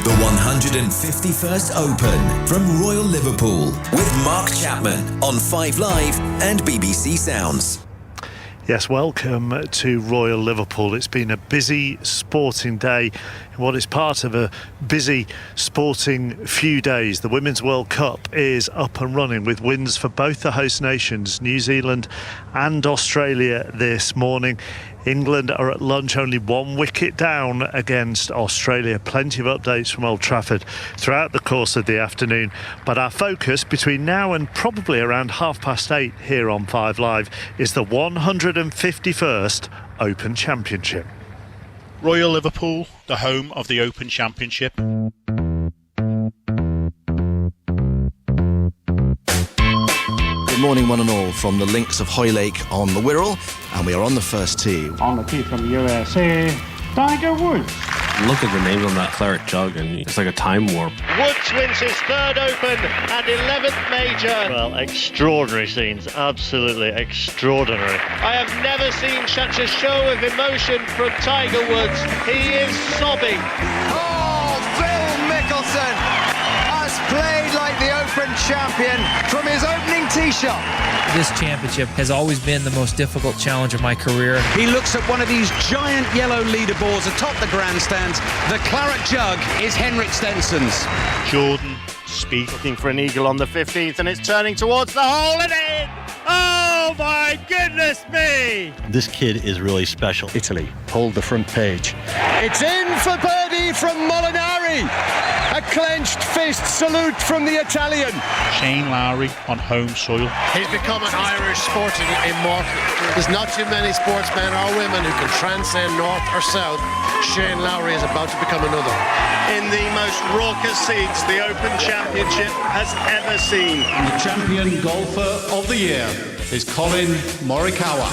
The 151st Open from Royal Liverpool with Mark Chapman on 5 Live and BBC Sounds. Yes, welcome to Royal Liverpool. It's been a busy sporting day in what is part of a busy sporting few days. The Women's World Cup is up and running with wins for both the host nations, New Zealand and Australia this morning. England are at lunch, only 1 wicket down against Australia. Plenty of updates from Old Trafford throughout the course of the afternoon. But our focus between now and probably around 8:30 here on 5 Live is the 151st Open Championship. Royal Liverpool, the home of the Open Championship. Good morning, one and all, from the links of Hoylake on the Wirral, and we are on the first tee. On the tee from USA, Tiger Woods. Look at the names on that claret jug, and it's like a time warp. Woods wins his 3rd Open and 11th major. Well, extraordinary scenes, absolutely extraordinary. I have never seen such a show of emotion from Tiger Woods. He is sobbing. Oh, Phil Mickelson has played like the Open champion from his opening tee shot. This championship has always been the most difficult challenge of my career. He looks at one of these giant yellow leaderboards atop the grandstands. The claret jug is Henrik Stenson's. Jordan Spieth Looking for an eagle on the 15th, and it's turning towards the hole and in! Oh my goodness me! This kid is really special. Italy hold the front page. It's in for birdie from Molinari. A clenched fist salute from the Italian. Shane Lowry on home soil. He's become an Irish sporting immortal. There's not too many sportsmen or women who can transcend north or south. Shane Lowry is about to become another. In the most raucous scenes the Open Championship has ever seen. And the champion golfer of the year is Colin Morikawa.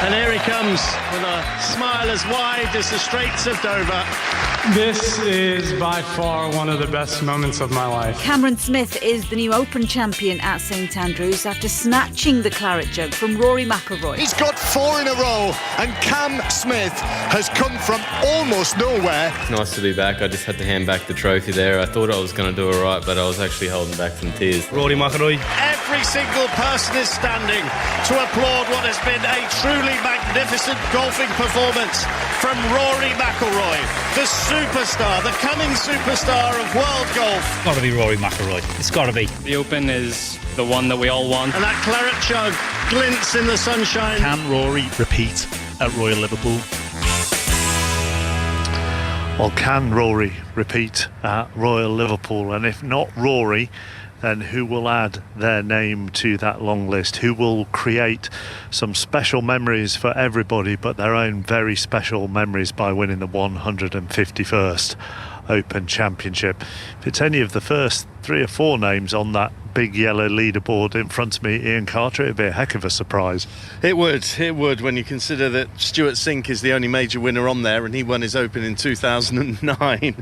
And here he comes with a smile as wide as the Straits of Dover. This is by far one of the best moments of my life. Cameron Smith is the new Open champion at St Andrews after snatching the claret jug from Rory McIlroy. He's got 4 in a row, and Cam Smith has come from almost nowhere. It's nice to be back. I just had to hand back the trophy there. I thought I was going to do it right, but I was actually holding back some tears. Rory McIlroy. Every single person is standing to applaud what has been a truly magnificent golfing performance from Rory McIlroy, the superstar, the coming superstar of world golf. It's got to be Rory McIlroy. It's got to be. The Open is the one that we all want. And that claret jug glints in the sunshine. Can Rory repeat at Royal Liverpool? Well, can Rory repeat at Royal Liverpool? And if not Rory, then who will add their name to that long list? Who will create some special memories for everybody, but their own very special memories by winning the 151st Open Championship? If it's any of the first 3 or 4 names on that big yellow leaderboard in front of me, Ian Carter, it'd be a heck of a surprise. It would, when you consider that Stuart Sink is the only major winner on there, and he won his Open in 2009.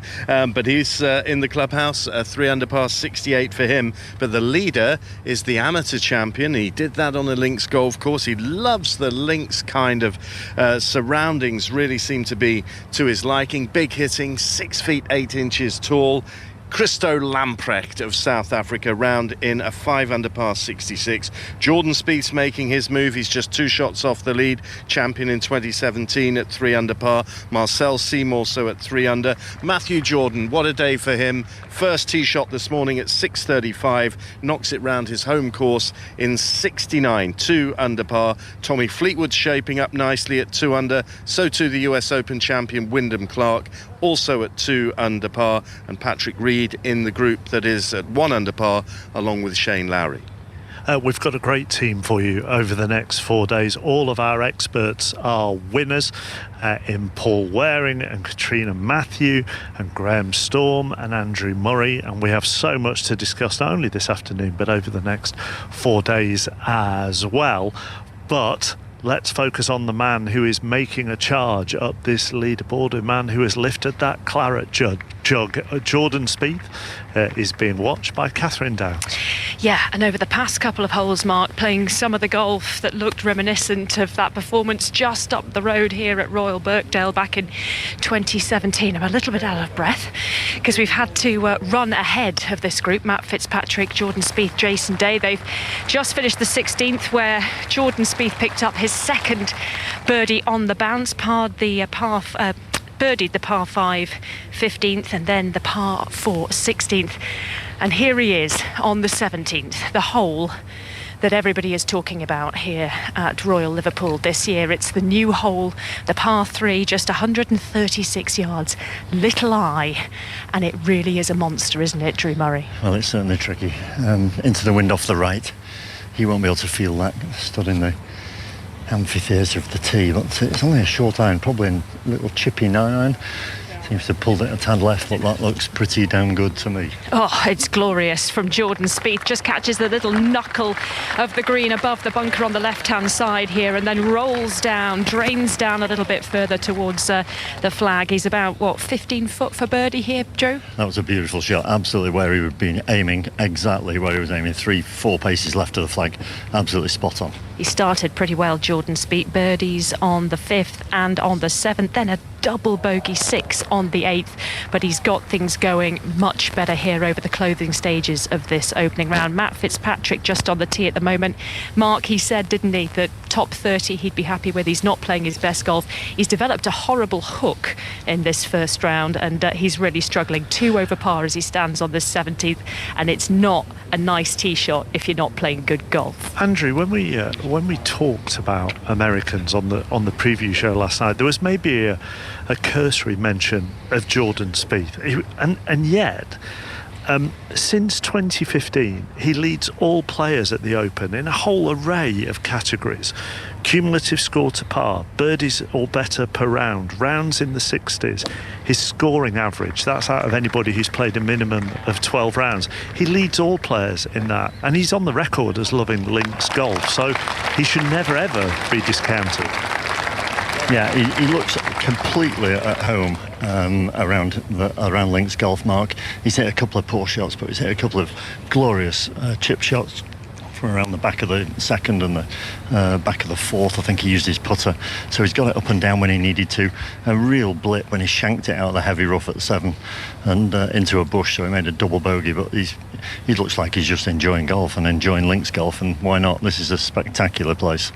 But he's in the clubhouse, 3 under par, 68 for him. But the leader is the amateur champion. He did that on a links golf course. He loves the links kind of surroundings, really seem to be to his liking. Big hitting, 6 feet 8 inches tall. Christo Lamprecht of South Africa round in a 5 under par 66. Jordan Spieth's making his move. He's just 2 shots off the lead. Champion in 2017 at 3 under par. Marcel Seymour also at 3 under. Matthew Jordan, what a day for him. First tee shot this morning at 6:35. Knocks it round his home course in 69, 2 under par. Tommy Fleetwood's shaping up nicely at 2 under. So too the US Open champion Wyndham Clark, also at 2 under par. And Patrick Reed in the group that is at 1 under par, along with Shane Lowry. We've got a great team for you over the next 4 days. All of our experts are winners in Paul Waring and Katrina Matthew and Graham Storm and Andrew Murray, and we have so much to discuss not only this afternoon but over the next 4 days as well. But let's focus on the man who is making a charge up this leaderboard, a man who has lifted that claret jug jug. Jordan Spieth is being watched by Catherine Downs. Yeah, and over the past couple of holes, Mark, playing some of the golf that looked reminiscent of that performance just up the road here at Royal Birkdale back in 2017. I'm a little bit out of breath because we've had to run ahead of this group. Matt Fitzpatrick, Jordan Spieth, Jason Day. They've just finished the 16th, where Jordan Spieth picked up his second birdie on the bounce, birdied the par 5 15th and then the par 4 16th. And here he is on the 17th, the hole that everybody is talking about here at Royal Liverpool this year. It's the new hole, the par 3, just 136 yards, little eye, and it really is a monster, isn't it, Drew Murray? Well, it's certainly tricky. Into the wind off the right. He won't be able to feel that, stood in the amphitheatre of the tee, but it's only a short iron, probably a little chippy 9-iron. Seems to have pulled it a tad left, but that looks pretty damn good to me. Oh, it's glorious from Jordan Spieth. Just catches the little knuckle of the green above the bunker on the left-hand side here, and then rolls down, drains down a little bit further towards the flag. He's about, 15 foot for birdie here, Joe? That was a beautiful shot, absolutely where he would be aiming, exactly where he was aiming. 3-4 paces left of the flag, absolutely spot on. He started pretty well, Jordan Spieth. Birdies on the 5th and on the 7th, then a double bogey 6 on the 8th, but he's got things going much better here over the closing stages of this opening round. Matt Fitzpatrick just on the tee at the moment. Mark, he said, didn't he, that top 30 he'd be happy with. He's not playing his best golf. He's developed a horrible hook in this first round, and he's really struggling. 2 over par as he stands on this 17th, and it's not a nice tee shot if you're not playing good golf. Andrew, when we talked about Americans on the preview show last night, there was maybe a cursory mention of Jordan Spieth, and yet since 2015 he leads all players at the Open in a whole array of categories: cumulative score to par, birdies or better per round, rounds in the 60s. His scoring average, that's out of anybody who's played a minimum of 12 rounds. He leads all players in that, and he's on the record as loving links golf, so he should never ever be discounted. Yeah, he looks completely at home around links golf, Mark. He's hit a couple of poor shots, but he's hit a couple of glorious chip shots from around the back of the 2nd and the back of the 4th. I think he used his putter, so he's got it up and down when he needed to. A real blip when he shanked it out of the heavy rough at the 7 and into a bush, so he made a double bogey, but he looks like he's just enjoying golf and enjoying links golf, and why not? This is a spectacular place.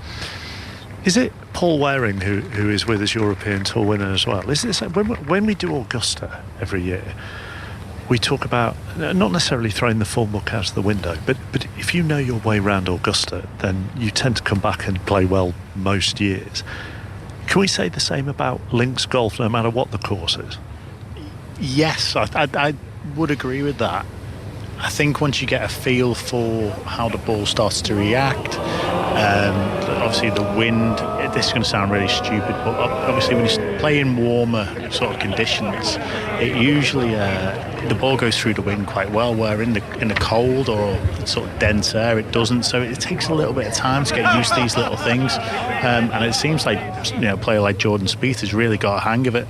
Is it Paul Waring who is with us, European Tour winner as well? Is it when we do Augusta every year, we talk about not necessarily throwing the form book out of the window, but if you know your way around Augusta, then you tend to come back and play well most years. Can we say the same about links golf, no matter what the course is? Yes, I would agree with that. I think once you get a feel for how the ball starts to react, obviously the wind, this is going to sound really stupid, but obviously when you play in warmer sort of conditions, it usually the ball goes through the wind quite well, where in the cold or sort of dense air it doesn't, so it takes a little bit of time to get used to these little things, and it seems like a player like Jordan Spieth has really got a hang of it.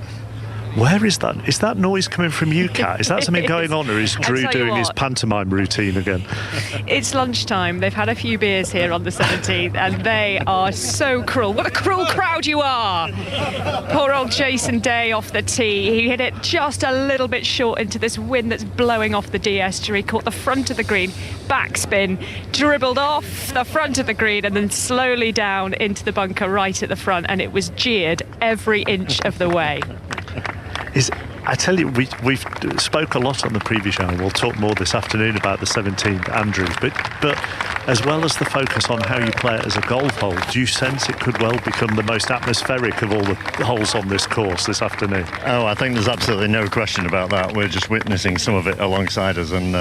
Where is that? Is that noise coming from you, Kat? Is that something going on, or is Drew doing his pantomime routine again? It's lunchtime. They've had a few beers here on the 17th, and they are so cruel. What a cruel crowd you are! Poor old Jason Day off the tee. He hit it just a little bit short into this wind that's blowing off the de-estuary. Caught the front of the green, backspin, dribbled off the front of the green, and then slowly down into the bunker right at the front, and it was jeered every inch of the way. I tell you, we've spoke a lot on the previous show, and we'll talk more this afternoon about the 17th, Andrew, but as well as the focus on how you play it as a golf hole, do you sense it could well become the most atmospheric of all the holes on this course this afternoon? Oh, I think there's absolutely no question about that. We're just witnessing some of it alongside us, and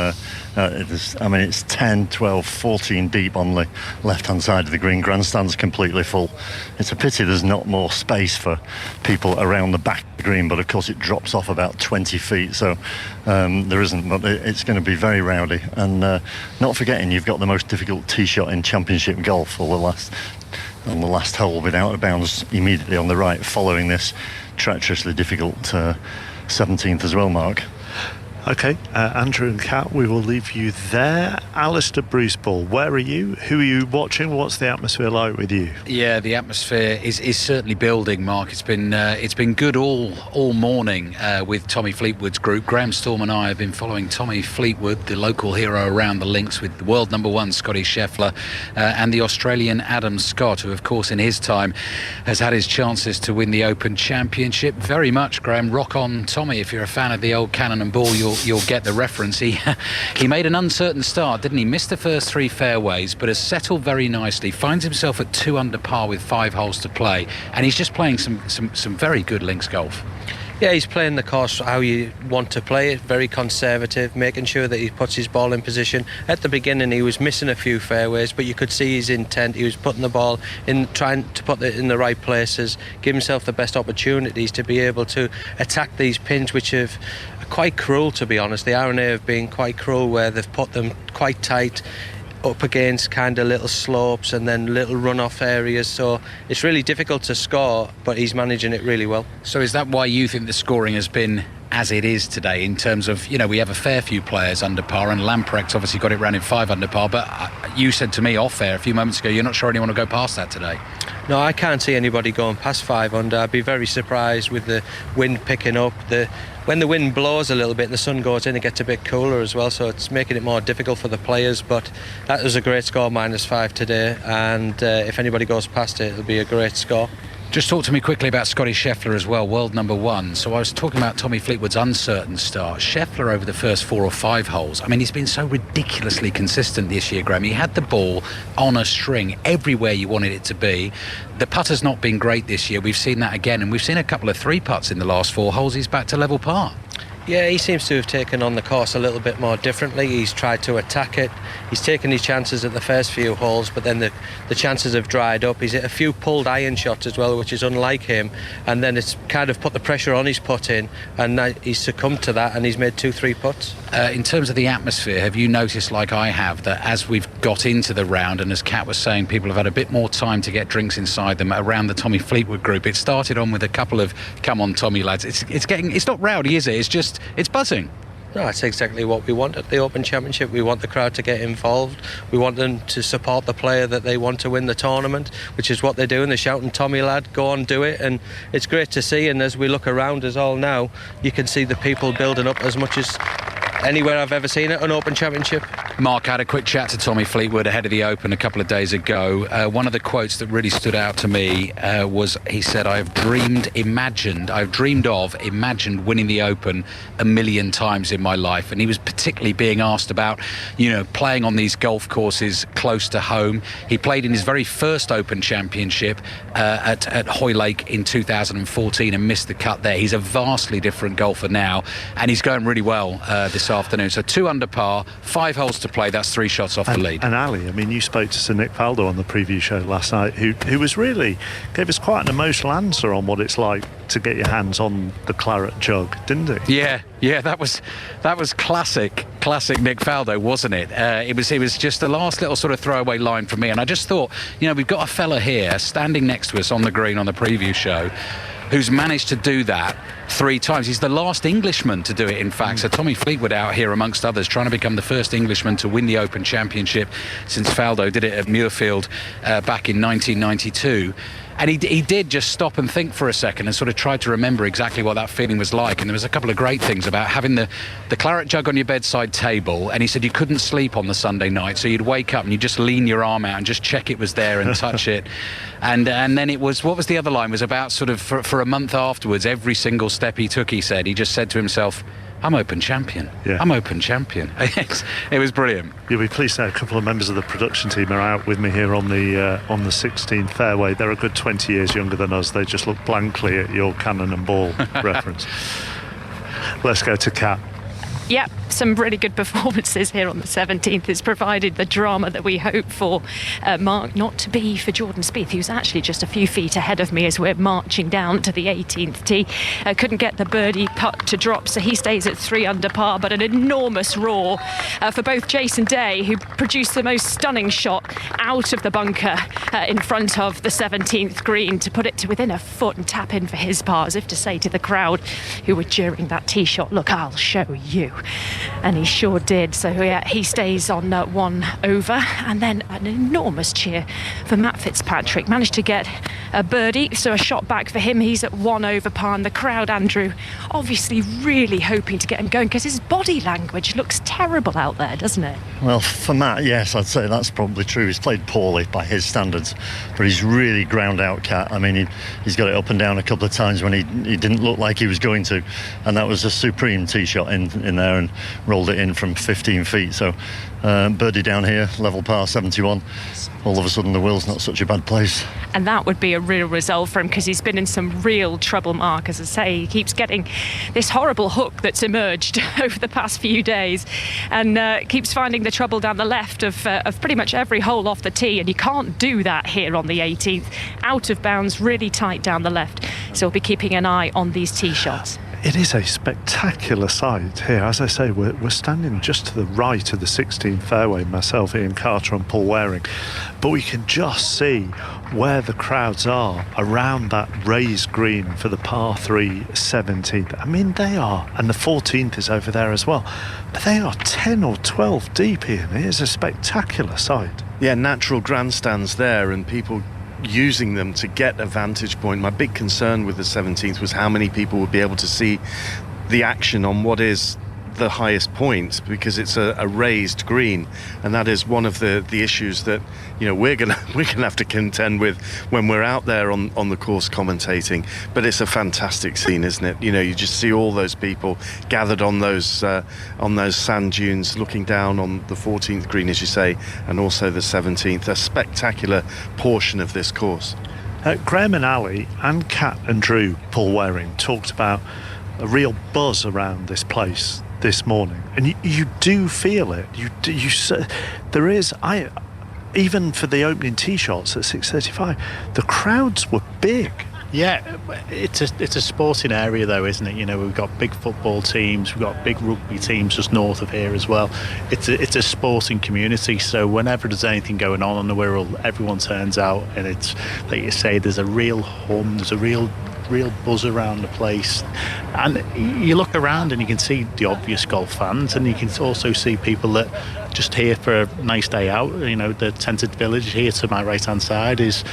it's 10, 12, 14 deep on the left-hand side of the green. Grandstand's completely full. It's a pity there's not more space for people around the back of the green, but of course it drops off about 20 feet, so there isn't, but it's going to be very rowdy. And not forgetting, you've got the most difficult tee shot in championship golf on the last hole, without a bounds immediately on the right, following this treacherously difficult 17th as well, Mark. OK, Andrew and Kat, we will leave you there. Alistair Bruceball, where are you? Who are you watching? What's the atmosphere like with you? Yeah, the atmosphere is certainly building, Mark. It's been good all morning with Tommy Fleetwood's group. Graham Storm and I have been following Tommy Fleetwood, the local hero around the links, with the world number one Scotty Scheffler and the Australian Adam Scott, who of course in his time has had his chances to win the Open Championship. Very much, Graham, rock on Tommy. If you're a fan of the old Cannon and Ball, you'll get the reference. He made an uncertain start, didn't he? Missed the first 3 fairways, but has settled very nicely. Finds himself at 2 under par with 5 holes to play, and he's just playing some very good links golf. Yeah, he's playing the course how you want to play it, very conservative, making sure that he puts his ball in position. At the beginning he was missing a few fairways, but you could see his intent. He was putting the ball in, trying to put it in the right places, give himself the best opportunities to be able to attack these pins, which are quite cruel, to be honest. The R&A have been quite cruel, where they've put them quite tight up against kind of little slopes and then little runoff areas, so it's really difficult to score, but he's managing it really well. So is that why you think the scoring has been as it is today, in terms of, we have a fair few players under par, and Lamprecht's obviously got it round in 5 under par, but you said to me off air a few moments ago you're not sure anyone will go past that today? No, I can't see anybody going past 5 under. I'd be very surprised with the wind picking up. When the wind blows a little bit and the sun goes in, it gets a bit cooler as well, so it's making it more difficult for the players. But that was a great score, -5 today, and if anybody goes past it, it'll be a great score. Just talk to me quickly about Scotty Scheffler as well, world number one. So I was talking about Tommy Fleetwood's uncertain start. Scheffler over the first 4 or 5 holes, I mean, he's been so ridiculously consistent this year, Graham. He had the ball on a string everywhere you wanted it to be. The putter's not been great this year. We've seen that again, and we've seen a couple of 3 putts in the last 4 holes. He's back to level par. Yeah, he seems to have taken on the course a little bit more differently. He's tried to attack it. He's taken his chances at the first few holes, but then the chances have dried up. He's hit a few pulled iron shots as well, which is unlike him, and then it's kind of put the pressure on his putt-in, and he's succumbed to that, and he's made 2-3 putts. In terms of the atmosphere, have you noticed, like I have, that as we've got into the round, and as Kat was saying, people have had a bit more time to get drinks inside them around the Tommy Fleetwood group? It started on with a couple of "come on Tommy lads." It's not rowdy, is it? It's buzzing. No, it's exactly what we want at the Open Championship. We want the crowd to get involved. We want them to support the player that they want to win the tournament, which is what they're doing. They're shouting, "Tommy lad, go on, do it." And it's great to see. And as we look around us all now, you can see the people building up as much as anywhere I've ever seen at an Open Championship. Mark, had a quick chat to Tommy Fleetwood ahead of the Open a couple of days ago. One of the quotes that really stood out to me was, he said, I've dreamed of, imagined winning the Open a million times in my life. And he was particularly being asked about, playing on these golf courses close to home. He played in his very first Open Championship at Hoylake in 2014 and missed the cut there. He's a vastly different golfer now, and he's going really well this afternoon. So 2 under par, 5 holes to play. That's 3 shots off the lead. And Ali, I mean, you spoke to Sir Nick Faldo on the preview show last night, who was really gave us quite an emotional answer on what it's like to get your hands on the claret jug, didn't he? Yeah, that was classic Nick Faldo, wasn't it? It was just the last little sort of throwaway line from me, and I just thought, we've got a fella here standing next to us on the green on the preview show who's managed to do that 3 times. He's the last Englishman to do it, in fact. So Tommy Fleetwood out here, amongst others, trying to become the first Englishman to win the Open Championship since Faldo did it at Muirfield back in 1992. And he did just stop and think for a second and sort of try to remember exactly what that feeling was like. And there was a couple of great things about having the claret jug on your bedside table. And he said you couldn't sleep on the Sunday night, so you'd wake up and you'd just lean your arm out and just check it was there and touch it. And then it was, what was the other line? It was about sort of for a month afterwards, every single step he took, he just said to himself, I'm Open champion. Yeah. I'm Open champion. It was brilliant. You'll be pleased to know a couple of members of the production team are out with me here on the 16th fairway. They're a good 20 years younger than us. They just look blankly at your Cannon and Ball reference. Let's go to Kat. Yep, some really good performances here on the 17th. It's provided the drama that we hope for. Mark, not to be for Jordan Spieth, who's actually just a few feet ahead of me as we're marching down to the 18th tee. Couldn't get the birdie putt to drop, so he stays at 3 under par, but an enormous roar for both Jason Day, who produced the most stunning shot out of the bunker in front of the 17th green to put it to within a foot and tap in for his par, as if to say to the crowd who were jeering that tee shot, look, I'll show you. And he sure did. So yeah, he stays on 1 over, and then an enormous cheer for Matt Fitzpatrick. Managed to get a birdie, so a shot back for him. He's at 1 over par, and the crowd, Andrew, obviously really hoping to get him going, because his body language looks terrible out there, doesn't it? Well, for Matt, yes, I'd say that's probably true. He's played poorly by his standards, but he's really ground out Cat. I mean, he's got it up and down a couple of times when he didn't look like he was going to, and that was a supreme tee shot in there and rolled it in from 15 feet. So birdie down here, level par 71. All of a sudden the Will's not such a bad place. And that would be a real result for him, because he's been in some real trouble, Mark. As I say, he keeps getting this horrible hook that's emerged over the past few days, and keeps finding the trouble down the left of pretty much every hole off the tee, and you can't do that here on the 18th. Out of bounds, really tight down the left. So we'll be keeping an eye on these tee shots. It is a spectacular sight here. As I say, we're standing just to the right of the 16th fairway, myself, Ian Carter and Paul Waring, but we can just see where the crowds are around that raised green for the par 3 17th. I mean, they are, and the 14th is over there as well, but they are 10 or 12 deep, Ian. It is a spectacular sight. Yeah, natural grandstands there, and people using them to get a vantage point. My big concern with the 17th was how many people would be able to see the action on what is the highest point, because it's a raised green, and that is one of the issues that, you know, we're gonna have to contend with when we're out there on the course commentating. But it's a fantastic scene, isn't it? You know, you just see all those people gathered on those sand dunes, looking down on the 14th green, as you say, and also the 17th. A spectacular portion of this course. Graham and Ali and Kat and Drew, Paul Waring, talked about a real buzz around this place this morning, and you do feel it. There is. Even for the opening tee shots at 6:35, the crowds were big. Yeah, it's a sporting area though, isn't it? You know, we've got big football teams, we've got big rugby teams just north of here as well. It's a sporting community, so whenever there's anything going on the Wirral, everyone turns out, and it's like you say, there's a real hum, there's a real buzz around the place. And you look around and you can see the obvious golf fans, and you can also see people that just here for a nice day out. You know, the tented village here to my right hand side is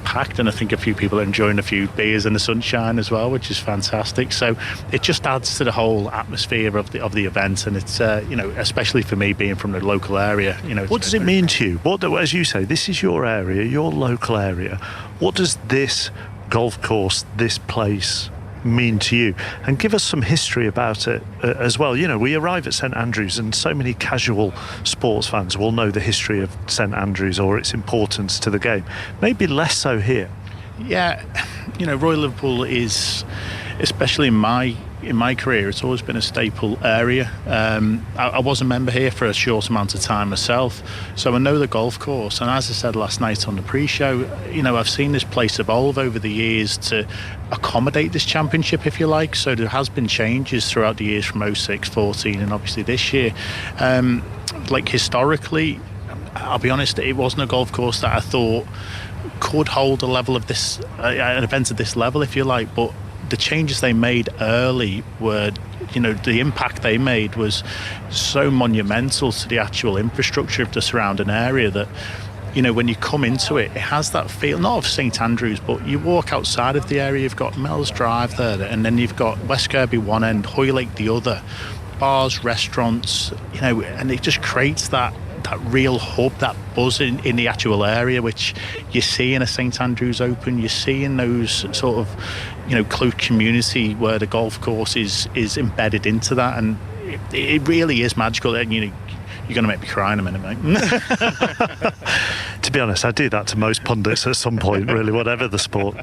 packed, and I think a few people are enjoying a few beers in the sunshine as well, which is fantastic. So it just adds to the whole atmosphere of the event, and it's you know, especially for me being from the local area, you know. What does it mean to you? What, as you say, this is your area, your local area. What does this golf course, this place, mean to you? And give us some history about it as well. You know, we arrive at St Andrews, and so many casual sports fans will know the history of St Andrews or its importance to the game. Maybe less so here. Yeah, you know, Royal Liverpool is, especially in my career, it's always been a staple area. I was a member here for a short amount of time myself, so I know the golf course. And as I said last night on the pre-show, you know, I've seen this place evolve over the years to accommodate this championship, if you like. So there has been changes throughout the years from 06, 14, and obviously this year. Like historically, I'll be honest, it wasn't a golf course that I thought could hold a level of this, an event of this level, if you like. But the changes they made early were, you know, the impact they made was so monumental to the actual infrastructure of the surrounding area that, you know, when you come into it, it has that feel, not of St Andrews, but you walk outside of the area, you've got Mells Drive there, and then you've got West Kirby one end, Hoylake the other, bars, restaurants, you know, and it just creates that real hub, that buzz in the actual area, which you see in a St Andrews Open, you see in those sort of, you know, close community where the golf course is embedded into that, and it really is magical. And you know, you're going to make me cry in a minute, mate. To be honest, I do that to most pundits at some point, really, whatever the sport.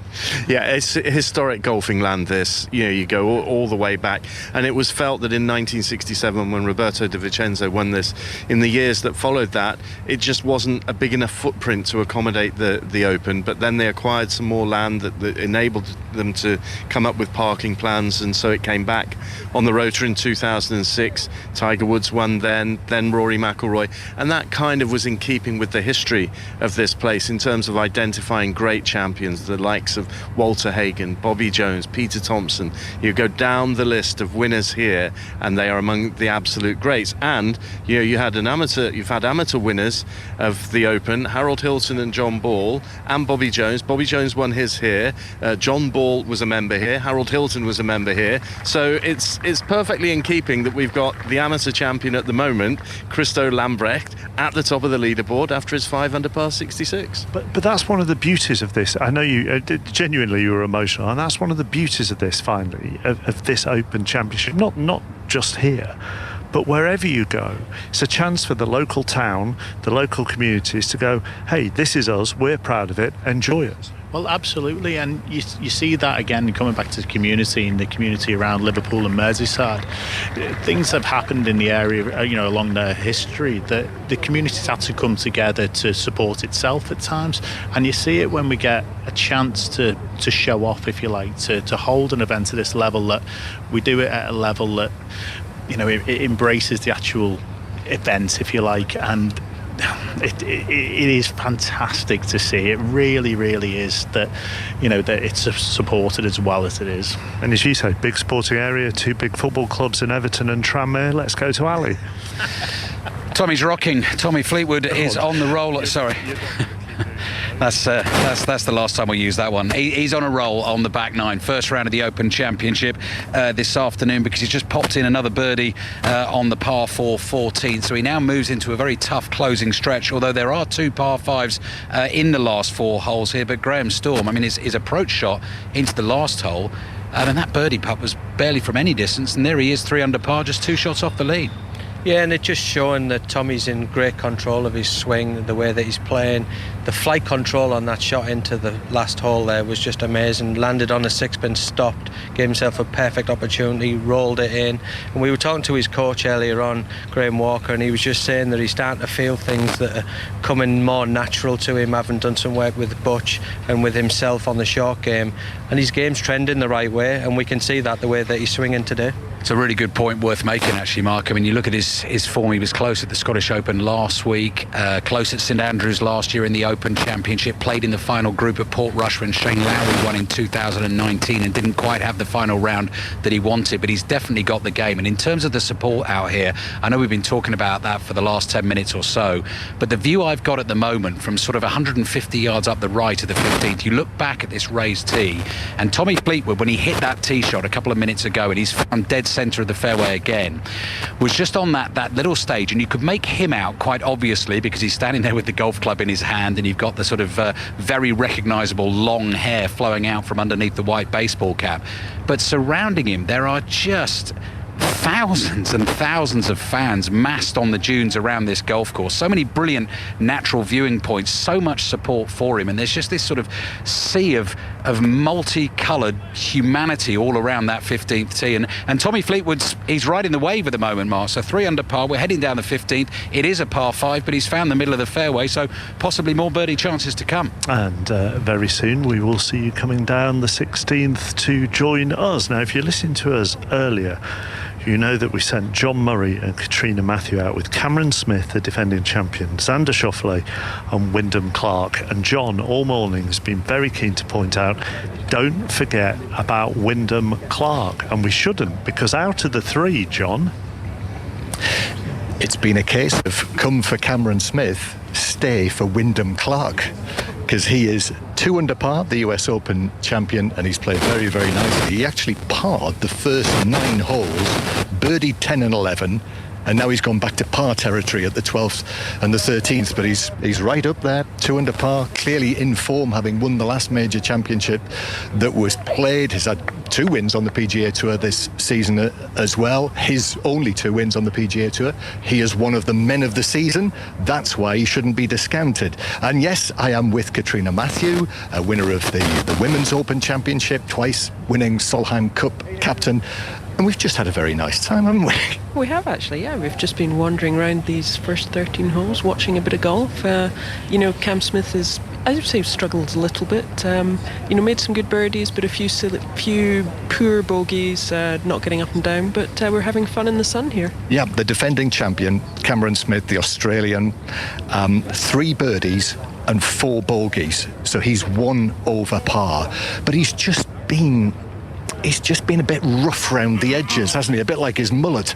Yeah, it's historic golfing land, this. You go all the way back. And it was felt that in 1967, when Roberto De Vicenzo won this, in the years that followed that, it just wasn't a big enough footprint to accommodate the Open. But then they acquired some more land that enabled them to come up with parking plans, and so it came back on the rota in 2006. Tiger Woods won then Rory McIlroy, and that kind of was in keeping with the history of this place in terms of identifying great champions, the likes of Walter Hagen, Bobby Jones, Peter Thompson. You go down the list of winners here, and they are among the absolute greats. And you've had amateur winners of the Open, Harold Hilton and John Ball, and Bobby Jones. Bobby Jones won his here. John Ball was a member here. Harold Hilton was a member here. So it's perfectly in keeping that we've got the amateur champion at the moment, Christo Lambrecht, at the top of the leaderboard after his 5 under par 66. But that's one of the beauties of this. I know you genuinely you were emotional, and that's one of the beauties of this. Finally, of this Open Championship, not just here, but wherever you go, it's a chance for the local town, the local communities to go, hey, this is us, we're proud of it, enjoy it. Well, absolutely, and you see that again coming back to the community and the community around Liverpool and Merseyside. Things have happened in the area, along their history, that the community's had to come together to support itself at times, and you see it when we get a chance to show off, if you like, to hold an event at this level, that we do it at a level that it embraces the actual event, if you like, and it is fantastic to see. It really, really is that that it's supported as well as it is. And as you say, big sporting area, 2 big football clubs in Everton and Tranmere. Let's go to Ali. Tommy's rocking. Tommy Fleetwood is on the roll. Sorry. That's the last time we'll use that one. He's on a roll on the back nine. First round of the Open Championship this afternoon, because he's just popped in another birdie on the par 4 14. So he now moves into a very tough closing stretch, although there are 2 par 5s in the last 4 holes here. But Graham Storm, his approach shot into the last hole, and that birdie putt was barely from any distance, and there he is, 3 under par, just 2 shots off the lead. Yeah, and it's just showing that Tommy's in great control of his swing, the way that he's playing. The flight control on that shot into the last hole there was just amazing. Landed on a 6-pin, stopped, gave himself a perfect opportunity, rolled it in. And we were talking to his coach earlier on, Graham Walker, and he was just saying that he's starting to feel things that are coming more natural to him, having done some work with Butch and with himself on the short game. And his game's trending the right way, and we can see that the way that he's swinging today. It's a really good point worth making, actually, Mark. You look at his form. He was close at the Scottish Open last week, close at St Andrews last year in the Open Championship, played in the final group at Portrush when Shane Lowry won in 2019 and didn't quite have the final round that he wanted, but he's definitely got the game. And in terms of the support out here, I know we've been talking about that for the last 10 minutes or so, but the view I've got at the moment from sort of 150 yards up the right of the 15th, you look back at this raised tee, and Tommy Fleetwood, when he hit that tee shot a couple of minutes ago, and he's found dead centre of the fairway again, was just on that little stage, and you could make him out quite obviously because he's standing there with the golf club in his hand, and you've got the sort of very recognisable long hair flowing out from underneath the white baseball cap. But surrounding him, there are just thousands and thousands of fans massed on the dunes around this golf course. So many brilliant natural viewing points, so much support for him, and there's just this sort of sea of multicoloured humanity all around that 15th tee. And Tommy Fleetwood's, he's riding the wave at the moment, Mark. So 3 under par, we're heading down the 15th. It is a par 5, but he's found the middle of the fairway, so possibly more birdie chances to come. And very soon we will see you coming down the 16th to join us. Now, if you're listening to us earlier, you know that we sent John Murray and Katrina Matthew out with Cameron Smith, the defending champion, Xander Schauffele and Wyndham Clark. And John, all morning, has been very keen to point out, don't forget about Wyndham Clark. And we shouldn't, because out of the 3, John, it's been a case of come for Cameron Smith, stay for Wyndham Clark, because he is 2 under par, the US Open champion, and he's played very, very nicely. He actually parred the first 9 holes, birdied 10 and 11, and now he's gone back to par territory at the 12th and the 13th, but he's right up there, 2 under par, clearly in form, having won the last major championship that was played. He's had 2 wins on the PGA Tour this season as well, his only 2 wins on the PGA Tour. He is one of the men of the season. That's why he shouldn't be discounted. And yes, I am with Katrina Matthew, a winner of the Women's Open Championship, twice winning Solheim Cup captain. And we've just had a very nice time, haven't we? We have actually, yeah. We've just been wandering around these first 13 holes, watching a bit of golf. Cam Smith has, I would say, struggled a little bit. Made some good birdies, but a few poor bogeys, not getting up and down. But we're having fun in the sun here. Yeah, the defending champion, Cameron Smith, the Australian, 3 birdies and 4 bogeys. So he's 1 over par. But he's just been a bit rough round the edges, hasn't he? A bit like his mullet.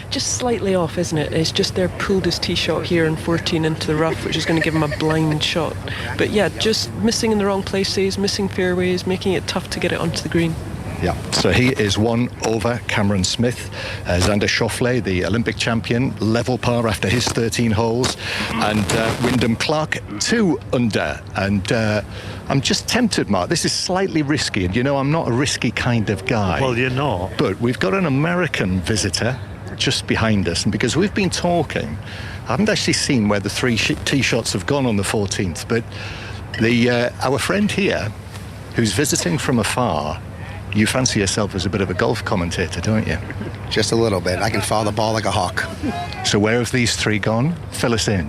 Just slightly off, isn't it? It's just there pulled his tee shot here in 14 into the rough, which is going to give him a blind shot. But yeah, just missing in the wrong places, missing fairways, making it tough to get it onto the green. Yeah, so he is 1 over Cameron Smith. Xander Schauffele, the Olympic champion, level par after his 13 holes. And Wyndham Clark, 2 under. And I'm just tempted, Mark. This is slightly risky. And, I'm not a risky kind of guy. Well, you're not. But we've got an American visitor just behind us. And because we've been talking, I haven't actually seen where the 3 tee shots have gone on the 14th. But our friend here, who's visiting from afar, you fancy yourself as a bit of a golf commentator, don't you? Just a little bit. I can follow the ball like a hawk. So where have these 3 gone? Fill us in.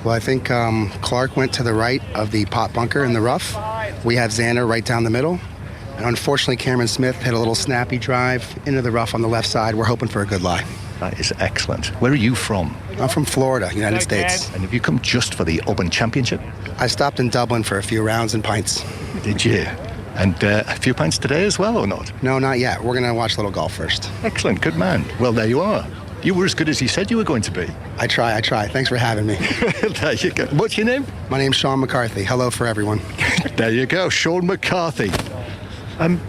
Well, I think Clark went to the right of the pot bunker in the rough. We have Xander right down the middle. And unfortunately, Cameron Smith hit a little snappy drive into the rough on the left side. We're hoping for a good lie. That is excellent. Where are you from? I'm from Florida, United States. And have you come just for the Open Championship? I stopped in Dublin for a few rounds and pints. Did you? And a few pints today as well, or not? No, not yet. We're going to watch a little golf first. Excellent. Good man. Well, there you are. You were as good as you said you were going to be. I try. Thanks for having me. There you go. What's your name? My name's Sean McCarthy. Hello for everyone. There you go. Sean McCarthy.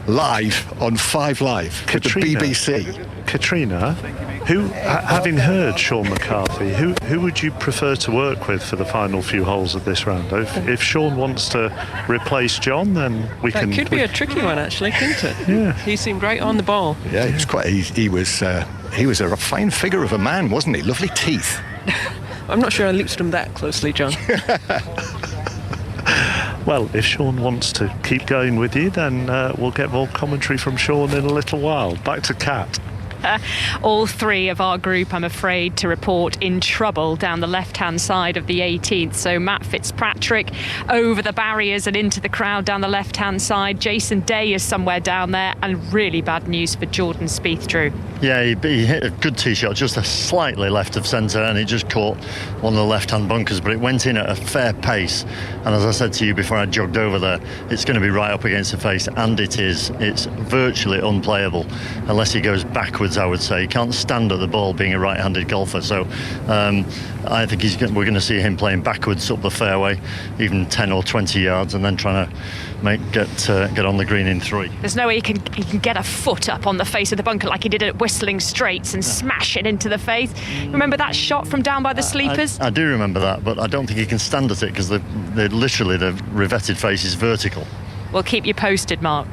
Live on 5 Live at the BBC. Katrina, having heard Sean McCarthy, who would you prefer to work with for the final few holes of this round? If Sean wants to replace John, then that could be a tricky one, actually, couldn't it? Yeah. He seemed right on the ball. Yeah, he was quite. He was a fine figure of a man, wasn't he? Lovely teeth. I'm not sure I looked at him that closely, John. Well, if Sean wants to keep going with you, then we'll get more commentary from Sean in a little while. Back to Kat. All 3 of our group, I'm afraid, to report in trouble down the left-hand side of the 18th. So Matt Fitzpatrick over the barriers and into the crowd down the left-hand side. Jason Day is somewhere down there, and really bad news for Jordan Spieth, Drew. Yeah, he hit a good tee shot, just a slightly left of centre, and it just caught one of the left-hand bunkers, but it went in at a fair pace. And as I said to you before I jogged over there, it's going to be right up against the face, and it is. It's virtually unplayable unless he goes backwards, I would say. He can't stand at the ball being a right-handed golfer, so I think we're going to see him playing backwards up the fairway, even 10 or 20 yards, and then trying to get on the green in 3. There's no way he can get a foot up on the face of the bunker like he did at Whistling Straits and smash it into the face. Remember that shot from down by the sleepers? I do remember that, but I don't think he can stand at it because the revetted face is vertical. We'll keep you posted, Mark.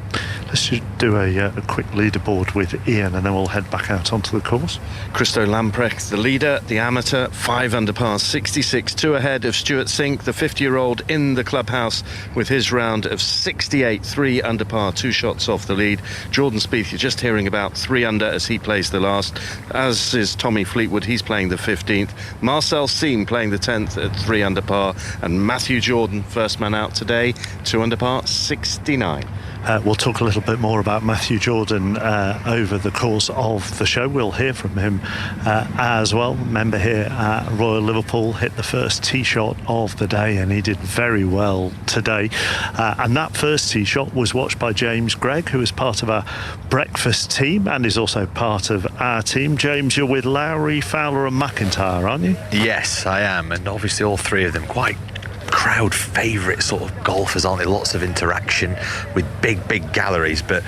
Let's just do a quick leaderboard with Ian, and then we'll head back out onto the course. Christo Lamprecht, the leader, the amateur, 5 under par, 66, 2 ahead of Stuart Sink, the 50-year-old in the clubhouse with his round of 68, 3 under par, 2 shots off the lead. Jordan Spieth, you're just hearing about 3 under as he plays the last, as is Tommy Fleetwood, he's playing the 15th. Marcel Siem playing the 10th at 3 under par, and Matthew Jordan, first man out today, 2 under par, 69. We'll talk a little bit more about Matthew Jordan over the course of the show. We'll hear from him as well. Member here at Royal Liverpool, hit the first tee shot of the day, and he did very well today. And that first tee shot was watched by James Gregg, who is part of our breakfast team and is also part of our team. James, you're with Lowry, Fowler and McIntyre, aren't you? Yes, I am, and obviously all 3 of them quite crowd favourite sort of golfers, aren't they? Lots of interaction with big galleries, but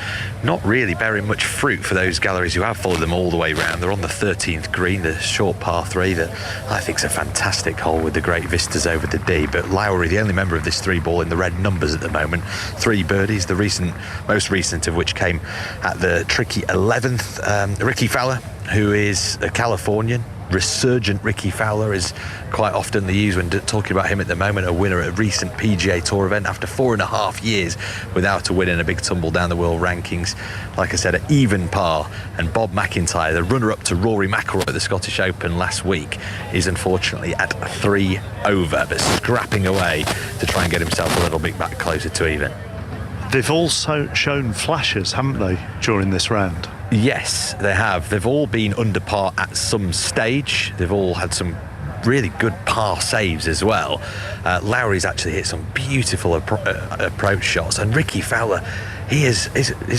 not really bearing much fruit for those galleries who have followed them all the way round. They're on the 13th green, the short par 3 that I think is a fantastic hole with the great vistas over the D. But Lowry, the only member of this 3-ball in the red numbers at the moment, 3 birdies, the most recent of which came at the tricky 11th. Ricky Fowler, who is a Californian, resurgent Ricky Fowler is quite often the use when talking about him at the moment, a winner at a recent PGA Tour event after 4.5 years without a win in a big tumble down the world rankings. Like I said, at even par. And Bob McIntyre, the runner-up to Rory McIlroy at the Scottish Open last week, is unfortunately at 3 over, but scrapping away to try and get himself a little bit back closer to even. They've also shown flashes, haven't they, during this round? Yes, they have. They've all been under par at some stage. They've all had some really good par saves as well. Lowry's actually hit some beautiful approach shots, and Ricky Fowler, his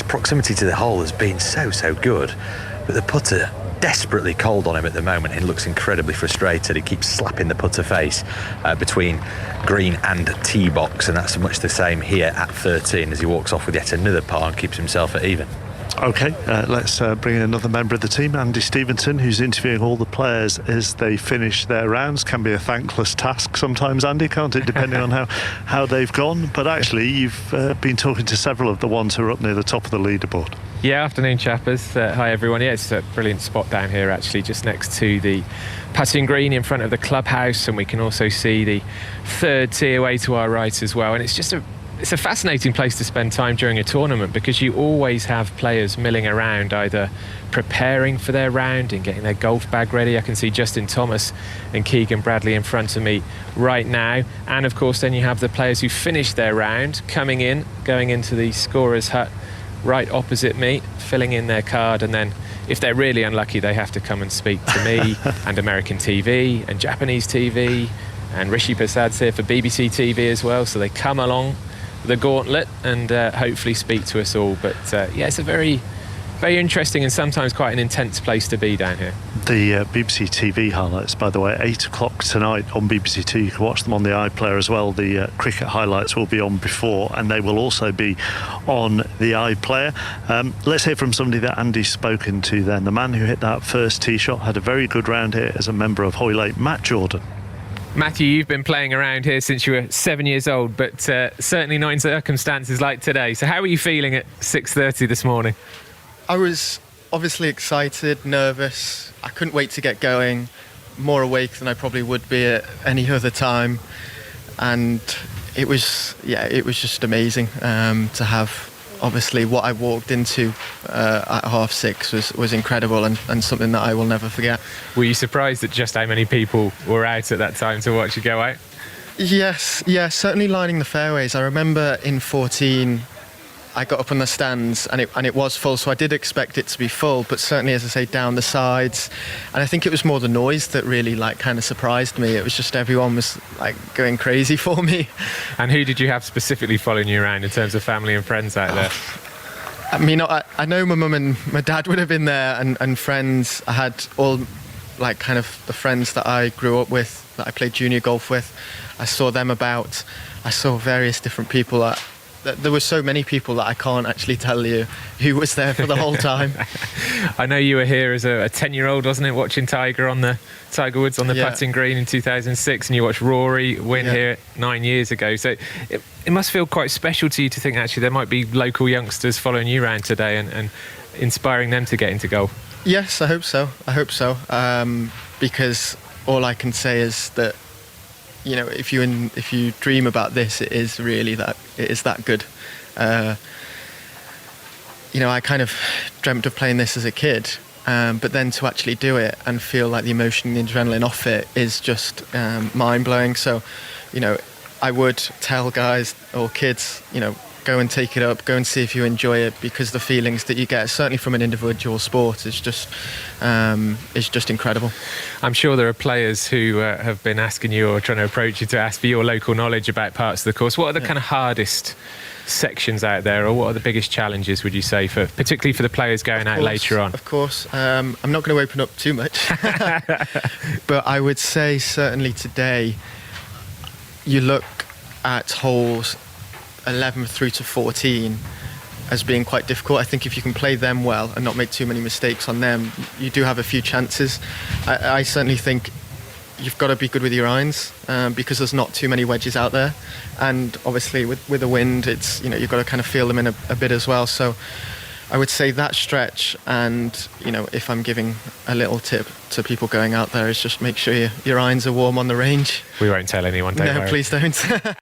proximity to the hole has been so good, but the putter desperately cold on him at the moment. He looks incredibly frustrated. He keeps slapping the putter face between green and tee box, and that's much the same here at 13 as he walks off with yet another par and keeps himself at even. OK, let's bring in another member of the team, Andy Stevenson, who's interviewing all the players as they finish their rounds. Can be a thankless task sometimes, Andy, can't it, depending on how they've gone. But actually, you've been talking to several of the ones who are up near the top of the leaderboard. Yeah, afternoon, chappers. Hi, everyone. Yeah, it's a brilliant spot down here, actually, just next to the putting green in front of the clubhouse, and we can also see the third tee away to our right as well. And it's just it's a fascinating place to spend time during a tournament, because you always have players milling around, either preparing for their round and getting their golf bag ready. I can see Justin Thomas and Keegan Bradley in front of me right now. And of course, then you have the players who finished their round coming in, going into the scorer's hut right opposite me, filling in their card, and then if they're really unlucky, they have to come and speak to me and American TV and Japanese TV, and Rishi Prasad's here for BBC TV as well, so they come along the gauntlet and hopefully speak to us all. But yeah, it's a very interesting and sometimes quite an intense place to be down here. The BBC TV highlights, by the way, 8 o'clock tonight on BBC Two. You can watch them on the iPlayer as well. The cricket highlights will be on before, and they will also be on the iPlayer. Let's hear from somebody that Andy's spoken to then. The man who hit that first tee shot had a very good round here as a member of Hoylake, Matt Jordan. Matthew, you've been playing around here since you were 7 years old, but certainly not in circumstances like today. So how are you feeling at 6:30 this morning? I was obviously excited, nervous. I couldn't wait to get going, more awake than I probably would be at any other time. And it was just amazing to have. Obviously, what I walked into at 6:30 was incredible and something that I will never forget. Were you surprised at just how many people were out at that time to watch you go out? Yes, certainly lining the fairways. I remember in 14, I got up on the stands and it was full, so I did expect it to be full, but certainly, as I say, down the sides. And I think it was more the noise that really kind of surprised me. It was just everyone was going crazy for me. And who did you have specifically following you around in terms of family and friends out there? I mean, I know my mum and my dad would have been there, and friends. I had all kind of the friends that I grew up with, that I played junior golf with. I saw them about. I saw various different people. There were so many people that I can't actually tell you who was there for the whole time. I know you were here as a 10-year-old, wasn't it, watching Tiger Woods on the putting green in 2006, and you watched Rory win here 9 years ago. So it must feel quite special to you to think actually there might be local youngsters following you around today and inspiring them to get into golf. Yes, I hope so. Because all I can say is that, you know, if you dream about this, it is that good. You know, I kind of dreamt of playing this as a kid, but then to actually do it and feel like the emotion and the adrenaline off it is just mind-blowing. So, you know, I would tell guys or kids, you know, go and take it up, go and see if you enjoy it, because the feelings that you get, certainly from an individual sport, is just incredible. I'm sure there are players who have been asking you or trying to approach you to ask for your local knowledge about parts of the course. What are the kind of hardest sections out there, or what are the biggest challenges, would you say, particularly for the players going out later on? Of course. I'm not going to open up too much, but I would say certainly today, you look at holes 11 through to 14 as being quite difficult. I think if you can play them well and not make too many mistakes on them, you do have a few chances. I certainly think you've got to be good with your irons because there's not too many wedges out there, and obviously with the wind, it's, you know, you've got to kind of feel them in a bit as well. So I would say that stretch, and, you know, if I'm giving a little tip to people going out there, is just make sure your irons are warm on the range. We won't tell anyone, don't worry. No, please don't.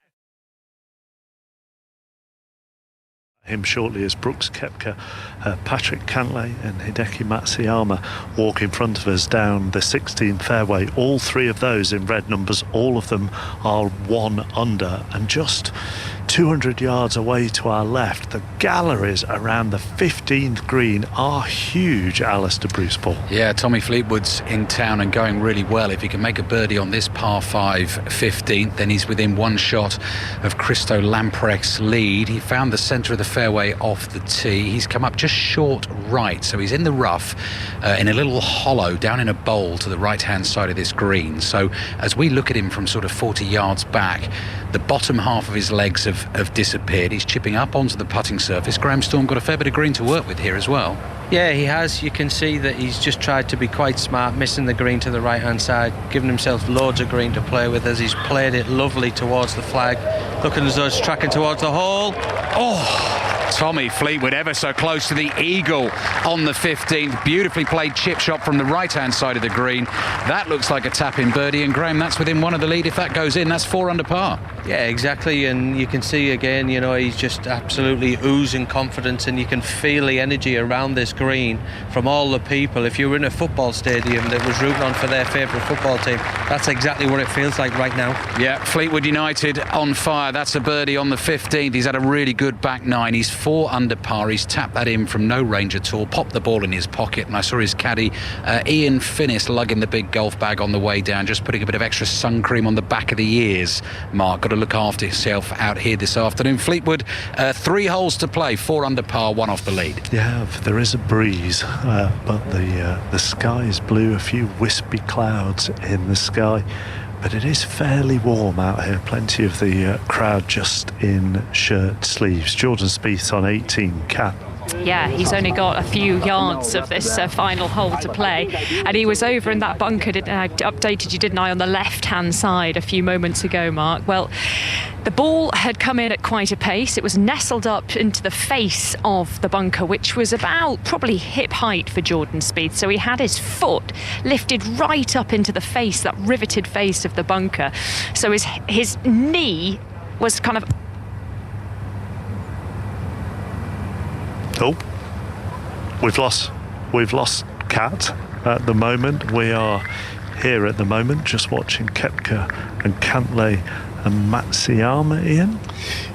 Him shortly as Brooks Koepka, Patrick Cantlay and Hideki Matsuyama walk in front of us down the 16th fairway. All three of those in red numbers, all of them are 1 under, and just 200 yards away to our left, the galleries around the 15th green are huge, Alistair Bruce Ball. Yeah, Tommy Fleetwood's in town and going really well. If he can make a birdie on this par 5 15th, then he's within 1 shot of Christo Lamprecht's lead. He found the centre of the fairway off the tee. He's come up just short right, so he's in the rough in a little hollow down in a bowl to the right-hand side of this green. So as we look at him from sort of 40 yards back, the bottom half of his legs have disappeared. He's chipping up onto the putting surface. Graham Storm got a fair bit of green to work with here as well. Yeah, he has. You can see that he's just tried to be quite smart, missing the green to the right-hand side, giving himself loads of green to play with as he's played it lovely towards the flag. Looking as though it's tracking towards the hole. Oh! Tommy Fleetwood ever so close to the eagle on the 15th. Beautifully played chip shot from the right-hand side of the green. That looks like a tap-in birdie, and Graham, that's within 1 of the lead. If that goes in, that's 4 under par. Yeah, exactly, and you can see again, you know, he's just absolutely oozing confidence, and you can feel the energy around this green from all the people. If you were in a football stadium that was rooting on for their favourite football team, that's exactly what it feels like right now. Yeah, Fleetwood United on fire. That's a birdie on the 15th. He's had a really good back 9. He's 4 under par. He's tapped that in from no range at all, popped the ball in his pocket, and I saw his caddy Ian Finnis lugging the big golf bag on the way down, just putting a bit of extra sun cream on the back of the ears. Mark, got to look after himself out here this afternoon. Fleetwood, 3 holes to play, 4 under par, 1 off the lead. Yeah, there is a breeze, but the sky is blue, a few wispy clouds in the sky, but it is fairly warm out here. Plenty of the crowd just in shirt sleeves. Jordan Spieth on 18, Kat. Yeah, he's only got a few yards of this final hole to play, and he was over in that bunker. I updated you, didn't I, on the left-hand side a few moments ago, Mark? Well, the ball had come in at quite a pace. It was nestled up into the face of the bunker, which was about probably hip height for Jordan Spieth. So he had his foot lifted right up into the face, that riveted face of the bunker. So his knee was kind of... Oh, we've lost Kat at the moment. We are here at the moment just watching Koepka and Cantlay and Matsuyama, Ian.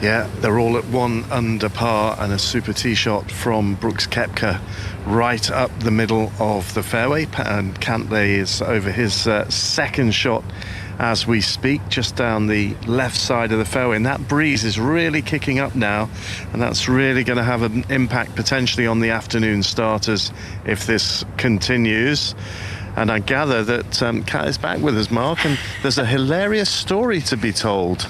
Yeah, they're all at 1 under par, and a super tee shot from Brooks Koepka right up the middle of the fairway, and Cantlay is over his second shot as we speak, just down the left side of the fairway, and that breeze is really kicking up now, and that's really going to have an impact potentially on the afternoon starters if this continues. And I gather that Kat is back with us, Mark, and there's a hilarious story to be told.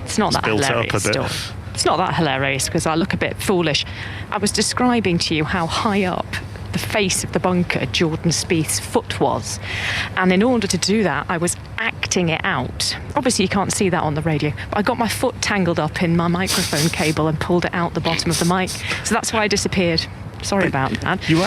It's not that hilarious story. It's not that hilarious because I look a bit foolish. I was describing to you how high up the face of the bunker Jordan Spieth's foot was, and in order to do that I was acting it out. Obviously you can't see that on the radio, but I got my foot tangled up in my microphone cable and pulled it out the bottom of the mic, so that's why I disappeared. Sorry about that. You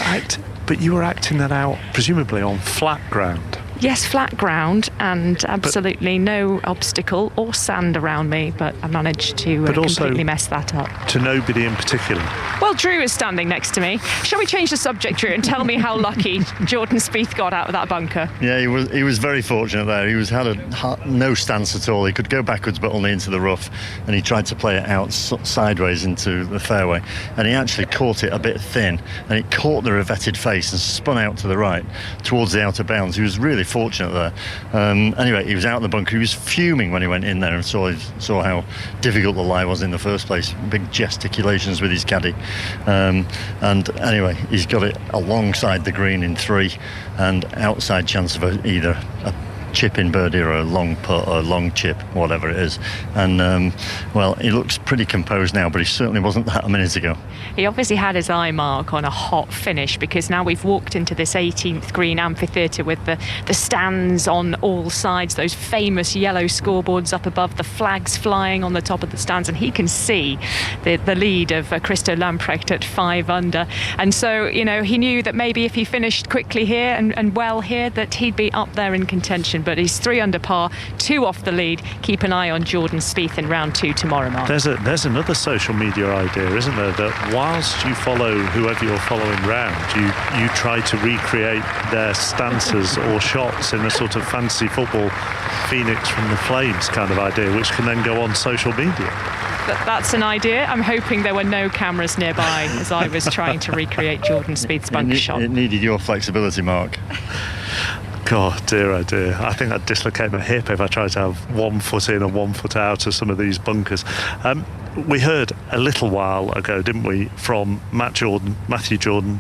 were acting that out presumably on flat ground. Yes, flat ground, and absolutely no obstacle or sand around me, but I managed to completely mess that up. To nobody in particular? Well, Drew is standing next to me. Shall we change the subject, Drew, and tell me how lucky Jordan Spieth got out of that bunker? Yeah, he was very fortunate there. He had no stance at all. He could go backwards but only into the rough, and he tried to play it out sideways into the fairway, and he actually caught it a bit thin, and it caught the revetted face and spun out to the right towards the outer bounds. He was really fortunate there. Anyway, he was out of the bunker. He was fuming when he went in there and saw how difficult the lie was in the first place. Big gesticulations with his caddy. And anyway, he's got it alongside the green in 3, and outside chance of either a chip-in birdie or a long putt or a long chip, whatever it is. And, well, he looks pretty composed now, but he certainly wasn't that a minute ago. He obviously had his eye mark on a hot finish, because now we've walked into this 18th green amphitheatre with the stands on all sides, those famous yellow scoreboards up above, the flags flying on the top of the stands, and he can see the lead of Christo Lamprecht at 5 under. And so, you know, he knew that maybe if he finished quickly here and well here, that he'd be up there in contention. But he's 3 under par, 2 off the lead. Keep an eye on Jordan Spieth in round 2 tomorrow, Mark. There's another social media idea, isn't there, that whilst you follow whoever you're following round, you try to recreate their stances or shots in a sort of fantasy football Phoenix from the Flames kind of idea, which can then go on social media. That's an idea. I'm hoping there were no cameras nearby as I was trying to recreate Jordan Spieth's bunker shot. It needed your flexibility, Mark. God, dear, oh dear. I think I'd dislocate my hip if I tried to have 1 foot in and 1 foot out of some of these bunkers. We heard a little while ago, didn't we, from Matthew Jordan,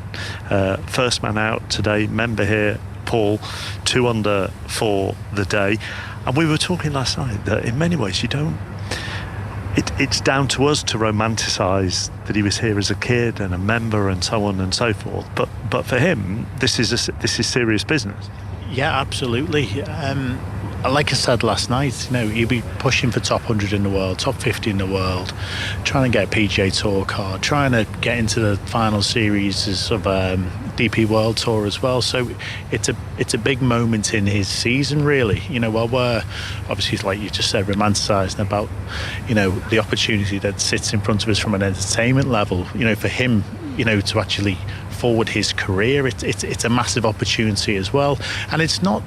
first man out today, member here, Paul, 2 under for the day. And we were talking last night that in many ways it's down to us to romanticise that he was here as a kid and a member and so on and so forth. But for him, this is serious business. Yeah, absolutely. Like I said last night, you know, he'd be pushing for top 100 in the world, top 50 in the world, trying to get a PGA Tour card, trying to get into the final series of DP World Tour as well. So it's a big moment in his season, really. You know, while we're obviously, like you just said, romanticising about, you know, the opportunity that sits in front of us from an entertainment level. You know, for him, you know, to actually forward his career, it's a massive opportunity as well. And it's not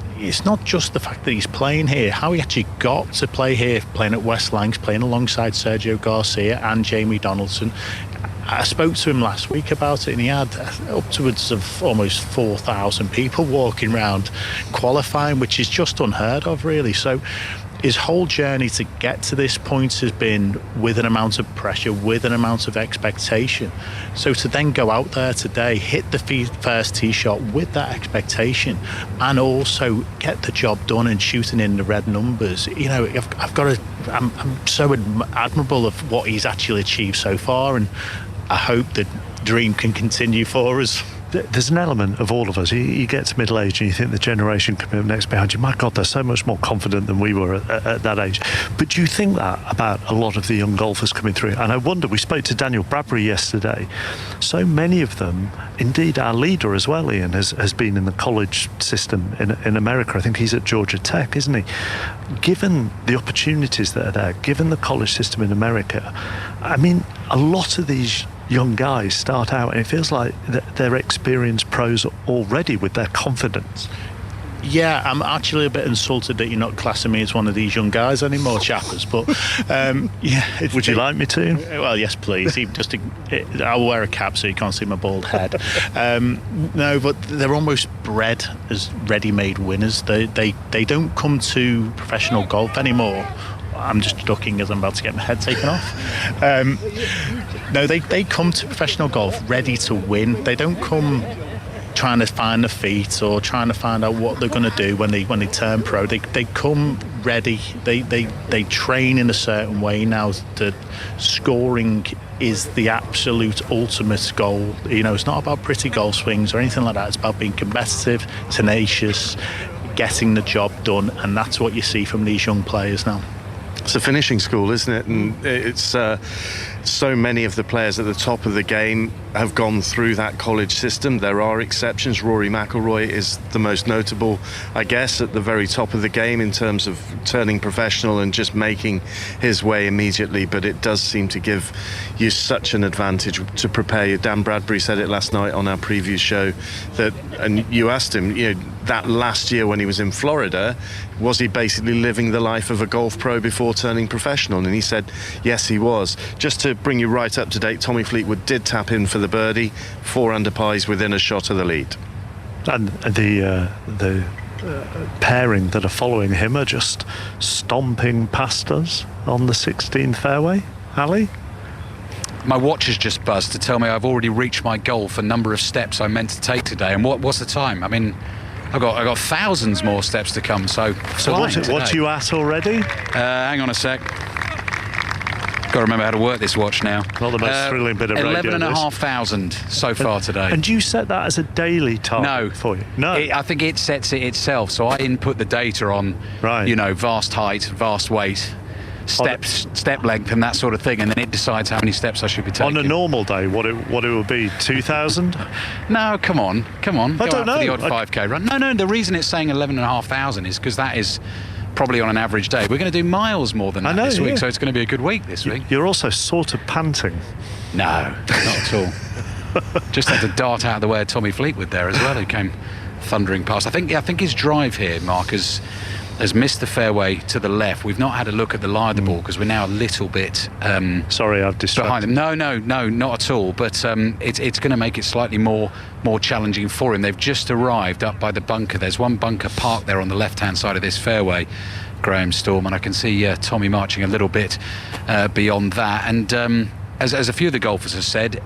just the fact that he's playing here, how he actually got to play here, playing at West Lancs, playing alongside Sergio Garcia and Jamie Donaldson. I spoke to him last week about it, and he had upwards of almost 4,000 people walking around qualifying, which is just unheard of, really. So his whole journey to get to this point has been with an amount of pressure, with an amount of expectation. So to then go out there today, hit the first tee shot with that expectation, and also get the job done and shooting in the red numbers, you know, I'm so admirable of what he's actually achieved so far, and I hope the dream can continue for us. There's an element of all of us. You get to middle age and you think the generation coming up next behind you, my God, they're so much more confident than we were at that age. But do you think that about a lot of the young golfers coming through? And I wonder, we spoke to Daniel Bradbury yesterday. So many of them, indeed our leader as well, Ian, has been in the college system in America. I think he's at Georgia Tech, isn't he? Given the opportunities that are there, given the college system in America, I mean, a lot of these young guys start out and it feels like they're experienced pros already with their confidence. Yeah, I'm actually a bit insulted that you're not classing me as one of these young guys anymore, chappers. But yeah, would you like me to? Well, yes, please. I'll wear a cap so you can't see my bald head. No, but they're almost bred as ready-made winners. They don't come to professional golf anymore. I'm just ducking as I'm about to get my head taken off. No, they come to professional golf ready to win. They don't come trying to find the feet or trying to find out what they're going to do when they turn pro. They come ready. They train in a certain way now that scoring is the absolute ultimate goal. You know, it's not about pretty golf swings or anything like that. It's about being competitive, tenacious, getting the job done, and that's what you see from these young players now. It's a finishing school, isn't it? And it's so many of the players at the top of the game have gone through that college system. There are exceptions. Rory McIlroy is the most notable, I guess, at the very top of the game in terms of turning professional and just making his way immediately. But it does seem to give you such an advantage to prepare you. Dan Bradbury said it last night on our preview show, that, and you asked him, you know, that last year when he was in Florida, was he basically living the life of a golf pro before turning professional? And he said, yes, he was. Just to bring you right up to date, Tommy Fleetwood did tap in for the birdie, 4 under pies within a shot of the lead. And the pairing that are following him are just stomping past us on the 16th fairway. Ali? My watch has just buzzed to tell me I've already reached my goal for number of steps I meant to take today. And what's the time? I mean, I've got thousands more steps to come. So what are you at already? Hang on a sec. Got to remember how to work this watch now. Not the most thrilling bit of radio. 11,500 so far today. And you set that as a daily target for you? No. I think it sets it itself. So I input the data on, vast height, vast weight, step length and that sort of thing, and then it decides how many steps I should be taking. On a normal day, what it would be, 2,000? No, come on. I don't know. For the odd 5k run. No, the reason it's saying 11,500 is because that is probably on an average day. We're going to do miles more than that this week, so it's going to be a good week this week. You're also sort of panting. No, not at all. Just had to dart out of the way of Tommy Fleetwood there as well, who came thundering past. I think his drive here, Mark, has missed the fairway to the left. We've not had a look at the lie of the ball because we're now a little bit sorry, I've distracted behind him. No, not at all. But it's going to make it slightly more challenging for him. They've just arrived up by the bunker. There's one bunker parked there on the left-hand side of this fairway, Graham Storm, and I can see Tommy marching a little bit beyond that. And as a few of the golfers have said,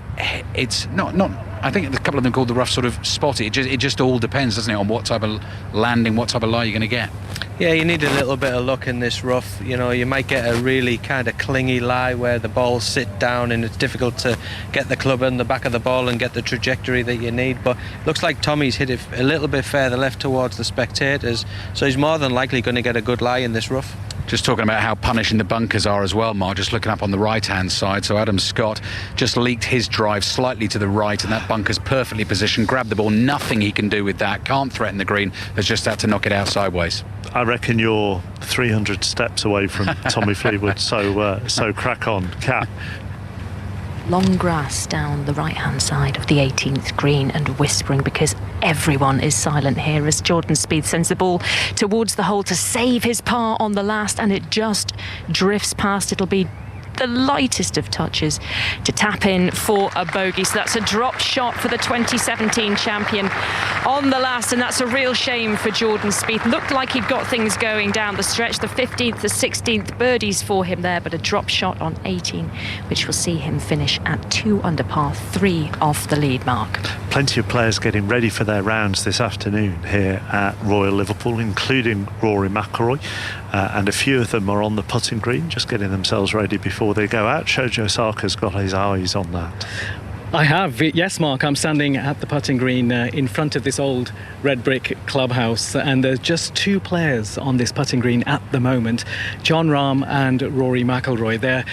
it's not. I think a couple of them called the rough sort of spotty. It just all depends, doesn't it, on what type of landing, what type of lie you're going to get. Yeah, you need a little bit of luck in this rough. You might get a really kind of clingy lie where the balls sit down and it's difficult to get the club in the back of the ball and get the trajectory that you need. But looks like Tommy's hit it a little bit further left towards the spectators, so he's more than likely going to get a good lie in this rough. Just talking about how punishing the bunkers are as well, Mark, just looking up on the right-hand side. So Adam Scott just leaked his drive slightly to the right, and that bunker's perfectly positioned. Grabbed the ball, nothing he can do with that. Can't threaten the green, has just had to knock it out sideways. I reckon you're 300 steps away from Tommy Fleetwood, so crack on, Kat. Long grass down the right-hand side of the 18th green and whispering because everyone is silent here as Jordan Spieth sends the ball towards the hole to save his par on the last, and it just drifts past. It'll be the lightest of touches to tap in for a bogey. So that's a drop shot for the 2017 champion on the last, and that's a real shame for Jordan Spieth. Looked like he'd got things going down the stretch. The 15th, the 16th birdies for him there, but a drop shot on 18, which will see him finish at 2 under par, 3 off the lead mark. Plenty of players getting ready for their rounds this afternoon here at Royal Liverpool, including Rory McIlroy. And a few of them are on the putting green, just getting themselves ready before they go out. Shoji Osaka's got his eyes on that. I have, yes, Mark. I'm standing at the putting green in front of this old red brick clubhouse, and there's just 2 players on this putting green at the moment, Jon Rahm and Rory McIlroy. They're,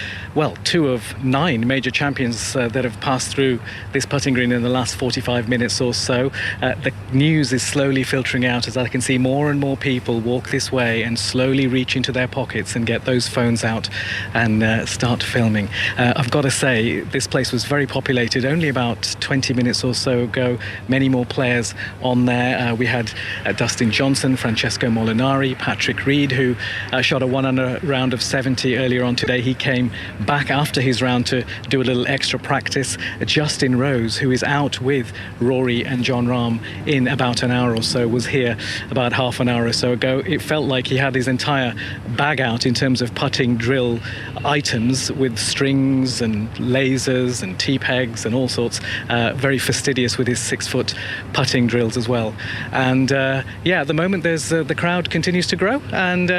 2 of 9 major champions that have passed through this putting green in the last 45 minutes or so. The news is slowly filtering out as I can see more and more people walk this way and slowly reach into their pockets and get those phones out and start filming. I've got to say, this place was very populated only about 20 minutes or so ago. Many more players on there. We had Dustin Johnson, Francesco Molinari, Patrick Reed, who shot a 1 under round of 70 earlier on today. He came back after his round to do a little extra practice. Justin Rose, who is out with Rory and Jon Rahm in about an hour or so, was here about half an hour or so ago. It felt like he had his entire bag out in terms of putting drill items with strings and lasers and T-pegs and all sorts. Very fastidious with his 6-foot putting drills as well. And at the moment there's the crowd continues to grow, and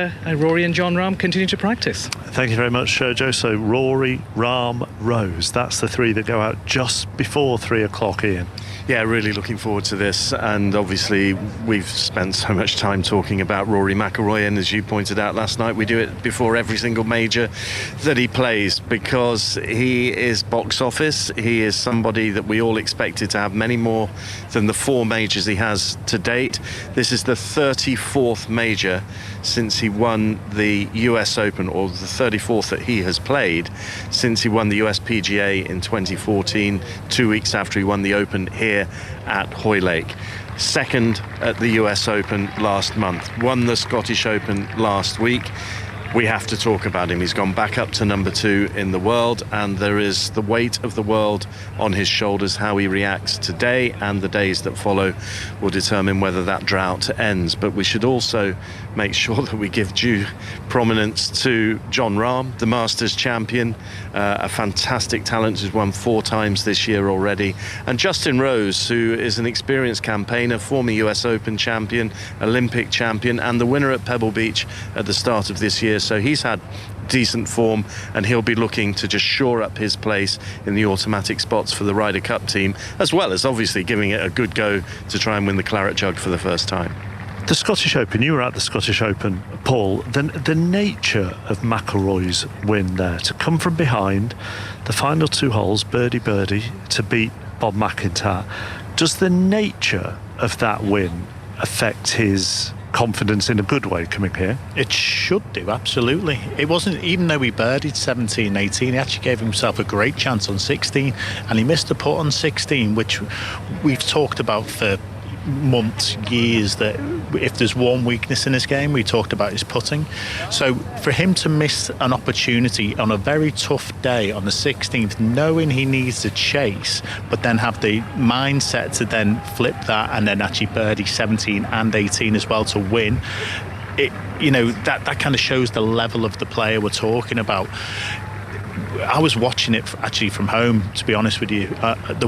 Rory and Jon Rahm continue to practice. Thank you very much, Sergio. So Rory, Rahm, Rose, that's the 3 that go out just before 3 o'clock, Ian. Yeah, really looking forward to this, and obviously we've spent so much time talking about Rory McIlroy, and as you pointed out last night, we do it before every single major that he plays because he is box office. He is somebody that we all expected to have many more than the 4 majors he has to date. This is the 34th major since he won the US Open, or the 34th that he has played since he won the US PGA in 2014, 2 weeks after he won the Open here at Hoylake. Second at the US Open last month, won the Scottish Open last week. we have to talk about him. He's gone back up to number 2 in the world, and there is the weight of the world on his shoulders. How he reacts today and the days that follow will determine whether that drought ends. But we should also make sure that we give due prominence to Jon Rahm, the Masters champion, a fantastic talent who's won 4 times this year already, and Justin Rose, who is an experienced campaigner, former US Open champion, Olympic champion, and the winner at Pebble Beach at the start of this year. So he's had decent form, and he'll be looking to just shore up his place in the automatic spots for the Ryder Cup team, as well as obviously giving it a good go to try and win the Claret Jug for the first time. The Scottish Open, you were at the Scottish Open, Paul. The nature of McIlroy's win there, to come from behind, the final 2 holes, birdie, to beat Bob McIntyre. Does the nature of that win affect his confidence in a good way coming here? It should do, absolutely. It wasn't, even though he birdied 17, 18, he actually gave himself a great chance on 16, and he missed a putt on 16, which we've talked about for months, years, that if there's one weakness in this game, we talked about his putting. So for him to miss an opportunity on a very tough day on the 16th, knowing he needs to chase, but then have the mindset to then flip that and then actually birdie 17 and 18 as well to win, it, you know, that kind of shows the level of the player we're talking about. I was watching it actually from home, to be honest with you. The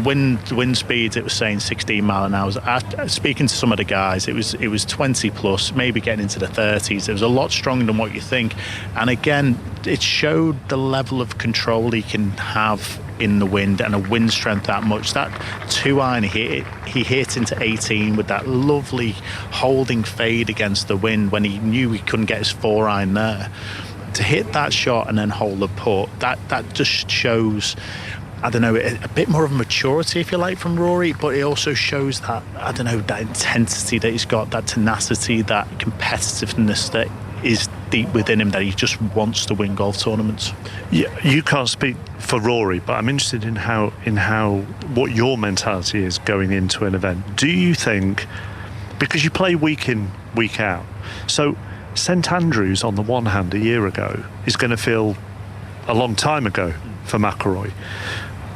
wind speeds, it was saying 16 mile an hour. Speaking to some of the guys, it was 20 plus, maybe getting into the 30s. It was a lot stronger than what you think. And again, it showed the level of control he can have in the wind, and a wind strength that much. That 2-iron he hit into 18 with that lovely holding fade against the wind when he knew he couldn't get his 4-iron there. To hit that shot and then hold the putt, that just shows, I don't know, a bit more of maturity, if you like, from Rory, but it also shows that, I don't know, that intensity that he's got, that tenacity, that competitiveness that is deep within him, that he just wants to win golf tournaments. Yeah, you can't speak for Rory, but I'm interested in how what your mentality is going into an event. Do you think, because you play week in, week out, so St Andrews, on the one hand, a year ago, is going to feel a long time ago for McIlroy.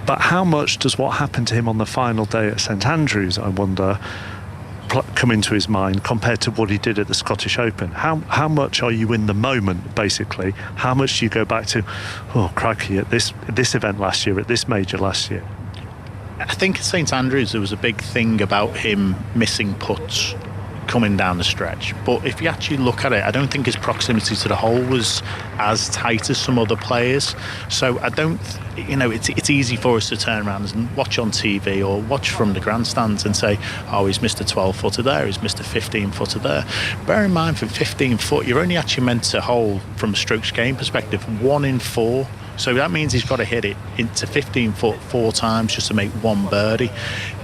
But how much does what happened to him on the final day at St Andrews, I wonder, come into his mind compared to what he did at the Scottish Open? How much are you in the moment, basically? How much do you go back to, oh, crikey, at this event last year, at this major last year? I think at St Andrews there was a big thing about him missing putts coming down the stretch, but if you actually look at it, I don't think his proximity to the hole was as tight as some other players. So I don't, you know, it's easy for us to turn around and watch on TV or watch from the grandstands and say, oh, he's missed a 12-footer there, he's missed a 15-footer there. Bear in mind, for 15-foot, you're only actually meant to hole, from a strokes gain perspective, 1 in 4. So that means he's got to hit it into 15-foot 4 times just to make 1 birdie.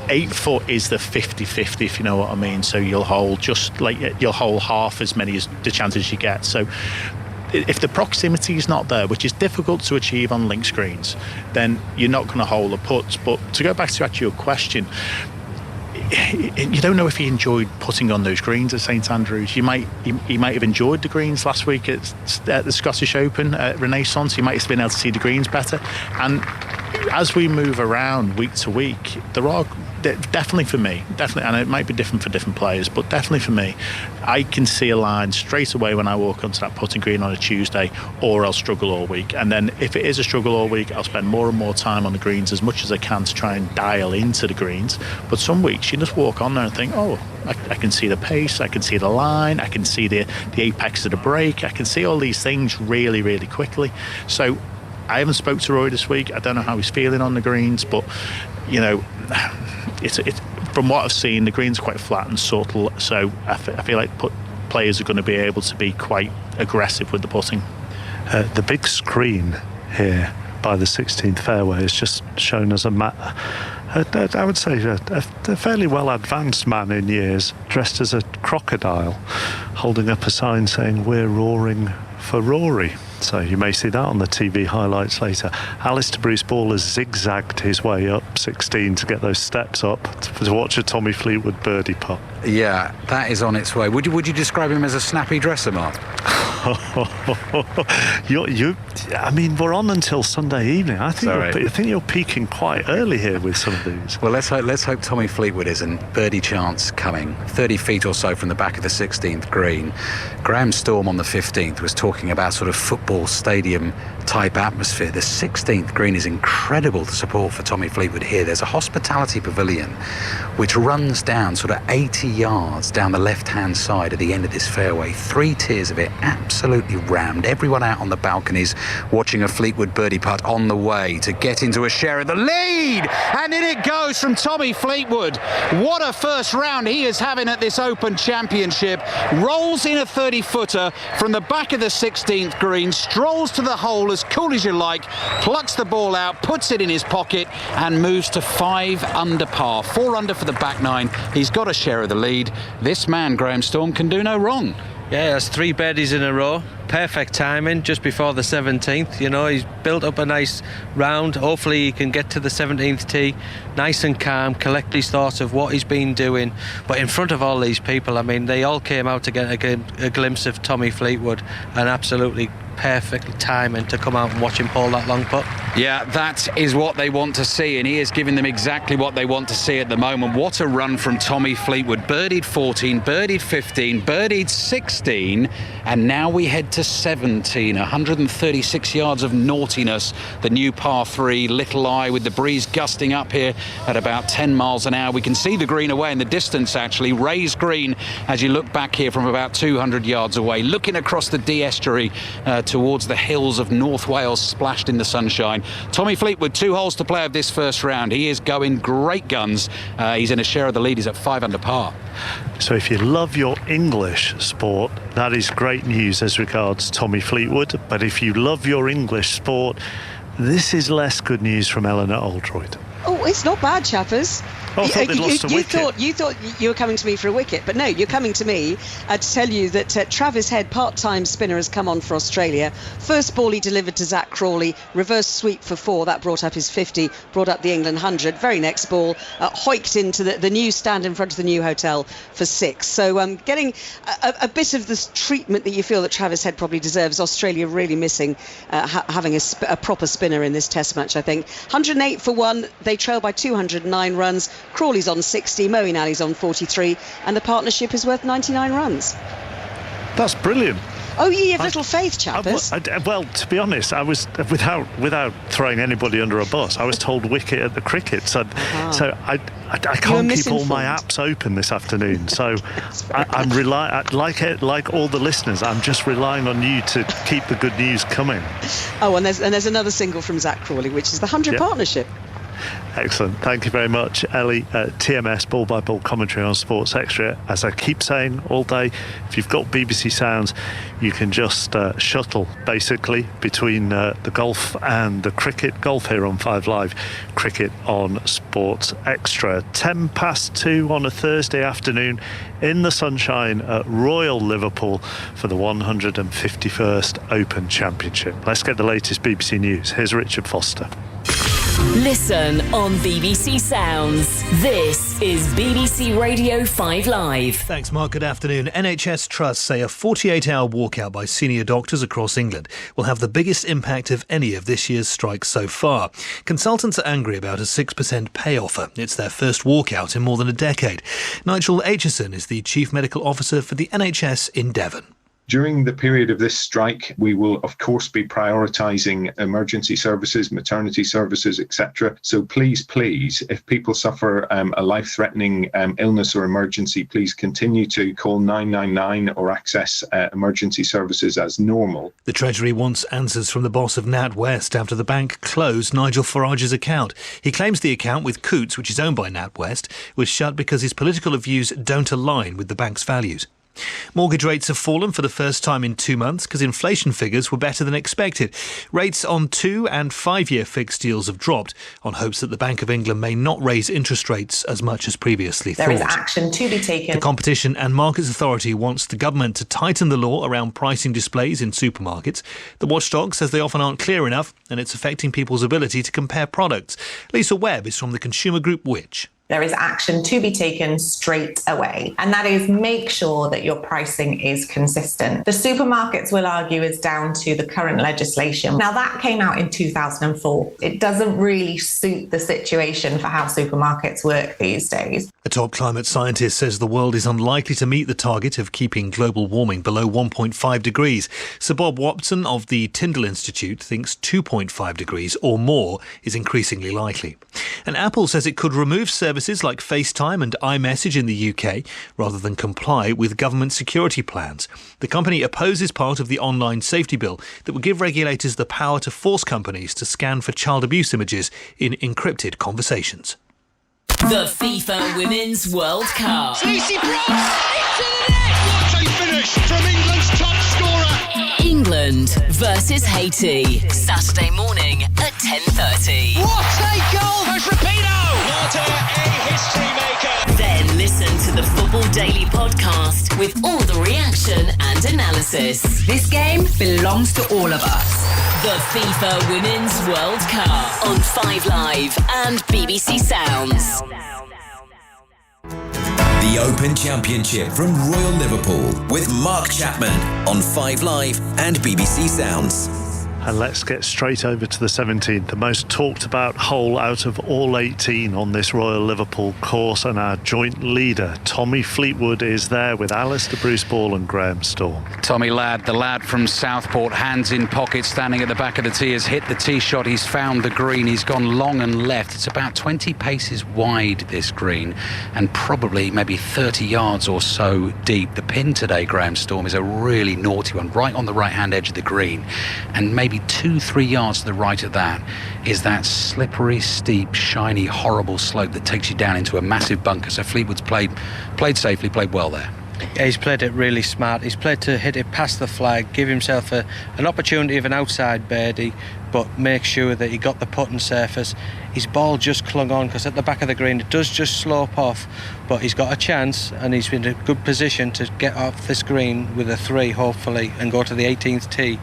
8-foot is the 50-50, if you know what I mean. So you'll hold half as many as the chances you get. So if the proximity is not there, which is difficult to achieve on links greens, then you're not going to hole the putts. But to go back to actually your question, you don't know if he enjoyed putting on those greens at St Andrews. He might have enjoyed the greens last week at the Scottish Open at Renaissance. He might have been able to see the greens better. And as we move around week to week, there are definitely for me, and it might be different for different players, but definitely for me, I can see a line straight away when I walk onto that putting green on a Tuesday, or I'll struggle all week. And then if it is a struggle all week, I'll spend more and more time on the greens as much as I can to try and dial into the greens. But some weeks you just walk on there and think, oh, I can see the pace, I can see the line, I can see the apex of the break, I can see all these things really, really quickly. So I haven't spoke to Roy this week. I don't know how he's feeling on the greens, but you know, it's from what I've seen, the greens are quite flat and subtle. So I feel like players are going to be able to be quite aggressive with the putting. The big screen here by the 16th fairway has just shown us I would say a fairly well advanced man in years, dressed as a crocodile, holding up a sign saying, "We're roaring for Rory." So you may see that on the TV highlights later. Alistair Bruce Ball has zigzagged his way up 16 to get those steps up to watch a Tommy Fleetwood birdie putt. Yeah, that is on its way. Would you describe him as a snappy dresser, Mark? I mean, we're on until Sunday evening. I think you're peaking quite early here with some of these. Well, let's hope Tommy Fleetwood isn't. Birdie chance coming 30 feet or so from the back of the 16th green. Graham Storm on the 15th was talking about sort of football stadium type atmosphere. The 16th green is incredible, the support for Tommy Fleetwood here. There's a hospitality pavilion which runs down sort of 80 yards down the left-hand side at the end of this fairway. 3 tiers of it absolutely rammed. Everyone out on the balconies watching a Fleetwood birdie putt on the way to get into a share of the lead. And in it goes from Tommy Fleetwood. What a first round he is having at this Open Championship. Rolls in a 30-footer from the back of the 16th green, strolls to the hole as cool as you like, plucks the ball out, puts it in his pocket and moves to 5 under par. 4 under for the back 9. He's got a share of the lead. This man, Graham Storm, can do no wrong. Yeah, that's 3 birdies in a row. Perfect timing just before the 17th. You know, he's built up a nice round. Hopefully he can get to the 17th tee nice and calm, collect his thoughts of what he's been doing. But in front of all these people, I mean, they all came out to get a glimpse of Tommy Fleetwood, and absolutely perfect timing to come out and watch him pull that long putt. Yeah, that is what they want to see, and he is giving them exactly what they want to see at the moment. What a run from Tommy Fleetwood. Birdied 14, birdied 15, birdied 16, and now we head to 17. 136 yards of naughtiness. The new par 3, Little Eye, with the breeze gusting up here at about 10 miles an hour. We can see the green away in the distance, actually. Raised green as you look back here from about 200 yards away, looking across the Dee estuary towards the hills of North Wales, splashed in the sunshine. Tommy Fleetwood, 2 holes to play of this first round. He is going great guns. He's in a share of the lead. He's at 5 under par. So if you love your English sport, that is great news as regards Tommy Fleetwood. But if you love your English sport, this is less good news from Eleanor Oldroyd. Oh, it's not bad, chappers. Oh, I thought they'd lost a wicket. You thought you were coming to me for a wicket, but no, you're coming to me to tell you that Travis Head, part-time spinner, has come on for Australia. First ball he delivered to Zach Crawley, reverse sweep for 4, that brought up his 50, brought up the England 100. Very next ball, hoiked into the new stand in front of the new hotel for 6. So getting a bit of this treatment that you feel that Travis Head probably deserves. Australia really missing having a proper spinner in this test match, I think. 108 for 1, they trail by 209 runs. Crawley's on 60, Moeen Ali's on 43, and the partnership is worth 99 runs. That's brilliant. Oh, ye have little faith, chappers. Well, to be honest, I was without throwing anybody under a bus. I was told wicket at the cricket, so I can't keep all my apps open this afternoon. So I'm like all the listeners, I'm just relying on you to keep the good news coming. Oh, and there's another single from Zach Crawley, which is the 100 partnership. Excellent. Thank you very much, Ellie. TMS, ball by ball commentary on Sports Extra. As I keep saying all day, if you've got BBC Sounds, you can just shuttle basically between the golf and the cricket. Golf here on 5 Live, cricket on Sports Extra. 10 past 2 on a Thursday afternoon in the sunshine at Royal Liverpool for the 151st Open Championship. Let's get the latest BBC News. Here's Richard Foster. Listen on BBC Sounds. This is BBC Radio 5 Live. Thanks, Mark. Good afternoon. NHS trusts say a 48-hour walkout by senior doctors across England will have the biggest impact of any of this year's strikes so far. Consultants are angry about a 6% pay offer. It's their first walkout in more than a decade. Nigel Aitchison is the Chief Medical Officer for the NHS in Devon. During the period of this strike, we will, of course, be prioritising emergency services, maternity services, etc. So please, if people suffer a life-threatening illness or emergency, please continue to call 999 or access emergency services as normal. The Treasury wants answers from the boss of NatWest after the bank closed Nigel Farage's account. He claims the account with Coutts, which is owned by NatWest, was shut because his political views don't align with the bank's values. Mortgage rates have fallen for the first time in 2 months because inflation figures were better than expected. Rates on 2- and 5-year fixed deals have dropped on hopes that the Bank of England may not raise interest rates as much as previously thought. There is action to be taken. The Competition and Markets Authority wants the government to tighten the law around pricing displays in supermarkets. The watchdog says they often aren't clear enough and it's affecting people's ability to compare products. Lisa Webb is from the consumer group Which. There is action to be taken straight away, and that is make sure that your pricing is consistent. The supermarkets will argue it's down to the current legislation. Now, that came out in 2004. It doesn't really suit the situation for how supermarkets work these days. A top climate scientist says the world is unlikely to meet the target of keeping global warming below 1.5 degrees. Sir Bob Watson of the Tyndall Institute thinks 2.5 degrees or more is increasingly likely. And Apple says it could remove services like FaceTime and iMessage in the UK rather than comply with government security plans. The company opposes part of the online safety bill that would give regulators the power to force companies to scan for child abuse images in encrypted conversations. The FIFA Women's World Cup. Stacey Brooks into the net! What a finish from England's top scorer! England versus Haiti. Saturday morning at 10:30. What a goal for Rapinoe! What a history maker! Then listen to the Football Daily podcast with all the reaction and analysis. This game belongs to all of us. The FIFA Women's World Cup on 5 Live and BBC Sounds. The Open Championship from Royal Liverpool with Mark Chapman on 5 Live and BBC Sounds. And let's get straight over to the 17th, the most talked about hole out of all 18 on this Royal Liverpool course. And our joint leader, Tommy Fleetwood, is there with Alistair Bruce Ball and Graham Storm. Tommy Ladd, the lad from Southport, hands in pocket, standing at the back of the tee, has hit the tee shot. He's found the green. He's gone long and left. It's about 20 paces wide, this green, and probably maybe 30 yards or so deep. The pin today, Graham Storm, is a really naughty one, right on the right-hand edge of the green. And maybe 2-3 yards to the right of that is that slippery, steep, shiny, horrible slope that takes you down into a massive bunker. So Fleetwood's played safely, played well there. Yeah, he's played it really smart. He's played to hit it past the flag, give himself an opportunity of an outside birdie, but make sure that he got the putting surface. His ball just clung on because at the back of the green it does just slope off, but he's got a chance and he's in a good position to get off this green with a 3 hopefully and go to the 18th tee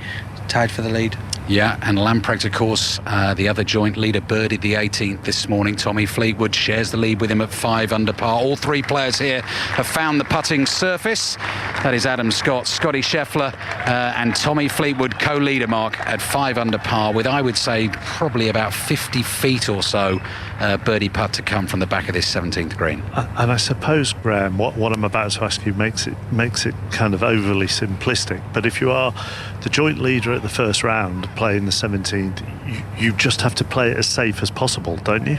tied for the lead. Yeah, and Lamprecht, of course, the other joint leader, birdied the 18th this morning. Tommy Fleetwood shares the lead with him at 5 under par. All 3 players here have found the putting surface. That is Adam Scott, Scotty Scheffler and Tommy Fleetwood, co-leader, Mark, at 5 under par with, I would say, probably about 50 feet or so birdie putt to come from the back of this 17th green. And I suppose, Graham, what I'm about to ask you makes it kind of overly simplistic. But if you are the joint leader at the first round playing the 17th, you just have to play it as safe as possible, don't you?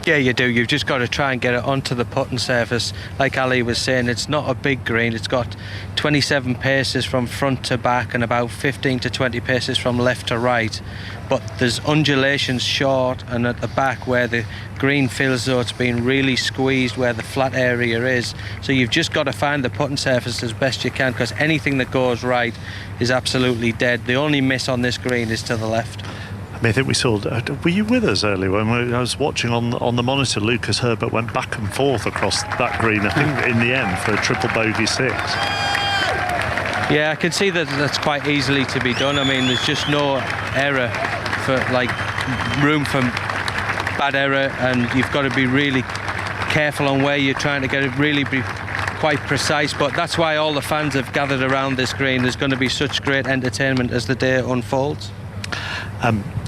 Yeah, you do. You've just got to try and get it onto the putting surface. Like Ali was saying, it's not a big green. It's got 27 paces from front to back and about 15 to 20 paces from left to right. But there's undulations short and at the back where the green feels though it's been really squeezed where the flat area is. So you've just got to find the putting surface as best you can, because anything that goes right is absolutely dead. The only miss on this green is to the left. I mean, I think we saw. Were you with us earlier when I was watching on the monitor? Lucas Herbert went back and forth across that green. I think in the end for a triple bogey 6. Yeah, I can see that that's quite easily to be done. I mean, there's just no error for room for bad error, and you've got to be really careful on where you're trying to get it. Really be quite precise. But that's why all the fans have gathered around this green. There's going to be such great entertainment as the day unfolds.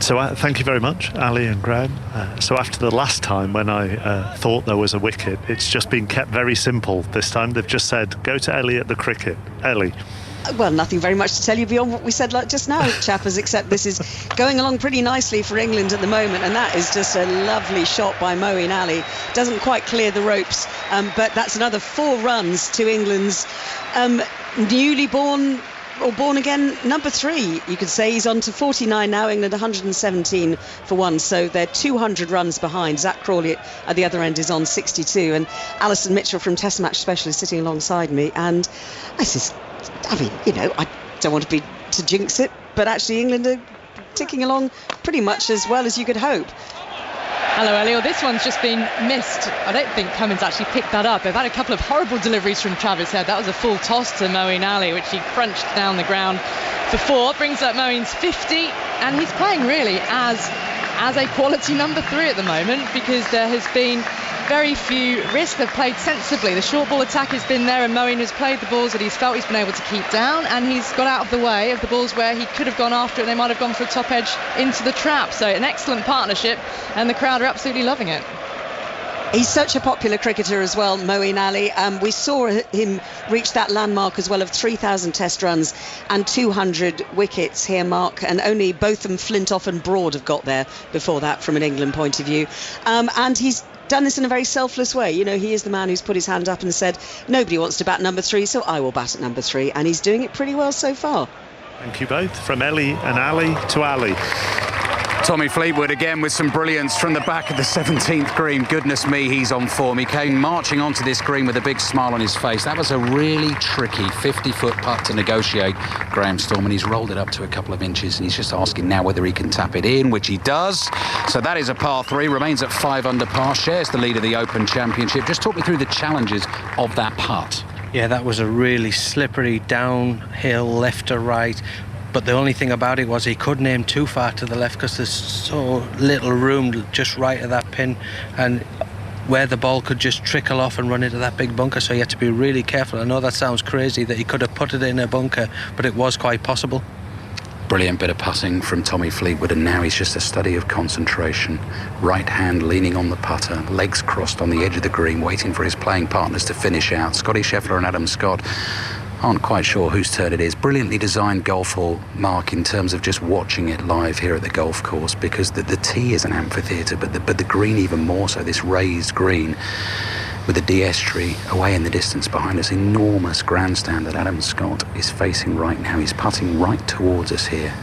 So thank you very much, Ali and Graham. So after the last time when I thought there was a wicket, it's just been kept very simple this time. They've just said, go to Ellie at the cricket. Ellie. Well, nothing very much to tell you beyond what we said just now, chappers, except this is going along pretty nicely for England at the moment, and that is just a lovely shot by Moeen Ali. Doesn't quite clear the ropes, but that's another 4 runs to England's newly born or born again number 3. You could say he's on to 49 now. England 117 for 1, so they're 200 runs behind. Zach Crawley at the other end is on 62, and Alison Mitchell from Test Match Specialist sitting alongside me. And I don't want to jinx it, but actually England are ticking along pretty much as well as you could hope. Hello, Ellie. This one's just been missed. I don't think Cummins actually picked that up. They've had a couple of horrible deliveries from Travis Head. That was a full toss to Moeen Ali, which he crunched down the ground for 4. Brings up Moeen's 50, and he's playing really as a quality number 3 at the moment, because there has been very few risks. They've played sensibly. The short ball attack has been there, and Moeen has played the balls that he's felt he's been able to keep down, and he's got out of the way of the balls where he could have gone after it. They might have gone for a top edge into the trap. So an excellent partnership, and the crowd are absolutely loving it. He's such a popular cricketer as well, Moeen Ali. We saw him reach that landmark as well of 3,000 test runs and 200 wickets here, Mark, and only Botham, Flintoff and Broad have got there before that from an England point of view. And he's done this in a very selfless way. You know, he is the man who's put his hand up and said, nobody wants to bat number 3, so I will bat at number 3, and he's doing it pretty well so far. Thank you both. From Ellie and Ali to Ali. Tommy Fleetwood again with some brilliance from the back of the 17th green. Goodness me, he's on form. He came marching onto this green with a big smile on his face. That was a really tricky 50-foot putt to negotiate, Graham Storm, and he's rolled it up to a couple of inches, and he's just asking now whether he can tap it in, which he does. So that is a par 3, remains at 5 under par, shares the lead of the Open Championship. Just talk me through the challenges of that putt. Yeah, that was a really slippery downhill left to right. But the only thing about it was he couldn't aim too far to the left because there's so little room just right of that pin, and where the ball could just trickle off and run into that big bunker, so you had to be really careful. I know that sounds crazy that he could have put it in a bunker, but it was quite possible. Brilliant bit of putting from Tommy Fleetwood, and now he's just a study of concentration. Right hand leaning on the putter, legs crossed on the edge of the green, waiting for his playing partners to finish out. Scotty Scheffler and Adam Scott aren't quite sure whose turn it is. Brilliantly designed golf hall, Mark, in terms of just watching it live here at the golf course, because the tee is an amphitheatre, but the green even more so, this raised green with the DS tree away in the distance behind us. Enormous grandstand that Adam Scott is facing right now. He's putting right towards us here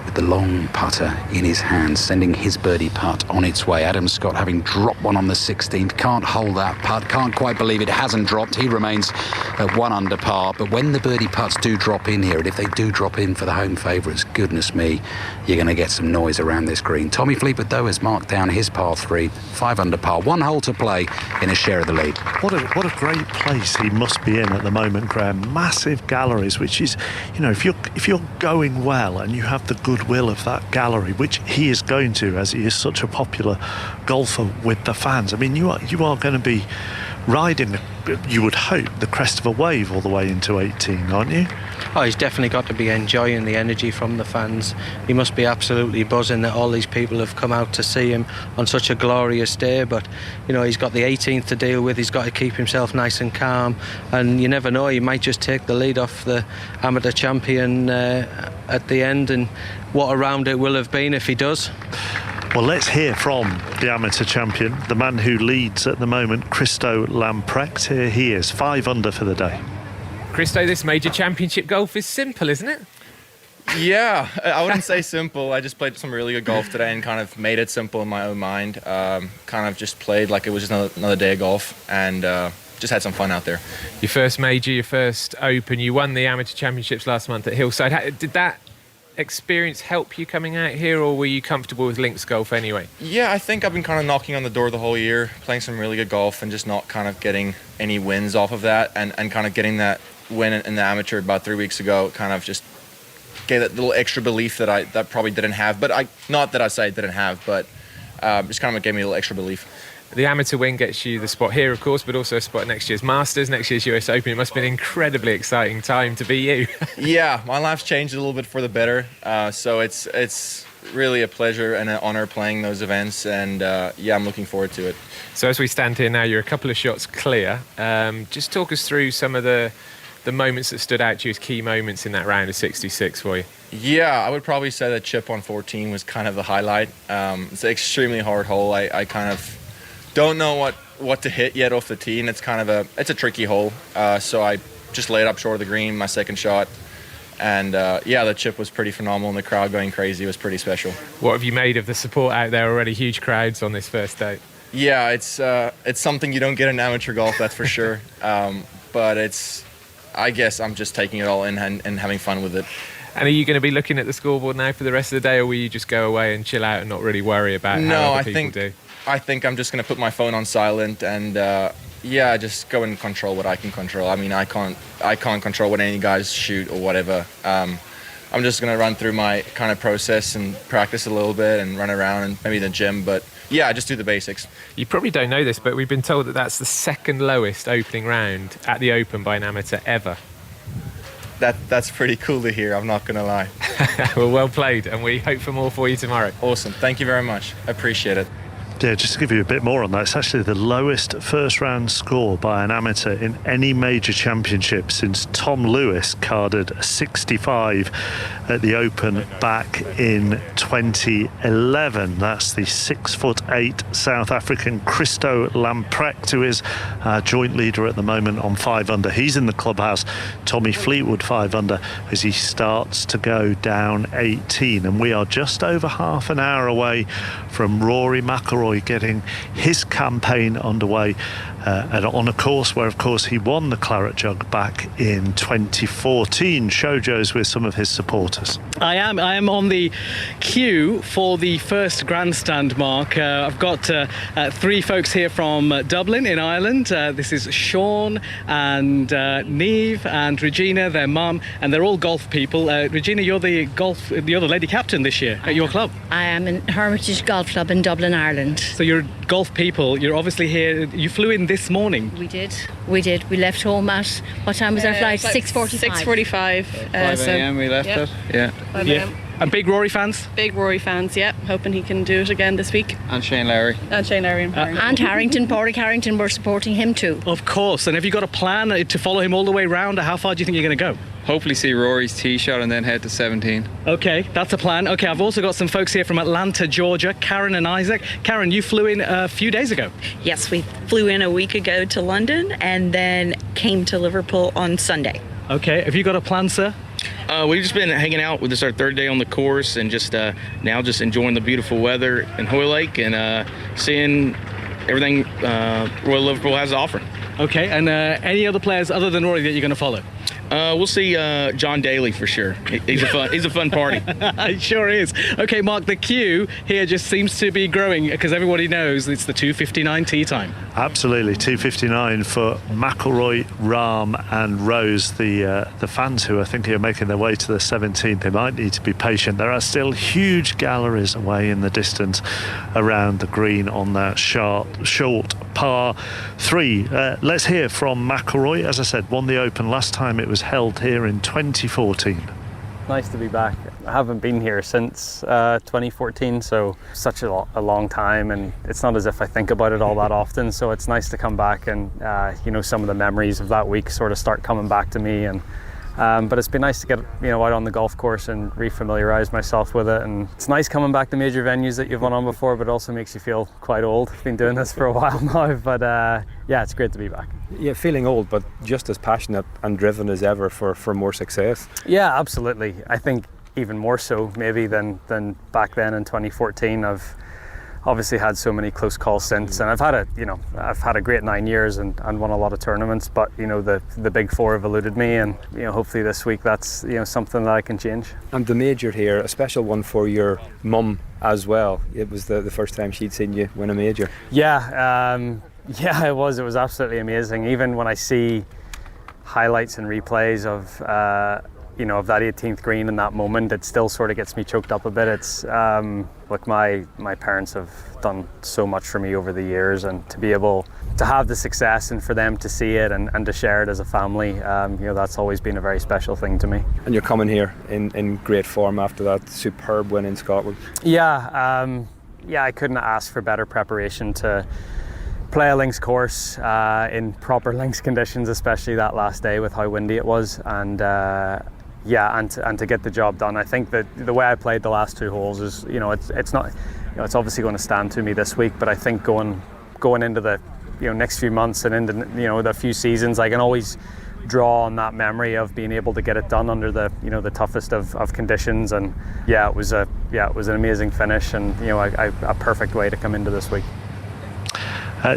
with the long putter in his hand, sending his birdie putt on its way. Adam Scott, having dropped one on the 16th, can't hold that putt, can't quite believe it hasn't dropped. He remains at 1 under par. But when the birdie putts do drop in here, and if they do drop in for the home favourites, goodness me, you're going to get some noise around this green. Tommy Fleetwood, though, has marked down his par 3, 5 under par, 1 hole to play in a share of the lead. What a great place he must be in at the moment, Graham. Massive galleries, which is, you know, if you're going well and you have the goodwill of that gallery, which he is going to, as he is such a popular golfer with the fans. I mean, you are going to be riding, you would hope, the crest of a wave all the way into 18, aren't you? Oh, he's definitely got to be enjoying the energy from the fans. He must be absolutely buzzing that all these people have come out to see him on such a glorious day. But, you know, he's got the 18th to deal with. He's got to keep himself nice and calm. And you never know, he might just take the lead off the amateur champion at the end. And what a round it will have been if he does. Well, let's hear from the amateur champion, the man who leads at the moment, Christo Lamprecht. Here he is, 5 under for the day. Christo, this major championship golf is simple, isn't it? Yeah, I wouldn't say simple. I just played some really good golf today and kind of made it simple in my own mind. Kind of just played like it was just another day of golf, and just had some fun out there. Your first major, your first Open, you won the amateur championships last month at Hillside. Did that experience help you coming out here, or were you comfortable with links golf anyway? Yeah, I think I've been kind of knocking on the door the whole year, playing some really good golf and just not kind of getting any wins off of that, and kind of getting that win in the amateur about 3 weeks ago kind of just gave that little extra belief that probably didn't have, but not that I say I didn't have, but just kind of gave me a little extra belief. The amateur win gets you the spot here, of course, but also a spot at next year's Masters, next year's US Open. It must have been an incredibly exciting time to be you. Yeah, my life's changed a little bit for the better, so it's really a pleasure and an honor playing those events, and yeah, I'm looking forward to it. So as we stand here now, you're a couple of shots clear. Just talk us through some of the moments that stood out to you as key moments in that round of 66 for you. Yeah, I would probably say that chip on 14 was kind of the highlight. It's an extremely hard hole. I kind of don't know what to hit yet off the tee, and it's a tricky hole. So I just laid up short of the green, my second shot, And the chip was pretty phenomenal, and the crowd going crazy was pretty special. What have you made of the support out there already? Huge crowds on this first day. Yeah, it's something you don't get in amateur golf, that's for sure. But I guess I'm just taking it all in and having fun with it. And are you going to be looking at the scoreboard now for the rest of the day, or will you just go away and chill out and not really worry about how other people do? I think I'm just going to put my phone on silent and just go and control what I can control. I mean, I can't control what any guys shoot or whatever. I'm just going to run through my kind of process and practice a little bit and run around and maybe in the gym, but yeah, just do the basics. You probably don't know this, but we've been told that that's the second lowest opening round at the Open by an amateur ever. That's pretty cool to hear, I'm not going to lie. Well played, and we hope for more for you tomorrow. Awesome, thank you very much. I appreciate it. Yeah, just to give you a bit more on that, it's actually the lowest first round score by an amateur in any major championship since Tom Lewis carded a 65 at the Open back in 2011. That's the 6'8" South African Christo Lamprecht, who is our joint leader at the moment on 5 under. He's in the clubhouse. Tommy Fleetwood 5 under as he starts to go down 18. And we are just over half an hour away from Rory McIlroy getting his campaign underway and on a course where, of course, he won the Claret Jug back in 2014. Shojo's with some of his supporters. I am on the queue for the first grandstand, Mark. I've got 3 folks here from Dublin in Ireland. This is Sean and Niamh and Regina, their mum, and they're all golf people. Regina, you're the lady captain this year at your club. I am in Hermitage Golf Club in Dublin, Ireland. So you're golf people. You're obviously here. You flew in this morning. We did. We left home at, what time was our flight? 6:45. 6:45. 5 a.m. we left it. Yeah. 5 a.m. And big Rory fans? Big Rory fans, yeah. Hoping he can do it again this week. And Shane Lowry. And Harrington, Padraig Harrington, we're supporting him too. Of course. And have you got a plan to follow him all the way round? How far do you think you're going to go? Hopefully see Rory's tee shot and then head to 17. Okay, that's a plan. Okay, I've also got some folks here from Atlanta, Georgia, Karen and Isaac. Karen, you flew in a few days ago. Yes, we flew in a week ago to London and then came to Liverpool on Sunday. Okay, have you got a plan, sir? We've just been hanging out. This is our 3rd day on the course and just now just enjoying the beautiful weather in Hoylake and seeing everything Royal Liverpool has to offer. Okay, and any other players other than Rory that you're going to follow? We'll see John Daly for sure. He's a fun party. It sure is. Okay, Mark, the queue here just seems to be growing because everybody knows it's the 2:59 tee time. Absolutely, 2:59 for McIlroy, Rahm and Rose. The fans who I think are making their way to the 17th, they might need to be patient. There are still huge galleries away in the distance around the green on that short par 3. Let's hear from McIlroy. As I said, won the Open last time it was held here in 2014. Nice to be back. I haven't been here since 2014, so such a long time, and it's not as if I think about it all that often, so it's nice to come back and some of the memories of that week sort of start coming back to me. And but it's been nice to get out on the golf course and refamiliarize myself with it, and it's nice coming back to major venues that you've won on before, but it also makes you feel quite old. I've been doing this for a while now, but it's great to be back. Yeah, feeling old, but just as passionate and driven as ever for more success. Yeah, absolutely. I think even more so maybe than back then in 2014. I've obviously had so many close calls since, and I've had a great 9 years and won a lot of tournaments, but the big 4 have eluded me, and hopefully this week that's something that I can change. And the major here, a special one for your mum as well. It was the first time she'd seen you win a major. Yeah, it was absolutely amazing. Even when I see highlights and replays of of that 18th green in that moment, it still sort of gets me choked up a bit. It's look, my parents have done so much for me over the years, and to be able to have the success and for them to see it and to share it as a family, that's always been a very special thing to me. And you're coming here in great form after that superb win in Scotland. I couldn't ask for better preparation to play a links course in proper links conditions, especially that last day with how windy it was, and to get the job done. I think that the way I played the last 2 holes is, it's not, it's obviously going to stand to me this week, but I think going into the next few months and into the few seasons, I can always draw on that memory of being able to get it done under the toughest of conditions. And it was an amazing finish, and a perfect way to come into this week.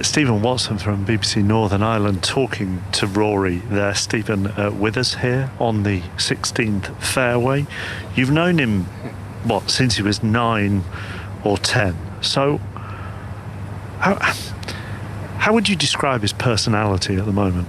Stephen Watson from BBC Northern Ireland talking to Rory there. Stephen, with us here on the 16th fairway. You've known him, since he was 9 or 10. So how would you describe his personality at the moment?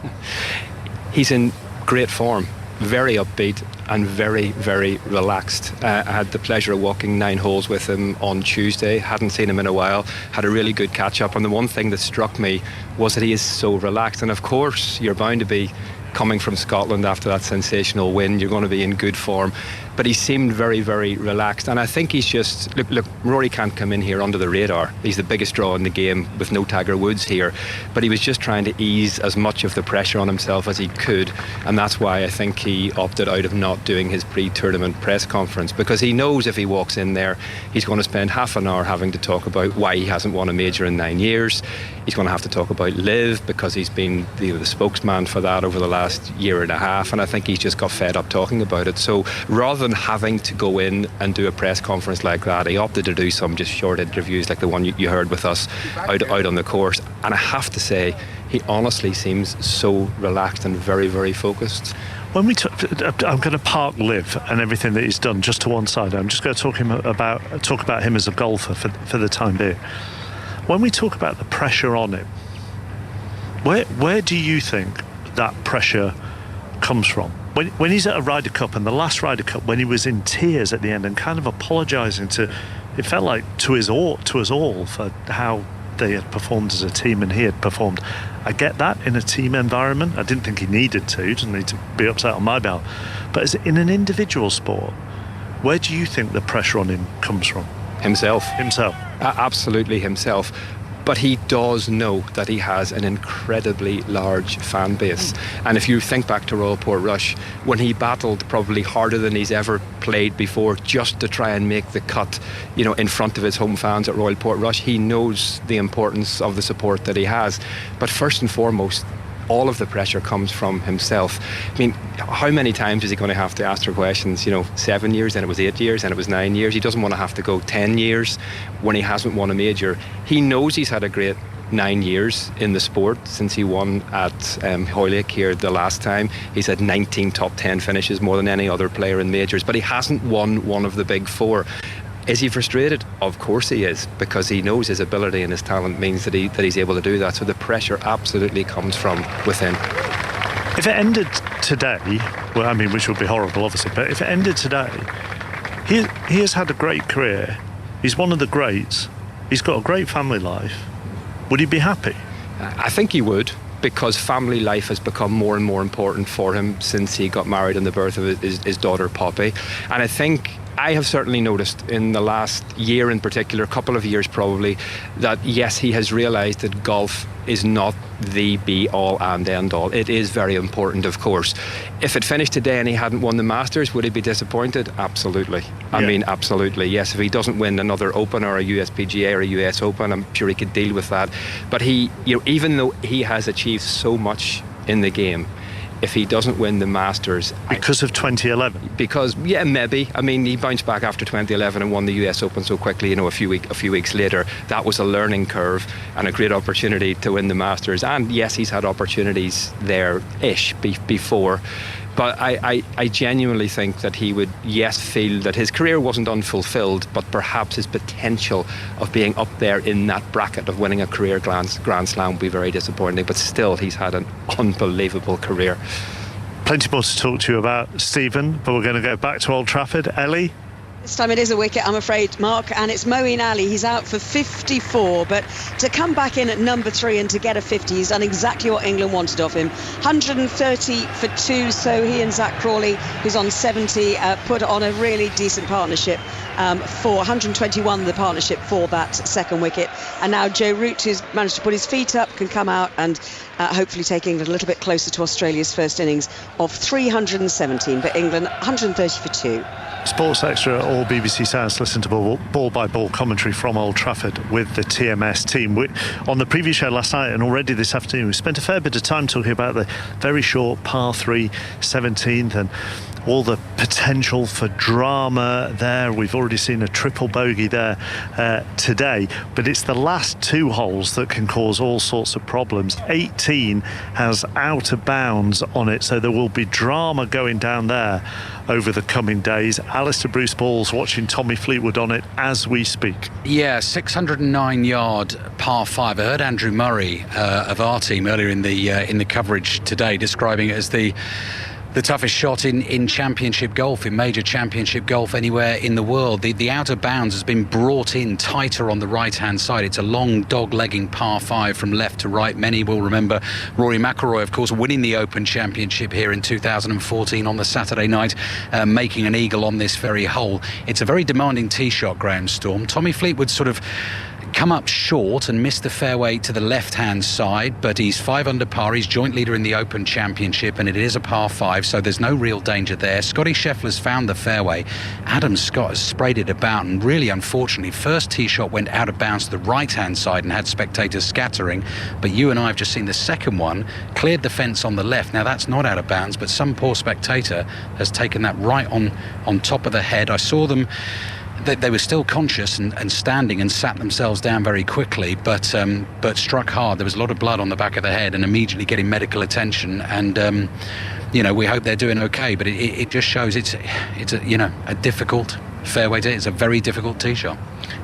He's in great form, very upbeat and very, very relaxed. I had the pleasure of walking 9 holes with him on Tuesday. Hadn't seen him in a while. Had a really good catch up. And the one thing that struck me was that he is so relaxed. And of course, you're bound to be coming from Scotland after that sensational win. You're going to be in good form. But he seemed very, very relaxed. And I think he's just... Look, Rory can't come in here under the radar. He's the biggest draw in the game with no Tiger Woods here. But he was just trying to ease as much of the pressure on himself as he could. And that's why I think he opted out of not doing his pre-tournament press conference. Because he knows if he walks in there, he's going to spend half an hour having to talk about why he hasn't won a major in 9 years. He's going to have to talk about LIV because he's been the spokesman for that over the last year and a half. And I think he's just got fed up talking about it. So rather than having to go in and do a press conference like that, he opted to do some just short interviews like the one you heard with us out on the course. And I have to say, he honestly seems so relaxed and very, very focused. When I'm going to park LIV and everything that he's done just to one side. I'm just going to talk about him as a golfer for the time being. When we talk about the pressure on him, where do you think that pressure comes from? When he's at a Ryder Cup, and the last Ryder Cup, when he was in tears at the end and kind of apologising it felt like to us all for how they had performed as a team and he had performed. I get that in a team environment. I didn't think he needed to. He didn't need to be upset on my behalf. But as in an individual sport, where do you think the pressure on him comes from? Himself. Absolutely himself. But he does know that he has an incredibly large fan base. And if you think back to Royal Portrush, when he battled probably harder than he's ever played before just to try and make the cut, in front of his home fans at Royal Portrush, he knows the importance of the support that he has. But first and foremost, all of the pressure comes from himself. I mean, how many times is he going to have to answer questions? 7 years, then it was 8 years, then it was 9 years. He doesn't want to have to go 10 years when he hasn't won a major. He knows he's had a great 9 years in the sport since he won at Hoylake here the last time. He's had 19 top 10 finishes, more than any other player in majors, but he hasn't won one of the big four. Is he frustrated? Of course he is, because he knows his ability and his talent means that he's able to do that. So the pressure absolutely comes from within. If it ended today, which would be horrible, obviously, but if it ended today, he has had a great career. He's one of the greats. He's got a great family life. Would he be happy? I think he would, because family life has become more and more important for him since he got married and the birth of his daughter Poppy. And I think I have certainly noticed in the last year in particular, a couple of years probably, that yes, he has realised that golf is not the be-all and end-all. It is very important, of course. If it finished today and he hadn't won the Masters, would he be disappointed? Absolutely. I mean, absolutely, yes. If he doesn't win another Open or a USPGA or a US Open, I'm sure he could deal with that. But he, even though he has achieved so much in the game, if he doesn't win the Masters... Because of 2011? Because, maybe. I mean, he bounced back after 2011 and won the US Open so quickly, a few weeks later. That was a learning curve and a great opportunity to win the Masters. And yes, he's had opportunities there-ish before. But I genuinely think that he would, feel that his career wasn't unfulfilled, but perhaps his potential of being up there in that bracket of winning a career Grand Slam would be very disappointing. But still, he's had an unbelievable career. Plenty more to talk to you about, Stephen, but we're going to go back to Old Trafford. Ellie? This time it is a wicket, I'm afraid, Mark, and it's Moeen Ali. He's out for 54, but to come back in at number 3 and to get a 50, he's done exactly what England wanted of him. 130 for 2, so he and Zach Crawley, who's on 70, put on a really decent partnership for 121, the partnership for that second wicket. And now Joe Root, who's managed to put his feet up, can come out and hopefully take England a little bit closer to Australia's first innings of 317, but England 130 for 2. Sports Extra or BBC Sounds, listen to ball-by-ball commentary from Old Trafford with the TMS team. On the preview show last night and already this afternoon, we spent a fair bit of time talking about the very short par 3 17th and all the potential for drama there. We've already seen a triple bogey there today, but it's the last 2 holes that can cause all sorts of problems. 18 has out of bounds on it, so there will be drama going down there over the coming days. Alistair Bruce Ball's watching Tommy Fleetwood on it as we speak. Yeah, 609-yard par 5. I heard Andrew Murray of our team earlier in the coverage today describing it as the toughest shot in championship golf, in major championship golf anywhere in the world. The out of bounds has been brought in tighter on the right-hand side. It's a long dog-legging par 5 from left to right. Many will remember Rory McIlroy, of course, winning the Open Championship here in 2014 on the Saturday night, making an eagle on this very hole. It's a very demanding tee shot, Graham Storm. Tommy Fleetwood sort of come up short and missed the fairway to the left-hand side, but he's 5 under par. He's joint leader in the Open Championship, and it is a par 5, so there's no real danger there. Scotty Scheffler's found the fairway. Adam Scott has sprayed it about, and really, unfortunately, first tee shot went out of bounds to the right-hand side and had spectators scattering, but you and I have just seen the second one cleared the fence on the left. Now, that's not out of bounds, but some poor spectator has taken that right on top of the head. I saw them. They were still conscious and standing and sat themselves down very quickly, but struck hard. There was a lot of blood on the back of the head and immediately getting medical attention. And we hope they're doing okay. But it just shows it's a difficult fairway. It's a very difficult tee shot.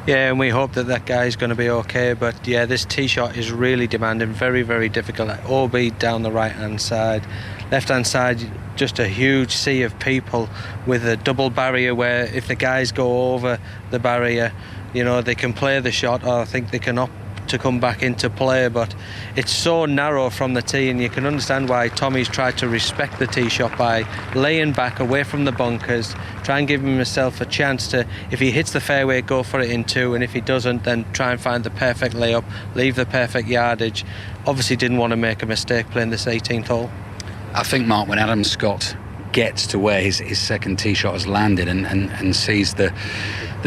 Yeah, and we hope that guy's going to be okay. But yeah, this tee shot is really demanding, very, very difficult. Albeit down the right-hand side. Left-hand side, just a huge sea of people with a double barrier where if the guys go over the barrier, they can play the shot, or I think they can opt to come back into play. But it's so narrow from the tee, and you can understand why Tommy's tried to respect the tee shot by laying back away from the bunkers, try and give himself a chance to, if he hits the fairway, go for it in 2, and if he doesn't, then try and find the perfect layup, leave the perfect yardage. Obviously didn't want to make a mistake playing this 18th hole. I think, Mark, when Adam Scott gets to where his second tee shot has landed and sees the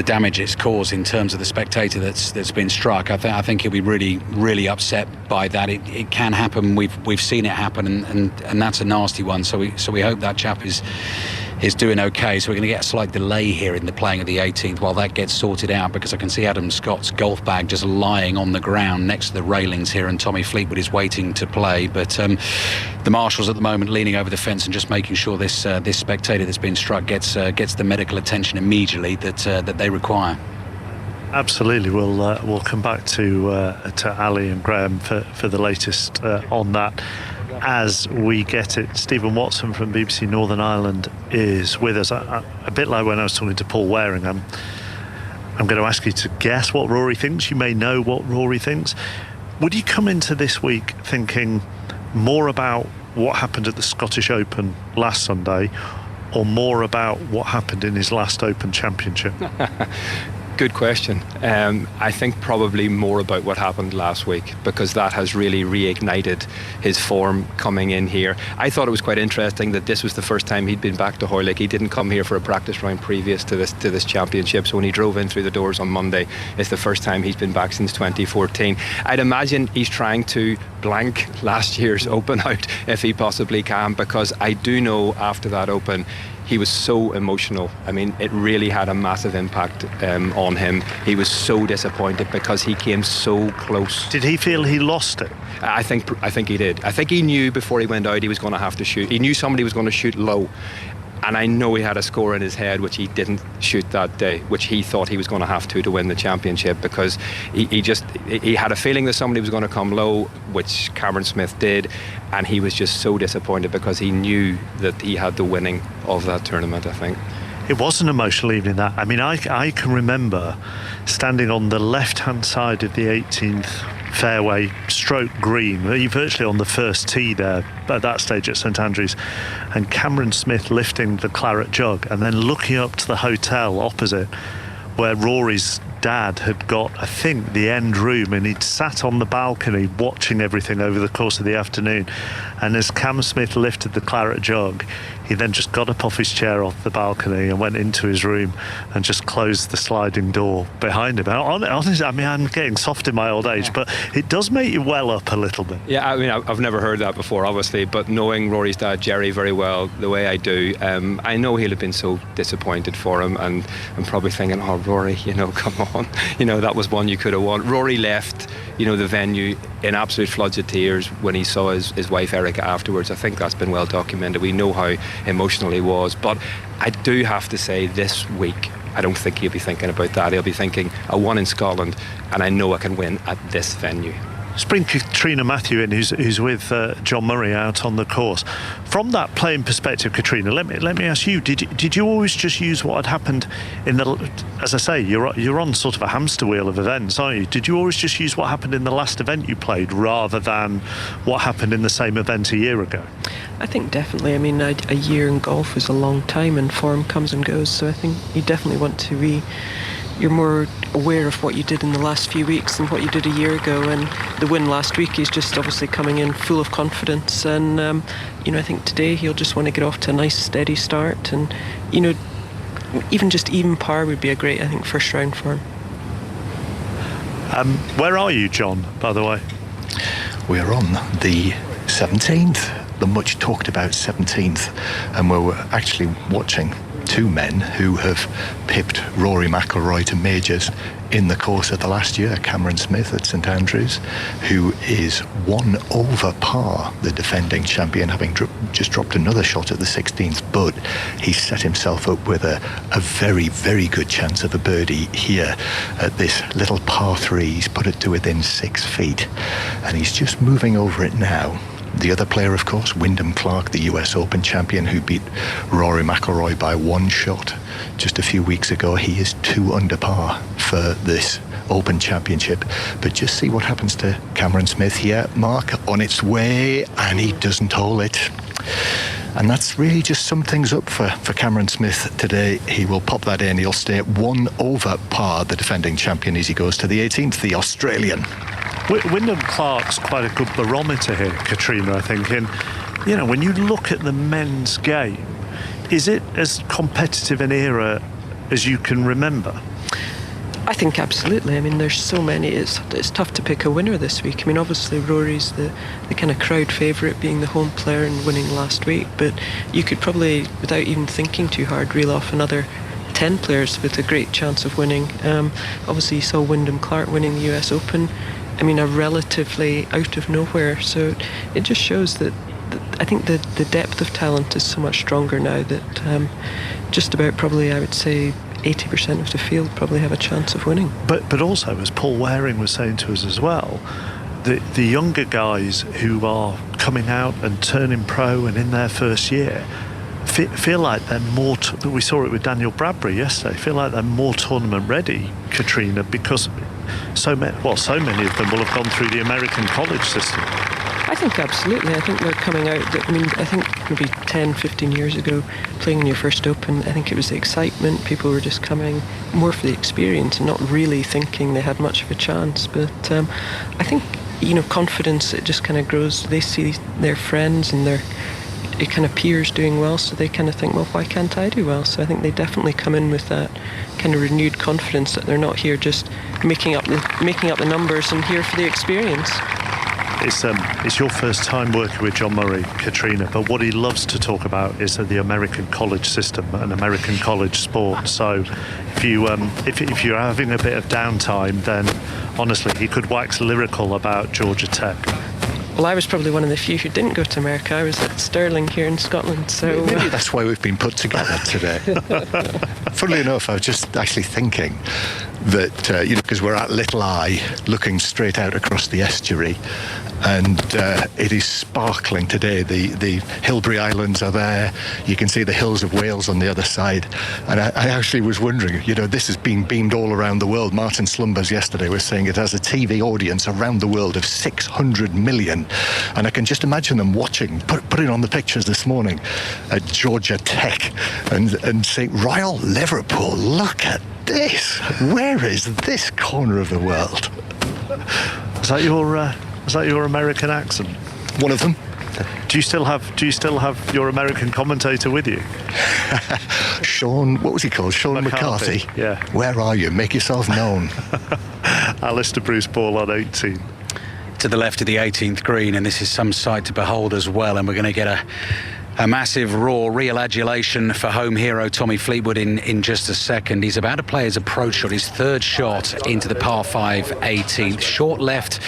damage it's caused in terms of the spectator that's been struck, I think he'll be really, really upset by that. It can happen. We've seen it happen, and that's a nasty one. So we hope that chap is doing okay. So we're going to get a slight delay here in the playing of the 18th while that gets sorted out, because I can see Adam Scott's golf bag just lying on the ground next to the railings here, and Tommy Fleetwood is waiting to play. But the marshals at the moment leaning over the fence and just making sure this spectator that's been struck gets the medical attention immediately that they require. Absolutely. We'll come back to Ali and Graham for the latest on that as we get it. Stephen Watson from BBC Northern Ireland is with us. A bit like when I was talking to Paul Waring, I'm going to ask you to guess what Rory thinks. You may know what Rory thinks. Would you come into this week thinking more about what happened at the Scottish Open last Sunday, or more about what happened in his last Open Championship? Good question. I think probably more about what happened last week, because that has really reignited his form coming in here. I thought it was quite interesting that this was the first time he'd been back to Hoylake. He didn't come here for a practice round previous to this championship, so when he drove in through the doors on Monday, it's the first time he's been back since 2014. I'd imagine he's trying to blank last year's Open out if he possibly can, because I do know after that Open he was so emotional. I mean, it really had a massive impact on him. He was so disappointed because he came so close. Did he feel he lost it? I think he did. I think he knew before he went out he was going to have to shoot. He knew somebody was going to shoot low. And I know he had a score in his head which he didn't shoot that day, which he thought he was going to have to win the championship, because he had a feeling that somebody was going to come low, which Cameron Smith did, and he was just so disappointed because he knew that he had the winning of that tournament, I think. It was an emotional evening, that. I mean, I can remember standing on the left-hand side of the 18th fairway, stroke green, virtually on the first tee there at that stage at St Andrews, and Cameron Smith lifting the claret jug and then looking up to the hotel opposite where Rory's dad had got, I think, the end room, and he'd sat on the balcony watching everything over the course of the afternoon. And as Cam Smith lifted the claret jug, he then just got up off his chair off the balcony and went into his room and just closed the sliding door behind him. Honestly, I mean, I'm getting soft in my old age, but it does make you well up a little bit. Yeah, I mean, I've never heard that before, obviously, but knowing Rory's dad, Jerry, very well, the way I do, I know he'll have been so disappointed for him, and I'm probably thinking, oh, Rory, come on. That was one you could have won. Rory left, the venue in absolute floods of tears when he saw his wife Erica afterwards. I think that's been well documented. We know how emotional he was, but I do have to say this week I don't think he'll be thinking about that. He'll be thinking, I won in Scotland and I know I can win at this venue. Let's bring Katrina Matthew in, who's with John Murray out on the course. From that playing perspective, Katrina, let me ask you: Did you always just use what had happened in the? As I say, you're on sort of a hamster wheel of events, aren't you? Did you always just use what happened in the last event you played rather than what happened in the same event a year ago? I think definitely. I mean, a year in golf is a long time, and form comes and goes. So I think you definitely want to be. You're more aware of what you did in the last few weeks than what you did a year ago, and the win last week is just obviously coming in full of confidence, and I think today he'll just want to get off to a nice steady start, and even just even par would be a great, I think, first round for him. Where are you, John, by the way? We're on the 17th, the much talked about 17th, and we're actually watching two men who have pipped Rory McIlroy to majors in the course of the last year. Cameron Smith at St Andrews, who is 1 over par, the defending champion, having just dropped another shot at the 16th, but he's set himself up with a very, very good chance of a birdie here at this little par 3. He's put it to within 6 feet, and he's just moving over it now. The other player, of course, Wyndham Clark, the US Open champion, who beat Rory McIlroy by 1 shot just a few weeks ago. He is 2 under par for this Open Championship. But just see what happens to Cameron Smith here. Mark on its way, and he doesn't hole it. And that's really just summed things up for Cameron Smith today. He will pop that in. He'll stay at 1 over par, the defending champion, as he goes to the 18th, the Australian. Wyndham Clark's quite a good barometer here, Katrina, I think. And, when you look at the men's game, is it as competitive an era as you can remember? I think absolutely. I mean, there's so many. It's tough to pick a winner this week. I mean, obviously Rory's the kind of crowd favourite, being the home player and winning last week. But you could probably, without even thinking too hard, reel off another 10 players with a great chance of winning. Obviously, you saw Wyndham Clark winning the US Open. I mean, a relatively out of nowhere. So it just shows that I think the depth of talent is so much stronger now that just about probably, I would say, 80% of the field probably have a chance of winning. But also, as Paul Waring was saying to us as well, the younger guys who are coming out and turning pro and in their first year feel like they're more. We saw it with Daniel Bradbury yesterday. Feel like they're more tournament ready, Katrina, because so many of them will have gone through the American college system. I think absolutely. I think they're coming out. I think maybe 10, 15 years ago, playing in your first Open, I think it was the excitement. People were just coming more for the experience and not really thinking they had much of a chance. But I think, confidence, it just kind of grows. They see their friends and their kind of peers doing well, so they kind of think, well, why can't I do well? So I think they definitely come in with that kind of renewed confidence that they're not here just making up the numbers and here for the experience. It's your first time working with John Murray, Katrina, but what he loves to talk about is the American college system and American college sport. So if you're having a bit of downtime, then honestly he could wax lyrical about Georgia Tech. Well, I was probably one of the few who didn't go to America. I was at Stirling here in Scotland. So maybe that's why we've been put together today. Funnily enough, I was just actually thinking that, because we're at Little Eye, looking straight out across the estuary, and it is sparkling today. The Hilbre Islands are there. You can see the hills of Wales on the other side. And I actually was wondering, this has been beamed all around the world. Martin Slumbers yesterday was saying it has a TV audience around the world of 600 million. And I can just imagine them watching, putting on the pictures this morning at Georgia Tech and saying, Royal Liverpool, look at this. Where is this corner of the world? Is that your American accent? One of them. Do you still have your American commentator with you? Sean, what was he called? Sean McCarthy. Yeah. Where are you? Make yourself known. Alistair Bruce Ball on 18. To the left of the 18th green, and this is some sight to behold as well, and we're going to get a massive roar, real adulation for home hero Tommy Fleetwood in just a second. He's about to play his approach shot, his third shot into the par 5 18th. Short left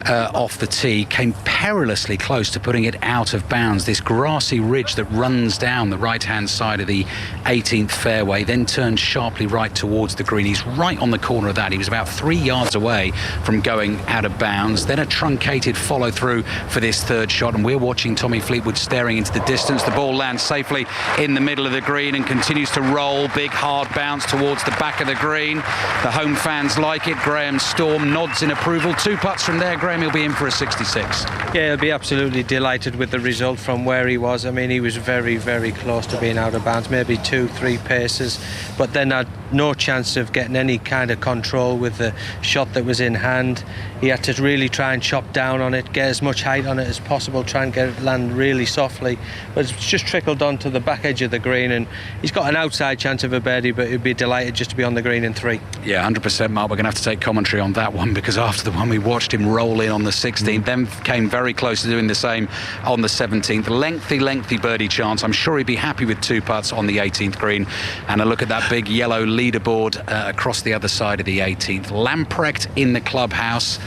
off the tee, came perilously close to putting it out of bounds. This grassy ridge that runs down the right-hand side of the 18th fairway, then turns sharply right towards the green. He's right on the corner of that. He was about 3 yards away from going out of bounds. Then a truncated follow-through for this third shot, and we're watching Tommy Fleetwood staring into the distance. The ball lands safely in the middle of the green and continues to roll. Big hard bounce towards the back of the green. The home fans like it. Graham Storm nods in approval. 2 putts from there. Graham, he'll be in for a 66. Yeah, he'll be absolutely delighted with the result from where he was. I mean, he was very, very close to being out of bounds, maybe 2-3 paces, but then had no chance of getting any kind of control with the shot that was in hand. He had to really try and chop down on it, get as much height on it as possible, try and get it land really softly, but it's just trickled onto the back edge of the green, and he's got an outside chance of a birdie, but he'd be delighted just to be on the green in 3. Yeah, 100%, Mark. We're going to have to take commentary on that one, because after the one we watched him roll in on the 16th, then came very close to doing the same on the 17th. Lengthy birdie chance. I'm sure he'd be happy with 2 putts on the 18th green. And a look at that big yellow leaderboard across the other side of the 18th. Lamprecht in the clubhouse.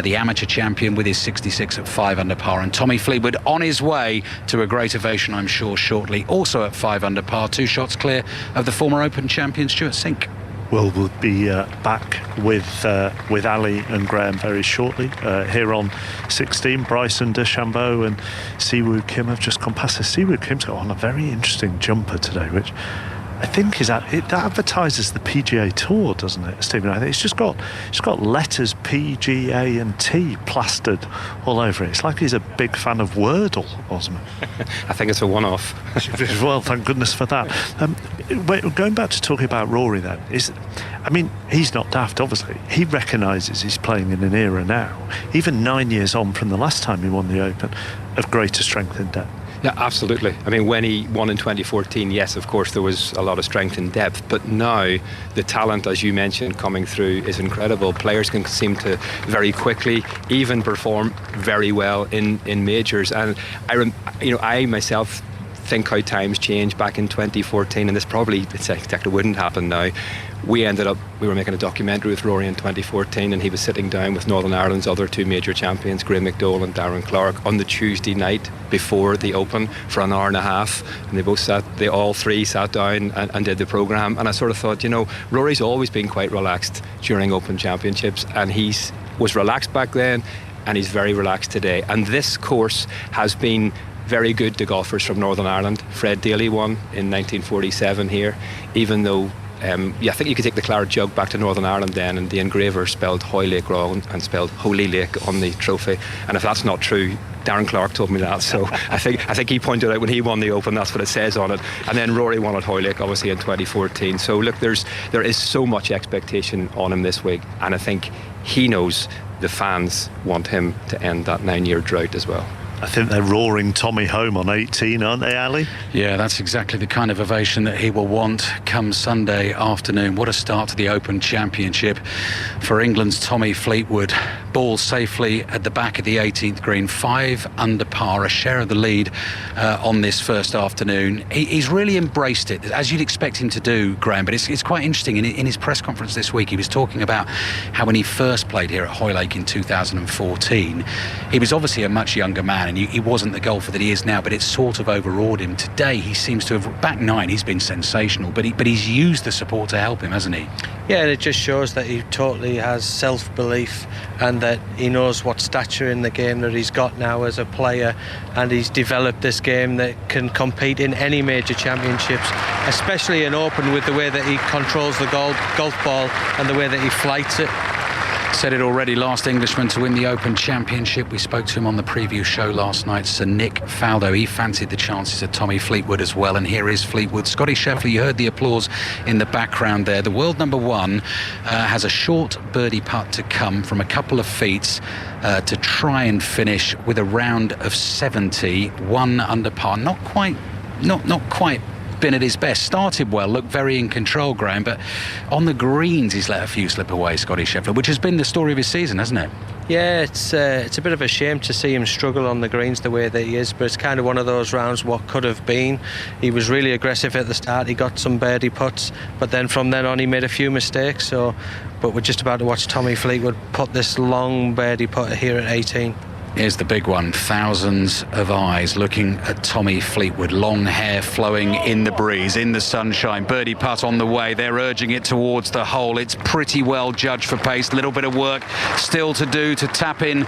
The amateur champion with his 66 at 5 under par, and Tommy Fleetwood on his way to a great ovation, I'm sure, shortly, also at 5 under par, 2 shots clear of the former Open champion Stuart Sink. Well, we'll be back with Ali and Graham very shortly. Here on 16, Bryson DeChambeau and Siwoo Kim have just gone past us. Siwoo Kim's got on a very interesting jumper today, which I think it advertises the PGA Tour, doesn't it, Stephen? I think it's just got letters PGA and T plastered all over it. It's like he's a big fan of Wordle, Osman. I think it's a one-off. Well, thank goodness for that. Going back to talking about Rory, then, he's not daft, obviously. He recognises he's playing in an era now, even 9 years on from the last time he won the Open, of greater strength and depth. Yeah, absolutely. I mean, when he won in 2014, yes, of course, there was a lot of strength and depth, but now the talent, as you mentioned, coming through is incredible. Players can seem to very quickly even perform very well in majors. And I myself think how times changed back in 2014, and this probably exactly wouldn't happen now. We were making a documentary with Rory in 2014, and he was sitting down with Northern Ireland's other 2 major champions, Graeme McDowell and Darren Clarke, on the Tuesday night before the Open for an hour and a half, and they all 3 sat down and did the programme. And I sort of thought, Rory's always been quite relaxed during Open Championships, and he was relaxed back then, and he's very relaxed today. And this course has been very good to golfers from Northern Ireland. Fred Daly won in 1947 here, even though I think you could take the claret jug back to Northern Ireland then, and the engraver spelled Hoylake wrong and spelled Holy Lake on the trophy. And if that's not true, Darren Clarke told me that, so I think he pointed out when he won the Open, that's what it says on it. And then Rory won at Hoylake, obviously, in 2014. So look, there is so much expectation on him this week, and I think he knows the fans want him to end that 9-year drought as well. I think they're roaring Tommy home on 18, aren't they, Ali? Yeah, that's exactly the kind of ovation that he will want come Sunday afternoon. What a start to the Open Championship for England's Tommy Fleetwood. Ball safely at the back of the 18th green, 5 under par, a share of the lead on this first afternoon. He's really embraced it, as you'd expect him to do, Graham, but it's quite interesting. In his press conference this week, he was talking about how when he first played here at Hoylake in 2014, he was obviously a much younger man, and he wasn't the golfer that he is now, but it sort of overawed him. Today he seems to have, back 9 he's been sensational, but he's used the support to help him, hasn't he? Yeah, and it just shows that he totally has self-belief, and that he knows what stature in the game that he's got now as a player, and he's developed this game that can compete in any major championships, especially in Open, with the way that he controls the golf ball and the way that he flights it. Said it already, last Englishman to win the Open Championship. We spoke to him on the preview show last night, Sir Nick Faldo. He fancied the chances of Tommy Fleetwood as well, and here is Fleetwood. Scotty Scheffler, you heard the applause in the background there. The world number one has a short birdie putt to come from a couple of feet to try and finish with a round of 70, 1 under par. Not quite been at his best. Started well, looked very in control, Graham, but on the greens he's let a few slip away, Scotty Scheffler, which has been the story of his season, hasn't it? Yeah, it's a bit of a shame to see him struggle on the greens the way that he is, but it's kind of one of those rounds what could have been. He was really aggressive at the start, he got some birdie putts, but then from then on he made a few mistakes. But we're just about to watch Tommy Fleetwood put this long birdie putt here at 18. Here's the big one. Thousands of eyes looking at Tommy Fleetwood. Long hair flowing in the breeze, in the sunshine. Birdie putt on the way. They're urging it towards the hole. It's pretty well judged for pace. Little bit of work still to do to tap in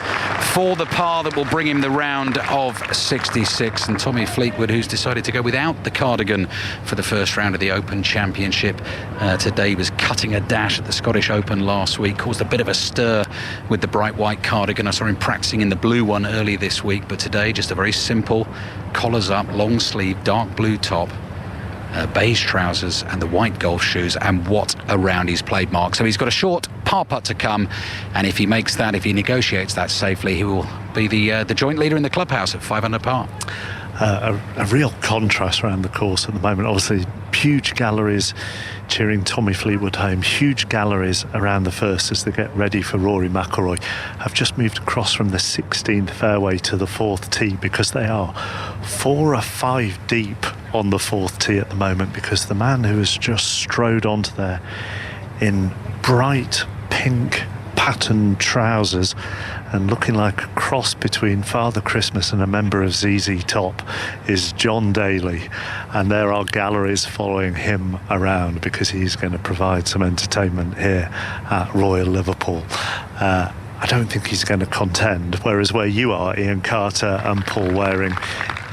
for the par that will bring him the round of 66. And Tommy Fleetwood, who's decided to go without the cardigan for the first round of the Open Championship. Today he was cutting a dash at the Scottish Open last week. Caused a bit of a stir with the bright white cardigan. I saw him practicing in the blue one early this week, but today just a very simple collars up, long sleeve, dark blue top, beige trousers and the white golf shoes, and what a round he's played, Mark. So he's got a short par putt to come, and if he makes that, if he negotiates that safely, he will be the joint leader in the clubhouse at 5 under par. A real contrast around the course at the moment. Obviously, huge galleries cheering Tommy Fleetwood home. Huge galleries around the first as they get ready for Rory McIlroy. Have just moved across from the 16th fairway to the 4th tee because they are 4 or 5 deep on the 4th tee at the moment, because the man who has just strode onto there in bright pink patterned trousers and looking like a cross between Father Christmas and a member of ZZ Top is John Daly, and there are galleries following him around because he's going to provide some entertainment here at Royal Liverpool. I don't think he's going to contend, whereas where you are, Ian Carter and Paul Waring,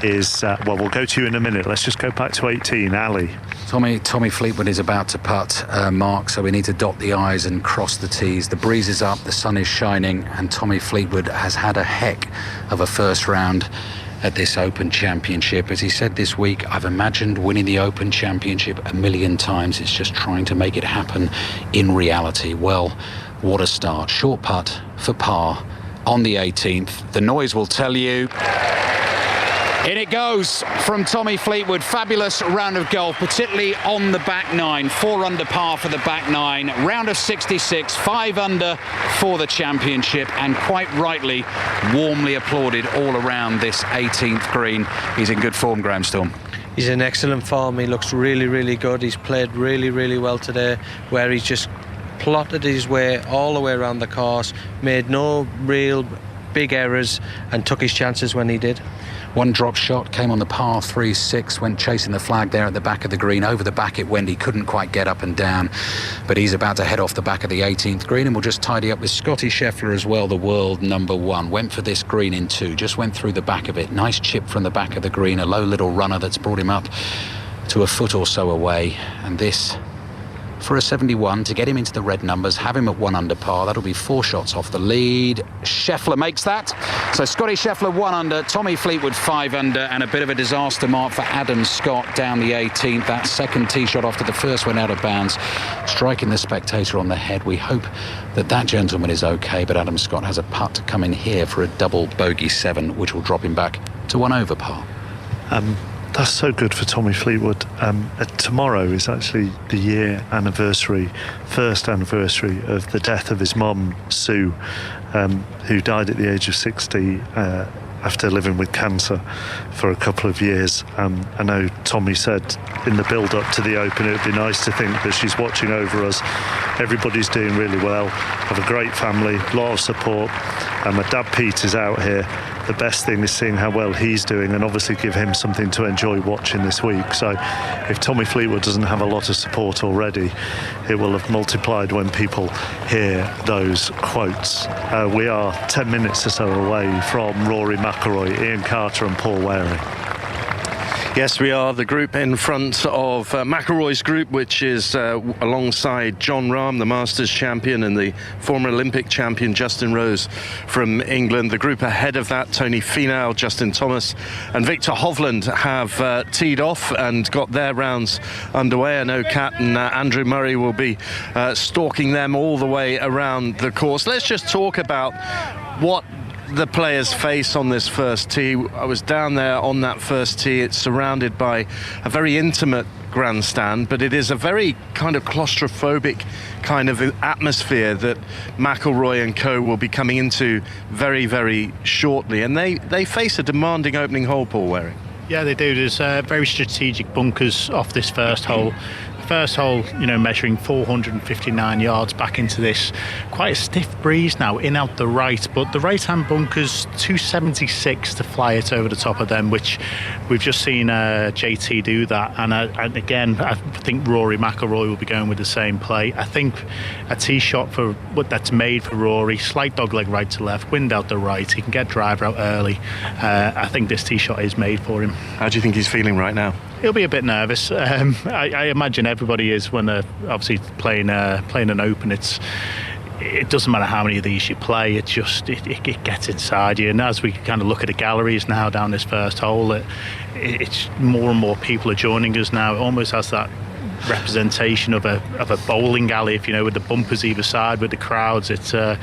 is well, we'll go to you in a minute. Let's just go back to 18. Ali. Tommy Fleetwood is about to putt, Mark, so we need to dot the I's and cross the T's. The breeze is up, the sun is shining, and Tommy Fleetwood has had a heck of a first round at this Open Championship. As he said this week, I've imagined winning the Open Championship a million times. It's just trying to make it happen in reality. Well, what a start. Short putt for par on the 18th. The noise will tell you. In it goes from Tommy Fleetwood. Fabulous round of golf, particularly on the back nine. 4 under par for the back nine. Round of 66, 5 under for the championship, and quite rightly warmly applauded all around this 18th green. He's in good form, Graham Storm. He's in excellent form. He looks really, really good. He's played really, really well today, where he's just plotted his way all the way around the course, made no real big errors, and took his chances when he did. One drop shot came on the par 3-6, went chasing the flag there at the back of the green. Over the back it went. He couldn't quite get up and down, but he's about to head off the back of the 18th green, and we'll just tidy up with Scotty Scheffler as well, the world number one. Went for this green in 2, just went through the back of it. Nice chip from the back of the green, a low little runner that's brought him up to a foot or so away, and this for a 71 to get him into the red numbers, have him at 1 under par. That'll be 4 shots off the lead. Scheffler makes that. So Scotty Scheffler 1 under, Tommy Fleetwood 5 under, and a bit of a disaster mark for Adam Scott down the 18th. That second tee shot after the first went out of bounds, striking the spectator on the head. We hope that that gentleman is okay, but Adam Scott has a putt to come in here for a double bogey 7, which will drop him back to 1 over par. That's so good for Tommy Fleetwood. Tomorrow is actually the first anniversary of the death of his mum, Sue, who died at the age of 60 after living with cancer for a couple of years. I know Tommy said in the build-up to the Open, it would be nice to think that she's watching over us. Everybody's doing really well. Have a great family, a lot of support. My dad Pete is out here. The best thing is seeing how well he's doing, and obviously give him something to enjoy watching this week. So if Tommy Fleetwood doesn't have a lot of support already, it will have multiplied when people hear those quotes. We are 10 minutes or so away from Rory McIlroy, Ian Carter and Paul Waring. Yes, we are the group in front of McIlroy's group, which is alongside Jon Rahm, the Masters champion, and the former Olympic champion Justin Rose from England. The group ahead of that, Tony Finau, Justin Thomas and Victor Hovland have teed off and got their rounds underway. I know Kat and Andrew Murray will be stalking them all the way around the course. Let's just talk about what the players face on this first tee. I was down there on that first tee. It's surrounded by a very intimate grandstand, but it is a very kind of claustrophobic kind of atmosphere that McIlroy and co will be coming into very, very shortly. And they face a demanding opening hole, Paul Waring. Yeah, they do. There's very strategic bunkers off this first hole. First hole, measuring 459 yards back into this. Quite a stiff breeze now, in out the right, but the right-hand bunkers, 276 to fly it over the top of them, which we've just seen JT do that. And again, I think Rory McIlroy will be going with the same play. I think a tee shot for what that's made for Rory, slight dogleg right to left, wind out the right. He can get driver out early. I think this tee shot is made for him. How do you think he's feeling right now? He'll be a bit nervous. I imagine everybody is when they're obviously playing an Open. It doesn't matter how many of these you play. It gets inside you. And as we kind of look at the galleries now down this first hole, it's more and more people are joining us now. It almost has that representation of a bowling alley, with the bumpers either side, with the crowds. It's a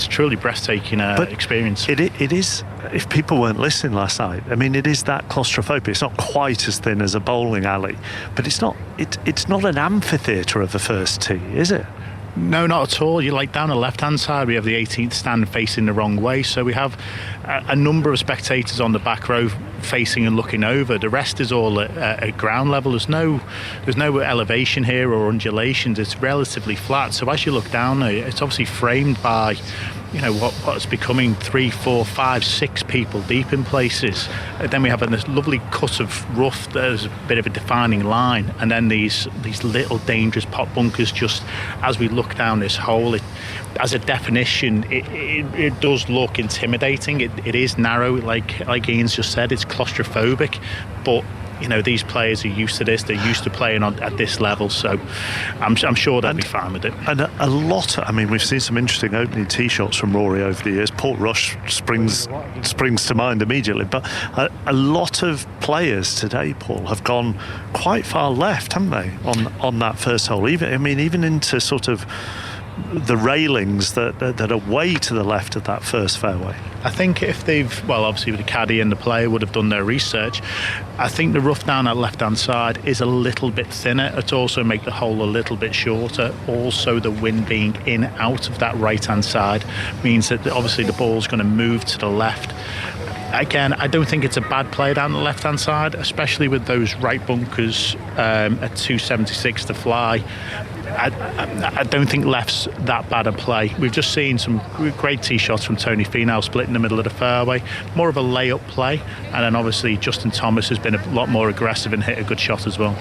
truly breathtaking experience. It is. If people weren't listening last night, it is that claustrophobic. It's not quite as thin as a bowling alley, but it's not an amphitheatre of the first tee, is it? No, not at all. You're like down the left-hand side. We have the 18th stand facing the wrong way, so we have a number of spectators on the back row facing and looking over. The rest is all at ground level. There's no elevation here or undulations. It's relatively flat. So as you look down there, it's obviously framed by what's becoming 3, 4, 5, 6 people deep in places. And then we have this lovely cut of rough. There's a bit of a defining line, and then these little dangerous pot bunkers. Just as we look down this hole, as a definition, it does look intimidating. It is narrow, like Ian's just said. It's claustrophobic, but these players are used to this. They're used to playing at this level, so I'm sure they'll be fine with it. And a lot. We've seen some interesting opening tee shots from Rory over the years. Port Rush springs to mind immediately, but a lot of players today, Paul, have gone quite far left, haven't they, on that first hole? Even into sort of the railings that are way to the left of that first fairway. I think if obviously the caddy and the player would have done their research, I think the rough down that left-hand side is a little bit thinner. It also makes the hole a little bit shorter. Also, the wind being in out of that right-hand side means that obviously the ball's going to move to the left. Again, I don't think it's a bad play down the left-hand side, especially with those right bunkers at 276 to fly. I don't think left's that bad a play. We've just seen some great tee shots from Tony Finau split in the middle of the fairway. More of a layup play. And then obviously Justin Thomas has been a lot more aggressive and hit a good shot as well.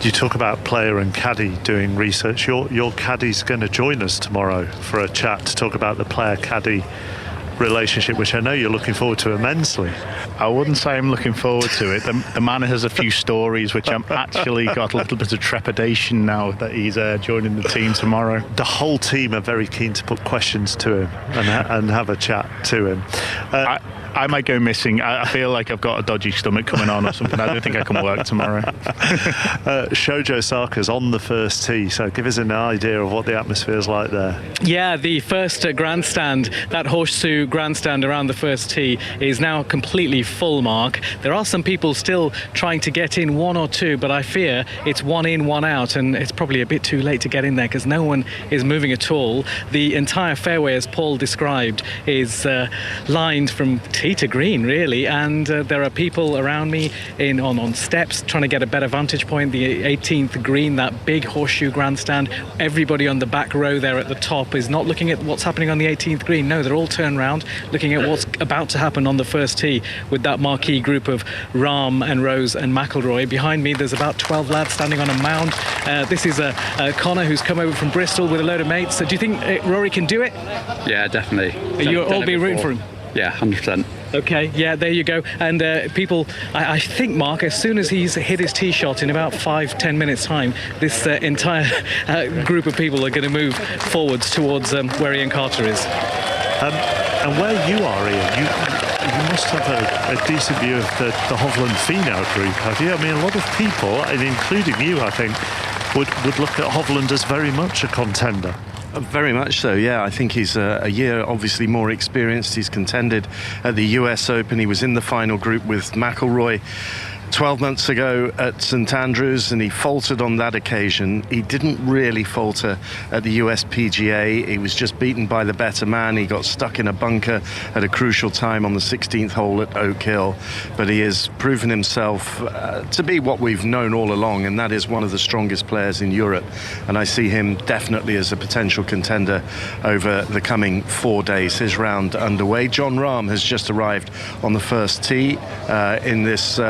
You talk about player and caddy doing research. Your caddy's going to join us tomorrow for a chat to talk about the player-caddy relationship, which I know you're looking forward to immensely. I wouldn't say I'm looking forward to it. The man has a few stories which I'm actually got a little bit of trepidation now that he's joining the team tomorrow. The whole team are very keen to put questions to him and have a chat to him. I might go missing. I feel like I've got a dodgy stomach coming on or something. I don't think I can work tomorrow. Shojo Osaka's on the first tee, so give us an idea of what the atmosphere is like there. Yeah, the first grandstand, that horseshoe grandstand around the first tee, is now completely full, Mark. There are some people still trying to get in, one or two, but I fear it's one in, one out, and it's probably a bit too late to get in there because no one is moving at all. The entire fairway, as Paul described, is lined from tee to green, really, and there are people around me on steps trying to get a better vantage point. The 18th green, that big horseshoe grandstand, everybody on the back row there at the top is not looking at what's happening on the 18th green. No, they're all turned around looking at what's about to happen on the first tee with that marquee group of Rahm and Rose and McIlroy. Behind me there's about 12 lads standing on a mound. This is Connor, who's come over from Bristol with a load of mates. So do you think Rory can do it? Yeah, definitely. You'll all be rooting for him? Yeah, 100%. Okay, yeah, there you go. And people, I think, Mark, as soon as he's hit his tee shot in about 5-10 minutes' time, this entire group of people are going to move forwards towards where Ian Carter is. And where you are, Ian, you must have a decent view of the Hovland Finau group, have you? I mean, a lot of people, and including you, I think, would look at Hovland as very much a contender. Very much so, yeah. I think he's a year obviously more experienced. He's contended at the US Open. He was in the final group with McIlroy 12 months ago at St Andrews, and he faltered on that occasion. He didn't really falter at the US PGA. He was just beaten by the better man. He got stuck in a bunker at a crucial time on the 16th hole at Oak Hill, but he has proven himself to be what we've known all along, and that is one of the strongest players in Europe, and I see him definitely as a potential contender over the coming 4 days. His round underway. Jon Rahm has just arrived on the first tee in this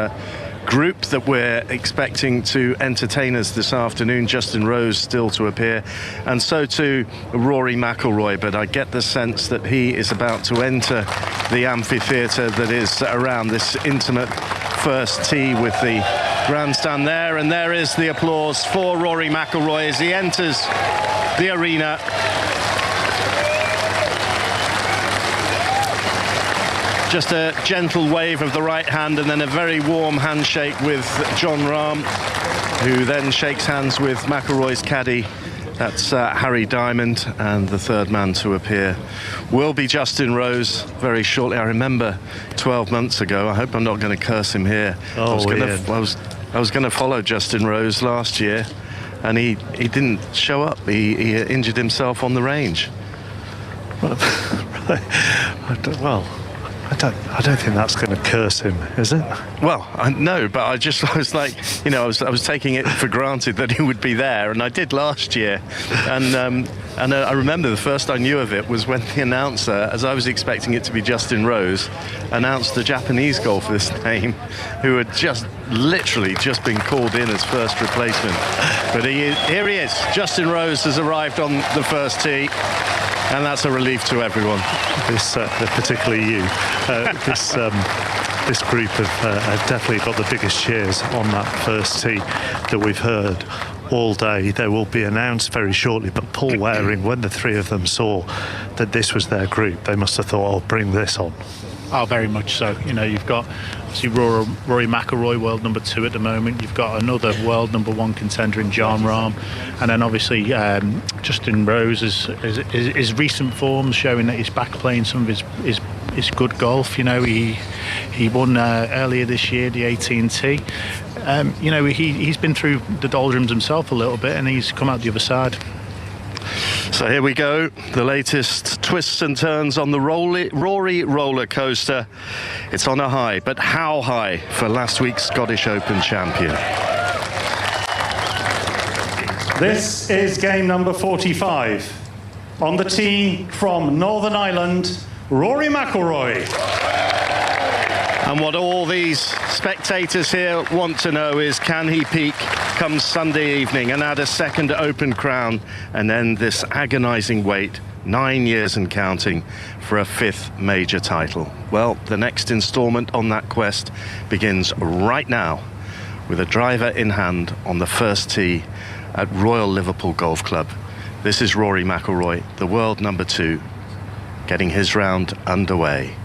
group that we're expecting to entertain us this afternoon. Justin Rose still to appear, and so too Rory McIlroy, but I get the sense that he is about to enter the amphitheatre that is around this intimate first tee with the grandstand there, and there is the applause for Rory McIlroy as he enters the arena. Just a gentle wave of the right hand and then a very warm handshake with Jon Rahm, who then shakes hands with McIlroy's caddy. That's Harry Diamond, and the third man to appear will be Justin Rose very shortly. I remember 12 months ago, I hope I'm not going to curse him here. I was going to follow Justin Rose last year, and he didn't show up. He injured himself on the range. I don't think that's going to curse him, is it? Well, no, but I was like, you know, I was taking it for granted that he would be there, and I did last year. And I remember the first I knew of it was when the announcer, as I was expecting it to be Justin Rose, announced the Japanese golfer's name, who had literally just been called in as first replacement. But here he is. Justin Rose has arrived on the first tee. And that's a relief to everyone. Particularly you. This group have definitely got the biggest cheers on that first tee that we've heard all day. They will be announced very shortly, but Paul Waring, when the three of them saw that this was their group, they must have thought, "Oh, bring this on." Oh, very much so. You know, you've got obviously Rory McIlroy, world number 2 at the moment. You've got another world number 1 contender in Jon Rahm, and then obviously Justin Rose his recent form showing that he's back playing some of his good golf. You know, he won earlier this year the AT&T. You know, he's been through the doldrums himself a little bit, and he's come out the other side. So here we go, the latest twists and turns on the Rory roller coaster. It's on a high, but how high for last week's Scottish Open champion? This is game number 45. On the tee from Northern Ireland, Rory McIlroy. And what all these spectators here want to know is, can he peak come Sunday evening and add a second Open crown and end this agonising wait, 9 years and counting, for a 5th major title? Well, the next instalment on that quest begins right now with a driver in hand on the first tee at Royal Liverpool Golf Club. This is Rory McIlroy, the world number 2, getting his round underway.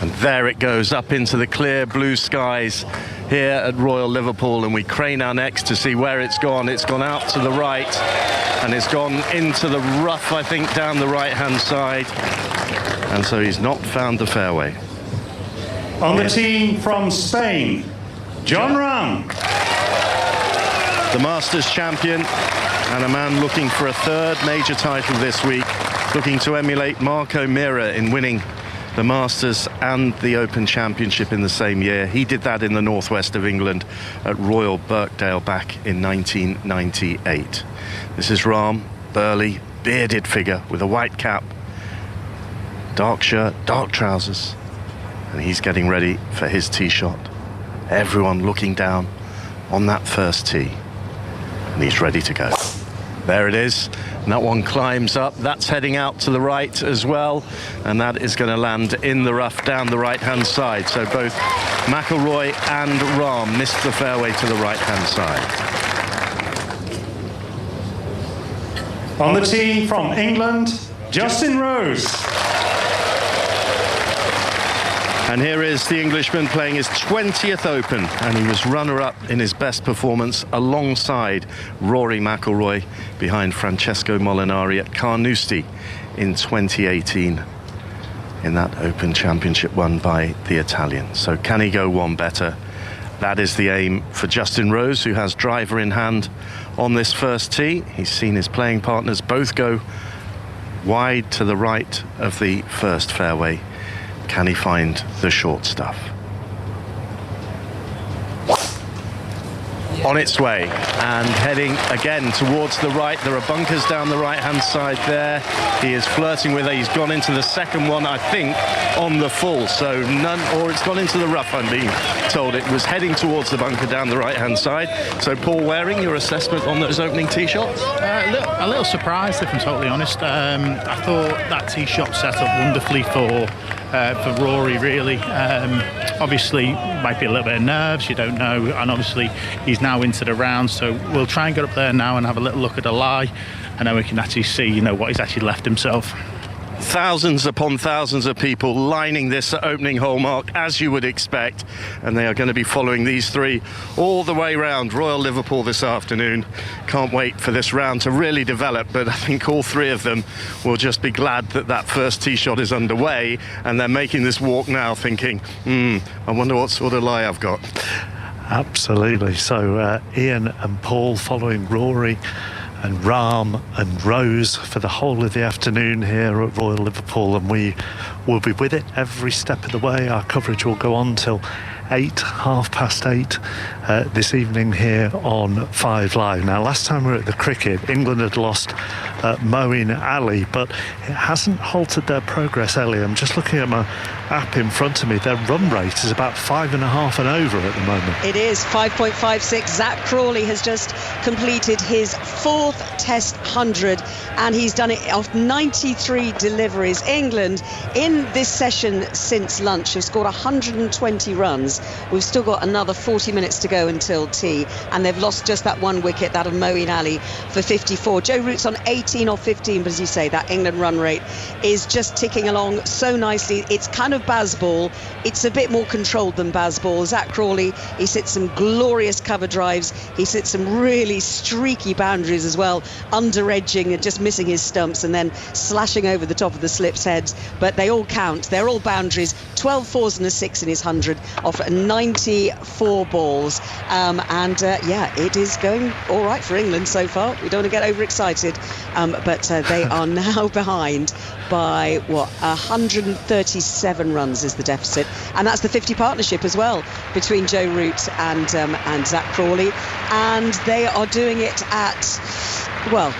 And there it goes, up into the clear blue skies here at Royal Liverpool, and we crane our necks to see where it's gone. It's gone out to the right, and it's gone into the rough, I think, down the right-hand side. And so he's not found the fairway. On the tee from Spain, Jon Rahm. The Masters champion, and a man looking for a 3rd major title this week, looking to emulate Mark O'Meara in winning the Masters and the Open Championship in the same year. He did that in the northwest of England at Royal Birkdale back in 1998. This is Rahm, burly, bearded figure with a white cap, dark shirt, dark trousers, and he's getting ready for his tee shot. Everyone looking down on that first tee, and he's ready to go. There it is, And that one climbs up. That's heading out to the right as well. And that is going to land in the rough down the right-hand side. So both McIlroy and Rahm missed the fairway to the right-hand side. On the tee from England, Justin Rose. And here is the Englishman playing his 20th Open, and he was runner-up in his best performance alongside Rory McIlroy behind Francesco Molinari at Carnoustie in 2018 in that Open Championship won by the Italian. So can he go one better? That is the aim for Justin Rose, who has driver in hand on this first tee. He's seen his playing partners both go wide to the right of the first fairway. Can he find the short stuff? On its way and heading again towards the right. There are bunkers down the right-hand side there. He is flirting with it. He's gone into the second one, I think, on the full. So none, or it's gone into the rough, I'm being told. It was heading towards the bunker down the right-hand side. So Paul Waring, your assessment on those opening tee shots? A little surprised, if I'm totally honest. I thought that tee shot set up wonderfully for Rory, really. Obviously, might be a little bit of nerves, you don't know, and obviously he's now into the round, so we'll try and get up there now and have a little look at the lie, and then we can actually see, you know, what he's actually left himself. Thousands upon thousands of people lining this opening hole mark, as you would expect, and they are going to be following these three all the way round Royal Liverpool this afternoon. Can't wait for this round to really develop, but I think all three of them will just be glad that that first tee shot is underway, and they're making this walk now thinking, I wonder what sort of lie I've got. Absolutely. So Ian and Paul following Rory and Rahm and Rose for the whole of the afternoon here at Royal Liverpool, and we will be with it every step of the way. Our coverage will go on till 8:30 this evening here on 5 Live. Now, last time we were at the cricket, England had lost Moeen Ali, but it hasn't halted their progress, Ellie. I'm just looking at my app in front of me. Their run rate is about 5.5 and over at the moment. It is 5.56. Zach Crawley has just completed his 4th Test 100, and he's done it off 93 deliveries. England, in this session since lunch, have scored 120 runs. We've still got another 40 minutes to go until tea, and they've lost just that one wicket, that of Moeen Ali, for 54. Joe Root's on 18 or 15, but as you say, that England run rate is just ticking along so nicely. It's kind of Bazball. It's a bit more controlled than Bazball. Zach Crawley, he hits some glorious cover drives. He hits some really streaky boundaries as well, under edging and just missing his stumps and then slashing over the top of the slips heads. But they all count. They're all boundaries. 12 fours and a 6 in his 100 off 94 balls. Yeah, it is going all right for England so far. We don't want to get overexcited, but they are now behind by 137 runs is the deficit, and that's the 50 partnership as well between Joe Root and Zach Crawley, and they are doing it at a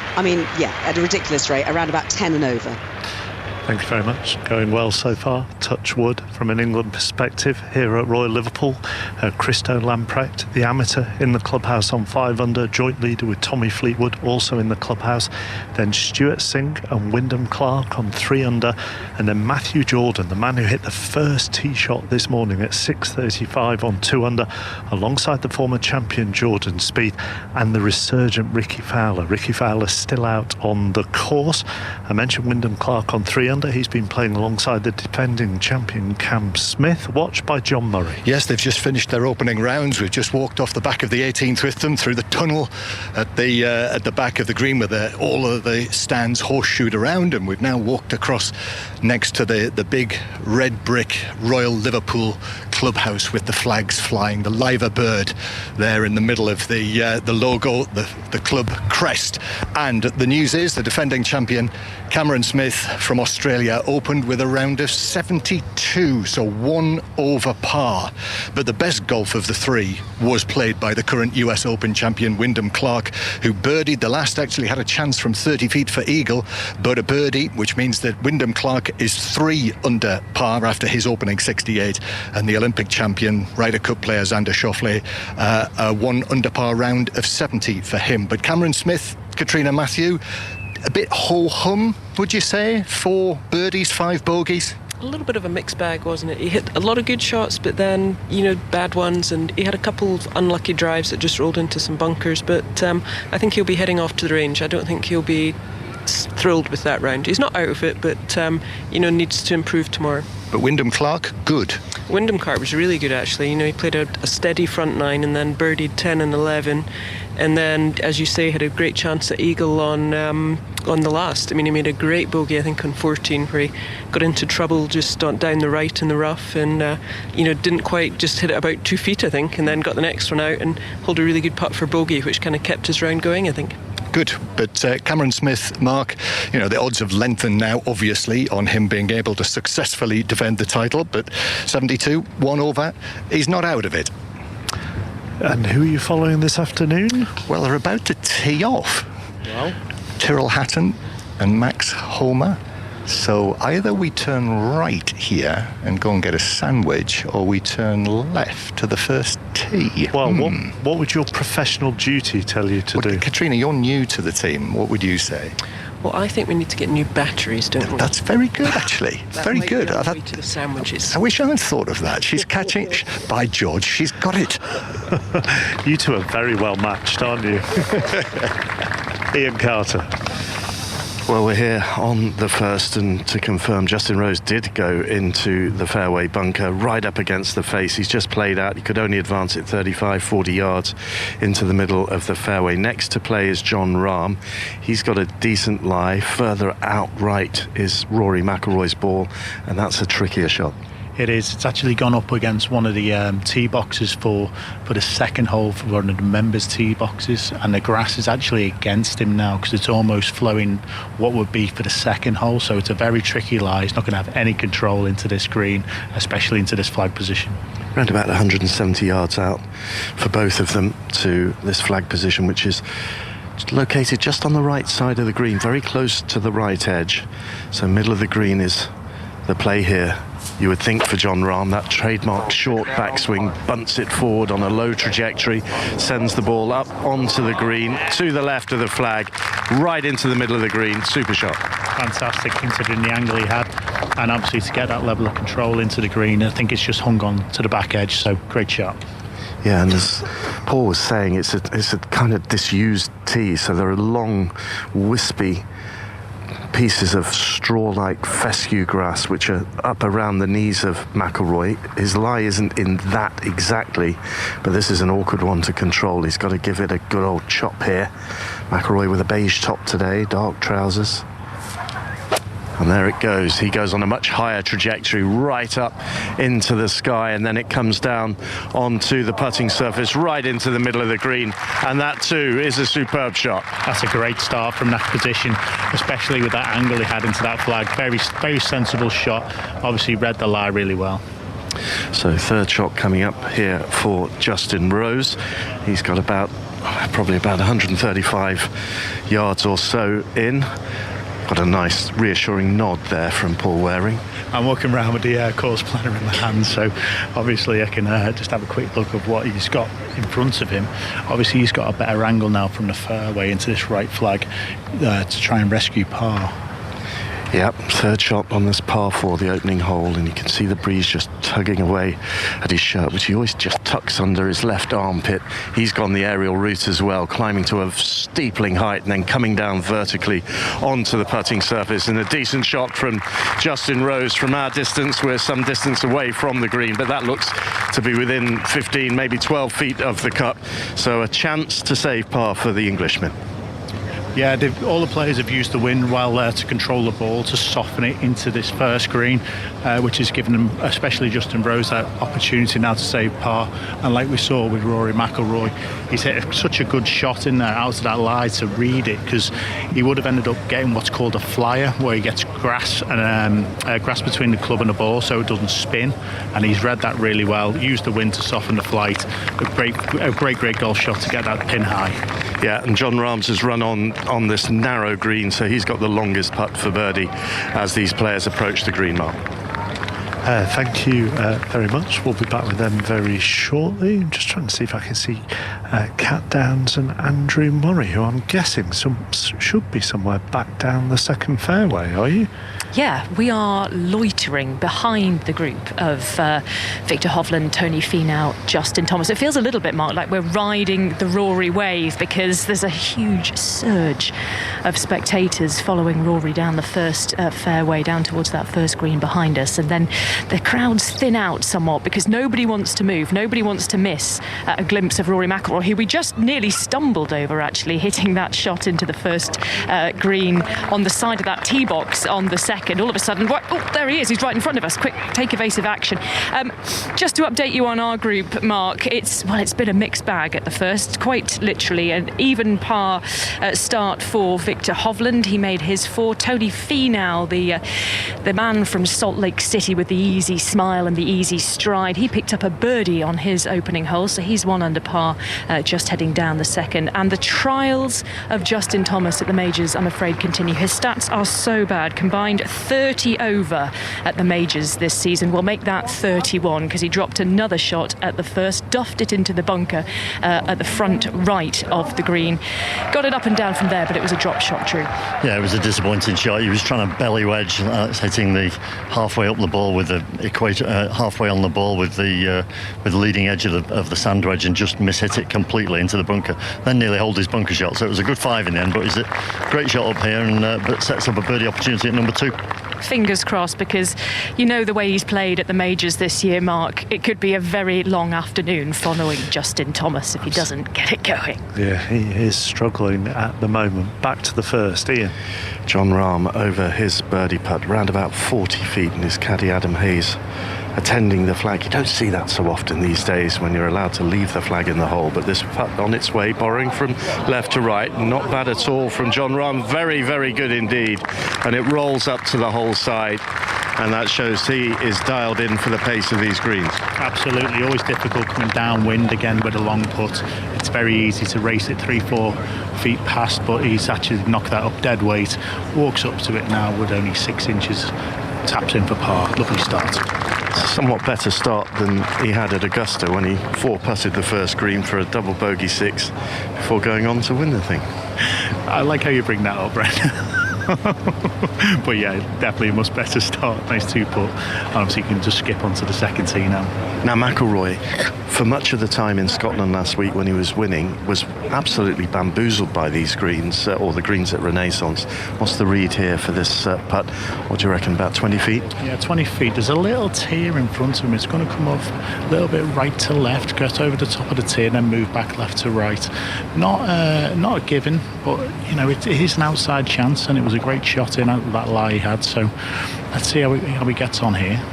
ridiculous rate, around about 10 and over. Thank you very much. Going well so far. Touch wood from an England perspective here at Royal Liverpool. Christo Lamprecht, the amateur, in the clubhouse on 5 under, joint leader with Tommy Fleetwood, also in the clubhouse. Then Stuart Singh and Wyndham Clark on 3 under. And then Matthew Jordan, the man who hit the first tee shot this morning at 6:35 on 2 under, alongside the former champion Jordan Spieth and the resurgent Ricky Fowler. Ricky Fowler still out on the course. I mentioned Wyndham Clark on 3 under. He's been playing alongside the defending champion Cam Smith, watched by John Murray. Yes, they've just finished their opening rounds. We've just walked off the back of the 18th with them through the tunnel at the back of the green where all of the stands horseshoed around, and we've now walked across next to the big red brick Royal Liverpool clubhouse with the flags flying, the liver bird there in the middle of the logo, the club crest. And the news is the defending champion Cameron Smith from Australia opened with a round of 72, so 1 over par. But the best golf of the three was played by the current US Open champion Wyndham Clark, who birdied the last, actually had a chance from 30 feet for eagle, but a birdie, which means that Wyndham Clark is 3 under par after his opening 68, and the Olympic champion Ryder Cup player Xander Schauffele, a 1 under par round of 70 for him. But Cameron Smith, Katrina Matthew, a bit ho-hum, would you say? 4 birdies, 5 bogeys? A little bit of a mixed bag, wasn't it? He hit a lot of good shots, but then, bad ones, and he had a couple of unlucky drives that just rolled into some bunkers. But I think he'll be heading off to the range. I don't think he'll be thrilled with that round. He's not out of it, but needs to improve tomorrow. But Wyndham Clark, good. Wyndham Clark was really good, actually. He played a steady front 9 and then birdied 10 and 11, and then, as you say, had a great chance at eagle on the last. I mean, he made a great bogey, I think, on 14, where he got into trouble just down the right in the rough, and didn't quite, just hit it about 2 feet, I think, and then got the next one out and pulled a really good putt for bogey, which kind of kept his round going, I think. Good, but Cameron Smith, Mark, the odds have lengthened now, obviously, on him being able to successfully defend the title, but 72, 1 over, he's not out of it. And who are you following this afternoon? Well, they're about to tee off. Well, Tyrrell Hatton and Max Homa. So either we turn right here and go and get a sandwich, or we turn left to the first tee. Well, what would your professional duty tell you to do? Katrina, you're new to the team. What would you say? Well, I think we need to get new batteries, don't we? That's very good, actually. Very good. That might be to the sandwiches. I wish I had thought of that. She's catching... By George, she's got it. You two are very well matched, aren't you? Ian Carter. Well, we're here on the first, and to confirm, Justin Rose did go into the fairway bunker right up against the face. He's just played out. He could only advance it 35, 40 yards into the middle of the fairway. Next to play is Jon Rahm. He's got a decent lie. Further out right is Rory McIlroy's ball, and that's a trickier shot. It is. It's actually gone up against one of the tee boxes for the second hole, for one of the members' tee boxes, and the grass is actually against him now because it's almost flowing what would be for the second hole. So it's a very tricky lie. He's not going to have any control into this green, especially into this flag position. Around about 170 yards out for both of them to this flag position, which is located just on the right side of the green, very close to the right edge. So middle of the green is the play here. You would think for Jon Rahm, that trademark short backswing bunts it forward on a low trajectory, sends the ball up onto the green, to the left of the flag, right into the middle of the green. Super shot. Fantastic, considering the angle he had, and obviously to get that level of control into the green. I think it's just hung on to the back edge, so great shot. Yeah, and as Paul was saying, it's a kind of disused tee, so there are long, wispy pieces of straw-like fescue grass which are up around the knees of McIlroy. His lie isn't in that exactly, but this is an awkward one to control. He's got to give it a good old chop here. McIlroy with a beige top today, dark trousers. And there it goes. He goes on a much higher trajectory right up into the sky, and then it comes down onto the putting surface right into the middle of the green, and that too is a superb shot. That's a great start from that position, especially with that angle he had into that flag. Very, very sensible shot. Obviously read the lie really well. So third shot coming up here for Justin Rose. He's got probably about 135 yards or so in. Got a nice reassuring nod there from Paul Waring. I'm walking around with the course planner in my hand, so obviously I can just have a quick look of what he's got in front of him. Obviously he's got a better angle now from the fairway into this right flag to try and rescue par. Yep, third shot on this par 4, the opening hole, and you can see the breeze just tugging away at his shirt, which he always just tucks under his left armpit. He's gone the aerial route as well, climbing to a steepling height and then coming down vertically onto the putting surface. And a decent shot from Justin Rose from our distance. We're some distance away from the green, but that looks to be within 15, maybe 12 feet of the cup. So a chance to save par for the Englishman. Yeah, all the players have used the wind well there to control the ball, to soften it into this first green, which has given them, especially Justin Rose, that opportunity now to save par. And like we saw with Rory McIlroy, he's hit such a good shot in there out of that lie to read it, because he would have ended up getting what's called a flyer, where he gets grass and grass between the club and the ball so it doesn't spin. And he's read that really well, used the wind to soften the flight. A great golf shot to get that pin high. Yeah, and Jon Rahm's has run on this narrow green, so he's got the longest putt for birdie as these players approach the green mark. Thank you very much. We'll be back with them very shortly. I'm just trying to see if I can see Cat Downs and Andrew Murray, who I'm guessing should be somewhere back down the second fairway, are you? Yeah, we are loitering behind the group of Victor Hovland, Tony Finau, Justin Thomas. It feels a little bit, Mark, like we're riding the Rory wave, because there's a huge surge of spectators following Rory down the first fairway, down towards that first green behind us. And then the crowds thin out somewhat, because nobody wants to move, nobody wants to miss a glimpse of Rory McIlroy, who we just nearly stumbled over, actually, hitting that shot into the first green on the side of that tee box on the second. All of a sudden, there he is, he's right in front of us. Quick, take evasive action. Just to update you on our group, Mark, it's been a mixed bag at the first, quite literally. An even par start for Victor Hovland. He made his 4. Tony Finau, the man from Salt Lake City with the easy smile and the easy stride, he picked up a birdie on his opening hole, so he's 1 under par, just heading down the second. And the trials of Justin Thomas at the majors, I'm afraid, continue. His stats are so bad. Combined 30 over at the majors this season. We'll make that 31, because he dropped another shot at the first, duffed it into the bunker at the front right of the green. Got it up and down from there, but it was a drop shot, Drew. Yeah, it was a disappointing shot. He was trying to belly wedge, hitting the halfway up the ball with the equator, halfway on the ball with the leading edge of the sand wedge, and just mishit it completely into the bunker. Then nearly hold his bunker shot. So it was a good 5 in the end, but it's a great shot up here, and but sets up a birdie opportunity at number 2. Fingers crossed, because you know the way he's played at the majors this year, Mark, it could be a very long afternoon following Justin Thomas if he doesn't get it going. Yeah, he is struggling at the moment. Back to the first, Ian. Jon Rahm over his birdie putt, round about 40 feet, and his caddy Adam Hayes attending the flag. You don't see that so often these days, when you're allowed to leave the flag in the hole, but this putt on its way, borrowing from left to right, not bad at all from Jon Rahm. Very, very good indeed, and it rolls up to the hole side, and that shows he is dialed in for the pace of these greens. Absolutely, always difficult coming downwind again with a long putt. It's very easy to race it 3-4 feet past, but he's actually knocked that up dead weight, walks up to it now with only 6 inches, taps in for par. Lovely start. Somewhat better start than he had at Augusta, when he 4-putted the first green for a double bogey 6 before going on to win the thing. I like how you bring that up, Brent. But yeah, definitely a much better start. Nice 2-putt. Obviously you can just skip onto the second tee now. Now McIlroy, for much of the time in Scotland last week when he was winning, was absolutely bamboozled by these greens, or the greens at Renaissance. What's the read here for this putt? What do you reckon, about 20 feet? Yeah, 20 feet. There's a little tier in front of him. It's going to come off a little bit right to left, get over the top of the tier, and then move back left to right. Not a given, but you know, it is an outside chance, and it was a great shot in that lie he had. So let's see how he gets on here.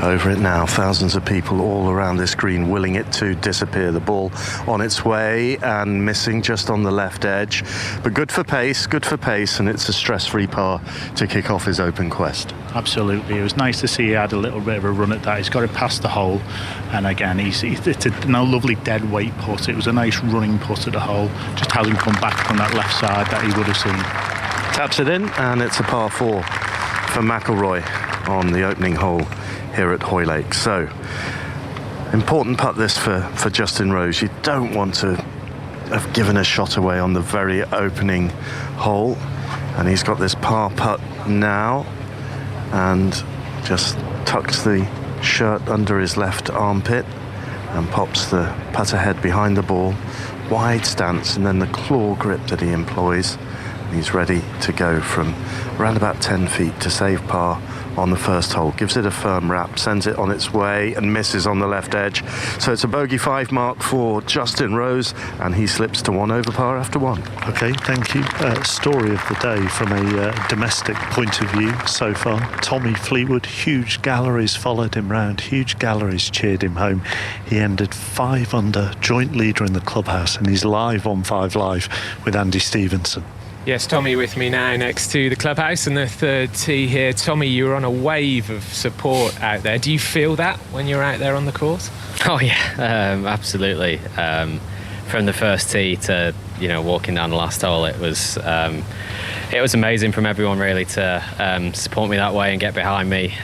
Over it now, thousands of people all around this green, willing it to disappear. The ball on its way and missing just on the left edge, but good for pace, and it's a stress-free par to kick off his open quest. Absolutely, it was nice to see he had a little bit of a run at that. He's got it past the hole, and again, it's a lovely dead weight putt. It was a nice running putt at the hole, just hasn't come back from that left side that he would have seen. Taps it in, and it's a par 4 for McIlroy on the opening hole here at Hoylake. So important putt this for Justin Rose. You don't want to have given a shot away on the very opening hole, and he's got this par putt now, and just tucks the shirt under his left armpit and pops the putter head behind the ball, wide stance, and then the claw grip that he employs. He's ready to go from around about 10 feet to save par on the first hole. Gives it a firm wrap, sends it on its way, and misses on the left edge. So it's a bogey 5 mark for Justin Rose, and he slips to 1 over par after 1. Okay, thank you. Story of the day from a domestic point of view so far. Tommy Fleetwood, huge galleries followed him round, huge galleries cheered him home. He ended 5 under, joint leader in the clubhouse, and he's live on 5 Live with Andy Stevenson. Yes, Tommy with me now next to the clubhouse and the third tee here. Tommy, you were on a wave of support out there. Do you feel that when you're out there on the course? Oh yeah, absolutely. From the first tee to walking down the last hole, it was amazing from everyone really to support me that way and get behind me.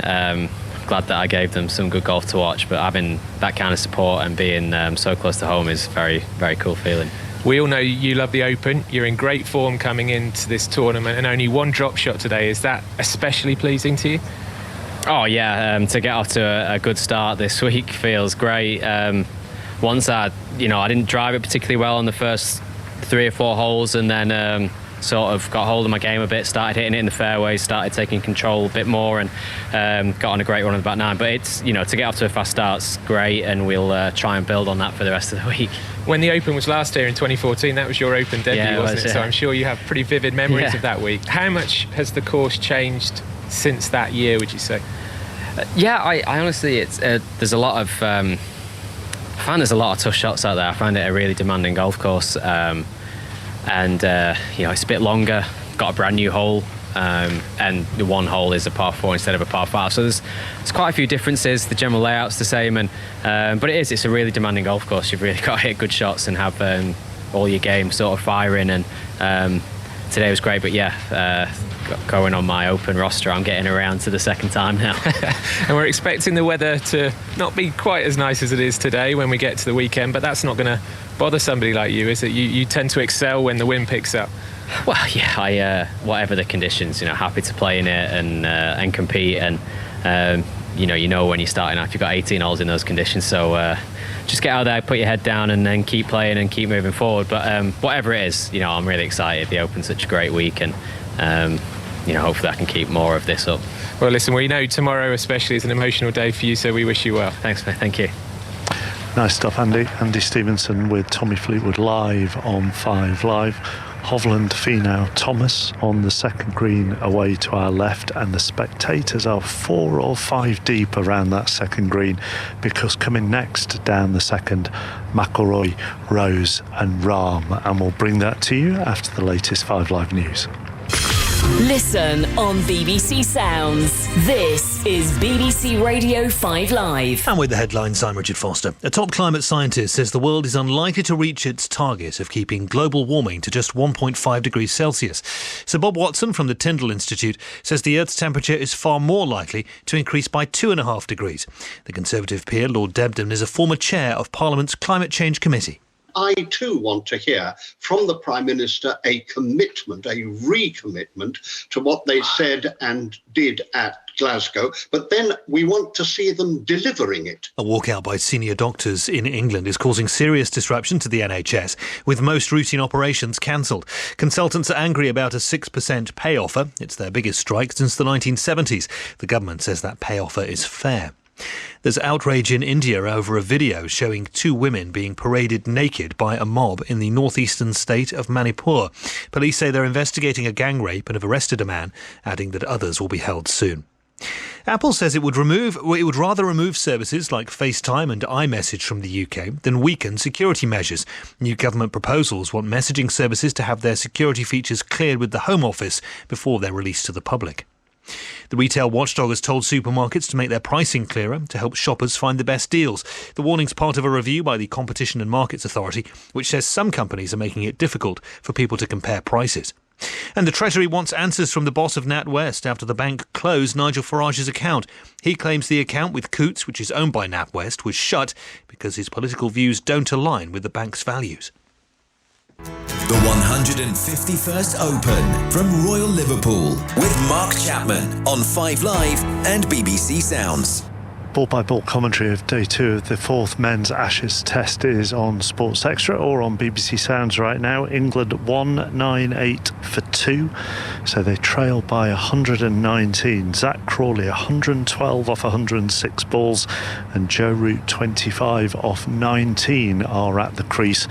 glad that I gave them some good golf to watch. But having that kind of support and being so close to home is very, very cool feeling. We all know you love the Open. You're in great form coming into this tournament, and only one drop shot today. Is that especially pleasing to you? Oh yeah, to get off to a good start this week feels great. Once I didn't drive it particularly well on the first 3 or 4 holes, and then sort of got hold of my game a bit, started hitting it in the fairways, started taking control a bit more, and got on a great run of about 9. But it's, to get off to a fast start's great, and we'll try and build on that for the rest of the week. When the Open was last year in 2014, that was your Open debut, wasn't it? So I'm sure you have pretty vivid memories of that week. How much has the course changed since that year, would you say? I honestly, there's a lot of I find there's a lot of tough shots out there. I find it a really demanding golf course, and it's a bit longer. Got a brand new hole, and the one hole is a par 4 instead of a par 5. So there's quite a few differences. The general layout's the same, and but it's a really demanding golf course. You've really got to hit good shots and have all your game sort of firing. And today was great, but going on my Open roster, I'm getting around to the second time now. And we're expecting the weather to not be quite as nice as it is today when we get to the weekend, but that's not going to bother somebody like you, is it? You tend to excel when the wind picks up. Well, I whatever the conditions, happy to play in it and compete, and you know when you're starting out, you've got 18 holes in those conditions, so just get out there, put your head down, and then keep playing and keep moving forward. But whatever it is, I'm really excited. The Open's such a great week, and hopefully I can keep more of this up. Well, listen, we know tomorrow especially is an emotional day for you, so we wish you well. Thanks, mate. Thank you. Nice stuff, Andy. Andy Stevenson with Tommy Fleetwood live on 5 Live. Hovland, Finau, Thomas on the second green away to our left, and the spectators are 4 or 5 deep around that second green, because coming next down the second, McIlroy, Rose and Rahm, and we'll bring that to you after the latest 5 Live news. Listen on BBC Sounds. This is BBC Radio 5 Live. And with the headlines, I'm Richard Foster. A top climate scientist says the world is unlikely to reach its target of keeping global warming to just 1.5 degrees Celsius. Sir Bob Watson from the Tyndall Institute says the Earth's temperature is far more likely to increase by 2.5 degrees. The Conservative peer, Lord Debden, is a former chair of Parliament's Climate Change Committee. I too want to hear from the Prime Minister a commitment, a recommitment to what they said and did at Glasgow, but then we want to see them delivering it. A walkout by senior doctors in England is causing serious disruption to the NHS, with most routine operations cancelled. Consultants are angry about a 6% pay offer. It's their biggest strike since the 1970s. The government says that pay offer is fair. There's outrage in India over a video showing 2 women being paraded naked by a mob in the northeastern state of Manipur. Police say they're investigating a gang rape and have arrested a man, adding that others will be held soon. Apple says it would rather remove services like FaceTime and iMessage from the UK than weaken security measures. New government proposals want messaging services to have their security features cleared with the Home Office before they're released to the public. The retail watchdog has told supermarkets to make their pricing clearer to help shoppers find the best deals. The warning's part of a review by the Competition and Markets Authority, which says some companies are making it difficult for people to compare prices. And the Treasury wants answers from the boss of NatWest after the bank closed Nigel Farage's account. He claims the account with Coutts, which is owned by NatWest, was shut because his political views don't align with the bank's values. The 151st Open from Royal Liverpool with Mark Chapman on 5 Live and BBC Sounds. Ball-by-ball commentary of day 2 of the 4th Men's Ashes Test is on Sports Extra or on BBC Sounds right now. England 198 for 2, so they trail by 119. Zach Crawley 112 off 106 balls, and Joe Root 25 off 19 are at the crease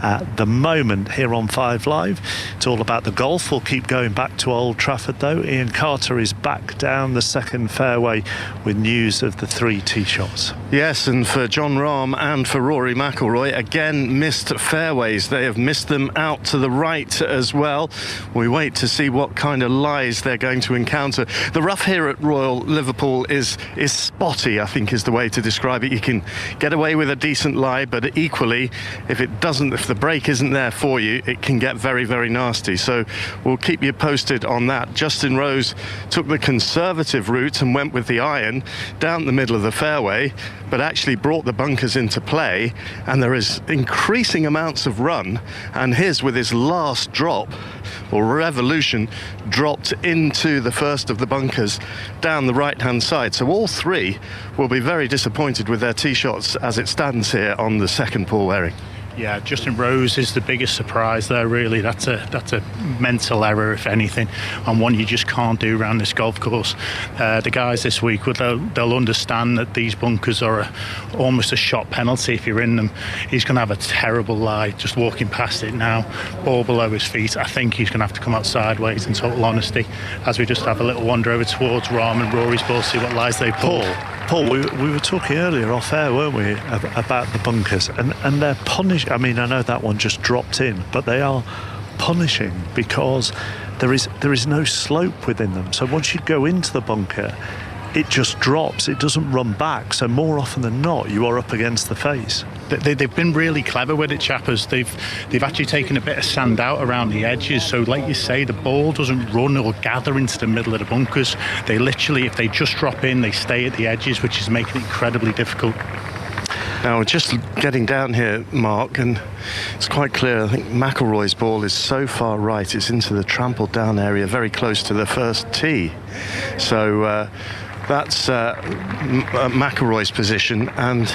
at the moment here on 5 Live. It's all about the golf. We'll keep going back to Old Trafford though. Ian Carter is back down the second fairway with news of the 3 tee shots. Yes, and for Jon Rahm and for Rory McIlroy, again missed fairways. They have missed them out to the right as well. We won't wait to see what kind of lies they're going to encounter. The rough here at Royal Liverpool is spotty, I think is the way to describe it. You can get away with a decent lie, but equally, if the break isn't there for you, it can get very, very nasty. So we'll keep you posted on that. Justin Rose took the conservative route and went with the iron down the middle of the fairway, but actually brought the bunkers into play, and there is increasing amounts of run, and his, with his last drop or revolution, dropped into the first of the bunkers down the right hand side. So all three will be very disappointed with their tee shots as it stands here on the second, Paul Waring. Yeah, Justin Rose is the biggest surprise there, really. That's a mental error, if anything, and one you just can't do around this golf course. The guys this week, they'll understand that these bunkers are almost a shot penalty if you're in them. He's going to have a terrible lie just walking past it now, ball below his feet. I think he's going to have to come out sideways, in total honesty, as we just have a little wander over towards Rahm and Rory's ball, see what lies they pull. Paul, we were talking earlier off air, weren't we, about the bunkers, and they're punishing. I mean, I know that one just dropped in, but they are punishing because there is no slope within them. So once you go into the bunker, it just drops. It doesn't run back. So more often than not, you are up against the face. They've been really clever with it, chappers. They've actually taken a bit of sand out around the edges. So like you say, the ball doesn't run or gather into the middle of the bunkers. They literally, if they just drop in, they stay at the edges, which is making it incredibly difficult. Now, just getting down here, Mark, and it's quite clear, I think McIlroy's ball is so far right, it's into the trampled down area, very close to the first tee. So that's McIlroy's position, and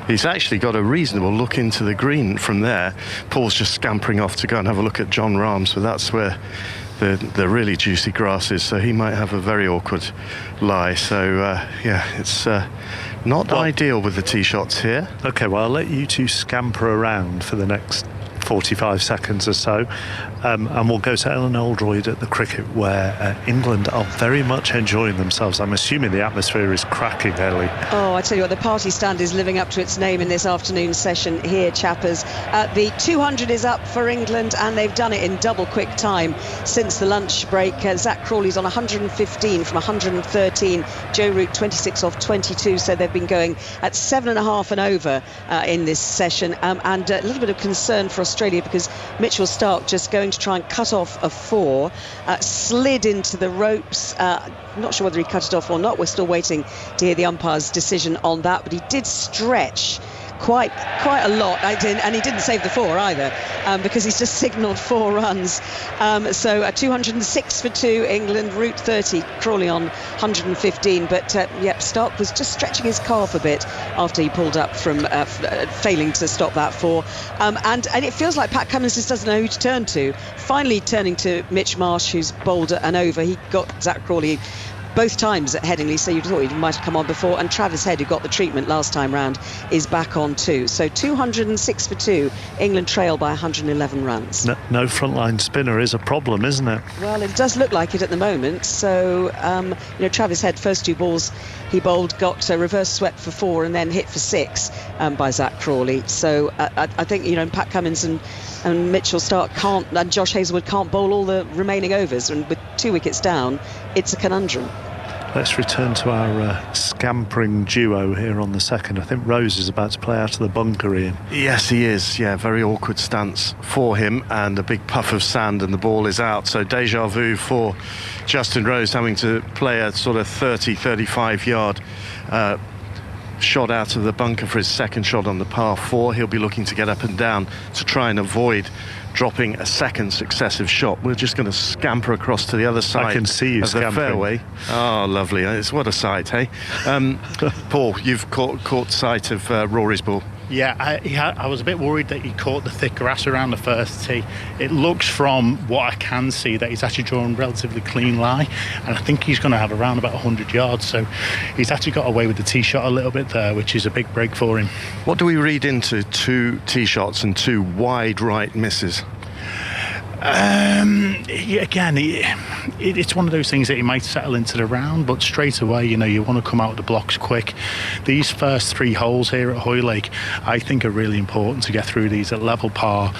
he's actually got a reasonable look into the green from there. Paul's just scampering off to go and have a look at Jon Rahm, so that's where the really juicy grass is, so he might have a very awkward lie. So yeah, it's not ideal with the tee shots here. Okay, well, I'll let you two scamper around for the next 45 seconds or so, and we'll go to Ellen Oldroyd at the cricket, where England are very much enjoying themselves. I'm assuming the atmosphere is cracking, Ellie. Oh, I tell you what, the party stand is living up to its name in this afternoon session here, chappers. The 200 is up for England, and they've done it in double quick time since the lunch break. Zach Crawley's on 115 from 113. Joe Root 26 off 22, so they've been going at 7.5 and over in this session, and a little bit of concern for Australia because Mitchell Starc just going to try and cut off a 4, slid into the ropes. Not sure whether he cut it off or not. We're still waiting to hear the umpire's decision on that, but he did stretch quite a lot, and he didn't save the 4 either, because he's just signalled 4 runs. So 206 for 2 England, Root 30, Crawley on 115, but Starc was just stretching his calf a bit after he pulled up from failing to stop that 4, and it feels like Pat Cummins just doesn't know who to turn to. Finally turning to Mitch Marsh, who's bowled an over. He got Zach Crawley both times at Headingley, so you thought he might have come on before, and Travis Head, who got the treatment last time round, is back on too. So 206 for 2, England trail by 111 runs. No frontline spinner is a problem, isn't it? Well, it does look like it at the moment. So Travis Head, first 2 balls he bowled, got reverse swept for 4 and then hit for 6 by Zach Crawley. So I think Pat Cummins and Mitchell Starc can't, and Josh Hazlewood can't bowl all the remaining overs, and with 2 wickets down, it's a conundrum. Let's return to our scampering duo here on the second. I think Rose is about to play out of the bunker, Ian. Yes, he is. Yeah, very awkward stance for him, and a big puff of sand, and the ball is out. So deja vu for Justin Rose, having to play a sort of 30-35 yard shot out of the bunker for his second shot on the par 4. He'll be looking to get up and down to try and avoid dropping a second successive shot. We're just going to scamper across to the other side. I can see you of the fairway. Oh, lovely. It's what a sight, hey? Paul, you've caught sight of Rory's ball. Yeah, I was a bit worried that he caught the thick grass around the first tee. It looks, from what I can see, that he's actually drawn a relatively clean lie, and I think he's going to have around about 100 yards, so he's actually got away with the tee shot a little bit there, which is a big break for him. What do we read into 2 tee shots and 2 wide right misses? Again, it's one of those things that he might settle into the round, but straight away, you want to come out of the blocks quick. These first 3 holes here at Hoylake, I think, are really important to get through these at level par.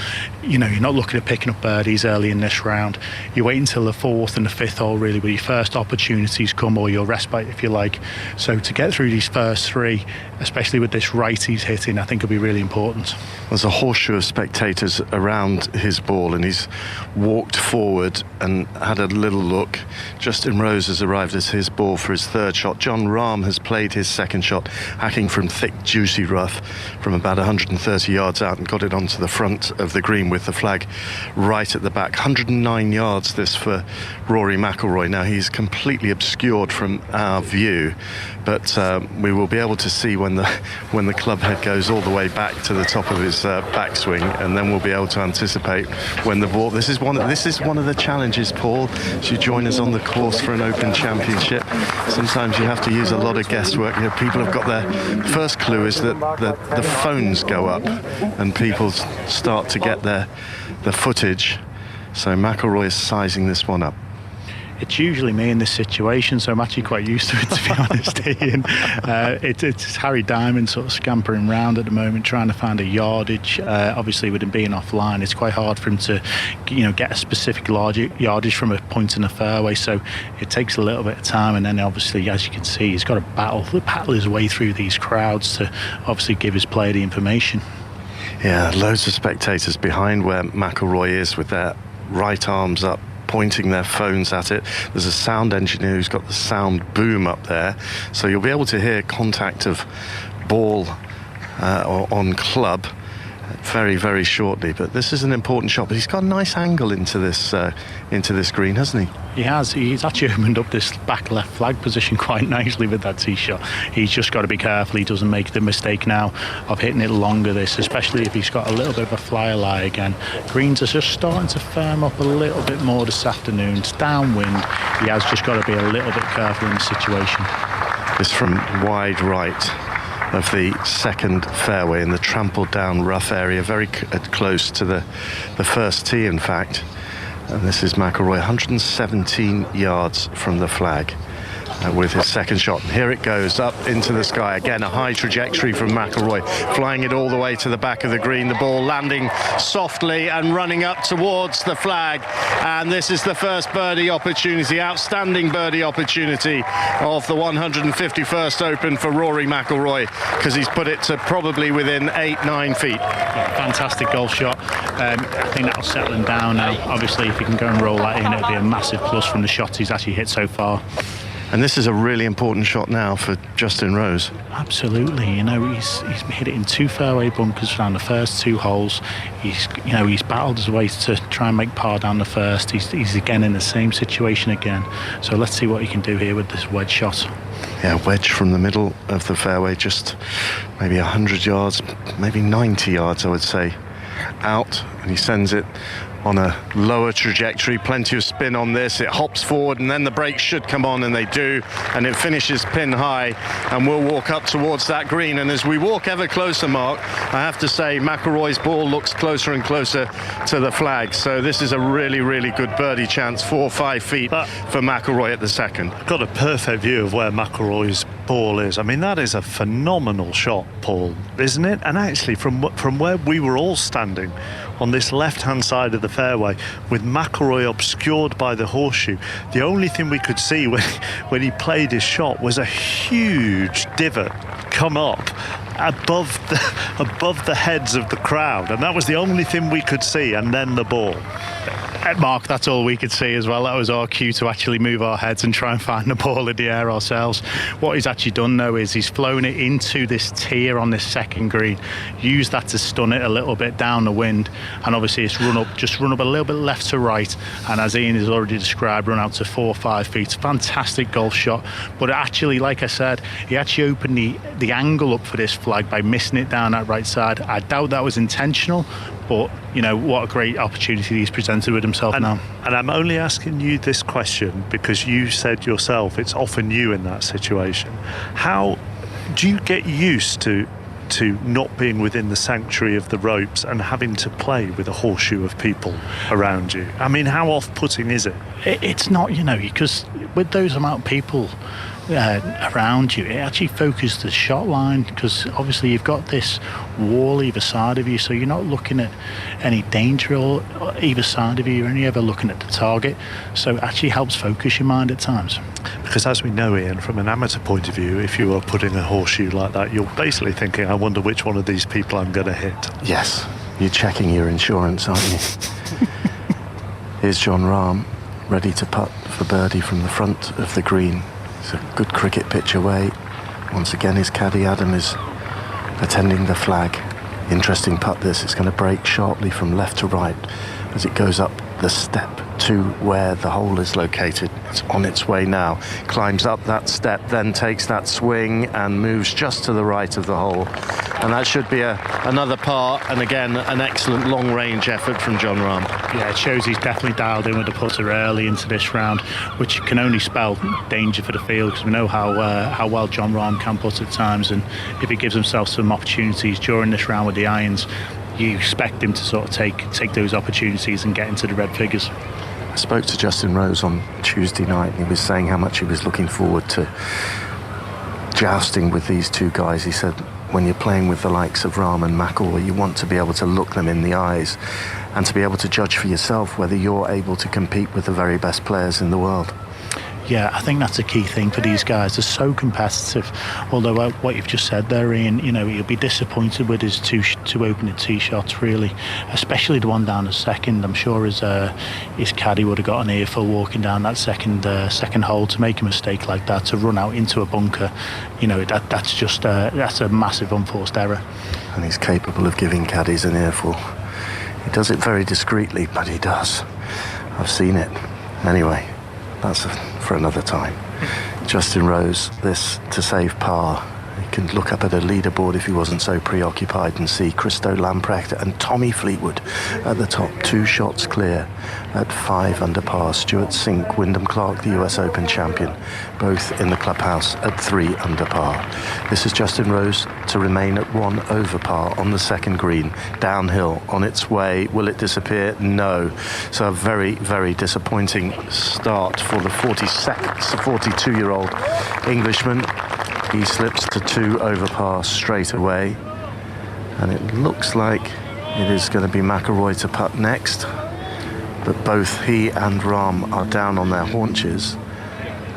You're not looking at picking up birdies early in this round. You wait until the 4th and the 5th hole, really, where your first opportunities come, or your respite, if you like. So to get through these first 3, especially with this right he's hitting, I think will be really important. There's a horseshoe of spectators around his ball, and he's walked forward and had a little look. Justin Rose has arrived at his ball for his 3rd shot. Jon Rahm has played his 2nd shot, hacking from thick, juicy rough from about 130 yards out, and got it onto the front of the green with the flag right at the back. 109 yards this for Rory McIlroy. Now, he's completely obscured from our view, but we will be able to see when the club head goes all the way back to the top of his backswing, and then we'll be able to anticipate when the ball. This is one of the challenges, Paul, as you join us on the course for an Open Championship. Sometimes you have to use a lot of guesswork. People have got their first clue is that the phones go up and people start to get the footage. So McIlroy is sizing this one up. It's usually me in this situation, so I'm actually quite used to it, to be honest, Ian. It's Harry Diamond sort of scampering around at the moment, trying to find a yardage. Obviously, with him being offline, it's quite hard for him to, get a specific yardage from a point in the fairway. So it takes a little bit of time, and then obviously, as you can see, he's got to battle his way through these crowds to obviously give his player the information. Yeah, loads of spectators behind where McIlroy is with their right arms up, pointing their phones at it. There's a sound engineer who's got the sound boom up there, so you'll be able to hear contact of ball on club very, very shortly. But this is an important shot. But he's got a nice angle into this green, hasn't he? He has. He's actually opened up this back left flag position quite nicely with that tee shot. He's just got to be careful he doesn't make the mistake now of hitting it longer this, especially if he's got a little bit of a flyer lie again. Greens are just starting to firm up a little bit more this afternoon. It's downwind. He has just got to be a little bit careful in the situation. This from wide right of the second fairway in the trampled down rough area, very close to the first tee, in fact. And this is McIlroy, 117 yards from the flag with his second shot. And here it goes up into the sky. Again, a high trajectory from McIlroy, flying it all the way to the back of the green. The ball landing softly and running up towards the flag. And this is the first birdie opportunity, outstanding birdie opportunity of the 151st Open for Rory McIlroy, because he's put it to probably within 8-9 feet. Yeah, fantastic golf shot. I think that'll settle him down now. Obviously, if he can go and roll that in, it'll be a massive plus from the shots he's actually hit so far. And this is a really important shot now for Justin Rose. Absolutely. He's hit it in 2 fairway bunkers around the first 2 holes. He's battled his way to try and make par down the first. He's again in the same situation again. So let's see what he can do here with this wedge shot. Yeah, wedge from the middle of the fairway, just maybe 100 yards, maybe 90 yards, I would say, out. And he sends it on a lower trajectory, plenty of spin on this. It hops forward and then the brakes should come on, and they do, and it finishes pin high, and we'll walk up towards that green. And as we walk ever closer, Mark, I have to say McIlroy's ball looks closer and closer to the flag, so this is a really, really good birdie chance, 4 or 5 feet for McIlroy at the second. I've got a perfect view of where McIlroy's ball is. I mean, that is a phenomenal shot, Paul, isn't it? And actually, from where we were all standing on this left-hand side of the fairway, with McIlroy obscured by the horseshoe, the only thing we could see when he played his shot was a huge divot come up above the heads of the crowd, and that was the only thing we could see, and then the ball. Mark, that's all we could see as well. That was our cue to actually move our heads and try and find the ball in the air ourselves. What he's actually done, though, is he's flown it into this tier on this second green, used that to stun it a little bit down the wind, and obviously it's run up a little bit left to right, and as Ian has already described, run out to 4 or 5 feet. Fantastic golf shot, but actually, like I said, he actually opened the angle up for this flag by missing it down that right side. I doubt that was intentional, but what a great opportunity he's presented with himself now. And I'm only asking you this question because you said yourself it's often you in that situation. How do you get used to to not being within the sanctuary of the ropes and having to play with a horseshoe of people around you? I mean, how off-putting is it? It's not, because with those amount of people around you, it actually focuses the shot line, because obviously you've got this wall either side of you, so you're not looking at any danger or either side of you, you're only ever looking at the target, so it actually helps focus your mind at times. Because as we know, Ian, from an amateur point of view, if you are putting a horseshoe like that, you're basically thinking, I wonder which one of these people I'm going to hit. Yes, you're checking your insurance, aren't you? Here's Jon Rahm, ready to putt for birdie from the front of the green. It's a good cricket pitch away. Once again, his caddy Adam is attending the flag. Interesting putt this. It's going to break sharply from left to right as it goes up the step to where the hole is located. It's on its way now. Climbs up that step, then takes that swing and moves just to the right of the hole. And that should be another par, and again, an excellent long-range effort from Jon Rahm. Yeah, it shows he's definitely dialed in with the putter early into this round, which can only spell danger for the field, because we know how well Jon Rahm can putt at times, and if he gives himself some opportunities during this round with the irons, you expect him to sort of take those opportunities and get into the red figures. I spoke to Justin Rose on Tuesday night, and he was saying how much he was looking forward to jousting with these two guys. He said, when you're playing with the likes of Rahm and McIlroy, you want to be able to look them in the eyes and to be able to judge for yourself whether you're able to compete with the very best players in the world. Yeah, I think that's a key thing for these guys. They're so competitive. Although what you've just said there, Ian, he'll be disappointed with his two opening tee shots, really, especially the one down the second. I'm sure his caddy would have got an earful walking down that second hole. To make a mistake like that, to run out into a bunker, that's a massive unforced error. And he's capable of giving caddies an earful. He does it very discreetly, but he does. I've seen it. Anyway, that's for another time. Justin Rose, this to save par. He can look up at a leaderboard if he wasn't so preoccupied and see Christo Lamprecht and Tommy Fleetwood at the top, 2 shots clear at 5 under par. Stuart Sink, Wyndham Clark, the US Open champion, both in the clubhouse at 3 under par. This is Justin Rose to remain at 1 over par on the second green, downhill on its way. Will it disappear? No. So a very, very disappointing start for the 42-year-old Englishman. He slips to 2 over par straight away, and it looks like it is going to be McIlroy to putt next, but both he and Rahm are down on their haunches,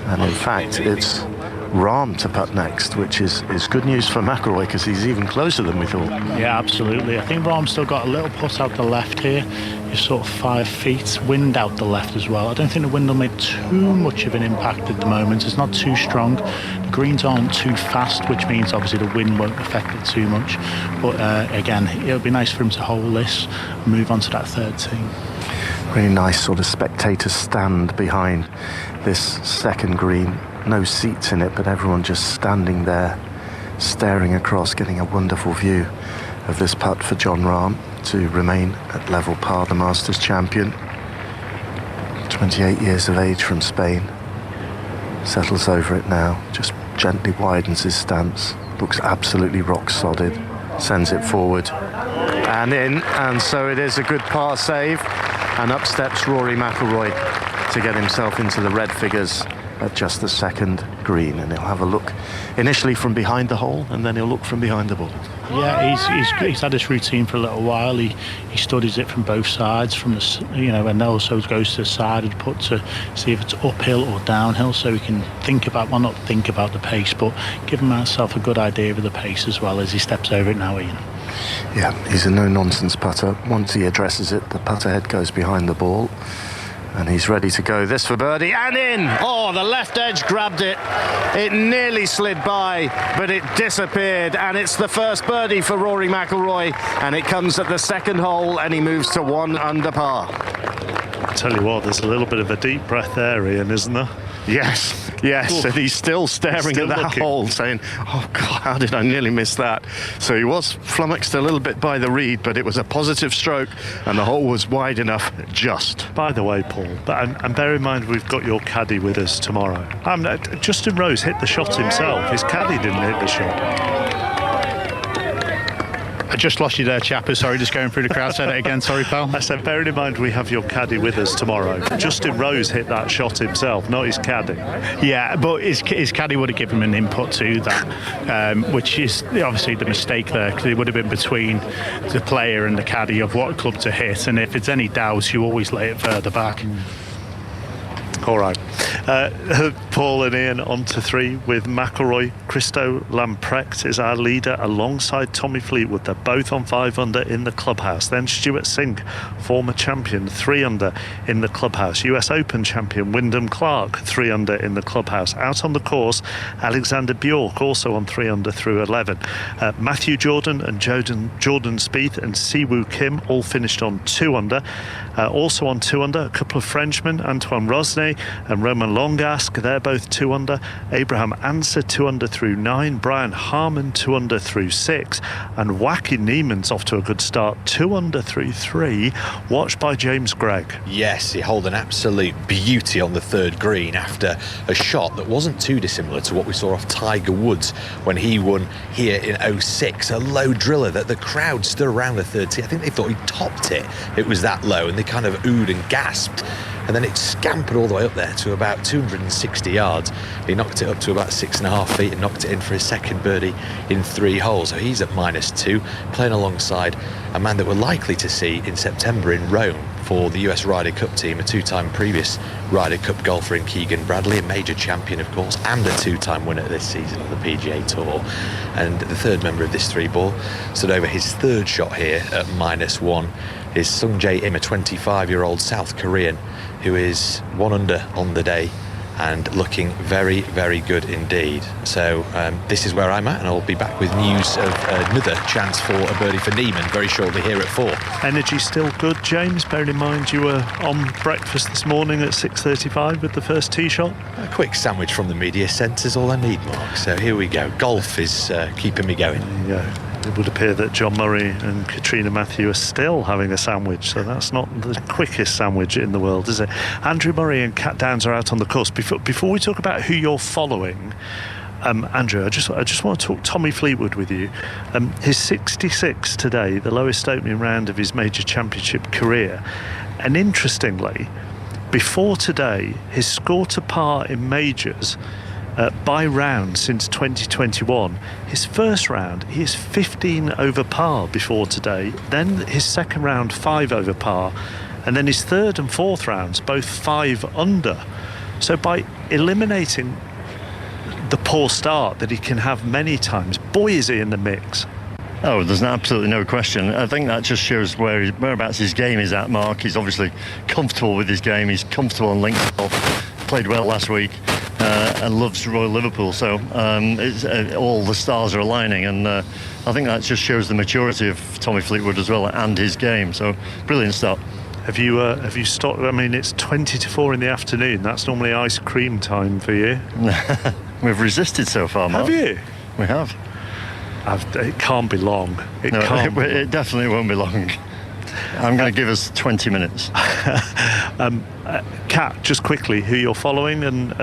and in fact it's Rahm to putt next, which is good news for McIlroy, because he's even closer than we thought. Yeah, absolutely. I think Rahm's still got a little putt out the left here. He's sort of 5 feet, wind out the left as well. I don't think the wind will make too much of an impact at the moment. It's not too strong. The greens aren't too fast, which means obviously the wind won't affect it too much. But again, it'll be nice for him to hold this and move on to that third tee. Really nice sort of spectator stand behind this second green. No seats in it, but everyone just standing there, staring across, getting a wonderful view of this putt for Jon Rahm to remain at level par, the Masters champion. 28 years of age from Spain. Settles over it now, just gently widens his stance, looks absolutely rock solid, sends it forward and in, and so it is a good par save, and up steps Rory McIlroy to get himself into the red figures at just the second green, and he'll have a look initially from behind the hole, and then he'll look from behind the ball. Yeah, he's had this routine for a little while. He studies it from both sides, from the and also goes to the side and putt to see if it's uphill or downhill, so he can not think about the pace, but give himself a good idea of the pace as well as he steps over it now, Ian. Yeah, he's a no-nonsense putter. Once he addresses it, the putter head goes behind the ball. And he's ready to go. This for birdie, and in! Oh, the left edge grabbed it. It nearly slid by, but it disappeared. And it's the first birdie for Rory McIlroy. And it comes at the second hole, and he moves to 1 under par. I tell you what, there's a little bit of a deep breath there, Ian, isn't there? Yes. And he's still staring at that hole, saying, oh, God, how did I nearly miss that? So he was flummoxed a little bit by the read, but it was a positive stroke, and the hole was wide enough just. By the way, Paul, and bear in mind we've got your caddy with us tomorrow. Justin Rose hit the shot himself. His caddy didn't hit the shot. I just lost you there, Chapper. Sorry, just going through the crowd. Say that again. Sorry, pal. I said, bearing in mind we have your caddy with us tomorrow. Justin Rose hit that shot himself, not his caddy. Yeah, but his caddy would have given him an input to that, which is obviously the mistake there, because it would have been between the player and the caddy of what club to hit, and if it's any doubt, you always lay it further back. All right. Paul and Ian on to 3 with McIlroy. Christo Lamprecht is our leader alongside Tommy Fleetwood. They're both on 5 under in the clubhouse. Then Stuart Sink, former champion, 3 under in the clubhouse. US Open champion Wyndham Clark, 3 under in the clubhouse. Out on the course, Alexander Bjork also on 3 under through 11. Matthew Jordan and Jordan Spieth and Siwoo Kim all finished on 2 under. Also on 2 under, a couple of Frenchmen, Antoine Rosnay and Roman Longasque, they're both 2 under. Abraham Ancer 2 under through 9. Brian Harman 2 under through 6. And Joaquin Niemann's off to a good start, 2 under through 3, watched by James Gregg. Yes, he held an absolute beauty on the 3rd green after a shot that wasn't too dissimilar to what we saw off Tiger Woods when he won here in 06. A low driller that the crowd stood around the 3rd tee. I think they thought he topped it. It was that low, and they kind of oohed and gasped. And then it scampered all the way up there to about 260 yards. He knocked it up to about 6.5 feet and knocked it in for his second birdie in 3 holes. So he's at -2, playing alongside a man that we're likely to see in September in Rome for the US Ryder Cup team, a 2-time previous Ryder Cup golfer in Keegan Bradley, a major champion, of course, and a 2-time winner this season on the PGA Tour. And the 3rd member of this 3-ball stood over his 3rd shot here at -1 is Sung Jae Im, a 25-year-old South Korean who is 1 under on the day and looking very, very good indeed. So this is where I'm at, and I'll be back with news of another chance for a birdie for Niemann very shortly here at 4. Energy still good, James, bearing in mind you were on breakfast this morning at 6:35 with the first tee shot? A quick sandwich from the media centre's all I need, Mark. So here we go. Golf is keeping me going. Yeah. It would appear that John Murray and Katrina Matthew are still having a sandwich, so that's not the quickest sandwich in the world, is it? Andrew Murray and Cat Downs are out on the course. Before we talk about who you're following, Andrew, I just want to talk Tommy Fleetwood with you. His 66 today, the lowest opening round of his major championship career. And interestingly, before today, his score to par in majors by round since 2021. His first round, he is 15 over par before today. Then his second round, 5 over par. And then his 3rd and 4th rounds, both 5 under. So by eliminating the poor start that he can have many times, boy, is he in the mix. Oh, there's absolutely no question. I think that just shows whereabouts his game is at, Mark. He's obviously comfortable with his game. He's comfortable on links golf. Played well last week. And loves Royal Liverpool, so all the stars are aligning, and I think that just shows the maturity of Tommy Fleetwood as well, and his game. So brilliant start. Have you stopped? I mean, it's 20 to 4 in the afternoon. That's normally ice cream time for you. We've resisted so far, Mark. Have you? We have. It can't be long. It definitely won't be long. I'm going to give us 20 minutes. Kat, just quickly, who you're following and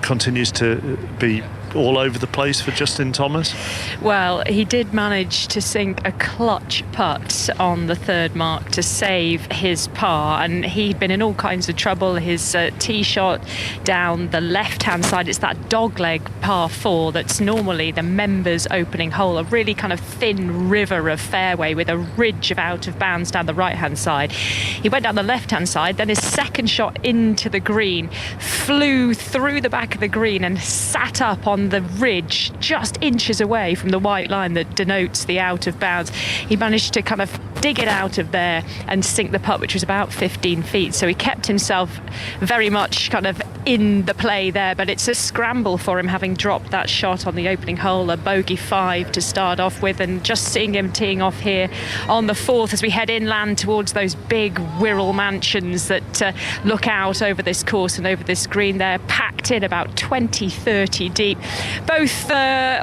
continues to be all over the place for Justin Thomas? Well, he did manage to sink a clutch putt on the 3rd mark to save his par, and he'd been in all kinds of trouble. His tee shot down the left-hand side, it's that dogleg par 4 that's normally the members' opening hole, a really kind of thin river of fairway with a ridge of out of bounds down the right-hand side. He went down the left-hand side, then his second shot into the green flew through the back of the green and sat up on the ridge just inches away from the white line that denotes the out of bounds. He managed to kind of dig it out of there and sink the putt, which was about 15 feet. So he kept himself very much kind of in the play there, but it's a scramble for him, having dropped that shot on the opening hole, a bogey 5 to start off with, and just seeing him teeing off here on the 4th as we head inland towards those big Wirral mansions that look out over this course and over this green. They're packed in about 20-30 deep.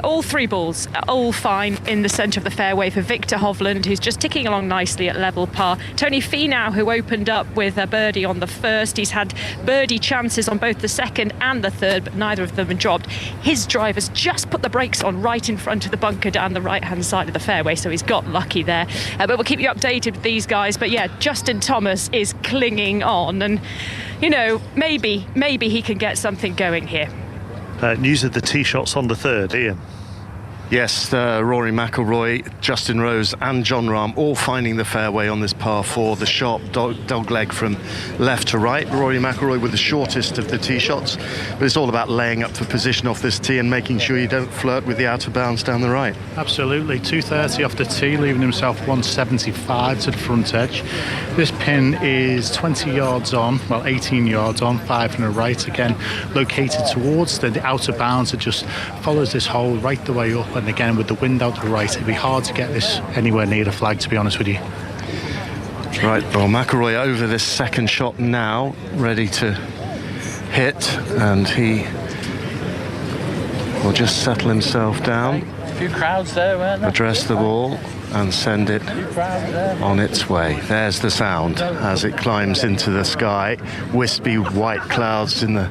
all three balls all fine in the centre of the fairway for Victor Hovland, who's just ticking along nicely at level par. Tony Finau, who opened up with a birdie on the first, he's had birdie chances on both the second and the third, but neither of them have dropped. His driver's just put the brakes on right in front of the bunker down the right-hand side of the fairway, so he's got lucky there. But we'll keep you updated with these guys. But yeah, Justin Thomas is clinging on, and maybe he can get something going here. News of the tee shots on the third, Ian. Yes, Rory McIlroy, Justin Rose and Jon Rahm all finding the fairway on this par 4. The sharp dog leg from left to right. Rory McIlroy with the shortest of the tee shots. But it's all about laying up for position off this tee and making sure you don't flirt with the outer bounds down the right. Absolutely. 230 off the tee, leaving himself 175 to the front edge. This pin is 20 yards on, 18 yards on, 5 and a right. Again, located towards the outer bounds. It just follows this hole right the way up. And again, with the wind out the right, it'd be hard to get this anywhere near the flag, to be honest with you. Right, well, McIlroy over this second shot now, ready to hit, and he will just settle himself down, a few crowds there, weren't there? address the ball and send it on its way. There's the sound as it climbs into the sky. Wispy white clouds in the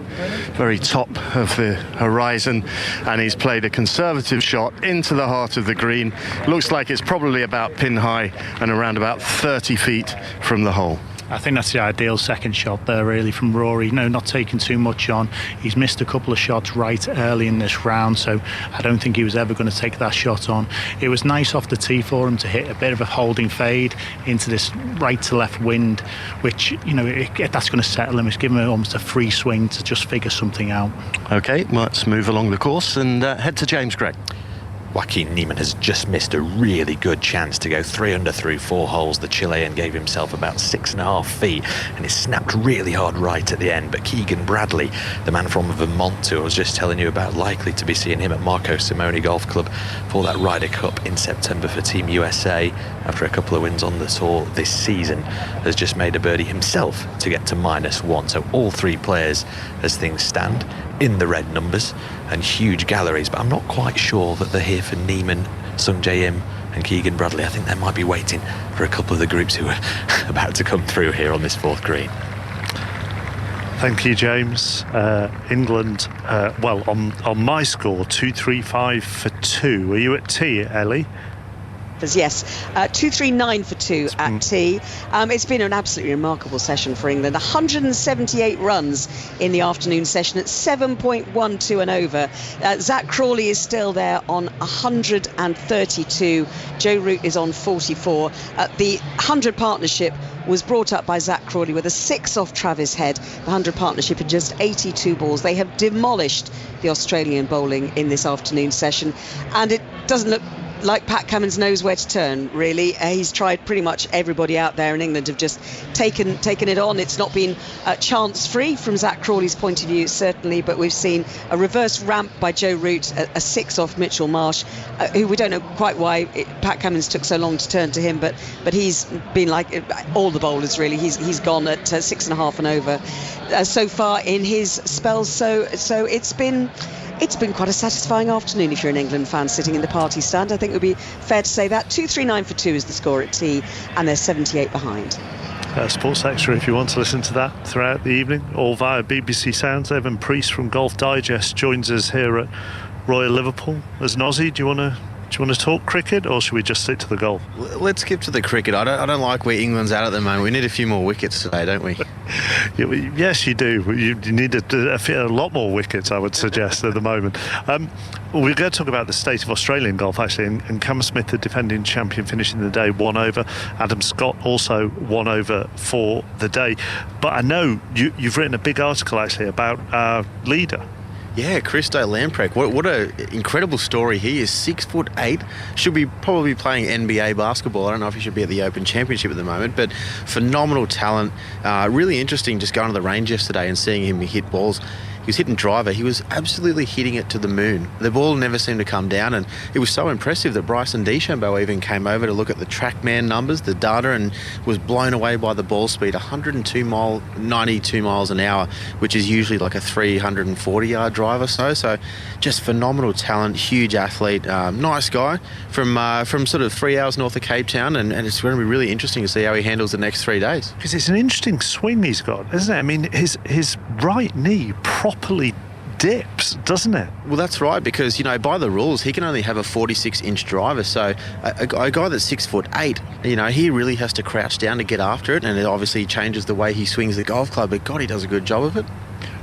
very top of the horizon, and he's played a conservative shot into the heart of the green. Looks like it's probably about pin high and around about 30 feet from the hole. I think that's the ideal second shot there, really, from Rory. Not taking too much on. He's missed a couple of shots right early in this round, so I don't think he was ever going to take that shot on. It was nice off the tee for him to hit a bit of a holding fade into this right to left wind, which, that's going to settle him. It's given him almost a free swing to just figure something out. OK, let's move along the course and head to James Gregg. Joaquin Niemann has just missed a really good chance to go 3 under through 4 holes. The Chilean gave himself about 6.5 feet, and it snapped really hard right at the end. But Keegan Bradley, the man from Vermont, who I was just telling you about, likely to be seeing him at Marco Simone Golf Club for that Ryder Cup in September for Team USA, after a couple of wins on the tour this season, has just made a birdie himself to get to -1. So all 3 players, as things stand, in the red numbers and huge galleries, but I'm not quite sure that they're here for Niemann, Sung Jae Im and Keegan Bradley. I think they might be waiting for a couple of the groups who are about to come through here on this 4th green. Thank you, James. England, on my score, 2-3-5 for 2. Are you at tee, Ellie? Yes, 239 for 2 at tee. It's been an absolutely remarkable session for England. 178 runs in the afternoon session at 7.12 and over. Zach Crawley is still there on 132. Joe Root is on 44. The 100 partnership was brought up by Zach Crawley with a 6 off Travis Head. The 100 partnership had just 82 balls. They have demolished the Australian bowling in this afternoon session, and it doesn't look like Pat Cummins knows where to turn, really. He's tried pretty much everybody out there, and England have just taken it on. It's not been chance-free from Zach Crawley's point of view, certainly, but we've seen a reverse ramp by Joe Root, a 6 off Mitchell Marsh, who we don't know quite why Pat Cummins took so long to turn to him, but he's been like all the bowlers, really. He's gone at 6.5 and over so far in his spells. So it's been quite a satisfying afternoon if you're an England fan sitting in the party stand. I think it would be fair to say that. 239 for 2 is the score at tee, and they're 78 behind. Sports Extra, if you want to listen to that throughout the evening, all via BBC Sounds. Evan Priest from Golf Digest joins us here at Royal Liverpool. As an Aussie, do you want to talk cricket, or should we just stick to the golf? Let's skip to the cricket. I don't like where England's at the moment. We need a few more wickets today, don't we? Yes, you do. You need a lot more wickets, I would suggest, at the moment. We're going to talk about the state of Australian golf, actually, and Cam Smith, the defending champion, finishing the day 1 over. Adam Scott also 1 over for the day. But I know you've written a big article, actually, about our leader. Yeah, Christo Lamprecht. What an incredible story he is. 6'8", should be probably playing NBA basketball. I don't know if he should be at the Open Championship at the moment, but phenomenal talent. Really interesting just going to the range yesterday and seeing him hit balls. he was hitting driver. He was absolutely hitting it to the moon. The ball never seemed to come down, and it was so impressive that Bryson DeChambeau even came over to look at the TrackMan numbers, the data, and was blown away by the ball speed. 92 miles an hour, which is usually like a 340-yard drive or so. So just phenomenal talent, huge athlete, nice guy from sort of 3 hours north of Cape Town, and it's going to be really interesting to see how he handles the next 3 days. Because it's an interesting swing he's got, isn't it? I mean, his right knee properly dips, doesn't it? Well, that's right, because, you know, by the rules, he can only have a 46-inch driver. So a guy that's 6'8", you know, he really has to crouch down to get after it, and it obviously changes the way he swings the golf club. But God, he does a good job of it.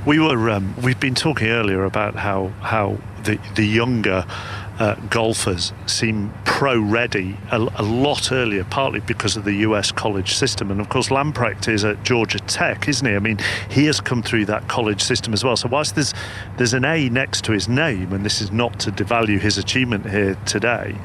We've been talking earlier about how the younger golfers seem pro-ready a lot earlier, partly because of the US college system. And of course, Lamprecht is at Georgia Tech, isn't he? I mean, he has come through that college system as well. So whilst there's an A next to his name, and this is not to devalue his achievement here today,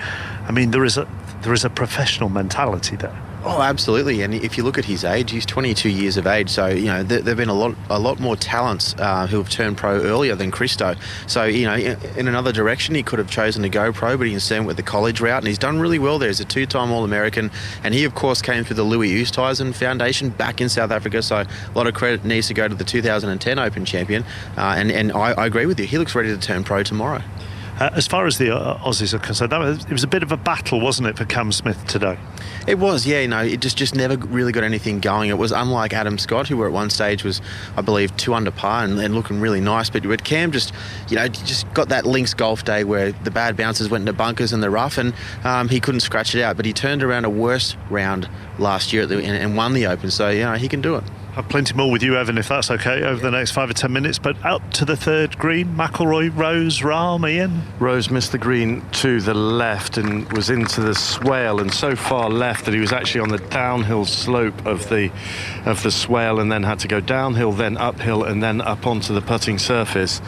I mean, there is a professional mentality there. Oh, absolutely. And if you look at his age, he's 22 years of age. So, you know, there have been a lot more talents who have turned pro earlier than Christo. So, you know, in another direction, he could have chosen to go pro, but he instead went with the college route, and he's done really well there. He's a 2-time All-American, and he, of course, came through the Louis Oosthuizen Foundation back in South Africa. So a lot of credit needs to go to the 2010 Open champion. And I agree with you. He looks ready to turn pro tomorrow. As far as the Aussies are concerned, it was a bit of a battle, wasn't it, for Cam Smith today? It was, yeah. You know, it just never really got anything going. It was unlike Adam Scott, who at one stage was, I believe, 2 under par and looking really nice. But Cam just got that links golf day where the bad bounces went into bunkers in the rough, and he couldn't scratch it out. But he turned around a worse round last year and won the Open. So, you know, he can do it. Have plenty more with you, Evan, if that's okay, over the next 5 or 10 minutes. But out to the third green, McIlroy, Rose, Rahm, Ian. Rose missed the green to the left and was into the swale, and so far left that he was actually on the downhill slope of the swale, and then had to go downhill, then uphill, and then up onto the putting surface.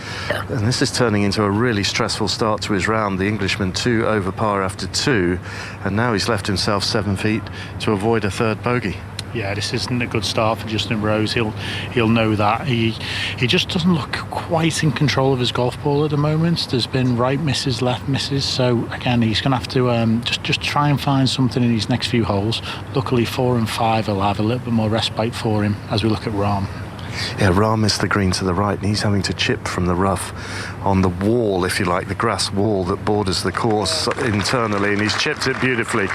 And this is turning into a really stressful start to his round. The Englishman 2 over par after 2, and now he's left himself 7 feet to avoid a third bogey. Yeah, this isn't a good start for Justin Rose. He'll know that. He just doesn't look quite in control of his golf ball at the moment. There's been right misses, left misses. So again, he's going to have to just try and find something in these next few holes. Luckily, 4 and 5 will have a little bit more respite for him as we look at Rahm. Yeah, Rahm missed the green to the right, and he's having to chip from the rough on the wall, if you like, the grass wall that borders the course internally, and he's chipped it beautifully.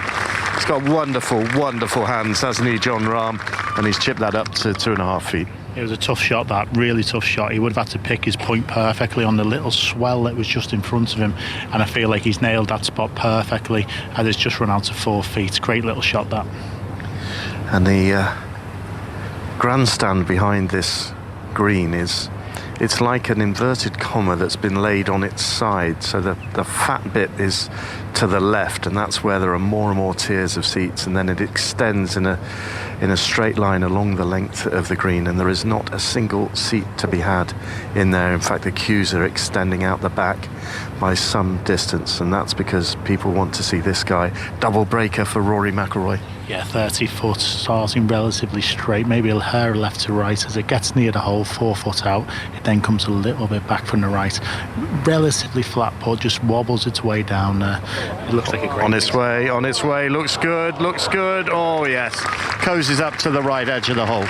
He's got wonderful, wonderful hands, hasn't he, Jon Rahm? And he's chipped that up to 2.5 feet. It was a tough shot, that really tough shot. He would have had to pick his point perfectly on the little swell that was just in front of him, and I feel like he's nailed that spot perfectly, and it's just run out to 4 feet. Great little shot, that. And the grandstand behind this green it's like an inverted comma that's been laid on its side, so the fat bit is to the left, and that's where there are more and more tiers of seats, and then it extends in a straight line along the length of the green, and there is not a single seat to be had in there. In fact, the queues are extending out the back by some distance, and that's because people want to see this guy. Double breaker for Rory McIlroy. Yeah, 30 foot, starting relatively straight, maybe a hair left to right. As it gets near the hole, 4 foot out, it then comes a little bit back from the right. Relatively flat putt, just wobbles its way down there. It looks like a great... On its way, looks good. Oh, yes. Cozies up to the right edge of the hole.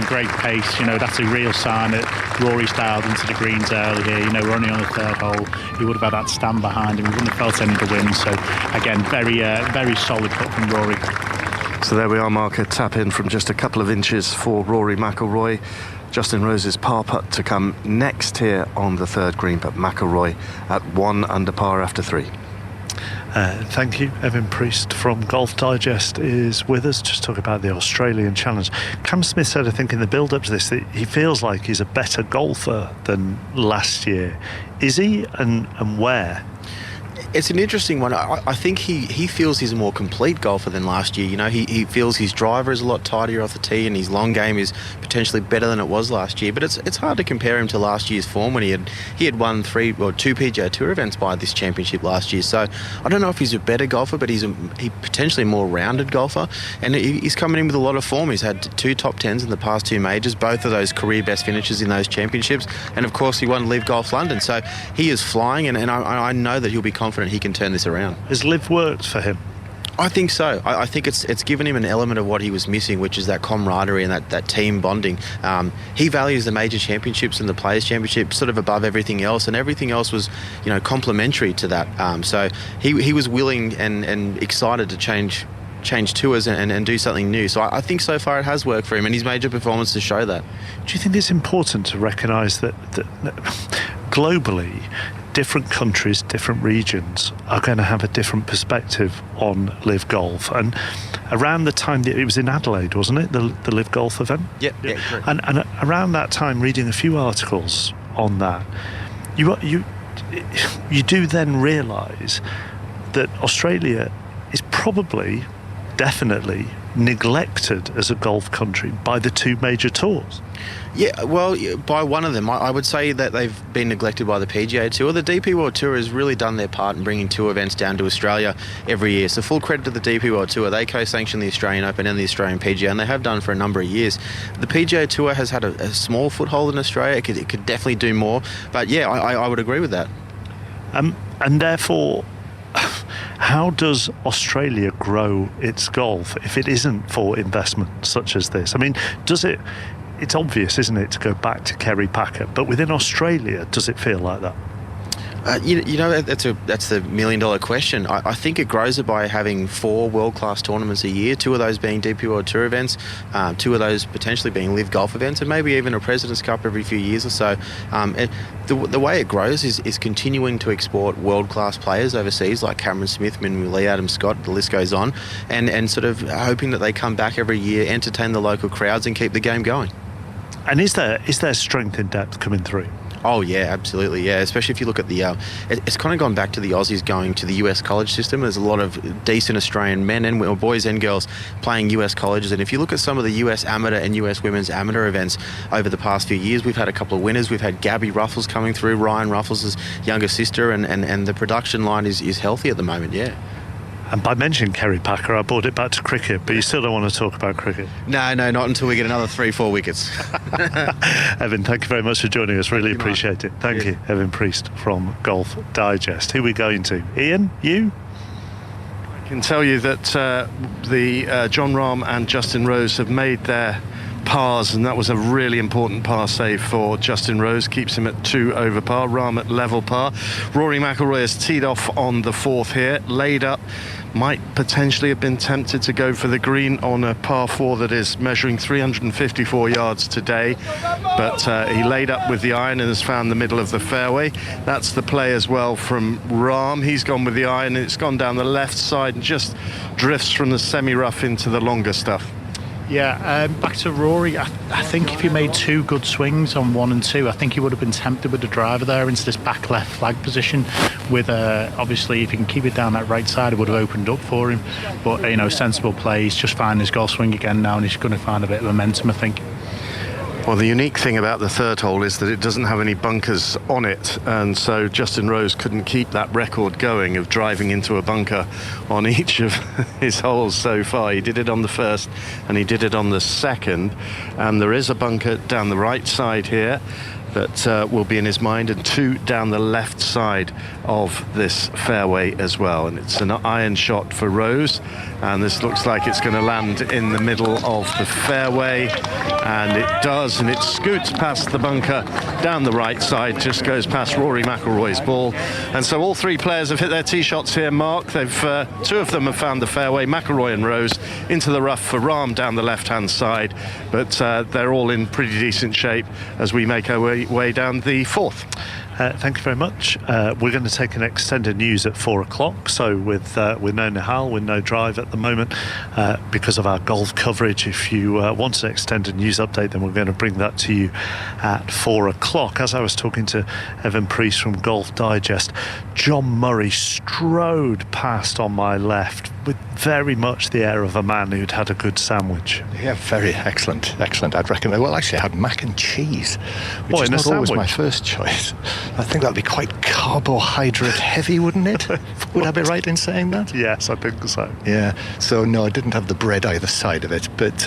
Great pace, you know, that's a real sign that Rory's dialed into the greens early here. You know, we're only on the third hole. He would have had that stand behind him. He wouldn't have felt any of the wind. So, again, very solid putt from Rory. So there we are, Mark, a tap in from just a couple of inches for Rory McIlroy. Justin Rose's par putt to come next here on the third green, but McIlroy at 1 under par after 3. Thank you. Evan Priest from Golf Digest is with us, just talking about the Australian Challenge. Cam Smith said, I think, in the build-up to this, that he feels like he's a better golfer than last year. Is he, and where? It's an interesting one. I think he feels he's a more complete golfer than last year. You know, he feels his driver is a lot tidier off the tee and his long game is potentially better than it was last year. But it's hard to compare him to last year's form when he had won 2 PGA Tour events by this championship last year. So I don't know if he's a better golfer, but he's potentially a more rounded golfer. And he's coming in with a lot of form. He's had 2 top 10s in the past 2 majors, both of those career best finishes in those championships. And of course, he won Live Golf London. So he is flying, and I know that he'll be confident he can turn this around. Has Live worked for him? I think so. I think it's given him an element of what he was missing, which is that camaraderie and that team bonding. He values the major championships and the Players' Championship sort of above everything else, and everything else was, complementary to that. So he was willing and excited to change tours and do something new. So I think so far it has worked for him, and his major performances show that. Do you think it's important to recognise that globally, different countries, different regions are going to have a different perspective on Live Golf? And around the time that it was in Adelaide, wasn't it, the Live Golf event? Yeah, correct. And around that time, reading a few articles on that, you do then realise that Australia is definitely neglected as a golf country by the 2 major tours. Yeah, well, by one of them. I would say that they've been neglected by the PGA Tour. The DP World Tour has really done their part in bringing 2 events down to Australia every year. So full credit to the DP World Tour. They co-sanction the Australian Open and the Australian PGA, and they have done for a number of years. The PGA Tour has had a small foothold in Australia. It could definitely do more. But yeah, I would agree with that. And therefore, how does Australia grow its golf if it isn't for investment such as this? I mean, it's obvious, isn't it, to go back to Kerry Packer, but within Australia, does it feel like that? That's the $1 million question. I think it grows it by having 4 world-class tournaments a year, 2 of those being DP World Tour events, 2 of those potentially being Live Golf events, and maybe even a President's Cup every few years or so. The way it grows is continuing to export world-class players overseas like Cameron Smith, Minwoo Lee, Adam Scott, the list goes on, and sort of hoping that they come back every year, entertain the local crowds and keep the game going. And is there strength in depth coming through? Oh yeah, absolutely, yeah. Especially if you look at the, it's kind of gone back to the Aussies going to the US college system. There's a lot of decent Australian men and boys and girls playing US colleges. And if you look at some of the US amateur and US women's amateur events over the past few years, we've had a couple of winners. We've had Gabby Ruffles coming through, Ryan Ruffles' younger sister, and the production line is healthy at the moment, yeah. And by mentioning Kerry Packer, I brought it back to cricket, but you still don't want to talk about cricket? No, not until we get another 3-4 wickets. Evan, thank you very much for joining us. Really appreciate it. Thank you. Evan Priest from Golf Digest. Who are we going to? Ian, you? I can tell you that the Jon Rahm and Justin Rose have made their pars, and that was a really important par save for Justin Rose, keeps him at 2 over par, Rahm at level par. Rory McIlroy has teed off on the 4th here, laid up, might potentially have been tempted to go for the green on a par 4 that is measuring 354 yards today, but he laid up with the iron and has found the middle of the fairway. That's the play as well from Rahm. He's gone with the iron and it's gone down the left side and just drifts from the semi-rough into the longer stuff. Yeah, back to Rory. I think if he made 2 good swings on 1 and 2, I think he would have been tempted with the driver there into this back left flag position. With obviously, if he can keep it down that right side, it would have opened up for him. But sensible play. He's just finding his golf swing again now, and he's going to find a bit of momentum, I think. Well, the unique thing about the 3rd hole is that it doesn't have any bunkers on it, and so Justin Rose couldn't keep that record going of driving into a bunker on each of his holes so far. He did it on the 1st and he did it on the 2nd, and there is a bunker down the right side here that will be in his mind, and 2 down the left side of this fairway as well. And it's an iron shot for Rose, and this looks like it's going to land in the middle of the fairway, and it does, and it scoots past the bunker down the right side, just goes past Rory McIlroy's ball. And so all 3 players have hit their tee shots here, Mark. They've 2 of them have found the fairway, McIlroy and Rose, into the rough for Rahm down the left-hand side, but they're all in pretty decent shape as we make our way down the 4th. Thank you very much. We're going to take an extended news at 4 o'clock. So with no Nihal, with no drive at the moment, because of our golf coverage, if you want an extended news update, then we're going to bring that to you at 4 o'clock. As I was talking to Evan Priest from Golf Digest, John Murray strode past on my left with very much the air of a man who'd had a good sandwich. Yeah, very excellent. I'd recommend. Well, actually, I had mac and cheese, which is not always my first choice. I think that'd be quite carbohydrate heavy, wouldn't it? Would I be right in saying that? Yes, I think so. Yeah. So no, I didn't have the bread either side of it. But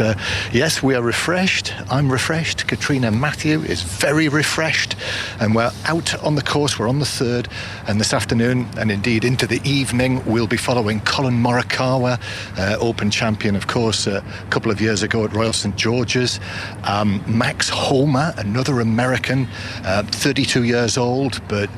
yes, we are refreshed. I'm refreshed. Katrina Matthew is very refreshed, and we're out on the course. We're on the 3rd, and this afternoon, and indeed into the evening, we'll be following Colin Morikawa, Open champion, of course, a couple of years ago at Royal St George's. Max Homa, another American, 32 years old, but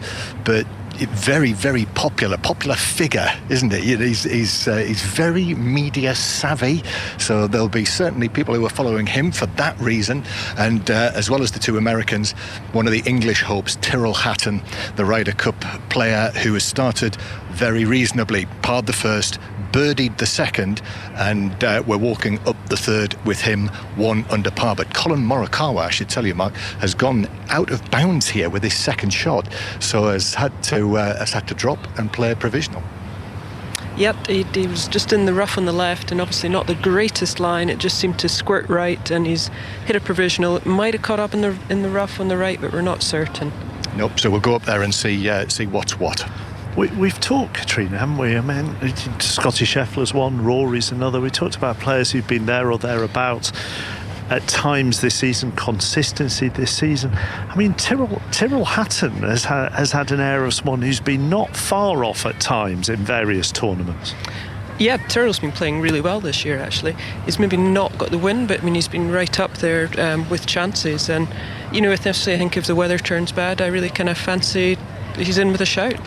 very, very popular figure, isn't he? He's very media savvy, so there'll be certainly people who are following him for that reason. And as well as the two Americans, one of the English hopes, Tyrrell Hatton, the Ryder Cup player who has started very reasonably, parred the first, birdied the second, and we're walking up the 3rd with him 1 under par. But Colin Morikawa, I should tell you, Mark, has gone out of bounds here with his second shot, so has had to drop and play provisional. Yep, he was just in the rough on the left, and obviously not the greatest line. It just seemed to squirt right, and he's hit a provisional. It might have caught up in the rough on the right, but we're not certain. Nope. So we'll go up there and see what's what. We've talked, Katrina, haven't we? I mean, Scotty Scheffler's one, Rory's another. We talked about players who've been there or thereabouts at times this season, consistency this season. I mean, Tyrrell Hatton has had an air of someone who's been not far off at times in various tournaments. Yeah, Tyrrell's been playing really well this year, actually. He's maybe not got the win, but I mean, he's been right up there with chances. And, you know, I think if the weather turns bad, I really kind of fancy he's in with a shout.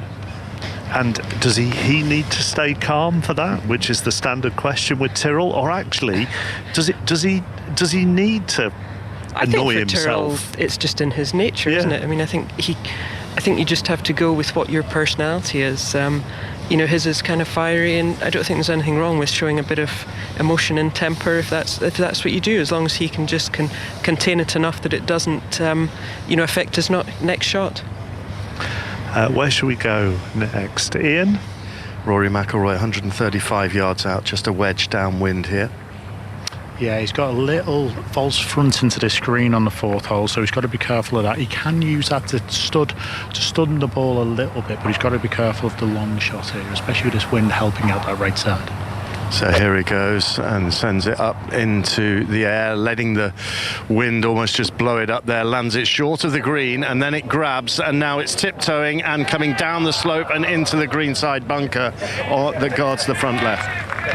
And does he need to stay calm for that, which is the standard question with Tyrrell, or actually does he need to annoy himself? Tyrrell, it's just in his nature, isn't it? I mean, I think you just have to go with what your personality is. You know, his is kind of fiery, and I don't think there's anything wrong with showing a bit of emotion and temper if that's what you do, as long as he can just contain it enough that it doesn't affect his next shot. Where should we go next? Ian? Rory McIlroy, 135 yards out, just a wedge downwind here. Yeah, he's got a little false front into this green on the 4th hole, so he's got to be careful of that. He can use that to stud the ball a little bit, but he's got to be careful of the long shot here, especially with this wind helping out that right side. So here he goes and sends it up into the air, letting the wind almost just blow it up there, lands it short of the green, and then it grabs, and now it's tiptoeing and coming down the slope and into the greenside bunker that guards the front left.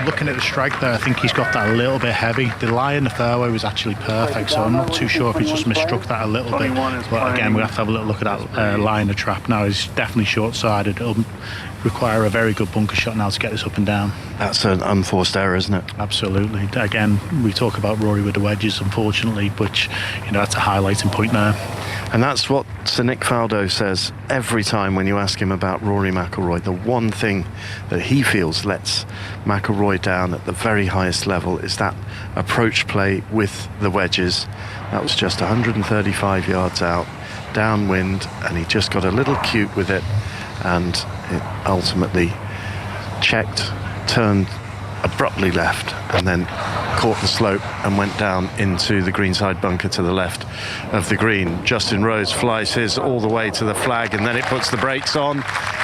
Looking at the strike there, I think he's got that a little bit heavy. The lie in the fairway was actually perfect, so I'm not too sure if he's just misstruck that a little bit. But again, we have to have a little look at that lie in the trap now. He's definitely short-sided. It'll require a very good bunker shot now to get this up and down. That's an unforced error, isn't it? Absolutely. Again, we talk about Rory with the wedges, unfortunately, but that's a highlighting point there. And that's what Sir Nick Faldo says every time when you ask him about Rory McIlroy. The one thing that he feels lets McIlroy down at the very highest level is that approach play with the wedges. That was just 135 yards out, downwind, and he just got a little cute with it, and it ultimately checked, turned abruptly left, and then caught the slope and went down into the greenside bunker to the left of the green. Justin Rose flies his all the way to the flag, and then it puts the brakes on,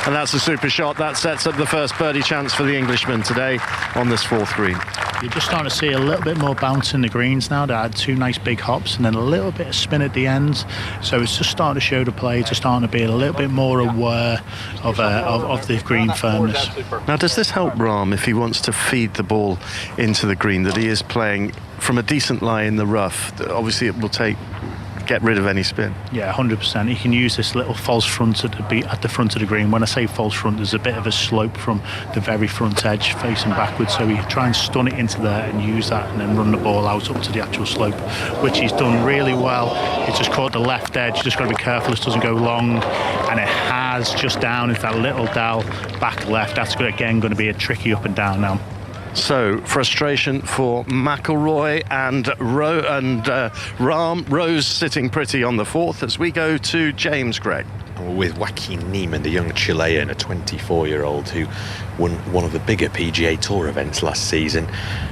and that's a super shot. That sets up the first birdie chance for the Englishman today on this 4th green. You're just starting to see a little bit more bounce in the greens now. They had 2 nice big hops and then a little bit of spin at the ends, so it's just starting to show the players are starting to be a little bit more aware of the green firmness. Now, does this help Rahm if he wants to feed the ball into the green, that he is playing from a decent lie in the rough? Obviously it will take get rid of any spin. Yeah, 100%. He can use this little false front at the front of the green. When I say false front, there's a bit of a slope from the very front edge facing backwards, so he try and stun it into there and use that and then run the ball out up to the actual slope, which he's done really well. He's just caught the left edge, just got to be careful this doesn't go long, and it has just down into that little dell back left. That's again going to be a tricky up and down now. So, frustration for McIlroy and Rahm. Rose sitting pretty on the fourth as we go to James, Greg. With Joaquin Niemann, the young Chilean, a 24-year-old who won one of the bigger PGA Tour events last season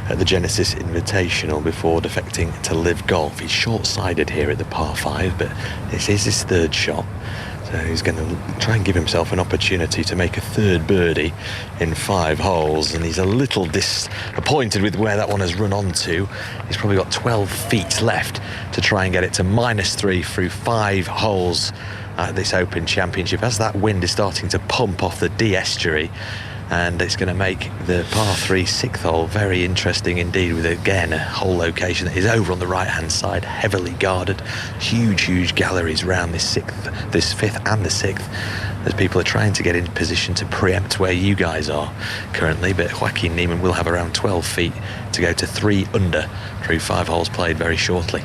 at the Genesis Invitational before defecting to Live Golf. He's short-sided here at the par 5, but this is his third shot. So he's going to try and give himself an opportunity to make a third birdie in 5 holes, and he's a little disappointed with where that one has run on to. He's probably got 12 feet left to try and get it to -3 through 5 holes at this Open Championship, as that wind is starting to pump off the D estuary, and it's going to make the par 3 6th hole very interesting indeed, with again a hole location that is over on the right hand side, heavily guarded, huge galleries around this 5th and the 6th, as people are trying to get in position to preempt where you guys are currently. But Joaquin Niemann will have around 12 feet to go to 3 under through 5 holes played very shortly.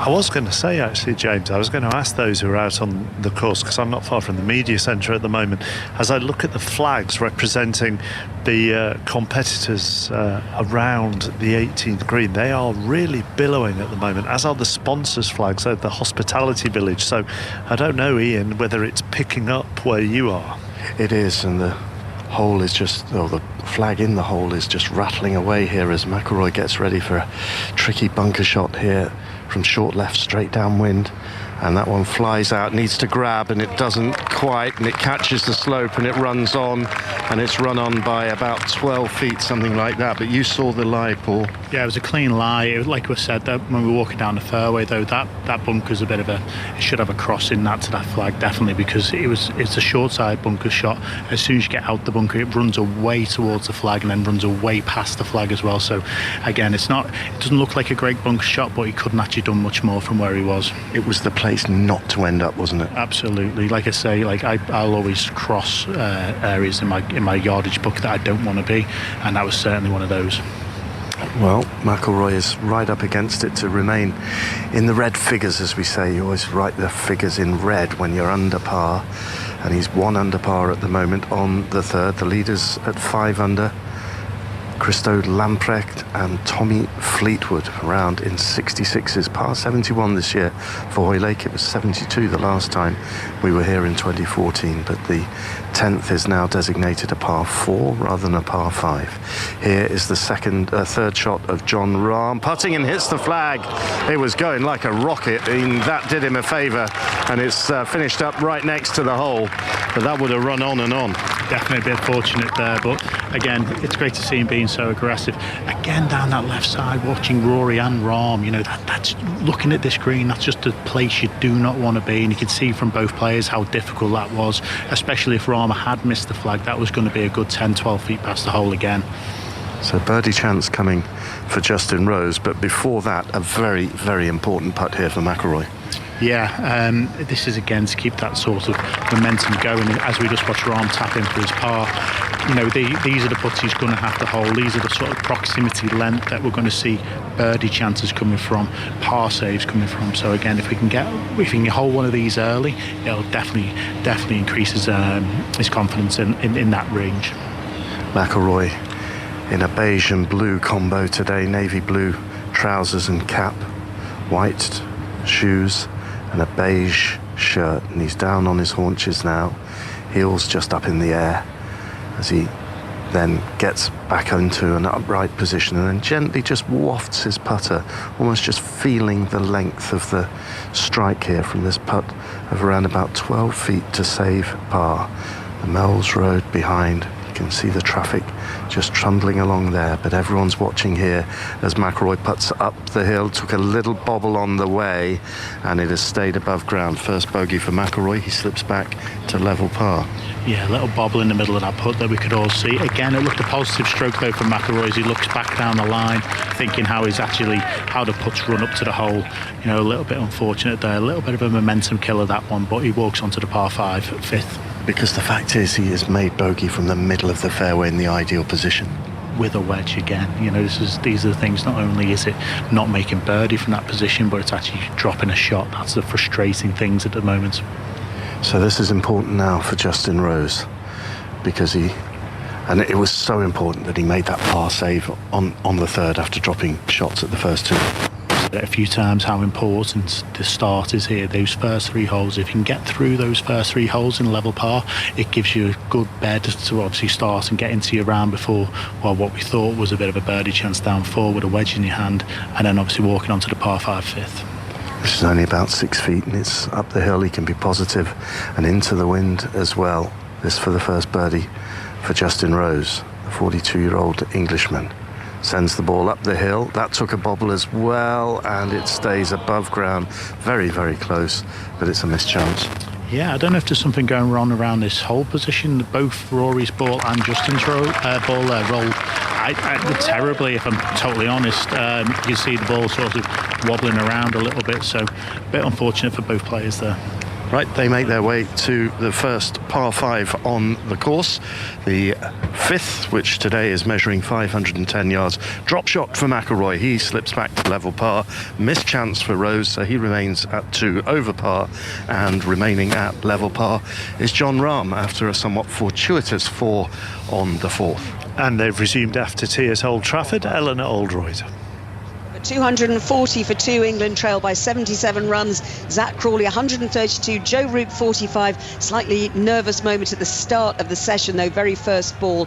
I was going to say, actually, James, I was going to ask those who are out on the course, because I'm not far from the media centre at the moment, as I look at the flags representing the competitors around the 18th green, they are really billowing at the moment, as are the sponsors' flags over the hospitality village. So I don't know, Ian, whether it's picking up where you are. It is, and the hole is the flag in the hole is just rattling away here as McIlroy gets ready for a tricky bunker shot here from short left, straight downwind, and that one flies out, needs to grab, and it doesn't quite, and it catches the slope and it runs on, and it's run on by about 12 feet, something like that. But you saw the lie, Paul. Yeah, it was a clean lie. It was, like we said, that when we were walking down the fairway, though, that bunker's a bit of it should have a cross in that to that flag, definitely, because it's a short side bunker shot. As soon as you get out the bunker, it runs away towards the flag and then runs away past the flag as well. So again, it doesn't look like a great bunker shot, but he couldn't actually done much more from where he was. It was the place not to end up, wasn't it? Absolutely. Like I say, I'll always cross areas in my yardage book that I don't want to be, and that was certainly one of those. Well, McIlroy is right up against it to remain in the red figures, as we say. You always write the figures in red when you're under par, and he's 1 under par at the moment on the third. The leaders at 5 under. Christo Lamprecht and Tommy Fleetwood around in 66s, par 71 this year for Hoylake. It was 72 the last time we were here in 2014, but the 10th is now designated a par 4 rather than a par 5. Here is the third shot of Jon Rahm, putting and hits the flag. It was going like a rocket, and that did him a favour, and it's finished up right next to the hole, but that would have run on and on. Definitely a bit fortunate there, but again, it's great to see him being so aggressive. Again, down that left side, watching Rory and Rahm, that's looking at this green, that's just a place you do not want to be, and you can see from both players how difficult that was, especially if Rahm had missed the flag. That was going to be a good 10-12 feet past the hole again. So birdie chance coming for Justin Rose, but before that, a very, very important putt here for McIlroy. Yeah, this is again to keep that sort of momentum going as we just watch Rahm tap in for his par. These are the putts he's going to have to hold. These are the sort of proximity length that we're going to see birdie chances coming from, par saves coming from. So again, if we can hold one of these early, it'll definitely increase his confidence in that range. McIlroy in a beige and blue combo today, navy blue trousers and cap, white shoes and a beige shirt, and he's down on his haunches now, heels just up in the air, as he then gets back into an upright position and then gently just wafts his putter, almost just feeling the length of the strike here from this putt of around about 12 feet to save par. The Mells Road behind, you can see the traffic just trundling along there, but everyone's watching here as McIlroy puts up the hill, took a little bobble on the way, and it has stayed above ground. First bogey for McIlroy, he slips back to level par. Yeah, a little bobble in the middle of that putt that we could all see. Again, it looked a positive stroke though from McIlroy as he looks back down the line, thinking how the putts run up to the hole. You know, a little bit unfortunate there, a little bit of a momentum killer that one, but he walks onto the par 5 at 5th. Because the fact is, he has made bogey from the middle of the fairway in the ideal position. With a wedge again. You know, these are the things, not only is it not making birdie from that position, but it's actually dropping a shot. That's the frustrating things at the moment. So this is important now for Justin Rose, because and it was so important that he made that par save on the third after dropping shots at the first two. A few times how important the start is here. Those first 3 holes, if you can get through those first 3 holes in level par, it gives you a good bed to obviously start and get into your round before, well, what we thought was a bit of a birdie chance down 4 with a wedge in your hand, and then obviously walking onto the par 5 5th. This is only about 6 feet, and it's up the hill. He can be positive and into the wind as well. This for the first birdie for Justin Rose, the 42-year-old Englishman. Sends the ball up the hill. That took a bobble as well, and it stays above ground. Very, very close, but it's a missed chance. Yeah, I don't know if there's something going wrong around this hole position. Both Rory's ball and Justin's ball rolled terribly, if I'm totally honest. You can see the ball sort of wobbling around a little bit, so a bit unfortunate for both players there. Right, they make their way to the first par 5 on the course. The 5th, which today is measuring 510 yards. Drop shot for McIlroy. He slips back to level par. Missed chance for Rose, so he remains at 2 over par. And remaining at level par is Jon Rahm after a somewhat fortuitous 4 on the 4th. And they've resumed after tea at Old Trafford. Eleanor Oldroyd. 240 for 2. England trail by 77 runs. Zach Crawley 132, Joe Root 45. Slightly nervous moment at the start of the session though. Very first ball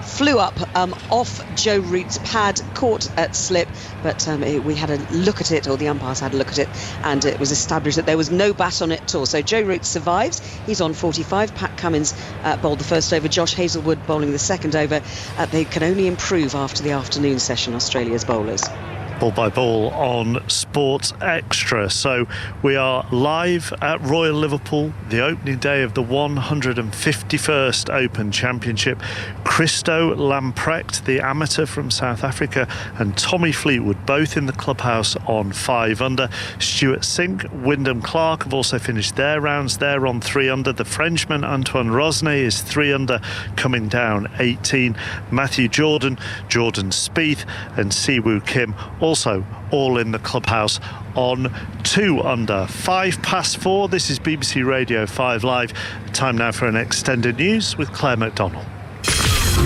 flew up off Joe Root's pad, caught at slip, but we had a look at it, or the umpires had a look at it, and it was established that there was no bat on it at all. So Joe Root survives. He's on 45. Pat Cummins bowled the first over. Josh Hazlewood bowling the second over. They can only improve after the afternoon session, Australia's bowlers. Ball by ball on Sports Extra. So we are live at Royal Liverpool, the opening day of the 151st Open Championship. Christo Lamprecht, the amateur from South Africa, and Tommy Fleetwood, both in the clubhouse on 5 under. Stuart Sink, Wyndham Clark have also finished their rounds. They're on 3 under. The Frenchman Antoine Rosnay is 3 under, coming down 18. Matthew Jordan, Jordan Spieth, and Siwoo Kim also all in the clubhouse on 2 under. 4:05. This is BBC Radio 5 Live. Time now for an extended news with Claire McDonald.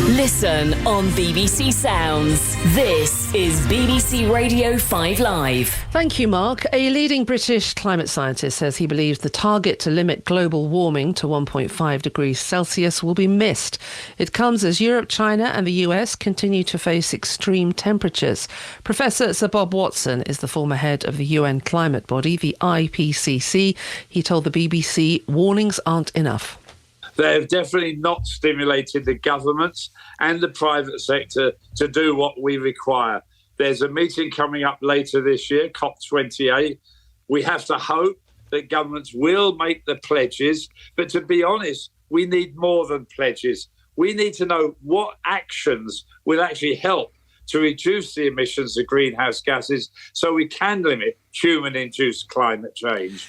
Listen on BBC Sounds. This is BBC Radio 5 Live. Thank you, Mark. A leading British climate scientist says he believes the target to limit global warming to 1.5 degrees Celsius will be missed. It comes as Europe, China and the US continue to face extreme temperatures. Professor Sir Bob Watson is the former head of the UN climate body, the IPCC. He told the BBC warnings aren't enough. They have definitely not stimulated the governments and the private sector to do what we require. There's a meeting coming up later this year, COP28. We have to hope that governments will make the pledges. But to be honest, we need more than pledges. We need to know what actions will actually help to reduce the emissions of greenhouse gases so we can limit human-induced climate change.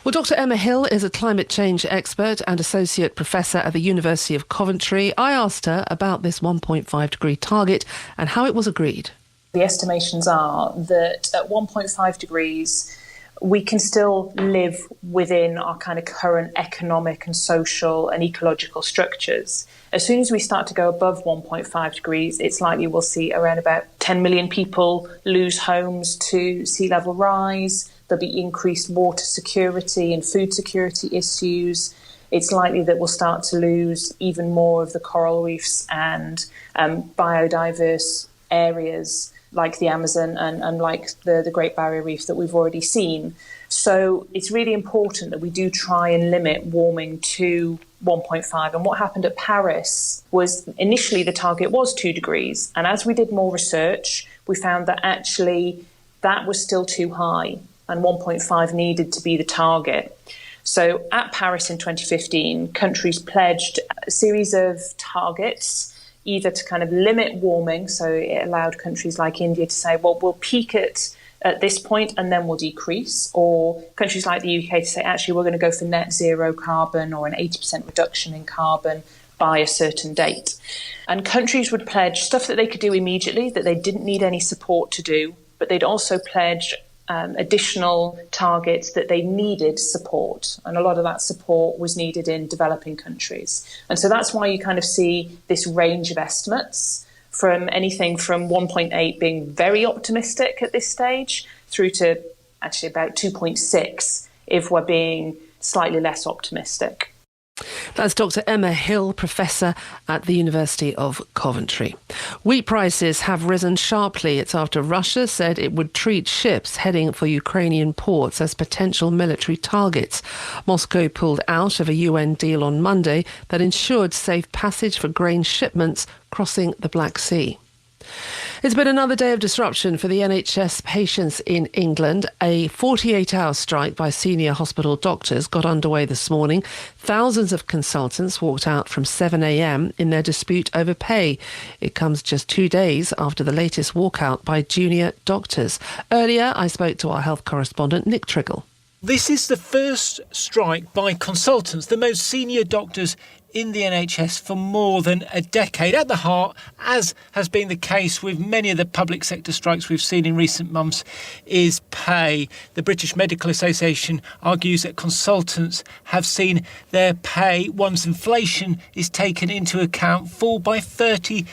Well, Dr. Emma Hill is a climate change expert and associate professor at the University of Coventry. I asked her about this 1.5 degree target and how it was agreed. The estimations are that at 1.5 degrees, we can still live within our kind of current economic and social and ecological structures. As soon as we start to go above 1.5 degrees, it's likely we'll see around about 10 million people lose homes to sea level rise. There'll be increased water security and food security issues. It's likely that we'll start to lose even more of the coral reefs and biodiverse areas like the Amazon and like the Great Barrier Reef that we've already seen. So it's really important that we do try and limit warming to 1.5. And what happened at Paris was initially the target was 2 degrees. And as we did more research, we found that actually that was still too high and 1.5 needed to be the target. So at Paris in 2015, countries pledged a series of targets, either to kind of limit warming. So it allowed countries like India to say, well, we'll peak at this point and then we'll decrease, or countries like the UK to say, actually, we're going to go for net zero carbon or an 80% reduction in carbon by a certain date. And countries would pledge stuff that they could do immediately, that they didn't need any support to do, but they'd also pledge additional targets that they needed support. And a lot of that support was needed in developing countries. And so that's why you kind of see this range of estimates, from anything from 1.8 being very optimistic at this stage through to actually about 2.6 if we're being slightly less optimistic. That's Dr. Emma Hill, Professor at the University of Coventry. Wheat prices have risen sharply. It's after Russia said it would treat ships heading for Ukrainian ports as potential military targets. Moscow pulled out of a UN deal on Monday that ensured safe passage for grain shipments crossing the Black Sea. It's been another day of disruption for the NHS patients in England. A 48-hour strike by senior hospital doctors got underway this morning. Thousands of consultants walked out from 7 a.m. in their dispute over pay. It comes just 2 days after the latest walkout by junior doctors. Earlier, I spoke to our health correspondent, Nick Triggle. This is the first strike by consultants, the most senior doctors in the NHS for more than a decade. At the heart, as has been the case with many of the public sector strikes we've seen in recent months, is pay. The British Medical Association argues that consultants have seen their pay, once inflation is taken into account, fall by 35%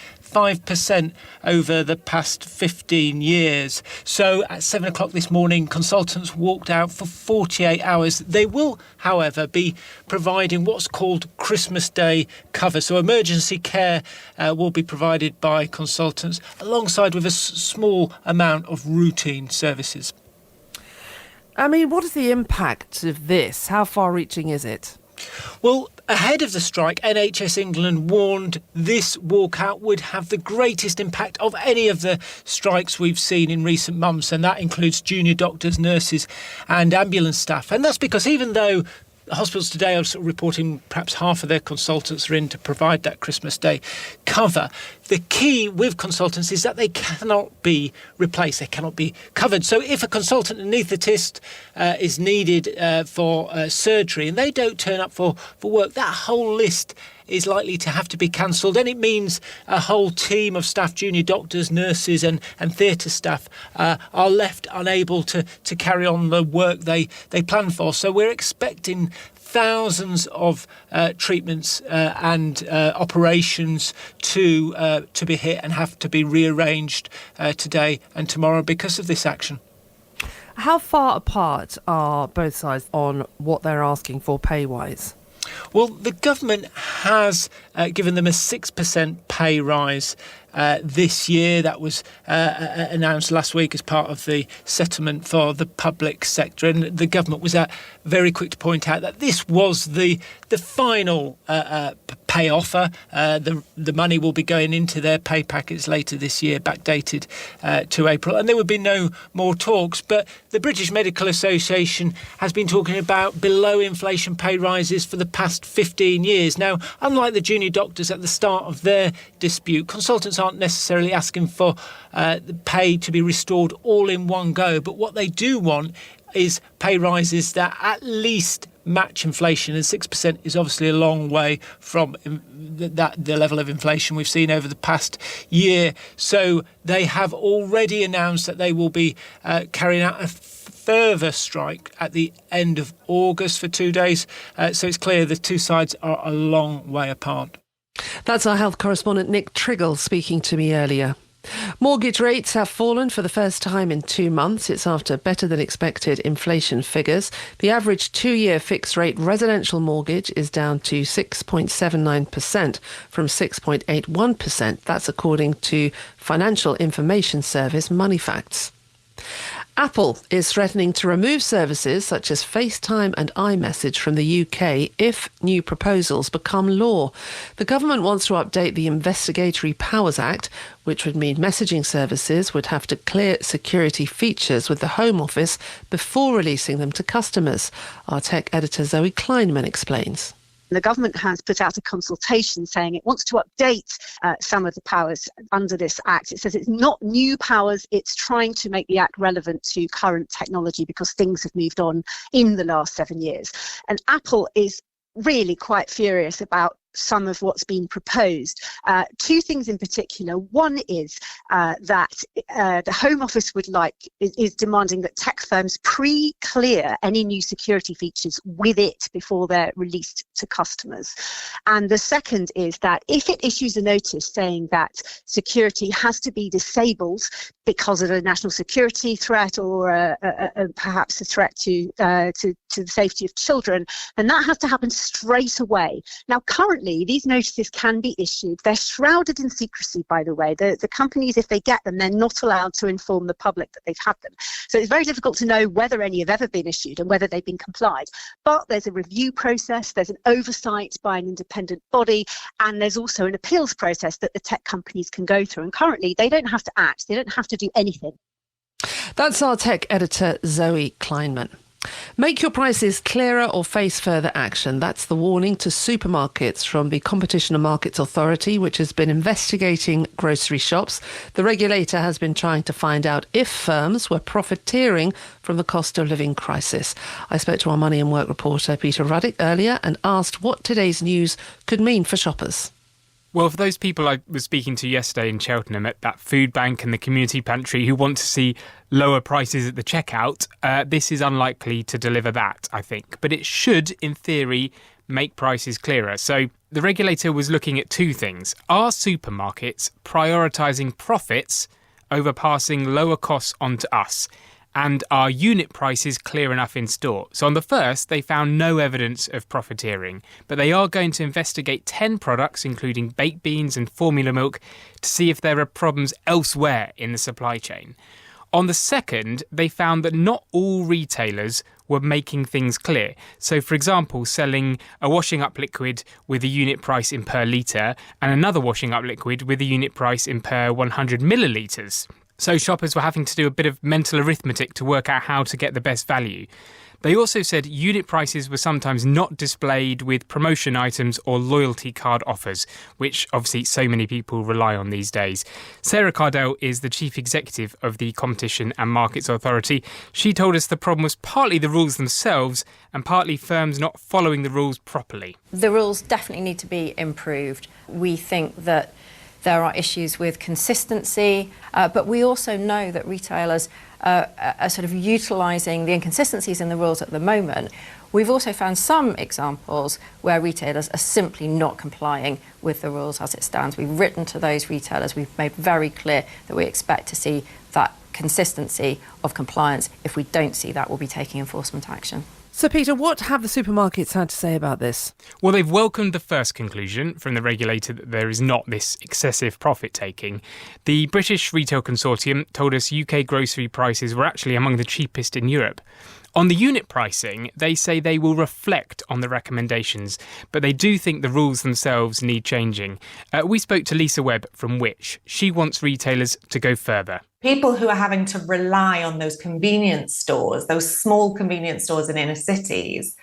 over the past 15 years. So at 7 o'clock this morning, consultants walked out for 48 hours. They will, however, be providing what's called Christmas Day cover. So emergency care will be provided by consultants alongside with a small amount of routine services. I mean, what is the impact of this? How far-reaching is it? Well, ahead of the strike, NHS England warned this walkout would have the greatest impact of any of the strikes we've seen in recent months, and that includes junior doctors, nurses and ambulance staff. And that's because even though hospitals today are sort of reporting perhaps half of their consultants are in to provide that Christmas Day cover, the key with consultants is that they cannot be replaced, they cannot be covered. So if a consultant anaesthetist is needed for surgery and they don't turn up for work, that whole list is likely to have to be cancelled, and it means a whole team of staff, junior doctors, nurses and theatre staff are left unable to carry on the work they plan for. So we're expecting thousands of treatments and operations to be hit and have to be rearranged today and tomorrow because of this action. How far apart are both sides on what they're asking for pay-wise? Well, the government has given them a 6% pay rise this year. That was announced last week as part of the settlement for the public sector. And the government was very quick to point out that this was the final pay offer. The money will be going into their pay packets later this year, backdated to April. And there would be no more talks. But the British Medical Association has been talking about below inflation pay rises for the past 15 years. Now, unlike the junior doctors at the start of their dispute, consultants aren't necessarily asking for the pay to be restored all in one go. But what they do want is pay rises that at least match inflation, and 6% is obviously a long way from the level of inflation we've seen over the past year. So they have already announced that they will be carrying out a further strike at the end of August for 2 days. So it's clear the two sides are a long way apart. That's our health correspondent Nick Triggle speaking to me earlier. Mortgage rates have fallen for the first time in 2 months. It's after better than expected inflation figures. The average 2-year fixed rate residential mortgage is down to 6.79% from 6.81%. That's according to Financial Information Service Moneyfacts. Apple is threatening to remove services such as FaceTime and iMessage from the UK if new proposals become law. The government wants to update the Investigatory Powers Act, which would mean messaging services would have to clear security features with the Home Office before releasing them to customers. Our tech editor Zoe Kleinman explains. The government has put out a consultation saying it wants to update some of the powers under this Act. It says it's not new powers, it's trying to make the Act relevant to current technology because things have moved on in the last 7 years. And Apple is really quite furious about some of what's been proposed. 2 things in particular. One is that the Home Office is demanding that tech firms pre-clear any new security features with it before they're released to customers. And the second is that if it issues a notice saying that security has to be disabled because of a national security threat or perhaps a threat to the safety of children, then that has to happen straight away. Now, currently, these notices can be issued. They're shrouded in secrecy, by the way. The companies, if they get them, they're not allowed to inform the public that they've had them. So it's very difficult to know whether any have ever been issued and whether they've been complied. But there's a review process, there's an oversight by an independent body, and there's also an appeals process that the tech companies can go through. And currently, they don't have to act. They don't have to do anything. That's our tech editor, Zoe Kleinman. Make your prices clearer or face further action. That's the warning to supermarkets from the Competition and Markets Authority, which has been investigating grocery shops. The regulator has been trying to find out if firms were profiteering from the cost of living crisis. I spoke to our Money and Work reporter, Peter Ruddick, earlier and asked what today's news could mean for shoppers. Well, for those people I was speaking to yesterday in Cheltenham at that food bank and the community pantry who want to see lower prices at the checkout, this is unlikely to deliver that, I think. But it should, in theory, make prices clearer. So the regulator was looking at 2 things. Are supermarkets prioritising profits over passing lower costs on to us? And are unit prices clear enough in store? So on the first, they found no evidence of profiteering, but they are going to investigate 10 products, including baked beans and formula milk, to see if there are problems elsewhere in the supply chain. On the second, they found that not all retailers were making things clear. So, for example, selling a washing up liquid with a unit price in per litre and another washing up liquid with a unit price in per 100 millilitres. So shoppers were having to do a bit of mental arithmetic to work out how to get the best value. They also said unit prices were sometimes not displayed with promotion items or loyalty card offers, which obviously so many people rely on these days. Sarah Cardell is the chief executive of the Competition and Markets Authority. She told us the problem was partly the rules themselves and partly firms not following the rules properly. The rules definitely need to be improved. We think that there are issues with consistency, but we also know that retailers are sort of utilising the inconsistencies in the rules at the moment. We've also found some examples where retailers are simply not complying with the rules as it stands. We've written to those retailers. We've made very clear that we expect to see that consistency of compliance. If we don't see that, we'll be taking enforcement action. So, Peter, what have the supermarkets had to say about this? Well, they've welcomed the first conclusion from the regulator that there is not this excessive profit-taking. The British Retail Consortium told us UK grocery prices were actually among the cheapest in Europe. On the unit pricing, they say they will reflect on the recommendations, but they do think the rules themselves need changing. We spoke to Lisa Webb from Which. She wants retailers to go further. People who are having to rely on those convenience stores, those small convenience stores in inner cities,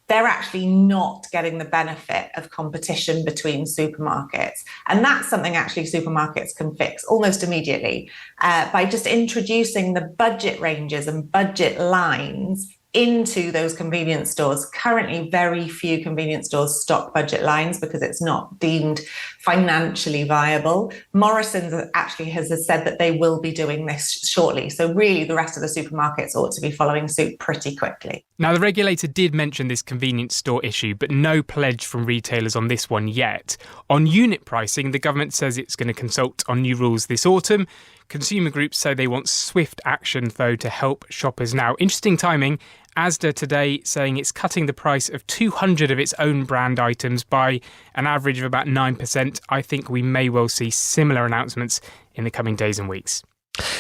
they're actually not getting the benefit of competition between supermarkets. And that's something actually supermarkets can fix almost immediately by just introducing the budget ranges and budget lines into those convenience stores. Currently, very few convenience stores stock budget lines because it's not deemed financially viable. Morrison's actually has said that they will be doing this shortly. So really, the rest of the supermarkets ought to be following suit pretty quickly. Now, the regulator did mention this convenience store issue, but no pledge from retailers on this one yet. On unit pricing, the government says it's going to consult on new rules this autumn. Consumer groups say they want swift action, though, to help shoppers now. Interesting timing. Asda today saying it's cutting the price of 200 of its own brand items by an average of about 9%. I think we may well see similar announcements in the coming days and weeks.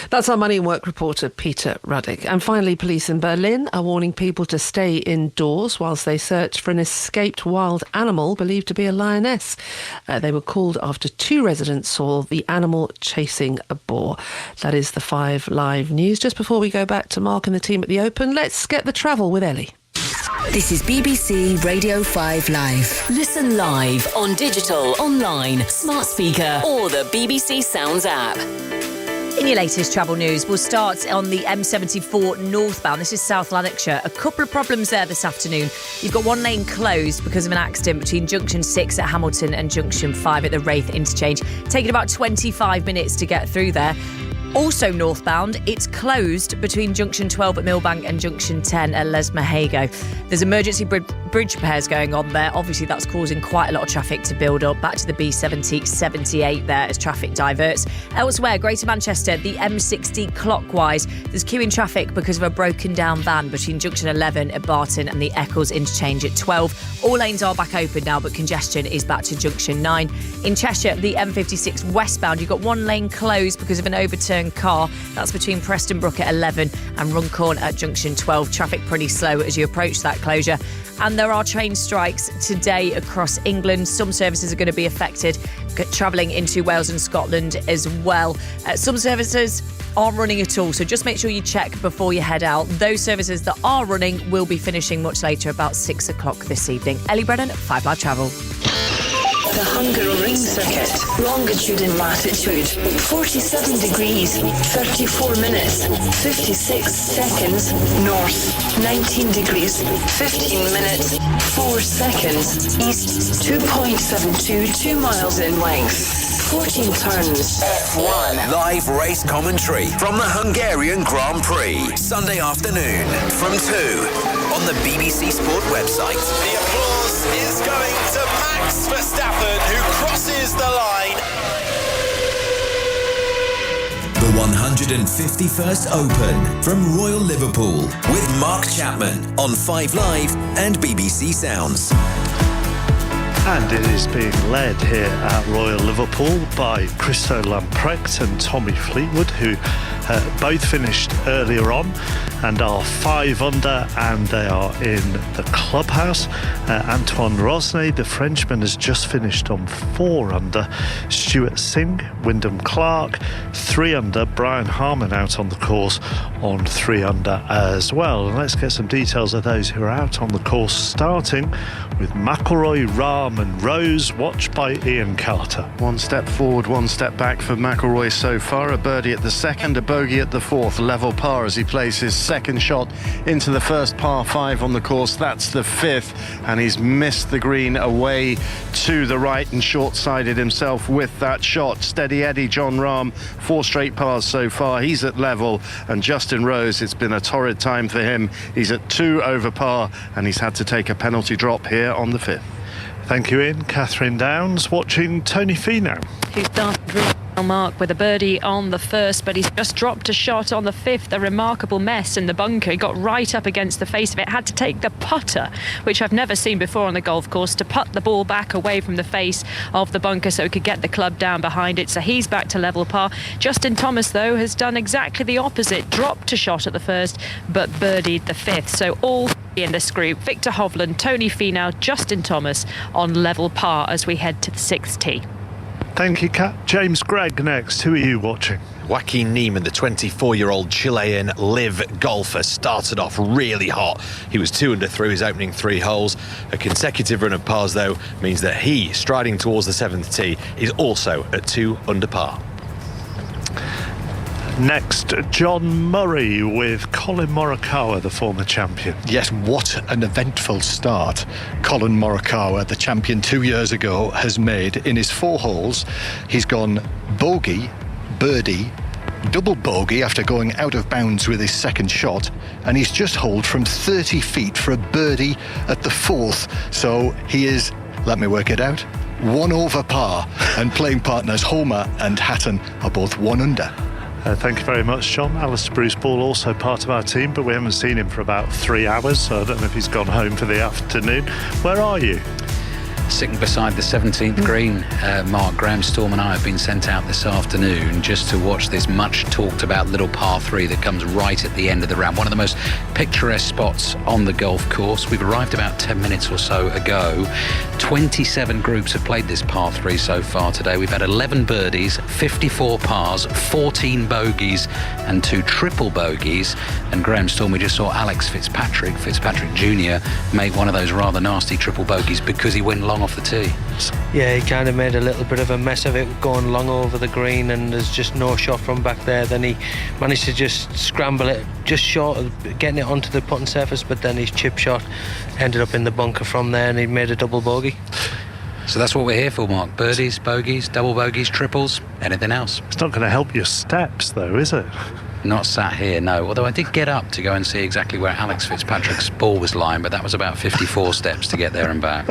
That's our Money and Work reporter, Peter Ruddick. And finally, police in Berlin are warning people to stay indoors whilst they search for an escaped wild animal believed to be a lioness. They were called after 2 residents saw the animal chasing a boar. That is the 5 Live news. Just before we go back to Mark and the team at the Open, let's get the travel with Ellie. This is BBC Radio 5 Live. Listen live on digital, online, smart speaker or the BBC Sounds app. In your latest travel news, we'll start on the M74 northbound. This is South Lanarkshire. A couple of problems there this afternoon. You've got one lane closed because of an accident between Junction 6 at Hamilton and Junction 5 at the Wraith interchange. Taking about 25 minutes to get through there. Also northbound, it's closed between Junction 12 at Millbank and Junction 10 at Lesmahago. There's emergency bridge repairs going on there. Obviously, that's causing quite a lot of traffic to build up. Back to the B70, 78 there as traffic diverts. Elsewhere, Greater Manchester, the M60 clockwise. There's queuing traffic because of a broken down van between Junction 11 at Barton and the Eccles interchange at 12. All lanes are back open now, but congestion is back to Junction 9. In Cheshire, the M56 westbound, you've got one lane closed because of an overturned car. That's between Prestonbrook at 11 and Runcorn at Junction 12. Traffic pretty slow as you approach that closure. And there are train strikes today across England. Some services are going to be affected, travelling into Wales and Scotland as well. Some services aren't running at all, so just make sure you check before you head out. Those services that are running will be finishing much later, about 6 o'clock this evening. Ellie Brennan, 5 Live Travel. The Hungaroring Circuit. Longitude and latitude 47 degrees 34 minutes 56 seconds north. 19 degrees 15 minutes 4 seconds east. 2.72 2 miles in length. 14 turns. F1. Live race commentary from the Hungarian Grand Prix. Sunday afternoon from 2 on the BBC Sport website. The applause is going to Max Verstappen, who crosses the line. The 151st Open from Royal Liverpool with Mark Chapman on 5 Live and BBC Sounds. And it is being led here at Royal Liverpool by Christo Lamprecht and Tommy Fleetwood, who both finished earlier on and are 5 under, and they are in the clubhouse. Antoine Rosnay, the Frenchman, has just finished on 4 under. Stuart Singh, Wyndham Clark, 3 under. Brian Harman out on the course on 3 under as well. And let's get some details of those who are out on the course, starting with McIlroy, Rahm and Rose, watched by Ian Carter. One step forward, one step back for McIlroy so far. A birdie at the second, a bogey at the fourth. Level par as he plays his second shot into the first par 5 on the course. That's the 5th, and he's missed the green away to the right and short-sided himself with that shot. Steady Eddie John Rahm, 4 straight pars so far. He's at level, and Justin Rose, it's been a torrid time for him. He's at 2 over par, and he's had to take a penalty drop here on the 5th. Thank you, Ian. Catherine Downs watching Tony Finau, who started Mark with a birdie on the first, but he's just dropped a shot on the 5th. A remarkable mess in the bunker. He got right up against the face of it, had to take the putter, which I've never seen before on the golf course, to putt the ball back away from the face of the bunker so he could get the club down behind it. So he's back to level par. Justin Thomas, though, has done exactly the opposite. Dropped a shot at the first, but birdied the 5th. So all in this group, Victor Hovland, Tony Finau, Justin Thomas on level par as we head to the 6th tee. Thank you, Kat. James Gregg next. Who are you watching? Joaquin Niemann, the 24-year-old Chilean live golfer, started off really hot. He was 2 under through his opening 3 holes. A consecutive run of pars, though, means that he, striding towards the 7th tee, is also at 2 under par. Next, John Murray with Colin Morikawa, the former champion. Yes, what an eventful start Colin Morikawa, the champion 2 years ago, has made. In his 4 holes, he's gone bogey, birdie, double bogey after going out of bounds with his second shot, and he's just holed from 30 feet for a birdie at the 4th. So he is, let me work it out, 1 over par, and playing partners Homer and Hatton are both 1 under. Thank you very much, John. Alistair Bruce Ball, also part of our team, but we haven't seen him for about 3 hours, so I don't know if he's gone home for the afternoon. Where are you? Sitting beside the 17th green. Mark, Graham Storm and I have been sent out this afternoon just to watch this much talked about little par 3 that comes right at the end of the round. One of the most picturesque spots on the golf course. We've arrived about 10 minutes or so ago. 27 groups have played this par 3 so far today. We've had 11 birdies, 54 pars, 14 bogeys and 2 triple bogeys. And Graham Storm, we just saw Alex Fitzpatrick Jr. make one of those rather nasty triple bogeys because he went long off the tee. Yeah, he kind of made a little bit of a mess of it going long over the green, and there's just no shot from back there. Then he managed to just scramble it just short of getting it onto the putting surface, but then his chip shot ended up in the bunker from there, and he made a double bogey. So that's what we're here for, Mark. Birdies, bogeys, double bogeys, triples, anything else. It's not going to help your steps, though, is it? Not sat here, no. Although I did get up to go and see exactly where Alex Fitzpatrick's ball was lying, but that was about 54 steps to get there and back.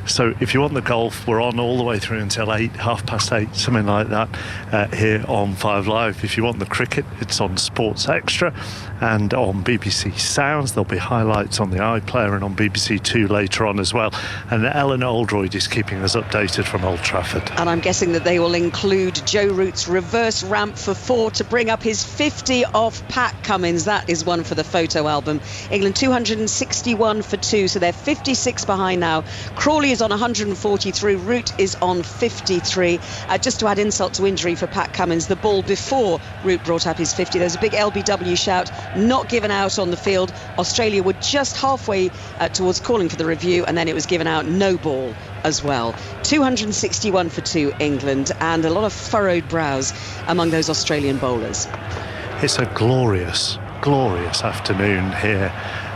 So if you want the golf, we're on all the way through until 8, 8:30, something like that, here on 5 Live. If you want the cricket, it's on Sports Extra and on BBC Sounds. There'll be highlights on the iPlayer and on BBC Two later on as well. And Ellen Oldroyd is keeping us updated from Old Trafford. And I'm guessing that they will include Joe Root's reverse ramp for 4 to bring up his 50 off Pat Cummins. That is one for the photo album. England 261 for 2, so they're 56 behind now. Crawley is on 143, Root is on 53. Just to add insult to injury for Pat Cummins, the ball before Root brought up his 50, there's a big LBW shout, not given out on the field. Australia were just halfway towards calling for the review, and then it was given out, no ball as well. 261 for 2 England, and a lot of furrowed brows among those Australian bowlers. It's a glorious afternoon here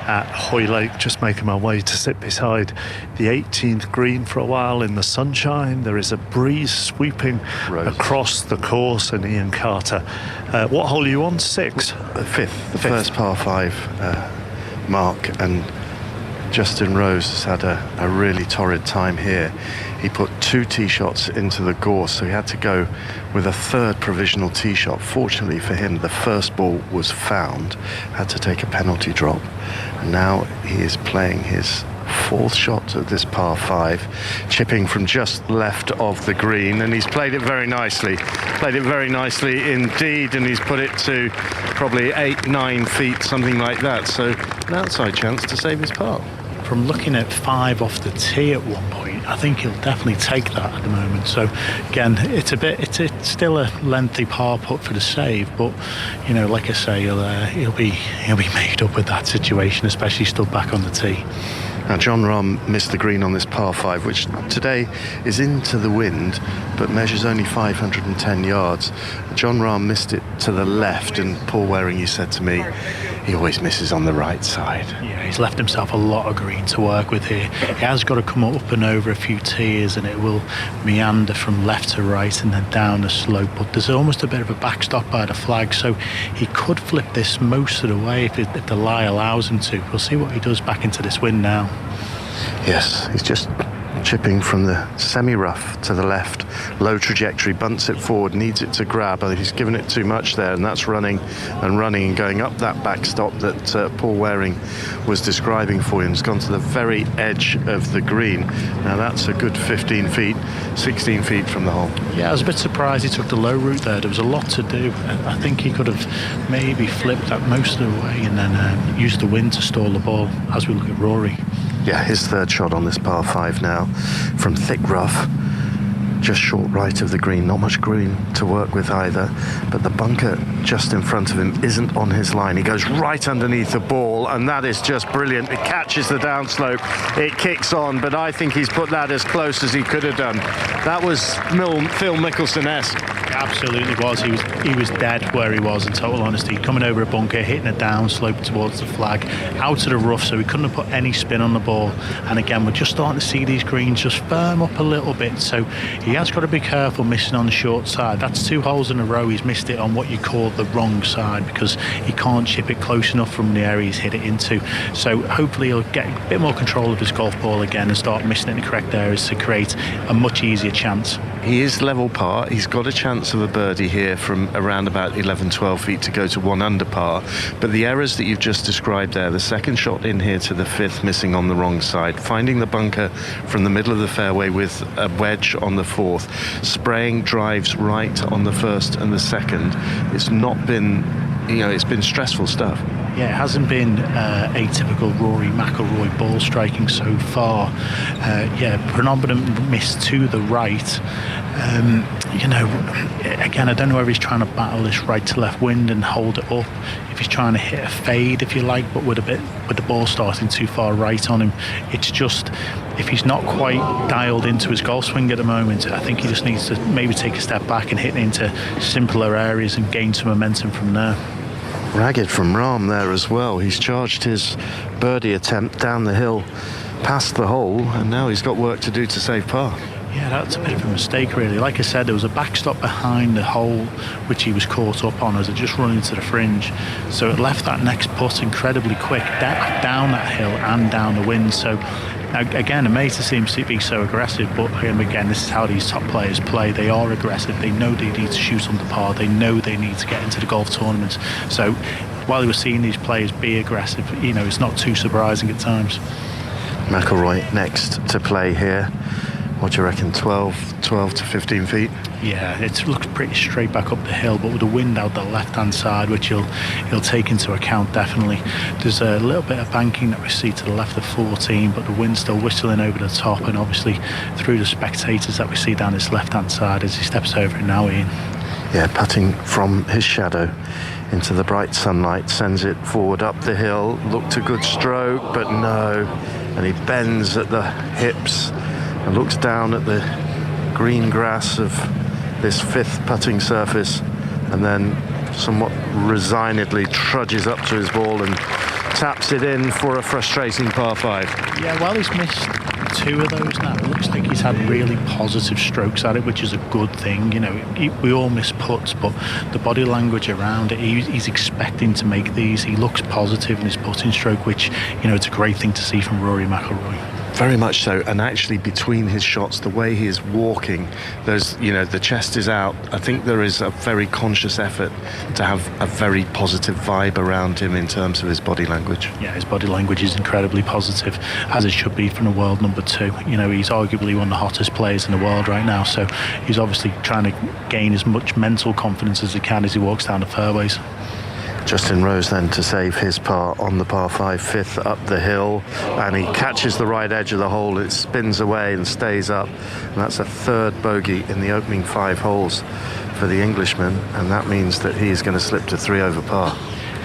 at Hoylake. Just making my way to sit beside the 18th green for a while in the sunshine. There is a breeze sweeping across the course, and Ian Carter. What hole are you on? 6? 5th, the first par 5, Mark, and Justin Rose has had a really torrid time here. He put 2 tee shots into the gorse, so he had to go with a 3rd provisional tee shot. Fortunately for him, the first ball was found, had to take a penalty drop, and now he is playing his 4th shot at this par 5, chipping from just left of the green, and he's played it very nicely indeed, and he's put it to probably 8-9 feet, something like that, so an outside chance to save his par. From looking at 5 off the tee at one point, I think he'll definitely take that at the moment. So again, it's still a lengthy par putt for the save, but you know, like I say, he'll be made up with that situation, especially stood back on the tee. Now, Jon Rahm missed the green on this par 5, which today is into the wind, but measures only 510 yards. Jon Rahm missed it to the left, and Paul Waring, you said to me, he always misses on the right side. Yeah, he's left himself a lot of green to work with here. He has got to come up and over a few tiers, and it will meander from left to right and then down the slope, but there's almost a bit of a backstop by the flag, so he could flip this most of the way if the lie allows him to. We'll see what he does back into this wind now. Yes, he's just chipping from the semi-rough to the left, low trajectory, bunts it forward, needs it to grab. He's given it too much there, and that's running and going up that backstop that Paul Waring was describing for him. He's gone to the very edge of the green. Now that's a good 15 feet, 16 feet from the hole. Yeah, I was a bit surprised he took the low route there. There was a lot to do. I think he could have maybe flipped that most of the way and then used the wind to stall the ball as we look at Rory. Yeah, his 3rd shot on this par 5 now from thick rough, just short right of the green. Not much green to work with either, but the bunker just in front of him isn't on his line. He goes right underneath the ball, and that is just brilliant. It catches the downslope, it kicks on, but I think he's put that as close as he could have done. That was Phil Mickelson-esque. Absolutely was. He was dead where he was, in total honesty. Coming over a bunker, hitting a down slope towards the flag, out of the rough, so he couldn't have put any spin on the ball. And again, we're just starting to see these greens just firm up a little bit, so he has got to be careful missing on the short side. That's 2 holes in a row he's missed it on what you call the wrong side, because he can't chip it close enough from the area he's hit it into. So hopefully he'll get a bit more control of his golf ball again and start missing it in the correct areas to create a much easier chance. He is level par. He's got a chance of a birdie here from around about 11-12 feet to go to 1 under par, but the errors that you've just described there, the second shot in here to the 5th missing on the wrong side, finding the bunker from the middle of the fairway with a wedge on the 4th, spraying drives right on the 1st and the 2nd, it's not been, it's been stressful stuff. Yeah, it hasn't been atypical Rory McIlroy ball striking so far. Predominant miss to the right. Again, I don't know whether he's trying to battle this right to left wind and hold it up, if he's trying to hit a fade, if you like, but with the ball starting too far right on him. It's just, if he's not quite dialed into his golf swing at the moment, I think he just needs to maybe take a step back and hit into simpler areas and gain some momentum from there. Ragged from Rahm there as well. He's charged his birdie attempt down the hill past the hole, and now he's got work to do to save par. Yeah, that's a bit of a mistake, really. Like I said, there was a backstop behind the hole which he was caught up on as it just run into the fringe, so it left that next putt incredibly quick down that hill and down the wind. So again, amazed to see him be so aggressive, but again, this is how these top players play. They are aggressive. They know they need to shoot under par. They know they need to get into the golf tournaments. So while we're seeing these players be aggressive, it's not too surprising at times. McIlroy next to play here. What do you reckon, 12 to 15 feet? Yeah, it looks pretty straight back up the hill, but with the wind out the left-hand side, which he'll take into account definitely. There's a little bit of banking that we see to the left of 14, but the wind's still whistling over the top, and obviously through the spectators that we see down this left-hand side as he steps over it now, Ian. Yeah, putting from his shadow into the bright sunlight, sends it forward up the hill, looked a good stroke, but no, and he bends at the hips and looks down at the green grass of this 5th putting surface, and then somewhat resignedly trudges up to his ball and taps it in for a frustrating par 5. Yeah, well, he's missed 2 of those now. It looks like he's had really positive strokes at it, which is a good thing. We all miss putts, but the body language around it, he's expecting to make these. He looks positive in his putting stroke, which, it's a great thing to see from Rory McIlroy. Very much so, and actually between his shots, the way he is walking, the chest is out. I think there is a very conscious effort to have a very positive vibe around him in terms of his body language. Yeah, his body language is incredibly positive, as it should be from the world number 2. He's arguably one of the hottest players in the world right now, so he's obviously trying to gain as much mental confidence as he can as he walks down the fairways. Justin Rose then to save his par on the par 5, 5th up the hill, and he catches the right edge of the hole. It spins away and stays up, and that's a 3rd bogey in the opening 5 holes for the Englishman, and that means that he's going to slip to 3 over par.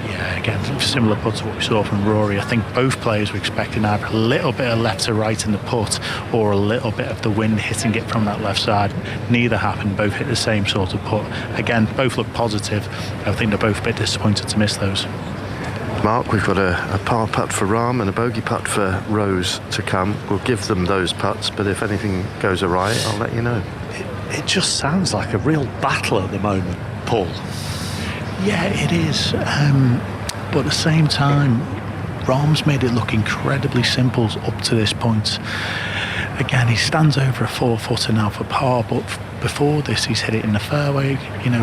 Yeah, again, similar putt to what we saw from Rory. I think both players were expecting either a little bit of left to right in the putt or a little bit of the wind hitting it from that left side. Neither happened. Both hit the same sort of putt. Again, both look positive. I think they're both a bit disappointed to miss those. Mark, we've got a par putt for Rahm and a bogey putt for Rose to come. We'll give them those putts, but if anything goes awry, I'll let you know. It just sounds like a real battle at the moment, Paul. Yeah, it is. But at the same time, Rahm's made it look incredibly simple up to this point. Again, he stands over a 4-footer now for par, but before this he's hit it in the fairway,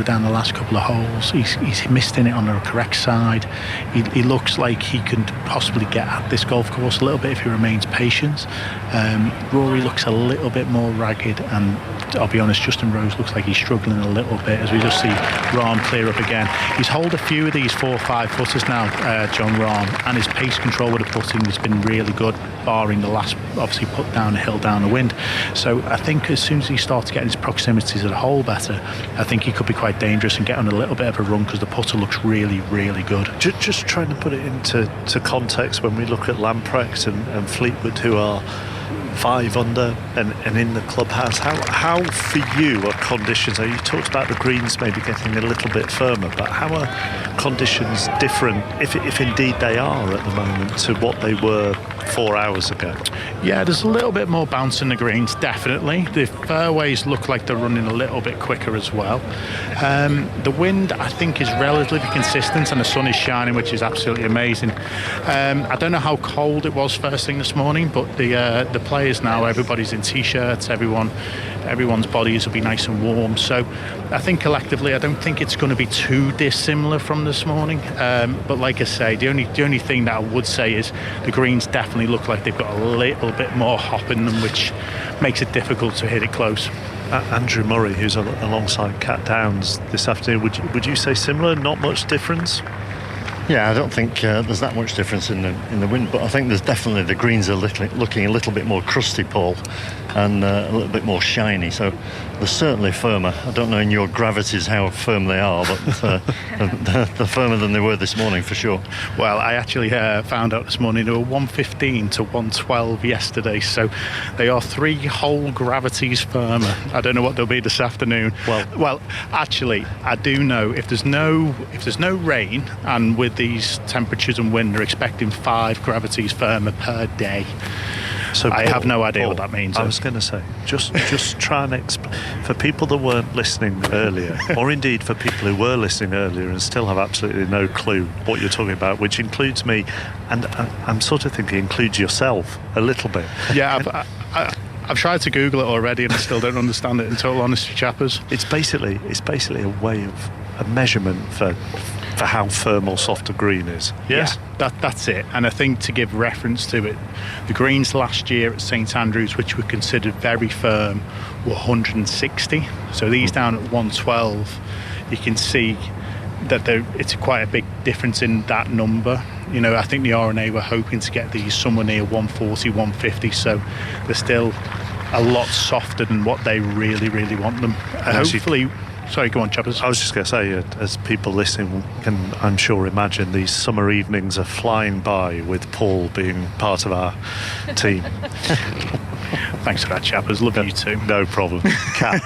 down the last couple of holes. He's missed in it on the correct side. He looks like he can possibly get at this golf course a little bit if he remains patient. Rory looks a little bit more ragged, and I'll be honest, Justin Rose looks like he's struggling a little bit as we just see Rahm clear up again. He's held a few of these 4-5 footers now, Jon Rahm, and his pace control with the putting has been really good, barring the last, obviously, put down the hill, down the wind. So I think as soon as he starts getting his proximities of the hole better, I think he could be quite dangerous and get on a little bit of a run, because the putter looks really, really good. Just trying to put it into context, when we look at Lamprecht and Fleetwood, who are 5 under and in the clubhouse. How for you are conditions? You talked about the greens maybe getting a little bit firmer, but how are conditions different, if indeed they are at the moment, to what they were 4 hours ago? Yeah, there's a little bit more bounce in the greens, definitely. The fairways look like they're running a little bit quicker as well. The wind, I think, is relatively consistent, and the sun is shining, which is absolutely amazing. I don't know how cold it was first thing this morning, but the players now, everybody's in t-shirts, everyone's bodies will be nice and warm. So I think collectively, I don't think it's going to be too dissimilar from this morning. But like I say, the only thing that I would say is the greens definitely look like they've got a little bit more hop in them, which makes it difficult to hit it close. Andrew Murray, who's alongside Cat Downs this afternoon, would you say similar? Not much difference? Yeah, I don't think there's that much difference in the wind, but I think there's definitely the greens are looking a little bit more crusty, Paul, and a little bit more shiny. So they're certainly firmer. I don't know in your gravities how firm they are, but they're firmer than they were this morning for sure. Well, I actually found out this morning they were 115 to 112 yesterday, so they are 3 whole gravities firmer. I don't know what they'll be this afternoon. Well, actually, I do know if there's no rain, and with these temperatures and wind, they're expecting 5 gravities firmer per day. So I have no idea what that means. I was going to say, just try and explain for people that weren't listening earlier, or indeed for people who were listening earlier and still have absolutely no clue what you're talking about, which includes me, and I'm sort of thinking includes yourself a little bit. Yeah, I've tried to Google it already, and I still don't understand it. In total honesty, chappers, it's basically a way of a measurement for how firm or soft a green is. Yes, yeah, that's it. And I think to give reference to it, the greens last year at St Andrews, which were considered very firm, were 160. So these down at 112, you can see that it's quite a big difference in that number. You know, I think the R&A were hoping to get these somewhere near 140, 150. So they're still a lot softer than what they really, really want them. Hopefully. Sorry, go on, Chappers. I was just going to say, as people listening can, I'm sure, imagine these summer evenings are flying by with Paul being part of our team. Thanks for that, Chappers. Love you too. No problem. Cat.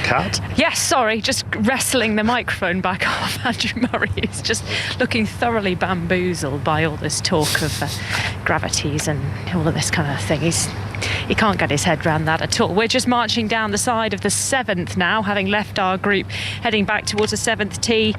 Cat? Yes, sorry, just wrestling the microphone back off. Andrew Murray is just looking thoroughly bamboozled by all this talk of gravities and all of this kind of thing. He can't get his head around that at all. We're just marching down the side of the 7th now, having left our group, heading back towards the 7th tee.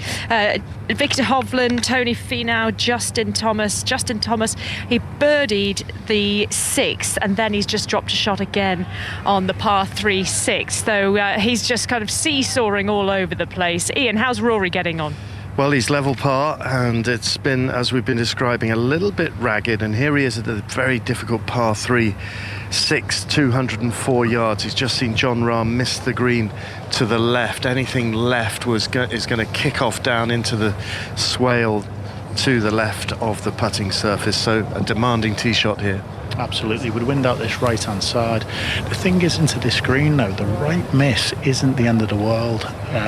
Victor Hovland, Tony Finau, Justin Thomas. Justin Thomas, he birdied the 6th, and then he's just dropped a shot again on the par 3 6th. So he's just kind of seesawing all over the place. Ian, how's Rory getting on? Well, he's level par, and it's been, as we've been describing, a little bit ragged, and here he is at the very difficult par 3 6, 204 yards. He's just seen Jon Rahm miss the green to the left. Anything left is going to kick off down into the swale to the left of the putting surface, so a demanding tee shot here. Absolutely, would wind out this right-hand side. The thing is, into this green though, the right miss isn't the end of the world,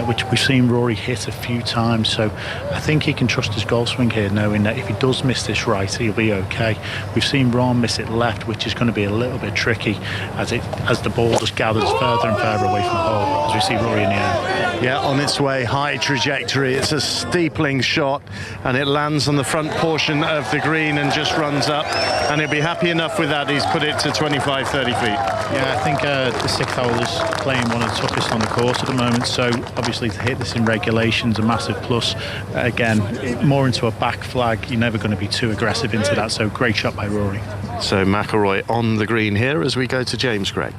which we've seen Rory hit a few times. So I think he can trust his golf swing here, knowing that if he does miss this right, he'll be okay. We've seen Rahm miss it left, which is going to be a little bit tricky as the ball just gathers further and further away from the hole, as we see Rory in the air. Yeah, on its way, high trajectory. It's a steepling shot, and it lands on the front portion of the green and just runs up, and he'll be happy enough with that. He's put it to 25, 30 feet. Yeah, I think the 6th hole is playing one of the toughest on the course at the moment, so obviously to hit this in regulation's a massive plus. Again, more into a back flag, you're never going to be too aggressive into that, so great shot by Rory. So McIlroy on the green here as we go to James Gregg.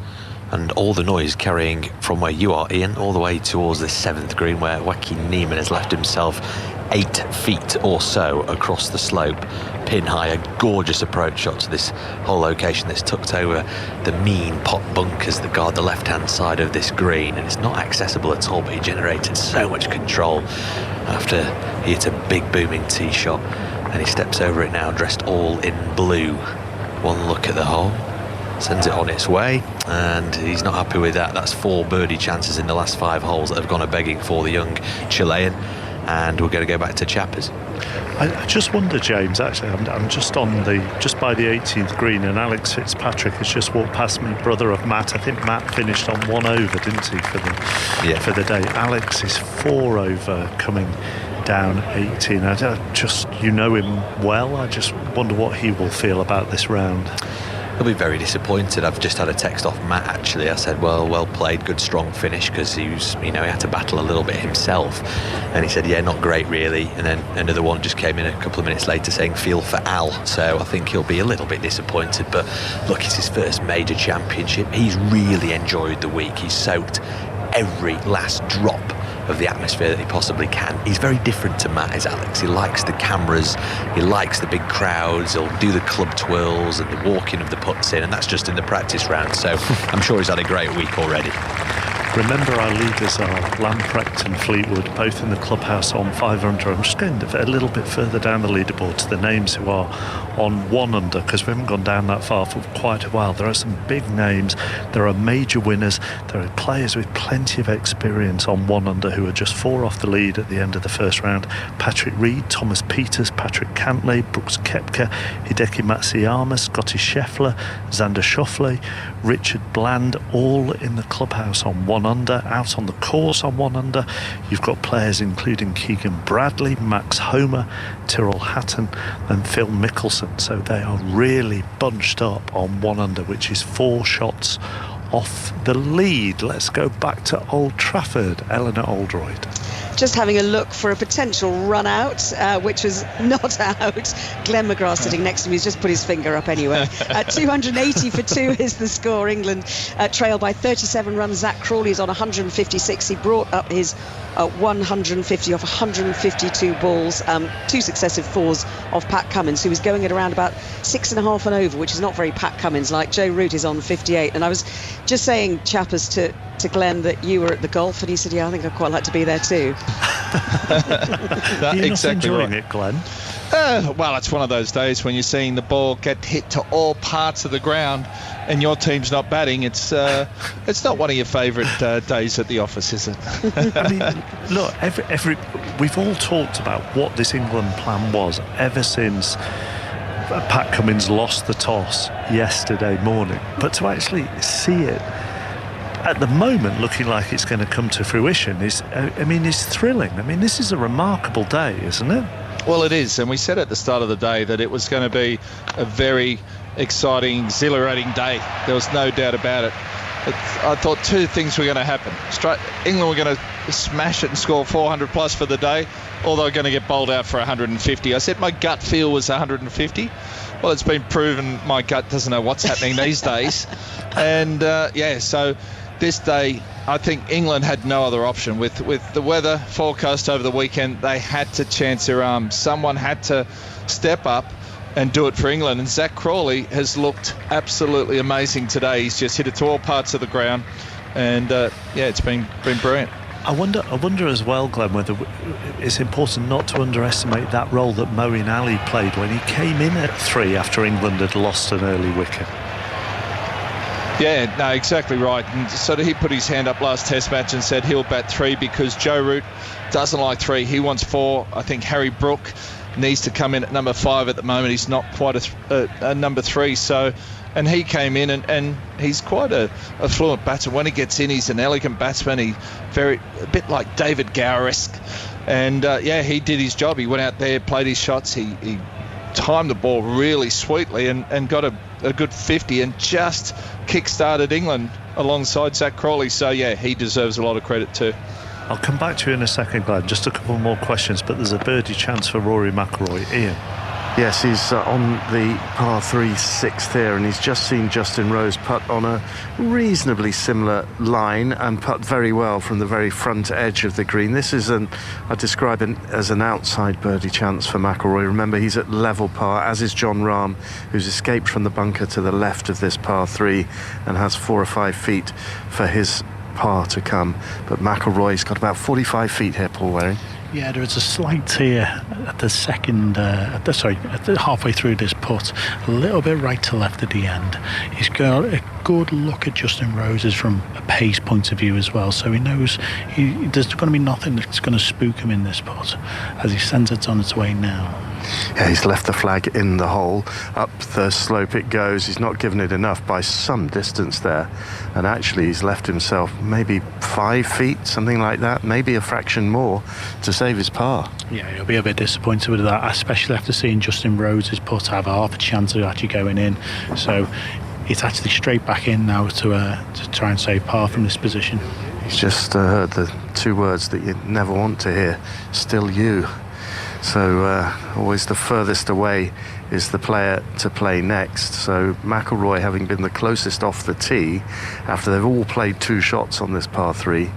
And all the noise carrying from where you are, Ian, all the way towards the 7th green, where Joaquin Niemann has left himself 8 feet or so across the slope, pin high. A gorgeous approach shot to this whole location that's tucked over the mean pot bunkers that guard the left-hand side of this green, and it's not accessible at all, but he generated so much control after he hit a big booming tee shot, and he steps over it now dressed all in blue. One look at the hole, sends it on its way, and he's not happy with that. That's 4 birdie chances in the last 5 holes that have gone a begging for the young Chilean. and we're going to go back to Chappers. I just wonder, James, actually, I'm just by the 18th green, and Alex Fitzpatrick has just walked past me, brother of Matt. I think Matt finished on 1 over, didn't he, for the day. Alex is 4 over coming down 18. You know him well. I just wonder what he will feel about this round. He'll be very disappointed. I've just had a text off Matt, actually. I said, well played, good strong finish, because he had to battle a little bit himself. And he said, yeah, not great really. And then another one just came in a couple of minutes later saying, feel for Al. So I think he'll be a little bit disappointed. But look, it's his first major championship. He's really enjoyed the week. He's soaked every last drop of the atmosphere that he possibly can. He's very different to Matt, is Alex. He likes the cameras, he likes the big crowds, he'll do the club twirls and the walking of the putts in, and that's just in the practice round. So I'm sure he's had a great week already. Remember, our leaders are Lamprecht and Fleetwood, both in the clubhouse on 5 under. I'm just going a little bit further down the leaderboard to the names who are on 1 under, because we haven't gone down that far for quite a while. There are some big names. There are major winners. There are players with plenty of experience on 1 under who are just 4 off the lead at the end of the first round. Patrick Reed, Thomas Peters, Patrick Cantley, Brooks Koepka, Hideki Matsuyama, Scotty Scheffler, Xander Schauffele, Richard Bland, all in the clubhouse on 1 under. Out on the course on 1 under, you've got players including Keegan Bradley, Max Homa, Tyrrell Hatton and Phil Mickelson. So they are really bunched up on 1 under, which is 4 shots off the lead. Let's go back to Old Trafford. Eleanor Oldroyd. Just having a look for a potential run out, which was not out. Glenn McGrath sitting next to me has just put his finger up anyway. 280 for 2 is the score. England trailed by 37 runs. Zach Crawley is on 156. He brought up his 150 off 152 balls. 2 successive 4s of Pat Cummins, who was going at around about 6.5 and over, which is not very Pat Cummins like. Joe Root is on 58. And I was just saying, Chappers, to Glenn that you were at the golf, and he said, yeah, I think I'd quite like to be there too. You're not enjoying it, Glenn? Well, it's one of those days when you're seeing the ball get hit to all parts of the ground and your team's not batting. It's not one of your favourite days at the office, is it? I mean, look, we've all talked about what this England plan was ever since Pat Cummins lost the toss yesterday morning. But to actually see it at the moment looking like it's going to come to fruition is thrilling. I mean, this is a remarkable day, isn't it? Well, it is, and we said at the start of the day that it was going to be a very exciting, exhilarating day. There was no doubt about it. I thought 2 things were going to happen. England were going to smash it and score 400 plus for the day, or they were going to get bowled out for 150. I said my gut feel was 150. Well, it's been proven my gut doesn't know what's happening these days. And so this day, I think England had no other option. With the weather forecast over the weekend, they had to chance their arm. Someone had to step up and do it for England. And Zach Crawley has looked absolutely amazing today. He's just hit it to all parts of the ground. And, it's been brilliant. I wonder as well, Glenn, whether it's important not to underestimate that role that Moeen Ali played when he came in at 3 after England had lost an early wicket. Yeah, no, exactly right. And so he put his hand up last Test match and said he'll bat 3 because Joe Root doesn't like 3. He wants 4. I think Harry Brook needs to come in at number 5 at the moment. He's not quite a number 3. So, and he came in and he's quite a fluent batsman. When he gets in, he's an elegant batsman. He's a bit like David Gower-esque. And he did his job. He went out there, played his shots. He timed the ball really sweetly and got a good 50 and just kick-started England alongside Zach Crawley. So, he deserves a lot of credit too. I'll come back to you in a second, Glenn. Just a couple more questions, but there's a birdie chance for Rory McIlroy. Ian. Yes, he's on the par 3 6th here, and he's just seen Justin Rose putt on a reasonably similar line and putt very well from the very front edge of the green. This is I describe it as an outside birdie chance for McIlroy. Remember, he's at level par, as is Jon Rahm, who's escaped from the bunker to the left of this par 3 and has 4 or 5 feet for his par to come. But McIlroy's got about 45 feet here, Paul Waring. Yeah, there is a slight tear at the halfway through this putt, a little bit right to left at the end. He's got a good look at Justin Roses from a pace point of view as well, so he knows there's going to be nothing that's going to spook him in this putt as he sends it on its way now. Yeah, he's left the flag in the hole. Up the slope it goes. He's not given it enough by some distance there. And actually he's left himself maybe 5 feet, something like that, maybe a fraction more to save his par. Yeah, he'll be a bit disappointed with that, especially after seeing Justin Roses' putt have half a chance of actually going in. So it's actually straight back in now to try and save par from this position. He's just heard the 2 words that you never want to hear, still you. So always the furthest away is the player to play next. So McIlroy, having been the closest off the tee after they've all played 2 shots on this par 3,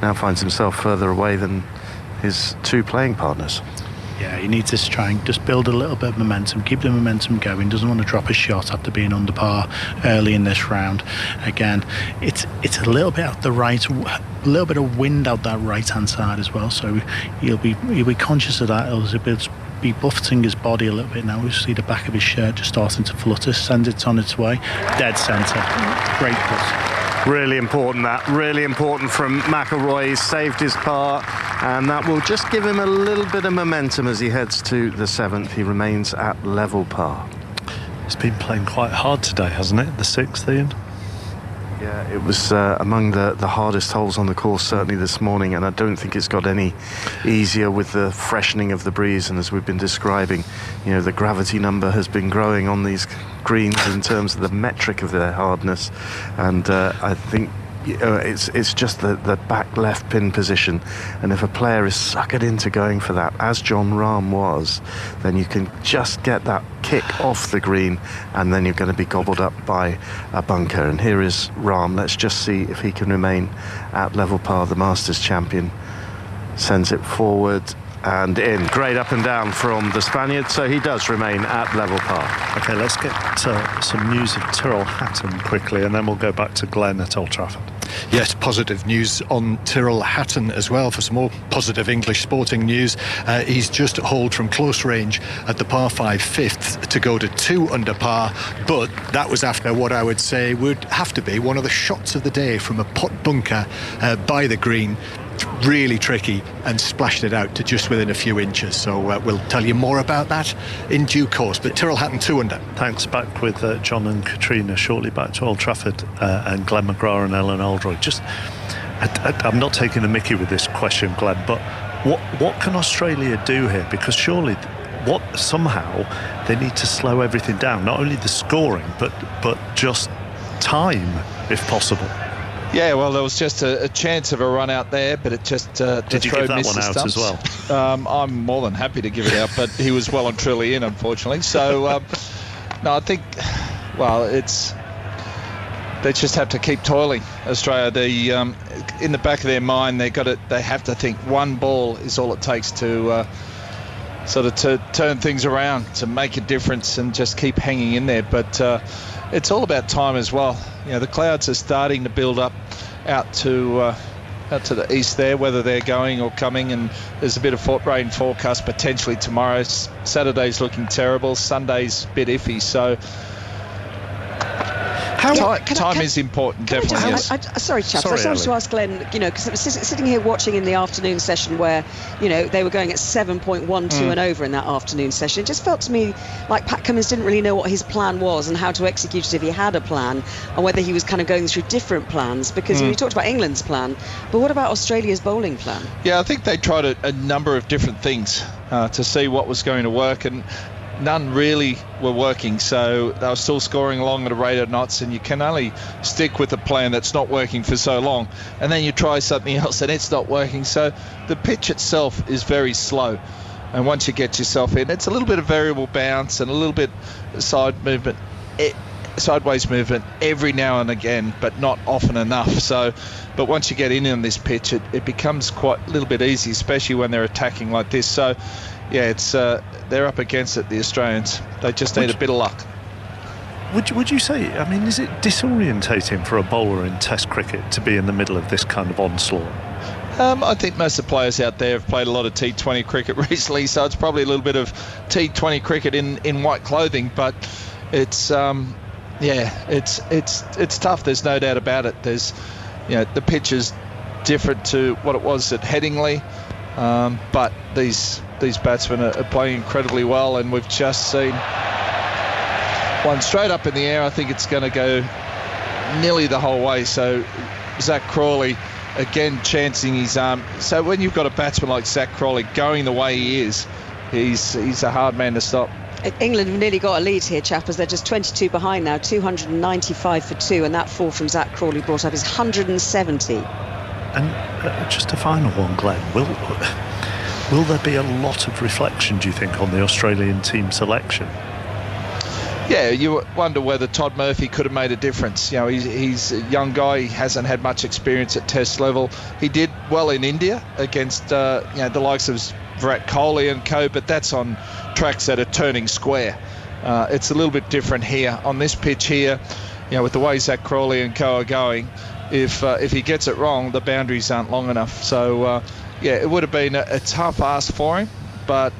now finds himself further away than his 2 playing partners. Yeah, he needs to try and just build a little bit of momentum, keep the momentum going. Doesn't want to drop a shot after being under par early in this round. Again, it's a little bit out the right, a little bit of wind out that right hand side as well. So he'll be conscious of that. He'll be buffeting his body a little bit now. We see the back of his shirt just starting to flutter. Sends it on its way, dead centre. Great putt. Really important from McIlroy. He's saved his par, and that will just give him a little bit of momentum as he heads to the 7th. He remains at level par. He's been playing quite hard today, hasn't it? The 6th, Ian? Yeah, it was among the hardest holes on the course certainly this morning, and I don't think it's got any easier with the freshening of the breeze. And as we've been describing, the gravity number has been growing on these greens in terms of the metric of their hardness, and I think it's just the back left pin position, and if a player is suckered into going for that, as Jon Rahm was, then you can just get that kick off the green, and then you're going to be gobbled up by a bunker. And here is Rahm. Let's just see if he can remain at level par. The Masters champion sends it forward and in. Great up and down from the Spaniard, so he does remain at level par. Okay, let's get some news of Tyrrell Hatton quickly, and then we'll go back to Glenn at Old Trafford. Yes, positive news on Tyrrell Hatton as well. For some more positive English sporting news, he's just hauled from close range at the par 5 5th to go to 2 under par, but that was after what I would say would have to be one of the shots of the day from a putt bunker by the green. Really tricky, and splashed it out to just within a few inches. So we'll tell you more about that in due course. But Tyrrell Hatton 2 under. Thanks. Back with John and Katrina shortly. Back to Old Trafford and Glenn McGrath and Ellen Oldroyd. I'm not taking the mickey with this question, Glenn, but what can Australia do here? Because surely somehow they need to slow everything down. Not only the scoring, but just time, if possible. Yeah, well, there was just a chance of a run out there, but it just did you give that one out as well? I'm more than happy to give it out, but he was well and truly in, unfortunately. So no, I think they just have to keep toiling. Australia, in the back of their mind, they have to think one ball is all it takes to to turn things around, to make a difference, and just keep hanging in there. But it's all about time as well. The clouds are starting to build up out to the east there, whether they're going or coming, and there's a bit of rain forecast potentially tomorrow. Saturday's looking terrible, Sunday's a bit iffy, so time is important, definitely. Yes. Sorry, chaps. I just wanted to ask Glenn, because I was sitting here watching in the afternoon session where, they were going at 7.12 and over in that afternoon session. It just felt to me like Pat Cummins didn't really know what his plan was and how to execute it if he had a plan, and whether he was kind of going through different plans, because we talked about England's plan, but what about Australia's bowling plan? Yeah, I think they tried a number of different things to see what was going to work, and none really were working, so they were still scoring along at a rate of knots, and you can only stick with a plan that's not working for so long, and then you try something else and it's not working. So the pitch itself is very slow, and once you get yourself in, it's a little bit of variable bounce and a little bit sideways movement every now and again, but not often enough. But once you get in on this pitch, it becomes quite a little bit easy, especially when they're attacking like this. So yeah, they're up against it, the Australians. They just need a bit of luck. Would you say, is it disorientating for a bowler in Test cricket to be in the middle of this kind of onslaught? I think most of the players out there have played a lot of T20 cricket recently, so it's probably a little bit of T20 cricket in white clothing, but it's Yeah, it's tough. There's no doubt about it. There's, the pitch is different to what it was at Headingley, but these batsmen are playing incredibly well, and we've just seen one straight up in the air. I think it's going to go nearly the whole way. So Zach Crawley again chancing his arm. So when you've got a batsman like Zach Crawley going the way he is, he's a hard man to stop. England have nearly got a lead here, chappers. They're just 22 behind now, 295 for 2, and that 4 from Zach Crawley brought up is 170. And just a final one, Glenn. Will there be a lot of reflection, do you think, on the Australian team selection? Yeah, you wonder whether Todd Murphy could have made a difference. He's a young guy. He hasn't had much experience at Test level. He did well in India against the likes of Virat Kohli and co, but that's on tracks that are turning square. It's a little bit different here on this pitch here. With the way Zach Crawley and co are going, if he gets it wrong, the boundaries aren't long enough. So it would have been a tough ask for him, but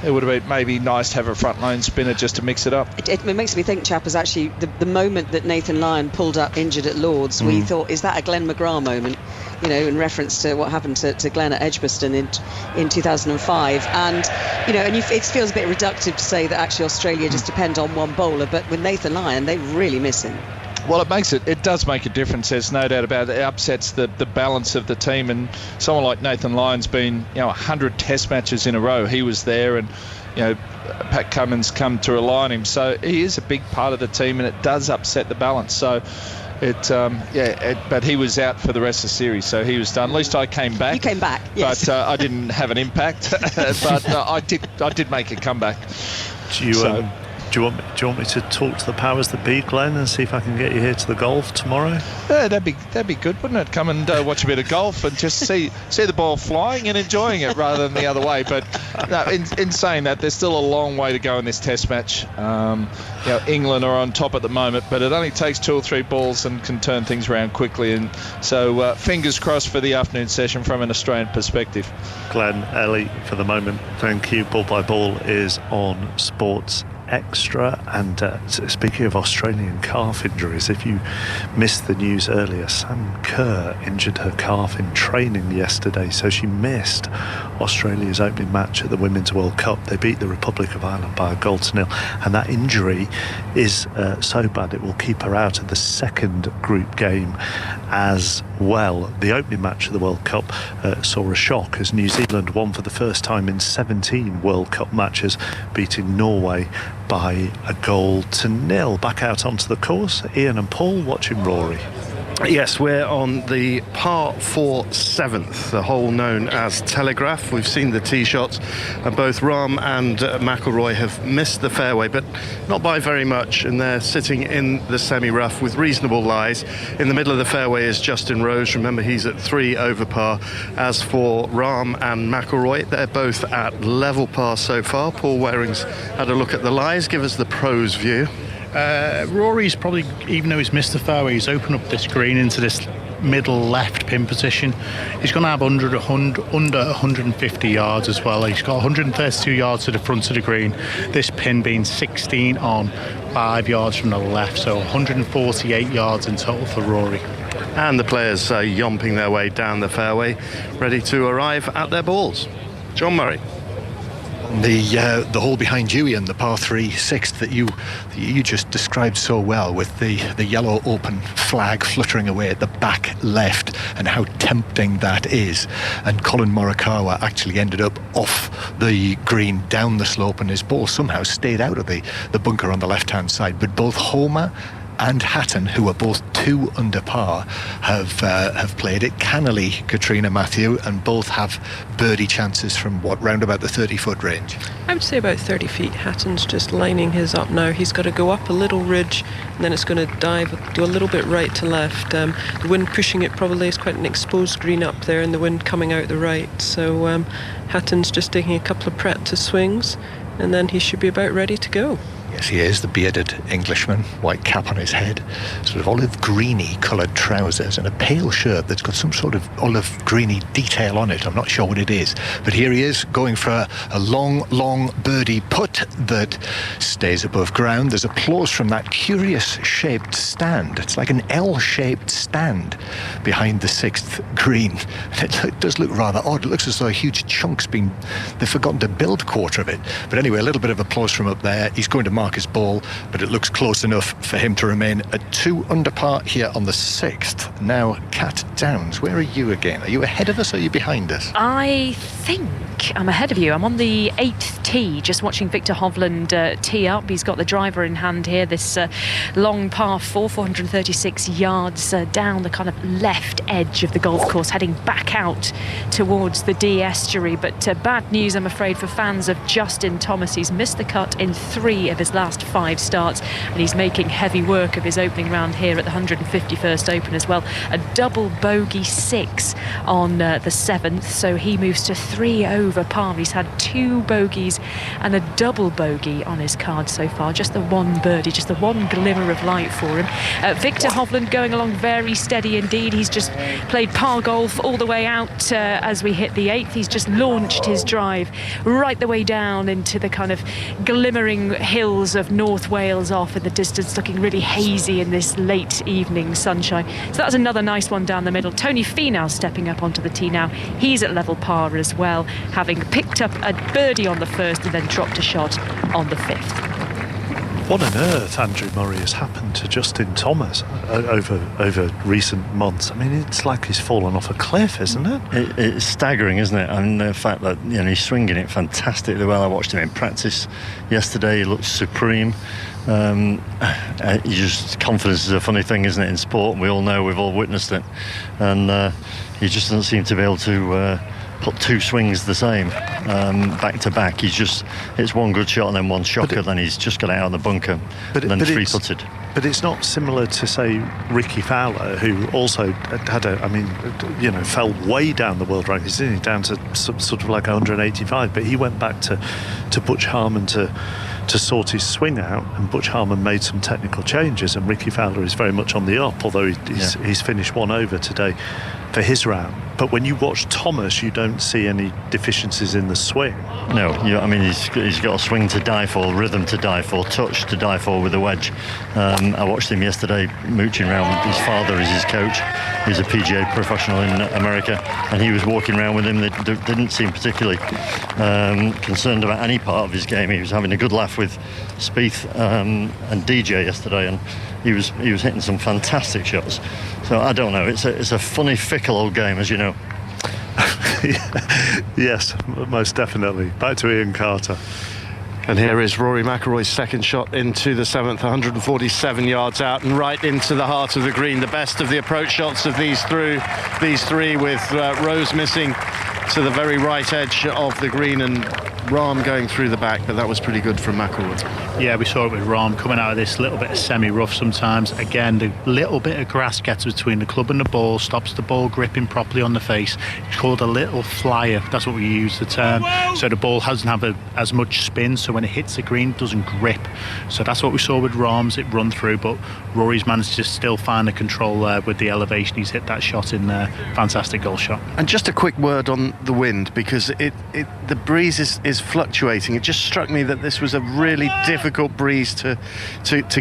it would have been maybe nice to have a front line spinner just to mix it up. It makes me think, chappers, actually the moment that Nathan Lyon pulled up injured at Lords, we thought, is that a Glenn McGrath moment? In reference to what happened to Glenn at Edgbaston in 2005, and it feels a bit reductive to say that actually Australia just depend on one bowler, but with Nathan Lyon, they really miss him. Well, it does make a difference. There's no doubt about it. It upsets the balance of the team, and someone like Nathan Lyon's been 100 Test matches in a row. He was there, and Pat Cummins come to rely on him, so he is a big part of the team, and it does upset the balance. So but he was out for the rest of the series, so he was done. At least I came back. You came back, yes. But I didn't have an impact. But I did make a comeback. Do you want me to talk to the powers that be, Glenn, and see if I can get you here to the golf tomorrow? Yeah, that'd be good, wouldn't it? Come and watch a bit of golf and just see the ball flying and enjoying it rather than the other way. But in saying that, there's still a long way to go in this Test match. England are on top at the moment, but it only takes 2 or 3 balls and can turn things around quickly. And so fingers crossed for the afternoon session from an Australian perspective. Glenn, Ellie, for the moment, thank you. Ball by Ball is on Sports Extra. And speaking of Australian calf injuries, if you missed the news earlier, Sam Kerr injured her calf in training yesterday, so she missed Australia's opening match at the Women's World Cup. They beat the Republic of Ireland by a 1-0, and that injury is so bad it will keep her out of the second group game as well. The opening match of the World Cup saw a shock as New Zealand won for the first time in 17 World Cup matches, beating Norway by 1-0. Back out onto the course, Ian and Paul watching Rory. Yes, we're on the par 4 7th, the hole known as Telegraph. We've seen the tee shots, and both Rahm and McIlroy have missed the fairway, but not by very much, and they're sitting in the semi-rough with reasonable lies. In the middle of the fairway is Justin Rose. Remember, he's at 3 over par. As for Rahm and McIlroy, they're both at level par so far. Paul Waring's had a look at the lies. Give us the pros view. Rory's probably, even though he's missed the fairway, he's opened up this green into this middle left pin position. He's going to have under 150 yards as well. He's got 132 yards to the front of the green, this pin being 16 on, 5 yards from the left, so 148 yards in total for Rory. And the players are yomping their way down the fairway, ready to arrive at their balls. John Murray. The hole behind you, Ian, the par 3 6th that you just described so well, with the yellow open flag fluttering away at the back left, and how tempting that is. And Colin Morikawa actually ended up off the green down the slope, and his ball somehow stayed out of the bunker on the left hand side. But both Homer and Hatton, who are both 2 under par, have played it. Canely, Katrina Matthew, and both have birdie chances from round about the 30-foot range. I would say about 30 feet. Hatton's just lining his up now. He's got to go up a little ridge, and then it's going to dive, do a little bit right to left. The wind pushing it probably is quite an exposed green up there, and the wind coming out the right. So Hatton's just taking a couple of practice swings, and then he should be about ready to go. Yes, he is, the bearded Englishman, white cap on his head, sort of olive greeny coloured trousers and a pale shirt that's got some sort of olive greeny detail on it. I'm not sure what it is. But here he is going for a long birdie putt that stays above ground. There's applause from that curious shaped stand. It's like an L-shaped stand behind the 6th green. It does look rather odd. It looks as though a huge chunk's they've forgotten to build quarter of it. But anyway, a little bit of applause from up there. He's going to mark his ball, but it looks close enough for him to remain at 2 under par here on the 6th. Now, Kat Downs, where are you again? Are you ahead of us or are you behind us? I think I'm ahead of you. I'm on the 8th tee, just watching Victor Hovland tee up. He's got the driver in hand here, this long par 4, 436 yards down the kind of left edge of the golf course, heading back out towards the Dee estuary. But bad news, I'm afraid, for fans of Justin Thomas. He's missed the cut in 3 of his last 5 starts, and he's making heavy work of his opening round here at the 151st Open as well. A double bogey 6 on the 7th, so he moves to 3 over par. He's had 2 bogeys and a double bogey on his card so far. Just the one birdie, just the one glimmer of light for him. Victor Hovland going along very steady indeed. He's just played par golf all the way out as we hit the 8th. He's just launched his drive right the way down into the kind of glimmering hills of North Wales off in the distance, looking really hazy in this late evening sunshine. So that's another nice one down the middle. Tony Finau stepping up onto the tee now. He's at level par as well, having picked up a birdie on the 1st and then dropped a shot on the 5th. What on earth, Andrew Murray, has happened to Justin Thomas over recent months? I mean, it's like he's fallen off a cliff, isn't it? It's staggering, isn't it? And the fact that he's swinging it fantastically well. I watched him in practice yesterday. He looked supreme. Confidence is a funny thing, isn't it, in sport? We all know, we've all witnessed it, and he just doesn't seem to be able to put 2 swings the same back to back. It's one good shot and then one shocker, then he's just got it out of the bunker and then 3-putted. But it's not similar to, say, Ricky Fowler, who also had fell way down the world rankings, didn't he? Down to sort of like 185, but he went back to Butch Harmon to sort his swing out, and Butch Harmon made some technical changes, and Ricky Fowler is very much on the up, although he's finished 1 over today for his round. But when you watch Thomas, you don't see any deficiencies in the swing. No, he's got a swing to die for, rhythm to die for, touch to die for with the wedge. I watched him yesterday mooching around. His father is his coach. He's a PGA professional in America, and he was walking around with him. They didn't seem particularly concerned about any part of his game. He was having a good laugh with Spieth and DJ yesterday, and he was hitting some fantastic shots. So I don't know. It's a funny, fickle old game, as you know. Yes, most definitely. Back to Ian Carter. And here is Rory McIlroy's second shot into the 7th, 147 yards out and right into the heart of the green. The best of the approach shots of these 3, with Rose missing to the very right edge of the green and Rahm going through the back, but that was pretty good from McIlroy. Yeah, we saw it with Rahm coming out of this little bit of semi-rough sometimes. Again, the little bit of grass gets between the club and the ball, stops the ball gripping properly on the face. It's called a little flyer. That's what we use the term. So the ball doesn't have as much spin, so when it hits the green, it doesn't grip. So that's what we saw with Rahm's. It run through, but Rory's managed to still find the control there with the elevation. He's hit that shot in there. Fantastic goal shot. And just a quick word on the wind, because the breeze is fluctuating. It just struck me that this was a really difficult breeze to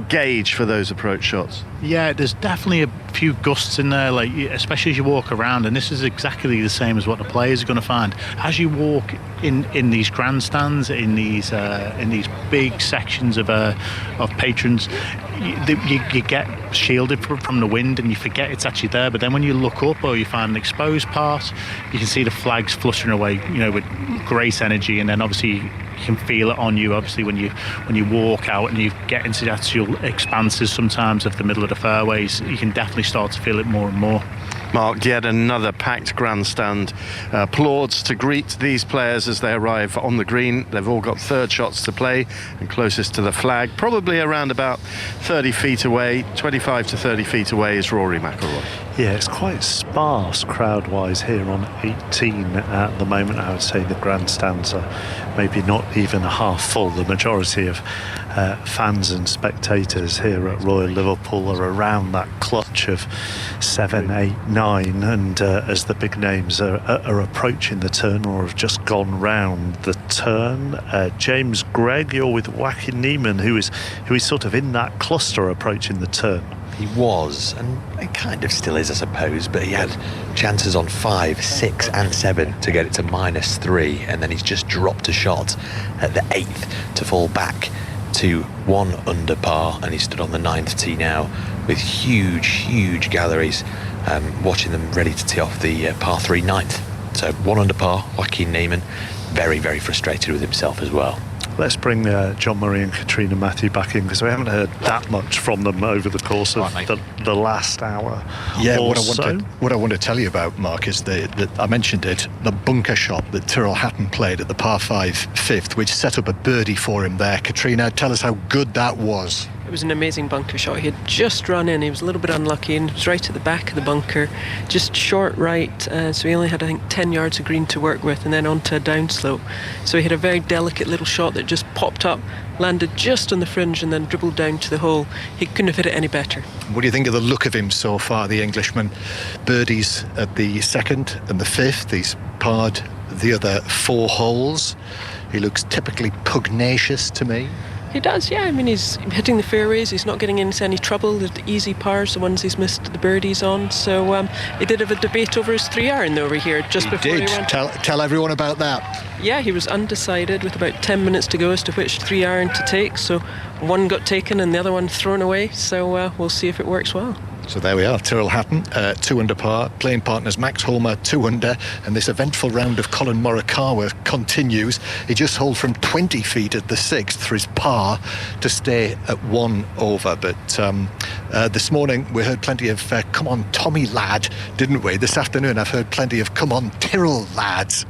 gauge for those approach shots. Yeah, there's definitely a few gusts in there, like especially as you walk around, and this is exactly the same as what the players are going to find as you walk in these grandstands, in these big sections of patrons. You get shielded from the wind and you forget it's actually there, but then when you look up or you find an exposed part, you can see the flags fluttering away, with great energy, and then obviously you can feel it on you obviously when you walk out and you get into the actual expanses sometimes of the middle of the fairways. You can definitely start to feel it more and more. Mark, yet another packed grandstand. Applauds to greet these players as they arrive on the green. They've all got third shots to play, and closest to the flag, probably around about 30 feet away, 25 to 30 feet away, is Rory McIlroy. Yeah, it's quite sparse crowd-wise here on 18 at the moment. I would say the grandstands are maybe not even half full. The majority of fans and spectators here at Royal Liverpool are around that clutch of 7, 8, 9, and as the big names are approaching the turn or have just gone round the turn. James Gregg, you're with Joaquin Niemann, who is sort of in that cluster approaching the turn. He was, and it kind of still is, I suppose, but he had chances on 5, 6 and 7 to get it to -3, and then he's just dropped a shot at the 8th to fall back to 1 under par, and he stood on the 9th tee now with huge galleries, watching them ready to tee off the par 3 9th. So 1 under par, Joaquin Niemann, very frustrated with himself as well. Let's bring John Murray and Katrina Matthew back in, because we haven't heard that much from them over the course of the last hour. Yeah, or what I want to tell you about, Mark, is that I mentioned it, the bunker shot that Tyrrell Hatton played at the par 5 5th, which set up a birdie for him there. Katrina, tell us how good that was. It was an amazing bunker shot. He had just run in. He was a little bit unlucky and was right at the back of the bunker, just short right. So he only had, I think, 10 yards of green to work with, and then onto a downslope. So he had a very delicate little shot that just popped up, landed just on the fringe, and then dribbled down to the hole. He couldn't have hit it any better. What do you think of the look of him so far, the Englishman? Birdies at the 2nd and the 5th. He's parred the other 4 holes. He looks typically pugnacious to me. He does, yeah. I mean, he's hitting the fairways. He's not getting into any trouble. The easy pars, the ones he's missed the birdies on. So he did have a debate over his 3-iron over here just before he went. Tell everyone about that. Yeah, he was undecided with about 10 minutes to go as to which 3-iron to take. So one got taken and the other one thrown away. So we'll see if it works well. So there we are, Tyrrell Hatton, 2 under par, playing partners Max Holmer 2 under, and this eventful round of Colin Morikawa continues. He just holed from 20 feet at the 6th for his par to stay at 1 over. But this morning we heard plenty of "Come on, Tommy lad," didn't we? This afternoon I've heard plenty of "Come on, Tyrrell lads."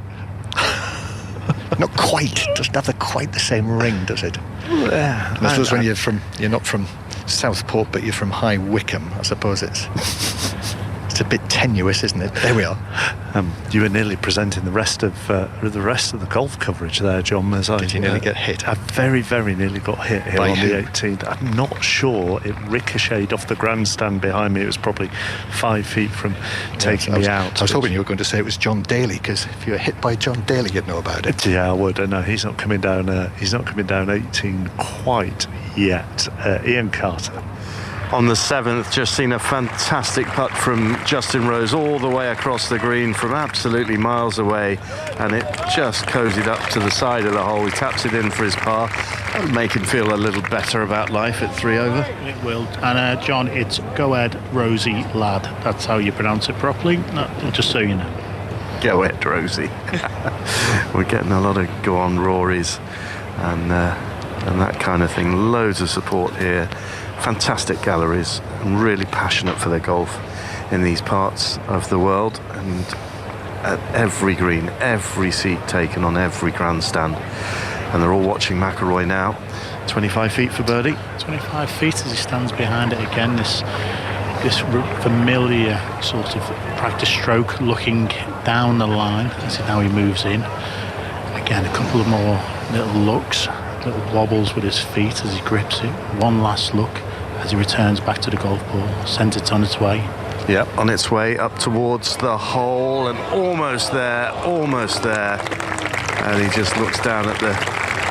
Not quite, doesn't have quite the same ring, does it? I suppose when you're not from Southport, but you're from High Wycombe, I suppose it's a bit tenuous, isn't it? There we are. You were nearly presenting the rest of the golf coverage there, John. Did you nearly get hit? I very nearly got hit here on the 18th. I'm not sure. It ricocheted off the grandstand behind me. It was probably 5 feet from taking me out. I was hoping you were going to say it was John Daly, because if you were hit by John Daly, you'd know about it. Yeah, I would. No, he's not coming down 18 quite yet. Ian Carter. On the 7th, just seen a fantastic putt from Justin Rose all the way across the green from absolutely miles away, and it just cozied up to the side of the hole. He taps it in for his par. That'll make him feel a little better about life at 3 over. It will. And John, it's Go Ahead Rosie Lad. That's how you pronounce it properly. No, just so you know. Go Ahead Rosie. We're getting a lot of Go On Rorys and that kind of thing. Loads of support here. Fantastic galleries, and really passionate for their golf in these parts of the world, and at every green, every seat taken on every grandstand, and they're all watching McIlroy now. 25 feet for birdie. 25 feet as he stands behind it again, this familiar sort of practice stroke, looking down the line as now he moves in. Again, a couple of more little looks, little wobbles with his feet as he grips it. One last look as he returns back to the golf ball. Sends it on its way. Yep, on its way up towards the hole, and almost there. And he just looks down at the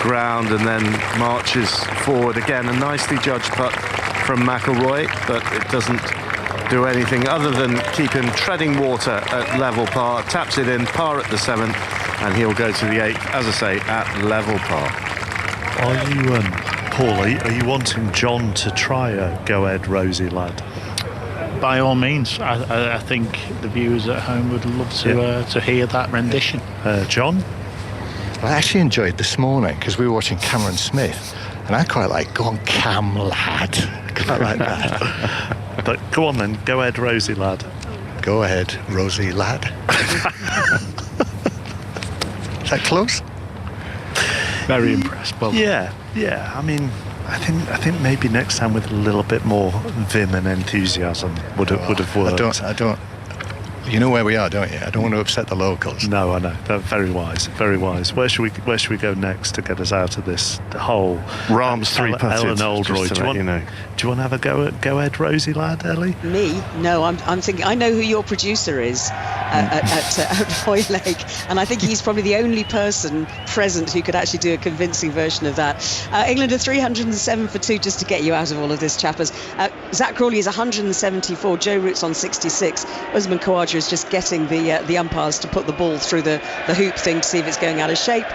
ground and then marches forward again. A nicely judged putt from McIlroy, but it doesn't do anything other than keep him treading water at level par. Taps it in, par at the 7th, and he'll go to the 8th, as I say, at level par. Are you, Paul, are you wanting John to try a Go Ahead Rosie Lad? By all means. I think the viewers at home would love to hear that rendition. John? I actually enjoyed this morning because we were watching Cameron Smith, and I quite like "Go on, Cam lad." Quite like that. But go on then, Go Ahead Rosie Lad. Go ahead, Rosie Lad. Is that close? Very impressed, Bob. Yeah. I mean, I think maybe next time with a little bit more vim and enthusiasm would have worked. I don't. You know where we are, don't you? I don't want to upset the locals. No, I know. They're very wise, very wise. Where should we go next to get us out of this whole Ram's three-putted? Ellen Oldroyd. Do you want to have a go ahead, Rosie lad, Ellie? Me? No, I'm thinking. I know who your producer is at Roy Lake, and I think he's probably the only person present who could actually do a convincing version of that. England are 307 for 2, just to get you out of all of this, chappers. Zach Crawley is 174. Joe Root's on 66. Usman Khawaja is just getting the umpires to put the ball through the hoop thing to see if it's going out of shape,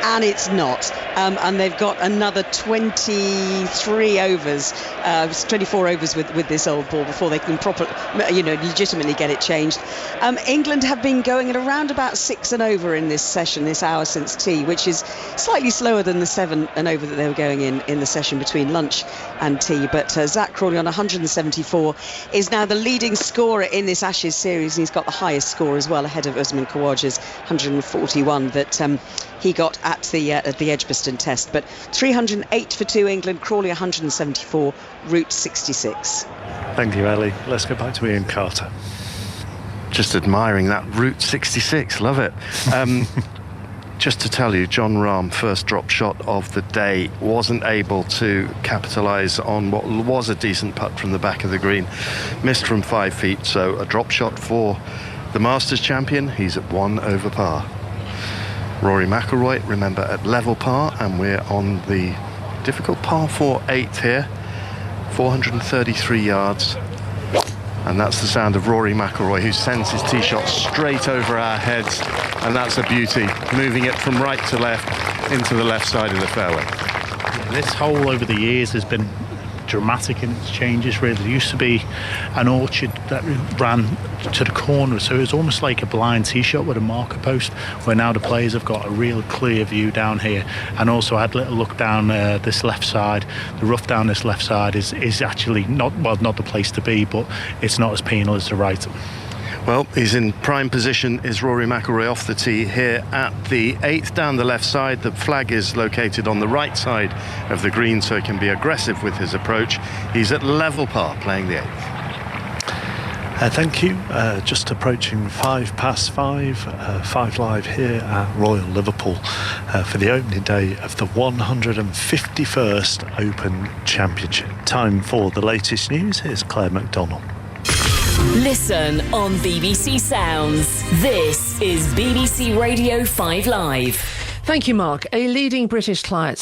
and it's not. And they've got another 23 overs, 24 overs with this old ball before they can legitimately get it changed. England have been going at around about 6 and over in this session, this hour since tea, which is slightly slower than the 7 and over that they were going in the session between lunch and tea. But Zach Crawley on 174 is now the leading scorer in this Ashes series, and he's got the highest score as well, ahead of Usman Khawaja's 141 that he got at the Edgbaston Test. But 308 for 2 England, Crawley 174, Root 66. Thank you, Ellie. Let's go back to Ian Carter. Just admiring that Route 66, love it. Just to tell you, John Rahm, first drop shot of the day, wasn't able to capitalise on what was a decent putt from the back of the green. Missed from 5 feet, so a drop shot for the Masters champion. He's at 1 over par. Rory McIlroy, remember, at level par, and we're on the difficult par 4 8th here. 433 yards. And that's the sound of Rory McIlroy, who sends his tee shot straight over our heads, and that's a beauty, moving it from right to left into the left side of the fairway. Yeah, this hole over the years has been dramatic in its changes, really. There used to be an orchard that ran to the corner, so it was almost like a blind tee shot with a marker post, where now the players have got a real clear view down here. And also I had a little look down this left side. The rough down this left side is actually not the place to be, but it's not as penal as the right. Well, he's in prime position, is Rory McIlroy, off the tee here at the 8th down the left side. The flag is located on the right side of the green, so he can be aggressive with his approach. He's at level par, playing the 8th. Thank you. Just approaching 5:05, 5 Live here at Royal Liverpool for the opening day of the 151st Open Championship. Time for the latest news. Here's Claire McDonald. Listen on BBC Sounds. This is BBC Radio 5 Live. Thank you, Mark. A leading British climate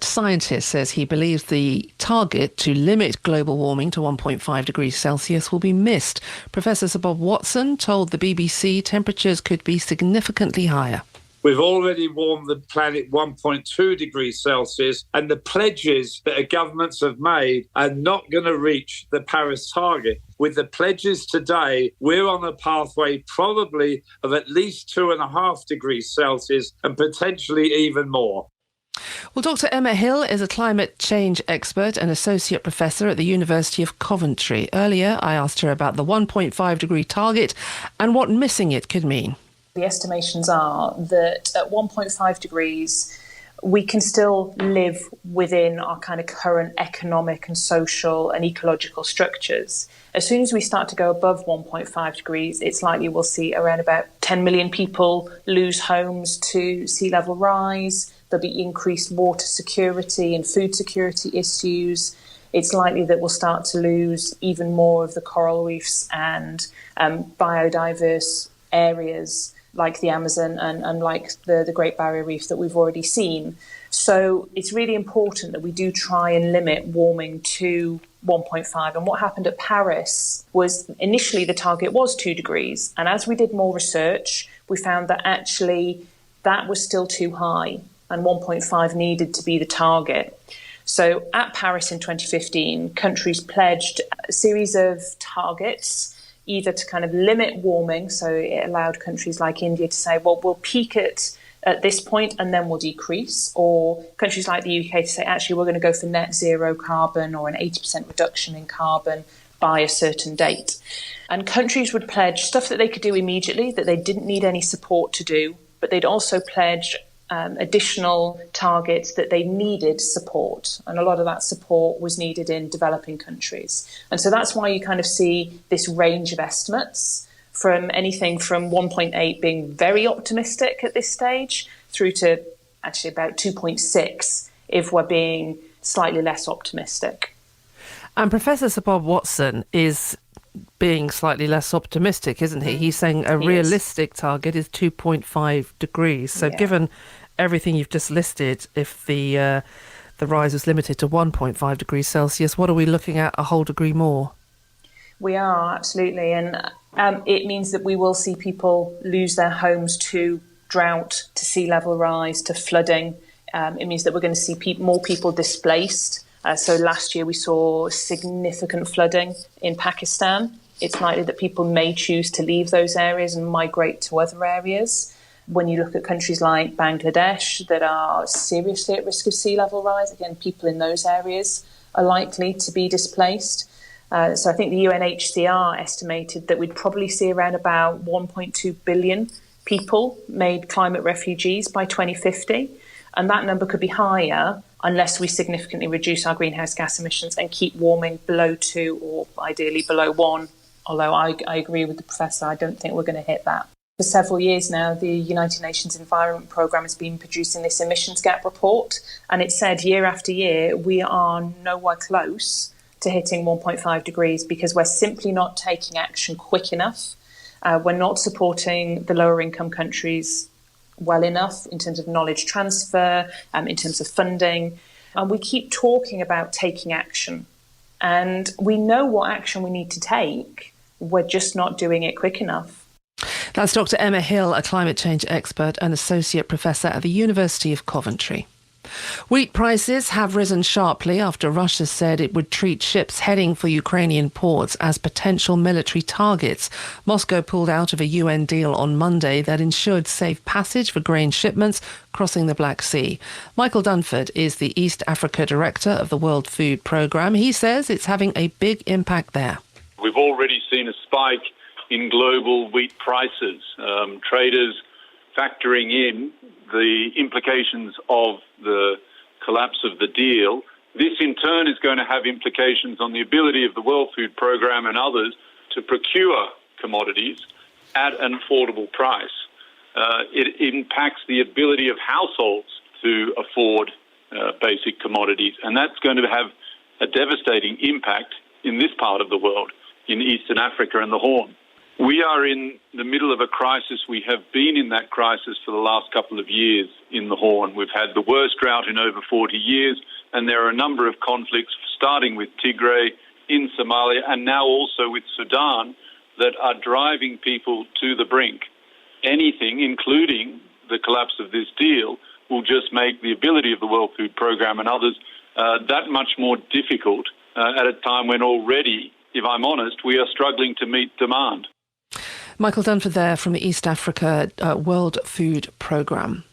scientist says he believes the target to limit global warming to 1.5 degrees Celsius will be missed. Professor Sir Bob Watson told the BBC temperatures could be significantly higher. We've already warmed the planet 1.2 degrees Celsius, and the pledges that our governments have made are not going to reach the Paris target. With the pledges today, we're on a pathway probably of at least 2.5 degrees Celsius and potentially even more. Well, Dr. Emma Hill is a climate change expert and associate professor at the University of Coventry. Earlier, I asked her about the 1.5 degree target and what missing it could mean. The estimations are that at 1.5 degrees, we can still live within our kind of current economic and social and ecological structures. As soon as we start to go above 1.5 degrees, it's likely we'll see around about 10 million people lose homes to sea level rise. There'll be increased water security and food security issues. It's likely that we'll start to lose even more of the coral reefs and biodiverse areas like the Amazon and like the Great Barrier Reef that we've already seen. So it's really important that we do try and limit warming to 1.5. And what happened at Paris was initially the target was 2 degrees. And as we did more research, we found that actually that was still too high and 1.5 needed to be the target. So at Paris in 2015, countries pledged a series of targets either to kind of limit warming, so it allowed countries like India to say, well, we'll peak it at this point and then we'll decrease, or countries like the UK to say, actually, we're going to go for net zero carbon or an 80% reduction in carbon by a certain date. And countries would pledge stuff that they could do immediately, that they didn't need any support to do, but they'd also pledge additional targets that they needed support. And a lot of that support was needed in developing countries. And so that's why you kind of see this range of estimates from anything from 1.8 being very optimistic at this stage through to actually about 2.6 if we're being slightly less optimistic. And Professor Sir Bob Watson is being slightly less optimistic, isn't he? He's saying a realistic target is 2.5 degrees. So given everything you've just listed, if the rise was limited to 1.5 degrees Celsius, what are we looking at, a whole degree more? We are, absolutely. And it means that we will see people lose their homes to drought, to sea level rise, to flooding. It means that we're going to see more people displaced. So last year we saw significant flooding in Pakistan. It's likely that people may choose to leave those areas and migrate to other areas. When you look at countries like Bangladesh that are seriously at risk of sea level rise, again, people in those areas are likely to be displaced. So I think the UNHCR estimated that we'd probably see around about 1.2 billion people made climate refugees by 2050. And that number could be higher unless we significantly reduce our greenhouse gas emissions and keep warming below 2 or ideally below 1. Although I agree with the professor, I don't think we're going to hit that. For several years now, the United Nations Environment Programme has been producing this emissions gap report, and it said year after year we are nowhere close to hitting 1.5 degrees because we're simply not taking action quick enough. We're not supporting the lower income countries well enough in terms of knowledge transfer, in terms of funding. And we keep talking about taking action. And we know what action we need to take. We're just not doing it quick enough. That's Dr. Emma Hill, a climate change expert and associate professor at the University of Coventry. Wheat prices have risen sharply after Russia said it would treat ships heading for Ukrainian ports as potential military targets. Moscow pulled out of a UN deal on Monday that ensured safe passage for grain shipments crossing the Black Sea. Michael Dunford is the East Africa director of the World Food Programme. He says it's having a big impact there. We've already seen a spike in global wheat prices. Traders factoring in the implications of the collapse of the deal. This in turn is going to have implications on the ability of the World Food Programme and others to procure commodities at an affordable price. It impacts the ability of households to afford basic commodities, and that's going to have a devastating impact in this part of the world, in Eastern Africa and the Horn. We are in the middle of a crisis. We have been in that crisis for the last couple of years in the Horn. We've had the worst drought in over 40 years, and there are a number of conflicts, starting with Tigray in Somalia and now also with Sudan, that are driving people to the brink. Anything, including the collapse of this deal, will just make the ability of the World Food Programme and others that much more difficult at a time when already, if I'm honest, we are struggling to meet demand. Michael Dunford there from the East Africa World Food Programme.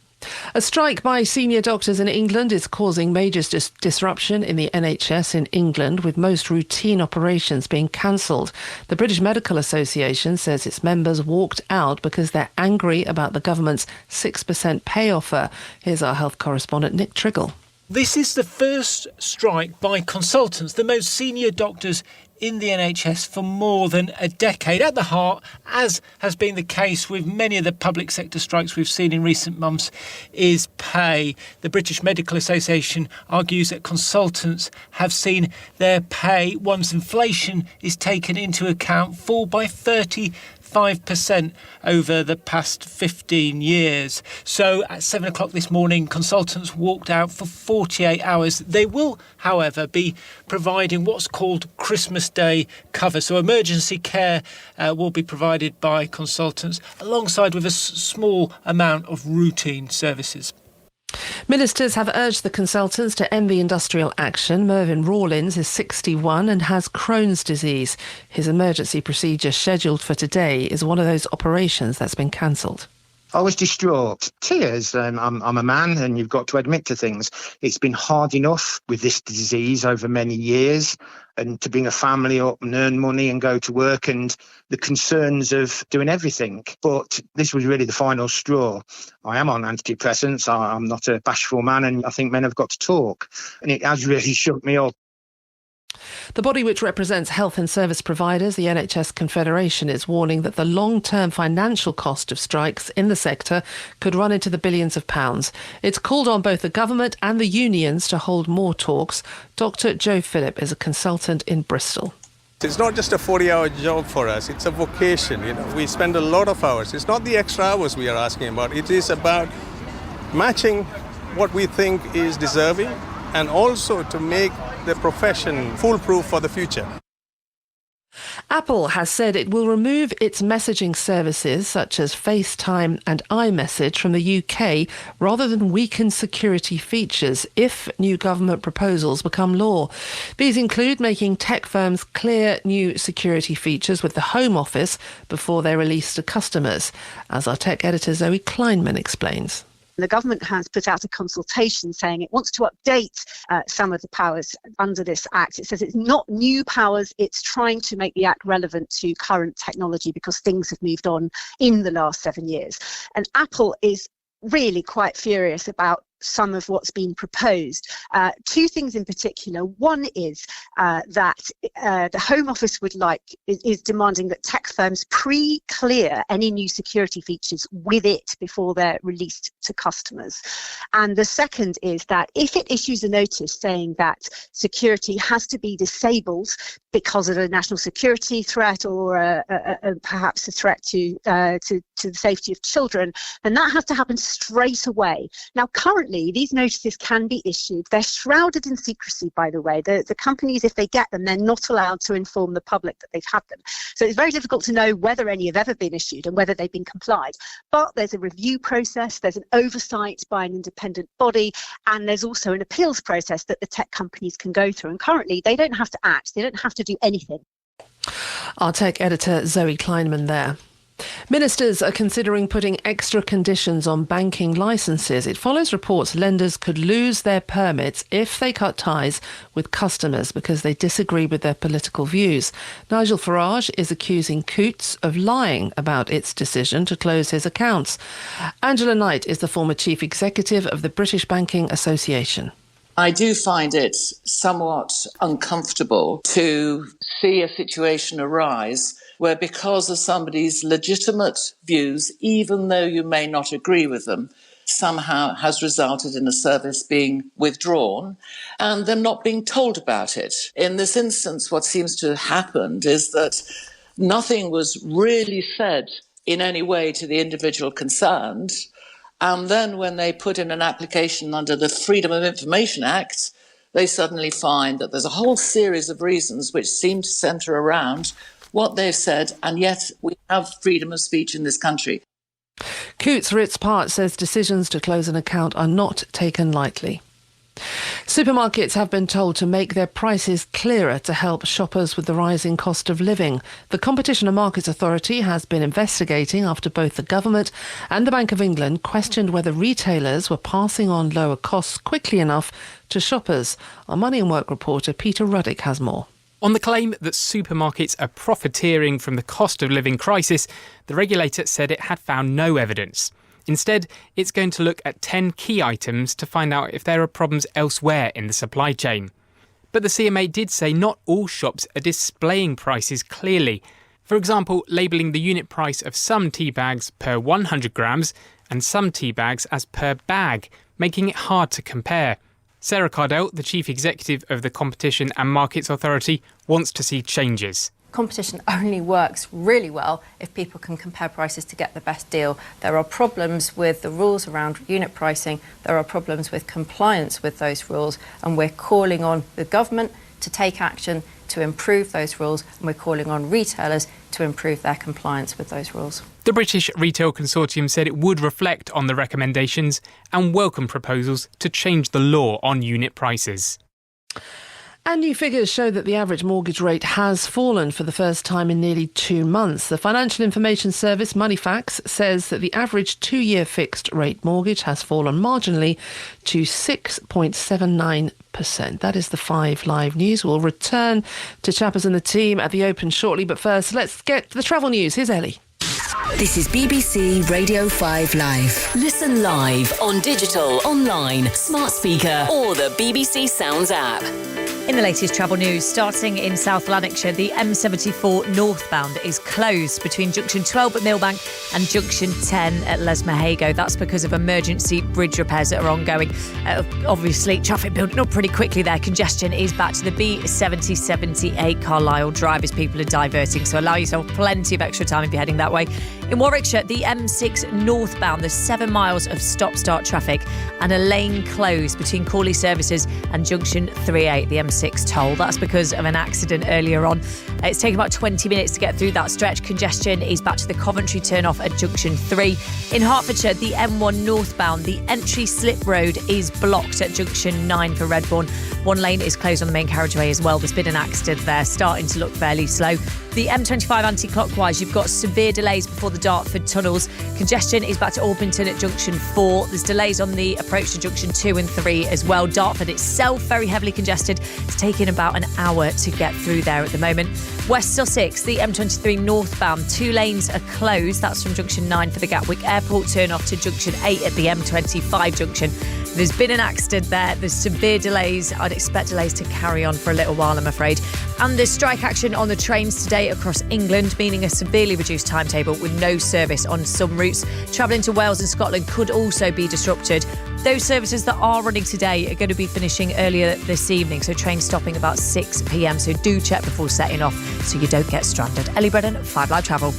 A strike by senior doctors in England is causing major disruption in the NHS in England, with most routine operations being cancelled. The British Medical Association says its members walked out because they're angry about the government's 6% pay offer. Here's our health correspondent Nick Triggle. This is the first strike by consultants, the most senior doctors in the NHS for more than a decade. At the heart, as has been the case with many of the public sector strikes we've seen in recent months, is pay. The British Medical Association argues that consultants have seen their pay, once inflation is taken into account, fall by 35% over the past 15 years. So at 7 o'clock this morning, consultants walked out for 48 hours. They will, however, be providing what's called Christmas Day cover. So emergency care will be provided by consultants alongside with a small amount of routine services. Ministers have urged the consultants to end the industrial action. Mervyn Rawlins is 61 and has Crohn's disease. His emergency procedure scheduled for today is one of those operations that's been cancelled. I was distraught. Tears. I'm a man and you've got to admit to things. It's been hard enough with this disease over many years. and to bring a family up and earn money and go to work, and the concerns of doing everything. But this was really the final straw. I am on antidepressants. I'm not a bashful man, and I think men have got to talk. And it has really shook me up. The body which represents health and service providers, the NHS Confederation, is warning that the long-term financial cost of strikes in the sector could run into the billions of pounds. It's called on both the government and the unions to hold more talks. Dr. Joe Phillip is a consultant in Bristol. It's not just a 40-hour job for us, it's a vocation. We spend a lot of hours. It's not the extra hours we are asking about. It is about matching what we think is deserving and also to make the profession foolproof for the future. Apple has said it will remove its messaging services such as FaceTime and iMessage from the UK rather than weaken security features if new government proposals become law. These include making tech firms clear new security features with the Home Office before they're released to customers, as our tech editor Zoe Kleinman explains. The government has put out a consultation saying it wants to update some of the powers under this Act. It says it's not new powers, it's trying to make the Act relevant to current technology because things have moved on in the last 7 years. And Apple is really quite furious about some of what's been proposed. Two things in particular. One is that the Home Office is demanding that tech firms pre-clear any new security features with it before they're released to customers. And the second is that if it issues a notice saying that security has to be disabled because of a national security threat or perhaps a threat to the safety of children, then that has to happen straight away. Now, currently, these notices can be issued. They're shrouded in secrecy, by the way. The companies, if they get them, they're not allowed to inform the public that they've had them. So it's very difficult to know whether any have ever been issued and whether they've been complied. But there's a review process, there's an oversight by an independent body, and there's also an appeals process that the tech companies can go through. And currently, they don't have to act. They don't have to do anything. Our tech editor, Zoe Kleinman there. Ministers are considering putting extra conditions on banking licences. It follows reports lenders could lose their permits if they cut ties with customers because they disagree with their political views. Nigel Farage is accusing Coutts of lying about its decision to close his accounts. Angela Knight is the former chief executive of the British Banking Association. I do find it somewhat uncomfortable to see a situation arise where, because of somebody's legitimate views, even though you may not agree with them, somehow has resulted in a service being withdrawn and them not being told about it. In this instance, what seems to have happened is that nothing was really said in any way to the individual concerned. And then when they put in an application under the Freedom of Information Act, they suddenly find that there's a whole series of reasons which seem to centre around what they've said, and yet we have freedom of speech in this country. Coutts, for its part, says decisions to close an account are not taken lightly. Supermarkets have been told to make their prices clearer to help shoppers with the rising cost of living. The Competition and Markets Authority has been investigating after both the government and the Bank of England questioned whether retailers were passing on lower costs quickly enough to shoppers. Our Money and Work reporter Peter Ruddick has more. On the claim that supermarkets are profiteering from the cost of living crisis, the regulator said it had found no evidence. Instead, it's going to look at 10 key items to find out if there are problems elsewhere in the supply chain. But the CMA did say not all shops are displaying prices clearly. For example, labelling the unit price of some tea bags per 100 grams and some tea bags as per bag, making it hard to compare. Sarah Cardell, the Chief Executive of the Competition and Markets Authority, wants to see changes. Competition only works really well if people can compare prices to get the best deal. There are problems with the rules around unit pricing. There are problems with compliance with those rules, and we're calling on the government to take action to improve those rules, and we're calling on retailers to improve their compliance with those rules. The British Retail Consortium said it would reflect on the recommendations and welcome proposals to change the law on unit prices. And new figures show that the average mortgage rate has fallen for the first time in nearly 2 months. The financial information service Moneyfacts says that the average 2-year fixed rate mortgage has fallen marginally to 6.79%. That is the 5 Live news. We'll return to Chappers and the team at the Open shortly, but first let's get the travel news. Here's Ellie. This is BBC Radio 5 Live. Listen live on digital, online, smart speaker or the BBC Sounds app. In the latest travel news, starting in South Lanarkshire, the M74 northbound is closed between Junction 12 at Millbank and Junction 10 at Lesmahago. That's because of emergency bridge repairs that are ongoing. Obviously, traffic building up pretty quickly there. Congestion is back to the B70-78 Carlisle Drive as people are diverting, so allow yourself plenty of extra time if you're heading that way. In Warwickshire, the M6 northbound, there's 7 miles of stop-start traffic and a lane closed between Cawley Services and Junction 38, the M6 toll. That's because of an accident earlier on. It's taken about 20 minutes to get through that stretch. Congestion is back to the Coventry turn-off at Junction 3. In Hertfordshire, the M1 northbound, the entry slip road is blocked at Junction 9 for Redbourne. 1 lane is closed on the main carriageway as well. There's been an accident there, starting to look fairly slow. The M25 anti-clockwise, you've got severe delays before the Dartford tunnels. Congestion is back to Orpington at Junction 4. There's delays on the approach to Junction 2 and 3 as well. Dartford itself, very heavily congested. It's taking about an hour to get through there at the moment. West Sussex, the M23 northbound, 2 lanes are closed. That's from Junction 9 for the Gatwick Airport turn off to Junction 8 at the M25 junction. There's been an accident there. There's severe delays. I'd expect delays to carry on for a little while, I'm afraid. And there's strike action on the trains today across England, meaning a severely reduced timetable with no service on some routes. Travelling to Wales and Scotland could also be disrupted. Those services that are running today are going to be finishing earlier this evening, so trains stopping about 6 p.m, so do check before setting off so you don't get stranded. Ellie Brennan, 5 Live Travel.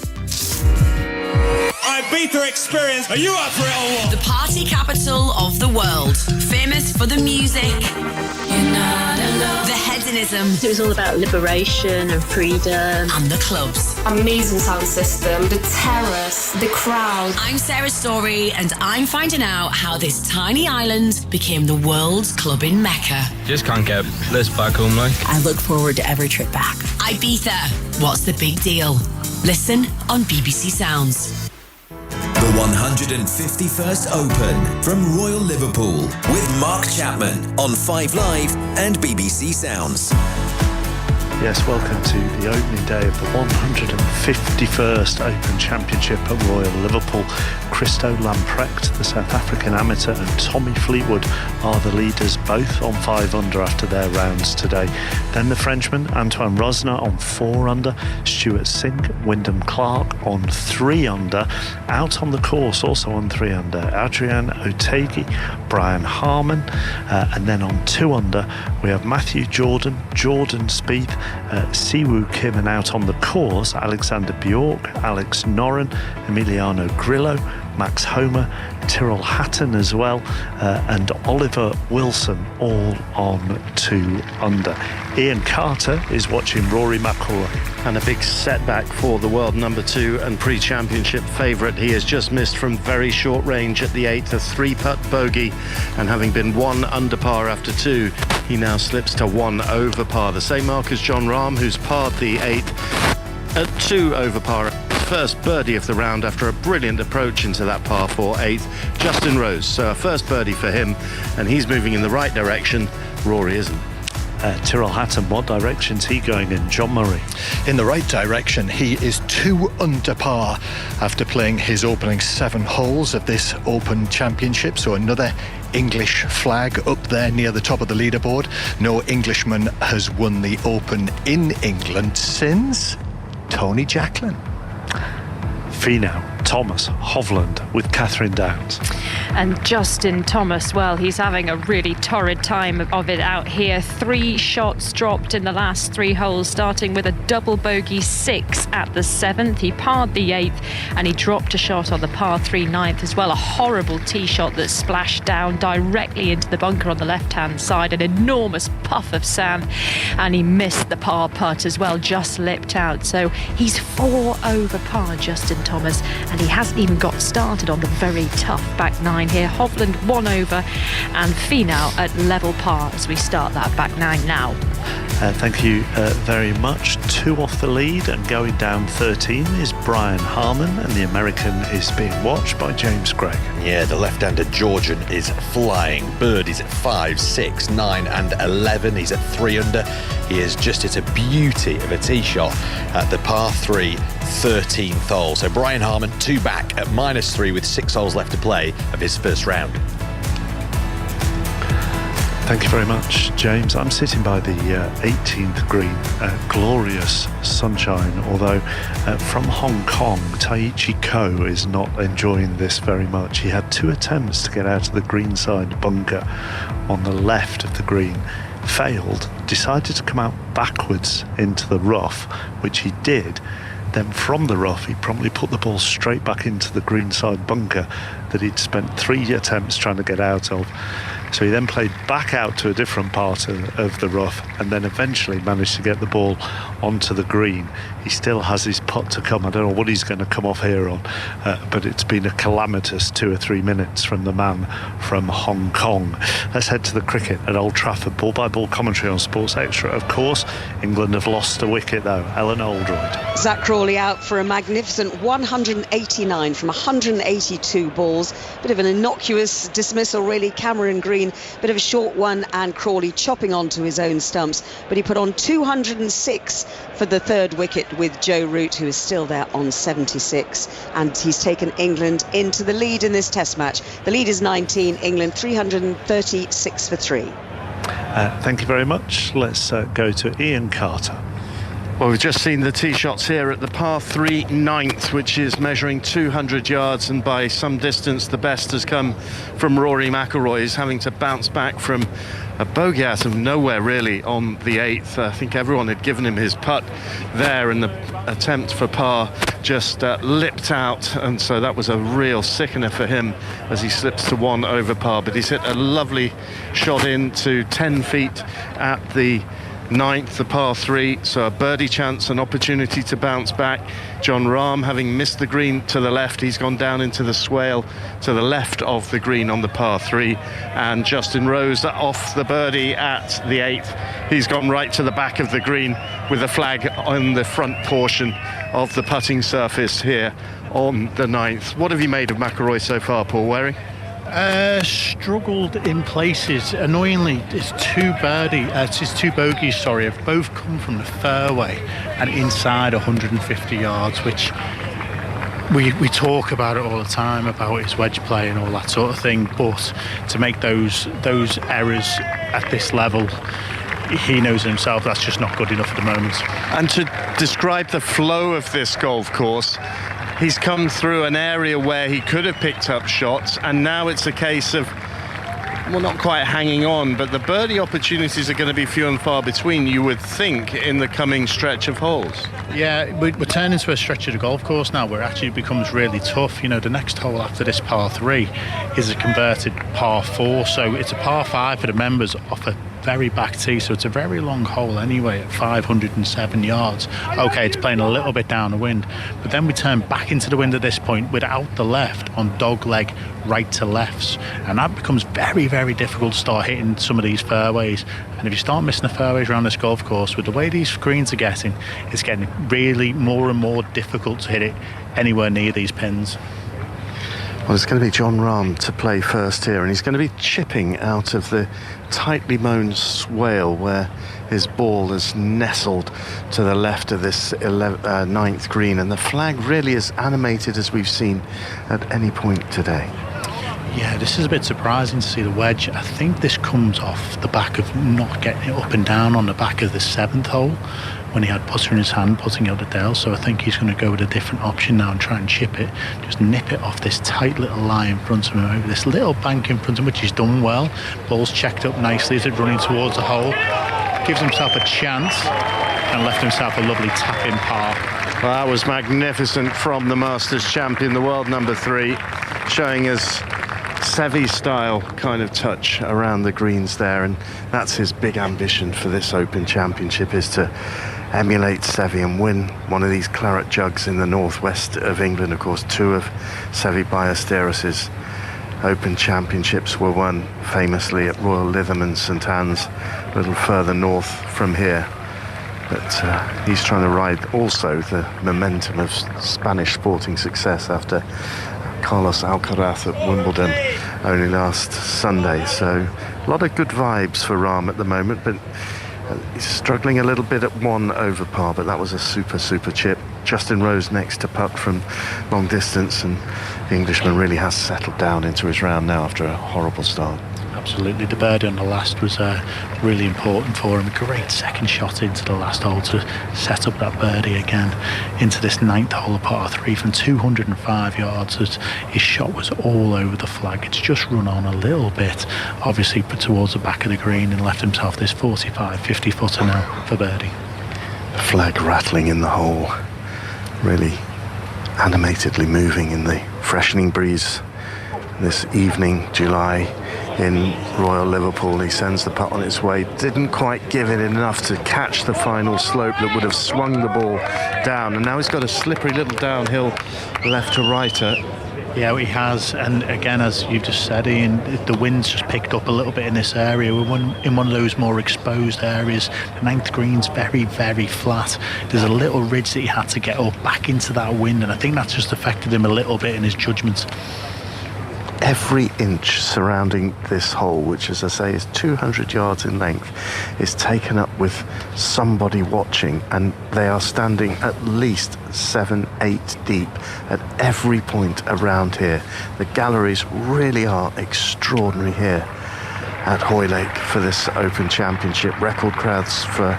Ibiza experience. Are you up for it or what? The party capital of the world. Famous for the music. You're not alone. The hedonism. It was all about liberation and freedom. And the clubs. Amazing sound system, the terrace, the crowd. I'm Sarah Story and I'm finding out how this tiny island became the world's clubbing mecca. Just can't get this back home like. I look forward to every trip back. Ibiza. What's the big deal? Listen on BBC Sounds. The 151st Open from Royal Liverpool with Mark Chapman on 5 Live and BBC Sounds. Yes, welcome to the opening day of the 151st Open Championship at Royal Liverpool. Christo Lamprecht, the South African amateur, and Tommy Fleetwood are the leaders, both on 5 under after their rounds today. Then the Frenchman Antoine Rosner on 4 under, Stuart Sink, Wyndham Clark on 3 under, out on the course also on 3 under, Adrian Otegi, Brian Harman, and then on 2 under we have Matthew Jordan, Jordan Spieth, Siwoo Kim, and out on the course Alexander Bjork, Alex Noren, Emiliano Grillo, Max Homer, Tyrrell Hatton as well, and Oliver Wilson all on 2 under. Ian Carter is watching Rory McIlroy. And a big setback for the world number 2 and pre-championship favourite. He has just missed from very short range at the 8th, a 3-putt bogey, and having been 1 under par after 2, he now slips to 1 over par. The same mark as Jon Rahm, who's parred the 8th at 2 over par. First birdie of the round after a brilliant approach into that par 4 8th. Justin Rose, so a first birdie for him, and he's moving in the right direction. Rory isn't. Tyrrell Hatton, what direction's he going in? John Murray? In the right direction. He is 2 under par after playing his opening 7 holes of this Open Championship, so another English flag up there near the top of the leaderboard. No Englishman has won the Open in England since Tony Jacklin. Finau, Thomas, Hovland with Catherine Downs. And Justin Thomas, well, he's having a really torrid time of it out here. 3 shots dropped in the last 3 holes, starting with a double bogey 6 at the 7th. He parred the 8th and he dropped a shot on the par 3 9th as well. A horrible tee shot that splashed down directly into the bunker on the left-hand side. An enormous puff of sand, and he missed the par putt as well, just lipped out. So he's 4 over par, Justin Thomas, and and he hasn't even got started on the very tough back nine here. Hovland 1 over and Finau at level par as we start that back nine now. Thank you very much. 2 off the lead and going down 13 is Brian Harman, and the American is being watched by James Gregg. Yeah, the left-hander Georgian is flying. Bird is at 5, 6, 9 and 11. He's at 3 under. He has just hit a beauty of a tee shot at the par 3 13th hole. So Brian Harman 2 back at -3 with 6 holes left to play of his first round. Thank you very much, James. I'm sitting by the 18th green. Glorious sunshine, although from Hong Kong, Taichi Ko is not enjoying this very much. He had 2 attempts to get out of the greenside bunker on the left of the green. Failed, decided to come out backwards into the rough, which he did. Then from the rough, he promptly put the ball straight back into the greenside bunker that he'd spent 3 attempts trying to get out of. So he then played back out to a different part of the rough and then eventually managed to get the ball onto the green. He still has his putt to come. I don't know what he's going to come off here on, but it's been a calamitous 2 or 3 minutes from the man from Hong Kong. Let's head to the cricket at Old Trafford. Ball-by-ball commentary on Sports Extra. Of course, England have lost a wicket though. Ellen Oldroyd. Zach Crawley out for a magnificent 189 from 182 balls. Bit of an innocuous dismissal really. Cameron Green, bit of a short one, and Crawley chopping onto his own stumps. But he put on 206 for the third wicket with Joe Root, who is still there on 76. And he's taken England into the lead in this Test match. The lead is 19, England 336 for 3. Thank you very much. Let's go to Ian Carter. Well, we've just seen the tee shots here at the par 3 9th, which is measuring 200 yards, and by some distance the best has come from Rory McIlroy. He's having to bounce back from a bogey out of nowhere really on the 8th. I think everyone had given him his putt there, and the attempt for par just lipped out, and so that was a real sickener for him as he slips to 1 over par. But he's hit a lovely shot into 10 feet at the 9th, the par 3, so a birdie chance, an opportunity to bounce back. Jon Rahm, having missed the green to the left, he's gone down into the swale to the left of the green on the par 3, and Justin Rose off the birdie at the 8th. He's gone right to the back of the green with a flag on the front portion of the putting surface here on the 9th. What have you made of McIlroy so far, Paul Waring? Struggled in places. Annoyingly, his 2 bogeys, have both come from the fairway and inside 150 yards, which we talk about it all the time about his wedge play and all that sort of thing. But to make those errors at this level, he knows himself that's just not good enough at the moment. And to describe the flow of this golf course, he's come through an area where he could have picked up shots, and now it's a case of, well, not quite hanging on, but the birdie opportunities are going to be few and far between, you would think, in the coming stretch of holes. Yeah, we're turning to a stretch of the golf course now where it actually becomes really tough. You know, the next hole after this par 3 is a converted par 4, so it's a par 5 for the members off a very back tee, so it's a very long hole anyway at 507 yards. Okay, it's playing a little bit down the wind, but then we turn back into the wind at this point without the left on dog leg right to lefts, and that becomes very, very difficult to start hitting some of these fairways. And if you start missing the fairways around this golf course, with the way these greens are getting, it's getting really more and more difficult to hit it anywhere near these pins. Well, it's going to be Jon Rahm to play first here, and he's going to be chipping out of the tightly mown swale where his ball is nestled to the left of this 9th green, and the flag really is animated as we've seen at any point today. Yeah, this is a bit surprising to see the wedge. I think this comes off the back of not getting it up and down on the back of the 7th hole when he had putter in his hand putting out the Dale. So I think he's going to go with a different option now and try and chip it, just nip it off this tight little lie in front of him, over this little bank in front of him, which he's done well. Ball's checked up nicely as it's running towards the hole. Gives himself a chance and left himself a lovely tap-in par. Well, that was magnificent from the Masters champion, the world number 3, showing us Seve style kind of touch around the greens there, and that's his big ambition for this Open Championship, is to emulate Seve and win one of these claret jugs in the northwest of England. Of course, 2 of Seve Ballesteros' Open Championships were won famously at Royal Lytham and St Anne's, a little further north from here. But he's trying to ride also the momentum of Spanish sporting success after Carlos Alcaraz at Wimbledon only last Sunday. So a lot of good vibes for Rahm at the moment, but he's struggling a little bit at 1 over par, but that was a super chip. Justin Rose next to putt from long distance, and the Englishman really has settled down into his round now after a horrible start. Absolutely, the birdie on the last was really important for him. A great second shot into the last hole to set up that birdie again into this 9th hole of par 3 from 205 yards. His shot was all over the flag. It's just run on a little bit, obviously, put towards the back of the green, and left himself this 45-50 footer now for birdie. The flag rattling in the hole, really animatedly moving in the freshening breeze this evening, July, in Royal Liverpool. He sends the putt on its way, didn't quite give it enough to catch the final slope that would have swung the ball down, and now he's got a slippery little downhill left to righter. Yeah, he has, and again, as you've just said, Ian, the wind's just picked up a little bit in this area. We're in one of those more exposed areas. The 9th green's very flat. There's a little ridge that he had to get up back into that wind, and I think that's just affected him a little bit in his judgment. Every inch surrounding this hole, which, as I say, is 200 yards in length, is taken up with somebody watching, and they are standing at least 7-8 deep at every point around here. The galleries really are extraordinary here at Hoylake for this Open Championship. Record crowds for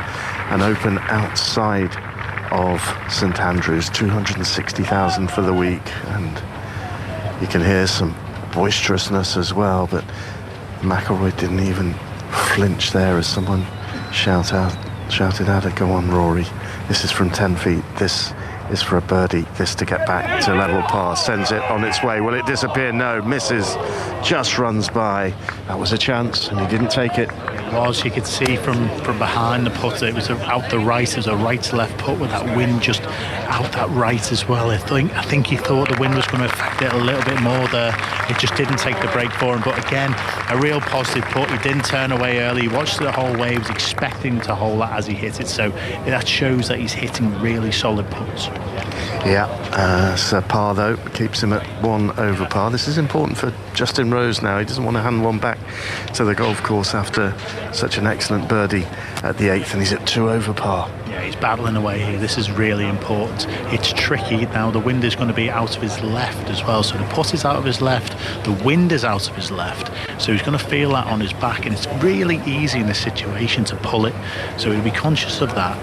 an Open outside of St Andrews, 260,000 for the week, and you can hear some boisterousness as well, but McIlroy didn't even flinch there as someone shouted out it. Go on, Rory, this is from 10 feet, this is for a birdie, this to get back to level par. Sends it on its way. Will it disappear? No, misses, just runs by. That was a chance and he didn't take it. Was, you could see from behind the putt, it was out the right. It was a right to left putt with that wind just out that right as well. I think he thought the wind was going to affect it a little bit more there. It just didn't take the break for him, but again, a real positive putt. He didn't turn away early. He watched the whole way. He was expecting to hole that as he hit it, so that shows that he's hitting really solid putts. Yeah, so par though keeps him at 1 over par. This is important for Justin Rose now. He doesn't want to hand one back to the golf course after such an excellent birdie at the 8th, and he's at 2 over par. Yeah, he's battling away here. This is really important. It's tricky now. The wind is going to be out of his left as well, so the putt is out of his left, the wind is out of his left, so he's going to feel that on his back, and it's really easy in this situation to pull it, so he'll be conscious of that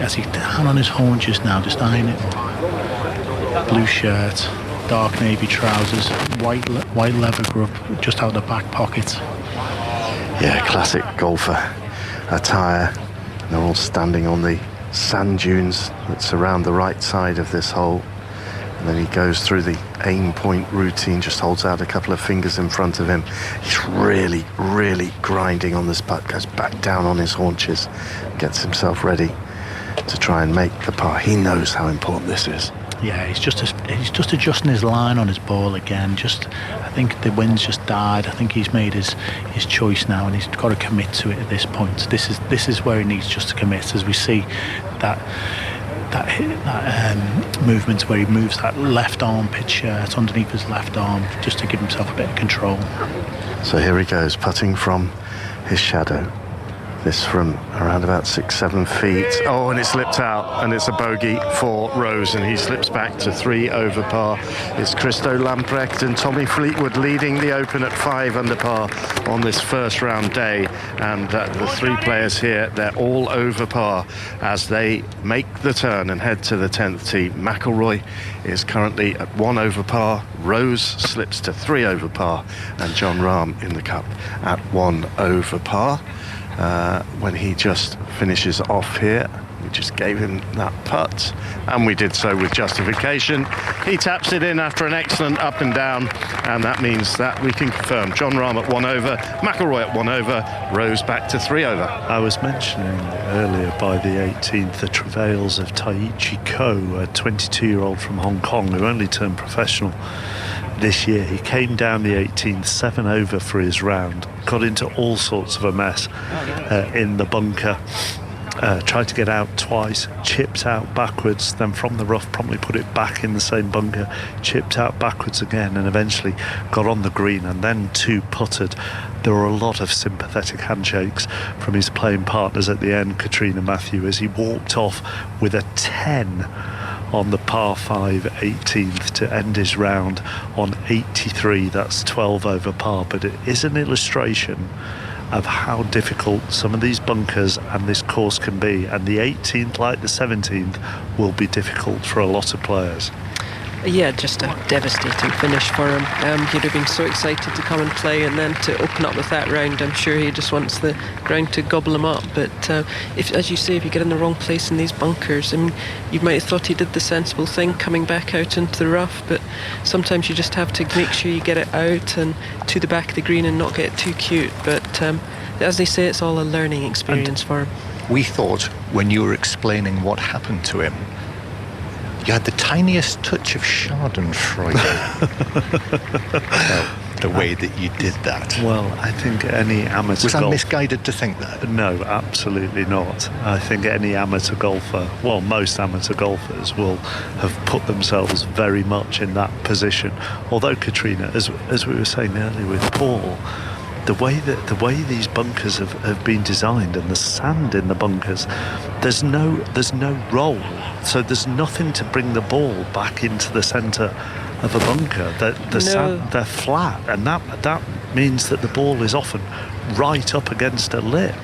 as he's down on his haunches now, just eyeing it. Blue shirt, dark navy trousers, white leather glove just out the back pocket. Yeah, classic golfer attire. They're all standing on the sand dunes that surround the right side of this hole, and then he goes through the aim point routine, just holds out a couple of fingers in front of him. He's really grinding on this putt, goes back down on his haunches, gets himself ready to try and make the par. He knows how important this is. Yeah, he's just adjusting his line on his ball again. I think the wind's just died. I think he's made his choice now, and he's got to commit to it at this point. This is where he needs just to commit, as we see that movement where he moves that left armpit shirt underneath his left arm just to give himself a bit of control. So here he goes, putting from his shadow. This from around about 6-7 feet. Oh, and it slipped out, and it's a bogey for Rose, and he slips back to 3 over par. It's Christo Lamprecht and Tommy Fleetwood leading the Open at 5 under par on this first round day, and the 3 players here, they're all over par as they make the turn and head to the 10th tee. McIlroy is currently at 1 over par, Rose slips to 3 over par, and Jon Rahm in the cup at 1 over par. When he just finishes off here We just gave him that putt, and we did so with justification. He taps it in after an excellent up and down, and that means that we can confirm Jon Rahm at 1 over, McIlroy at 1 over, Rose back to 3 over. I was mentioning earlier by the 18th the travails of Taichi Ko, a 22-year-old from Hong Kong who only turned professional this year. He came down the 18th, 7 over for his round, got into all sorts of a mess in the bunker. Tried to get out twice, chipped out backwards, then from the rough promptly put it back in the same bunker, chipped out backwards again, and eventually got on the green and then 2-putted. There were a lot of sympathetic handshakes from his playing partners at the end, Katrina Matthew, as he walked off with a 10 on the par 5 18th to end his round on 83. That's 12 over par, but it is an illustration of how difficult some of these bunkers and this course can be, and the 18th, like the 17th, will be difficult for a lot of players. Yeah, just a devastating finish for him. He'd have been so excited to come and play, and then to open up with that round, I'm sure he just wants the ground to gobble him up. But if, as you say, if you get in the wrong place in these bunkers, I mean, you might have thought he did the sensible thing coming back out into the rough, but sometimes you just have to make sure you get it out and to the back of the green and not get too cute. But as they say, it's all a learning experience for him. We thought, when you were explaining what happened to him, you had the tiniest touch of Schadenfreude. The way that you did that. Well, I think any amateur Was I misguided to think that? No, absolutely not. I think any amateur golfer, well, most amateur golfers will have put themselves very much in that position. Although, Katrina, as we were saying earlier with Paul, the way these bunkers have been designed, and the sand in the bunkers, there's no roll, so there's nothing to bring the ball back into the centre of a bunker. Sand, they're flat, and that means that the ball is often right up against a lip.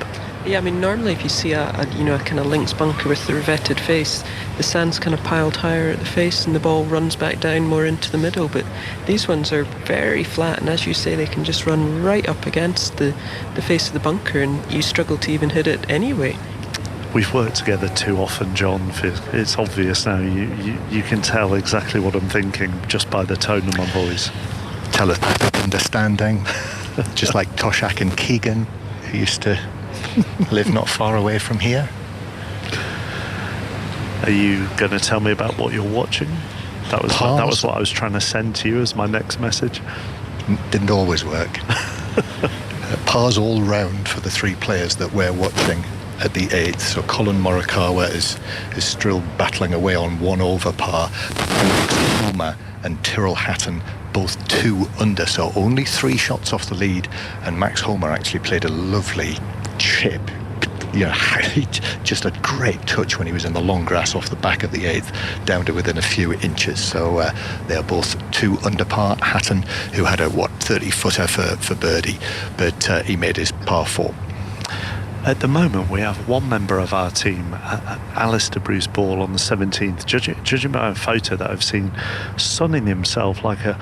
Yeah, I mean, normally if you see a kind of links bunker with the revetted face, the sand's kind of piled higher at the face and the ball runs back down more into the middle, but these ones are very flat, and as you say, they can just run right up against the face of the bunker, and you struggle to even hit it anyway. We've worked together too often, John. It's obvious now. You can tell exactly what I'm thinking just by the tone of my voice. Telepathic understanding, just like Toshak and Keegan, who used to live not far away from here. Are you going to tell me about what you're watching? That was what I was trying to send to you as my next message. Didn't always work. Pars all round for the 3 players that we're watching at the 8th. So Colin Morikawa is still battling away on 1 over par. Max Homa and Tyrrell Hatton both 2 under, so only 3 shots off the lead, and Max Homa actually played a lovely chip. Just a great touch when he was in the long grass off the back of the 8th, down to within a few inches. So they are both 2 under par. Hatton, who had a 30-footer for birdie, but he made his par 4. At the moment, we have one member of our team, Alistair Bruce Ball, on the 17th, judging by a photo that I've seen, sunning himself like a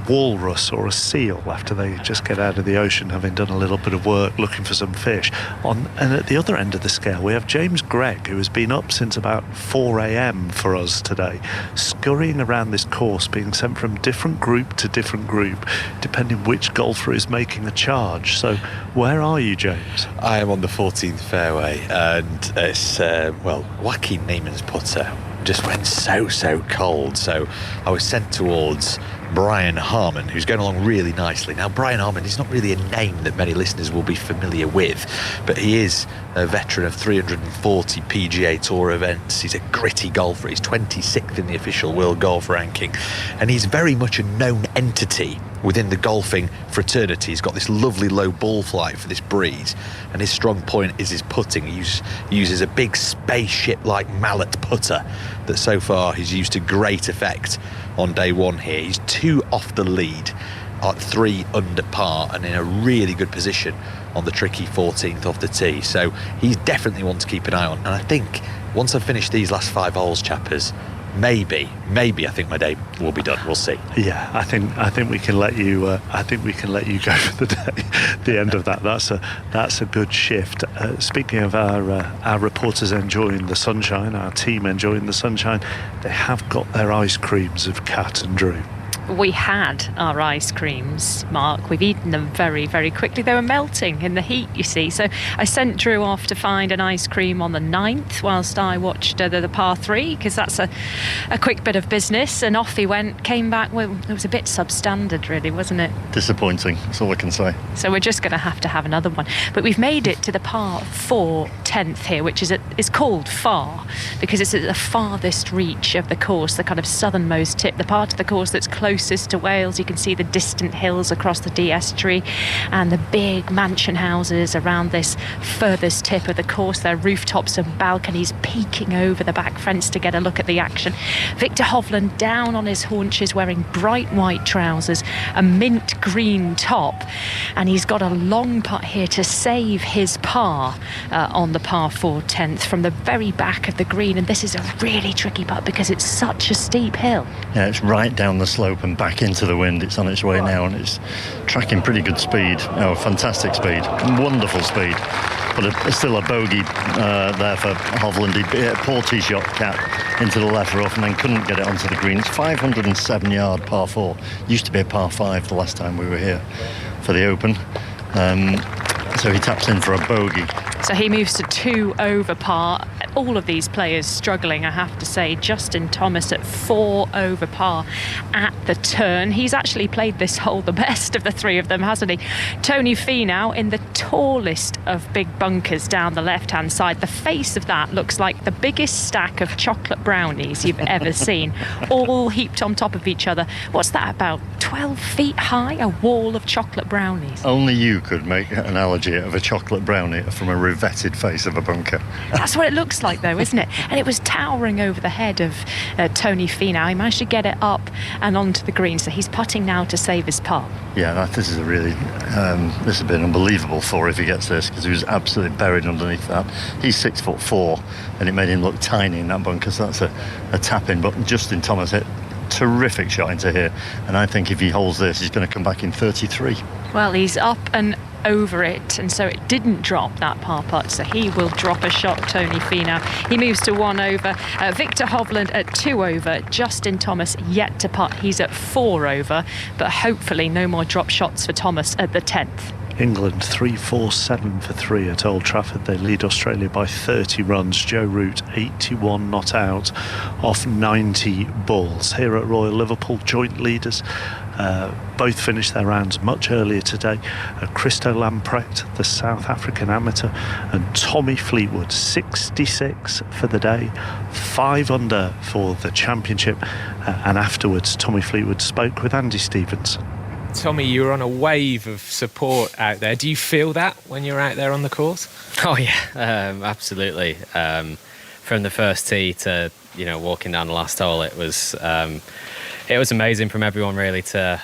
walrus or a seal after they just get out of the ocean, having done a little bit of work looking for some fish. And at the other end of the scale, we have James Gregg, who has been up since about 4 a.m. for us today, scurrying around this course, being sent from different group to different group, depending which golfer is making the charge. So where are you, James? I am on the 14th fairway, and it's Joaquin Neiman's putter just went so cold, so I was sent towards Brian Harman, who's going along really nicely. Now, Brian Harman is not really a name that many listeners will be familiar with, but he is a veteran of 340 PGA Tour events. He's a gritty golfer. He's 26th in the official world golf ranking, and he's very much a known entity within the golfing fraternity. He's got this lovely low ball flight for this breeze, and his strong point is his putting. He uses a big spaceship-like mallet putter that so far he's used to great effect on day 1 here. He's 2 off the lead at 3 under par and in a really good position on the tricky 14th off the tee. So he's definitely one to keep an eye on. And I think once I've finished these last 5 holes, chappers, maybe I think my day will be done. We'll see. Yeah, I think we can let you. I think we can let you go for the day. The end of that. That's a good shift. Speaking of our reporters enjoying the sunshine, our team enjoying the sunshine, they have got their ice creams of Kat and Drew. We had our ice creams, Mark. We've eaten them very, very quickly. They were melting in the heat, you see. So I sent Drew off to find an ice cream on the 9th whilst I watched the par 3, because that's a quick bit of business. And off he went, came back. Well, it was a bit substandard, really, wasn't it? Disappointing, that's all I can say. So we're just going to have another one. But we've made it to the par 4 10th here, which is called far because it's at the farthest reach of the course, the kind of southernmost tip, the part of the course that's closest to Wales. You can see the distant hills across the Dee Estuary and the big mansion houses around this furthest tip of the course. There are rooftops and balconies peeking over the back fence to get a look at the action. Viktor Hovland down on his haunches wearing bright white trousers, a mint green top, and he's got a long putt here to save his par on the par 4 10th from the very back of the green. And this is a really tricky putt because it's such a steep hill. Yeah, it's right down the slope and back into the wind. It's on its way now and it's tracking pretty good speed. Oh, fantastic speed, wonderful speed. But still a bogey there for Hovland. He hit a poor tee shot, Cat, into the left rough and then couldn't get it onto the green. It's 507 yard par 4. Used to be a par 5 the last time we were here for the Open. So he taps in for a bogey. So he moves to 2 over par. All of these players struggling, I have to say. Justin Thomas at 4 over par at the turn. He's actually played this hole the best of the three of them, hasn't he? Tony Finau in the tallest of big bunkers down the left-hand side. The face of that looks like the biggest stack of chocolate brownies you've ever seen, all heaped on top of each other. What's that, about 12 feet high? A wall of chocolate brownies. Only you could make an analogy of a chocolate brownie from a revetted face of a bunker. That's what it looks like, though, isn't it? And it was towering over the head of Tony Finau. He managed to get it up and onto the green, so he's putting now to save his par. Yeah, this is a really this has been unbelievable for if he gets this, because he was absolutely buried underneath that. He's 6'4", and it made him look tiny in that bunker, so that's a tap in. But Justin Thomas hit terrific shot into here, and I think if he holds this, he's going to come back in 33. Well, he's up and over it, and so it didn't drop that par putt, so he will drop a shot, Tony Finau. He moves to 1 over. Viktor Hovland at 2 over. Justin Thomas yet to putt. He's at 4 over, but hopefully no more drop shots for Thomas at the 10th. England 3-4-7 for 3 at Old Trafford. They lead Australia by 30 runs. Joe Root 81 not out off 90 balls. Here at Royal Liverpool, joint leaders both finished their rounds much earlier today. Christo Lamprecht, the South African amateur, and Tommy Fleetwood, 66 for the day, 5 under for the championship. And afterwards, Tommy Fleetwood spoke with Andy Stevenson. Tommy, you were on a wave of support out there. Do you feel that when you're out there on the course? Oh yeah, absolutely. From the first tee to walking down the last hole, it was amazing from everyone really to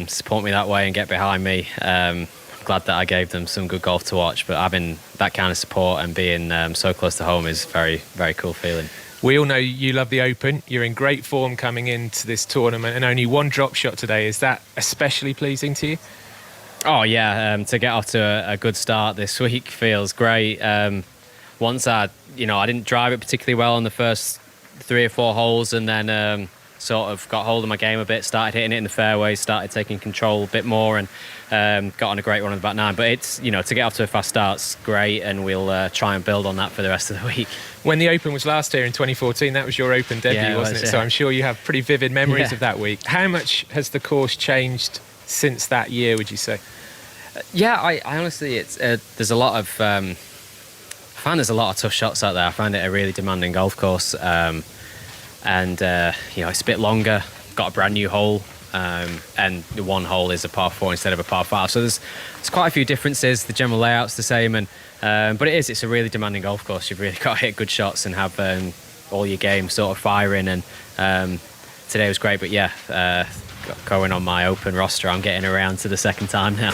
support me that way and get behind me. Glad that I gave them some good golf to watch, but having that kind of support and being so close to home is very, very cool feeling. We all know you love the Open. You're in great form coming into this tournament, and only 1 drop shot today. Is that especially pleasing to you? Oh yeah, to get off to a good start this week feels great. Once I didn't drive it particularly well on the first 3 or 4 holes, and then sort of got hold of my game a bit, started hitting it in the fairways, started taking control a bit more, and got on a great run of about 9. But it's, to get off to a fast start's great, and we'll try and build on that for the rest of the week. When the Open was last year in 2014, that was your Open debut, wasn't it? Yeah. So I'm sure you have pretty vivid memories of that week. How much has the course changed since that year, would you say? Yeah, I honestly, there's a lot of I find there's a lot of tough shots out there. I find it a really demanding golf course, and it's a bit longer. Got a brand new hole, and the 1 hole is a par 4 instead of a par 5. So there's quite a few differences. The general layout's the same, and but it's a really demanding golf course. You've really got to hit good shots and have all your game sort of firing. And today was great, but yeah, going on my Open roster. I'm getting around to the second time now.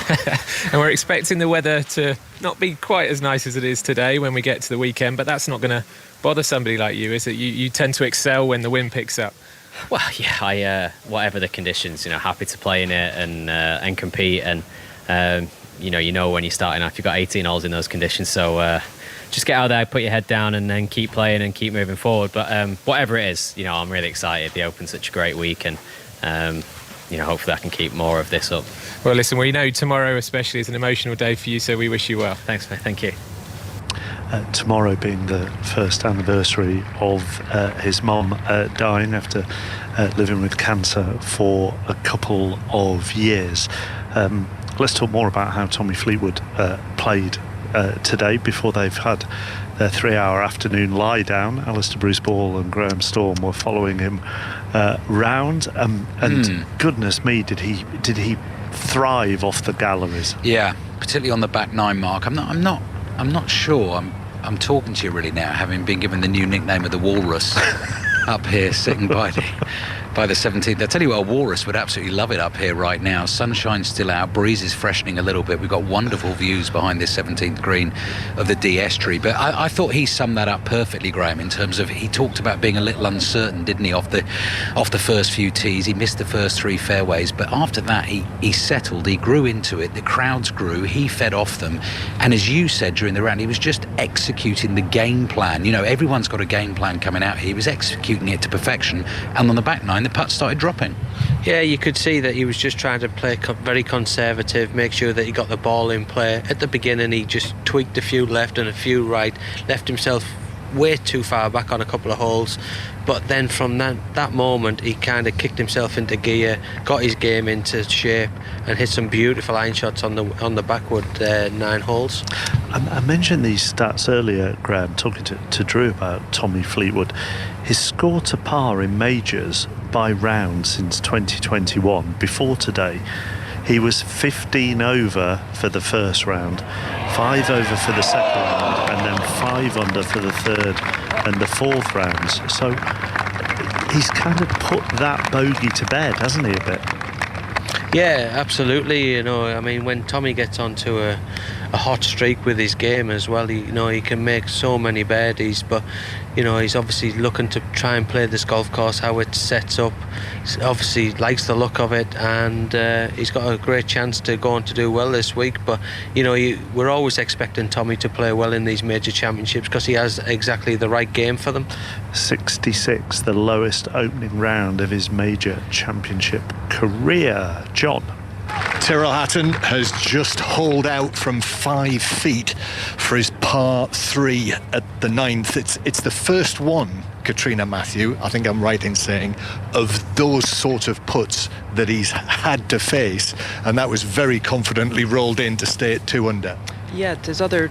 And we're expecting the weather to not be quite as nice as it is today when we get to the weekend, but that's not going to bother somebody like you, is it? You tend to excel when the wind picks up. Well, yeah, I whatever the conditions, happy to play in it and compete. And you know when you're starting off, you've got 18 holes in those conditions, so just get out there, put your head down, and then keep playing and keep moving forward. But whatever it is, I'm really excited. The Open's such a great week, and hopefully I can keep more of this up. Well, listen, we know tomorrow especially is an emotional day for you, so we wish you well. Thanks, mate. Thank you. Tomorrow being the first anniversary of his mum dying after living with cancer for a couple of years. Let's talk more about how Tommy Fleetwood played today before they've had their 3-hour afternoon lie down. Alistair Bruce Ball and Graham Storm were following him round, and goodness me, did he thrive off the galleries? Yeah, particularly on the back nine, Mark. I'm not sure. I'm talking to you really now, having been given the new nickname of the Walrus up here, sitting by the 17th. I tell you what, a walrus would absolutely love it up here right now. Sunshine's still out, breeze is freshening a little bit. We've got wonderful views behind this 17th green of the D Estuary. But I thought he summed that up perfectly, Graham, in terms of he talked about being a little uncertain, didn't he, off the first few tees. He missed the first 3 fairways, but after that he settled, he grew into it, the crowds grew, he fed off them, and as you said during the round, he was just executing the game plan. Everyone's got a game plan coming out here. He was executing it to perfection, and on the back nine the putts started dropping. Yeah, you could see that he was just trying to play very conservative, make sure that he got the ball in play. At the beginning he just tweaked a few left and a few right, left himself way too far back on a couple of holes, but then from that moment he kind of kicked himself into gear, got his game into shape, and hit some beautiful iron shots on the backward 9 holes. I mentioned these stats earlier, Graham, talking to Drew about Tommy Fleetwood. His score to par in majors by round since 2021, before today, he was 15 over for the first round, 5 over for the second round, and then 5 under for the third and the fourth rounds. So he's kind of put that bogey to bed, hasn't he, a bit? Yeah, absolutely. When Tommy gets onto a hot streak with his game as well, he can make so many birdies, but he's obviously looking to try and play this golf course how it sets up. He obviously likes the look of it, and he's got a great chance to go on to do well this week. But we're always expecting Tommy to play well in these major championships because he has exactly the right game for them. 66, the lowest opening round of his major championship career. John. Tyrrell Hatton has just holed out from 5 feet for his par 3 at the 9th. It's the first one, Katrina Matthew, I think I'm right in saying, of those sort of putts that he's had to face, and that was very confidently rolled in to stay at 2 under. Yeah, there's other,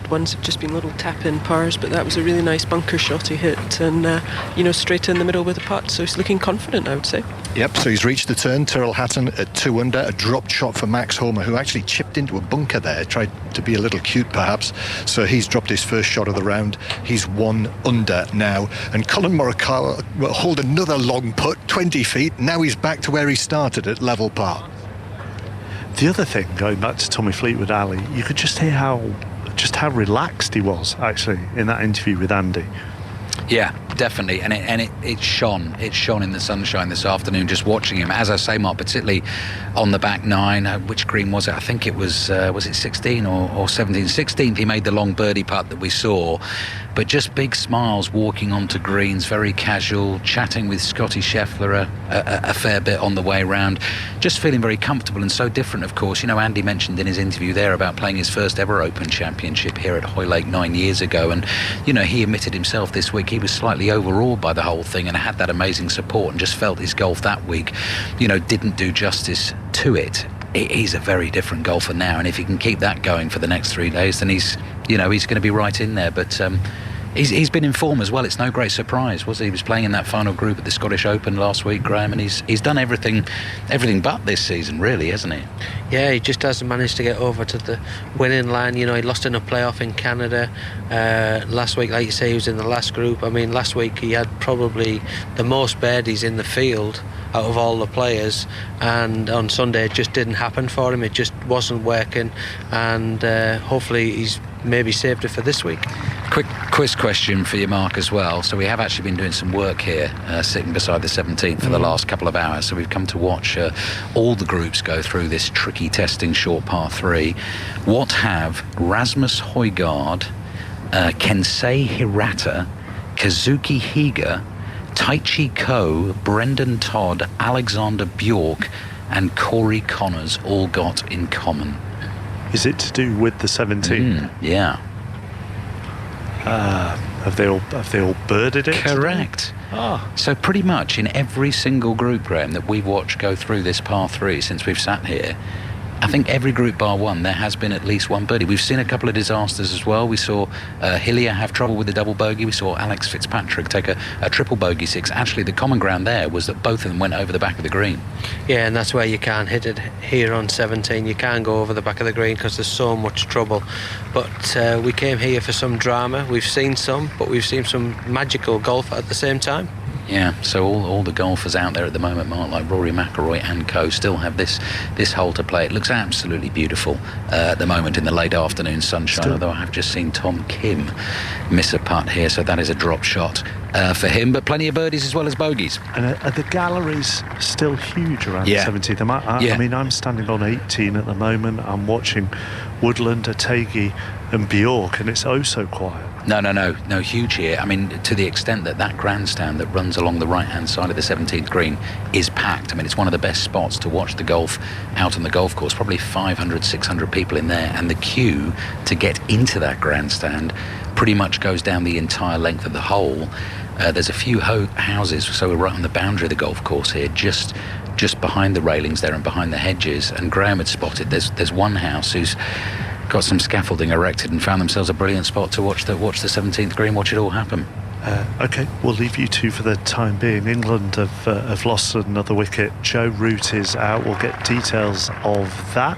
ones have just been little tap-in pars, but that was a really nice bunker shot he hit, and, straight in the middle with a putt, so he's looking confident, I would say. Yep, so he's reached the turn, Tyrrell Hatton at 2 under, a dropped shot for Max Homer, who actually chipped into a bunker there, tried to be a little cute perhaps, so he's dropped his first shot of the round. He's 1 under now, and Colin Morikawa will hold another long putt, 20 feet, now he's back to where he started at level par. The other thing, going back to Tommy Fleetwood, Ali, you could just hear how relaxed he was actually in that interview with Andy. Yeah, definitely, and it shone in the sunshine this afternoon just watching him. As I say, Mark, particularly on the back nine, which green was it? I think it was it 16 or 17? 16th, he made the long birdie putt that we saw, but just big smiles walking onto greens, very casual, chatting with Scotty Scheffler a fair bit on the way round, just feeling very comfortable and so different, of course. Andy mentioned in his interview there about playing his first ever Open Championship here at Hoylake 9 years ago, and he admitted himself this week he was slightly overawed by the whole thing and had that amazing support and just felt his golf that week didn't do justice to it. He's a very different golfer now, and if he can keep that going for the next 3 days, then he's going to be right in there. But He's been in form as well. It's no great surprise, was he? He was playing in that final group at the Scottish Open last week, Graham, and he's done everything but this season, really, hasn't he? Yeah, he just hasn't managed to get over to the winning line. You know, he lost in a playoff in Canada last week. Like you say, he was in the last group. I mean, last week he had probably the most birdies in the field out of all the players, and on Sunday it just didn't happen for him. It just wasn't working, and hopefully he's maybe saved it for this week. Quick quiz question for you, Mark, as well. So we have actually been doing some work here, sitting beside the 17th for the last couple of hours. So we've come to watch all the groups go through this tricky testing short par 3. What have Rasmus Højgaard, Kensei Hirata, Kazuki Higa, Taichi Ko, Brendan Todd, Alexander Bjork and Corey Connors all got in common? Is it to do with the 17th? Yeah. Have they all birded it? Correct. So pretty much in every single group, Graham, that we've watched go through this par 3 since we've sat here, I think every group bar one, there has been at least one birdie. We've seen a couple of disasters as well. We saw Hillier have trouble with the double bogey. We saw Alex Fitzpatrick take a triple bogey 6. Actually, the common ground there was that both of them went over the back of the green. Yeah, and that's where you can't hit it here on 17. You can't go over the back of the green because there's so much trouble. But we came here for some drama. We've seen some, but we've seen some magical golf at the same time. Yeah, so all the golfers out there at the moment, Mark, like Rory McIlroy and co, still have this hole to play. It looks absolutely beautiful at the moment in the late afternoon sunshine, although I have just seen Tom Kim miss a putt here, so that is a drop shot for him, but plenty of birdies as well as bogeys. And are the galleries still huge around the 17th? I mean, I'm standing on 18 at the moment. I'm watching Woodland, Otegi and Bjork, and it's oh so quiet. No, huge here. I mean, to the extent that grandstand that runs along the right-hand side of the 17th green is packed. I mean, it's one of the best spots to watch the golf out on the golf course. Probably 500, 600 people in there. And the queue to get into that grandstand pretty much goes down the entire length of the hole. There's a few houses, so we're right on the boundary of the golf course here, just behind the railings there and behind the hedges. And Graham had spotted there's one house who's got some scaffolding erected and found themselves a brilliant spot to watch the 17th green, watch it all happen. OK, we'll leave you two for the time being. England have lost another wicket. Joe Root is out. We'll get details of that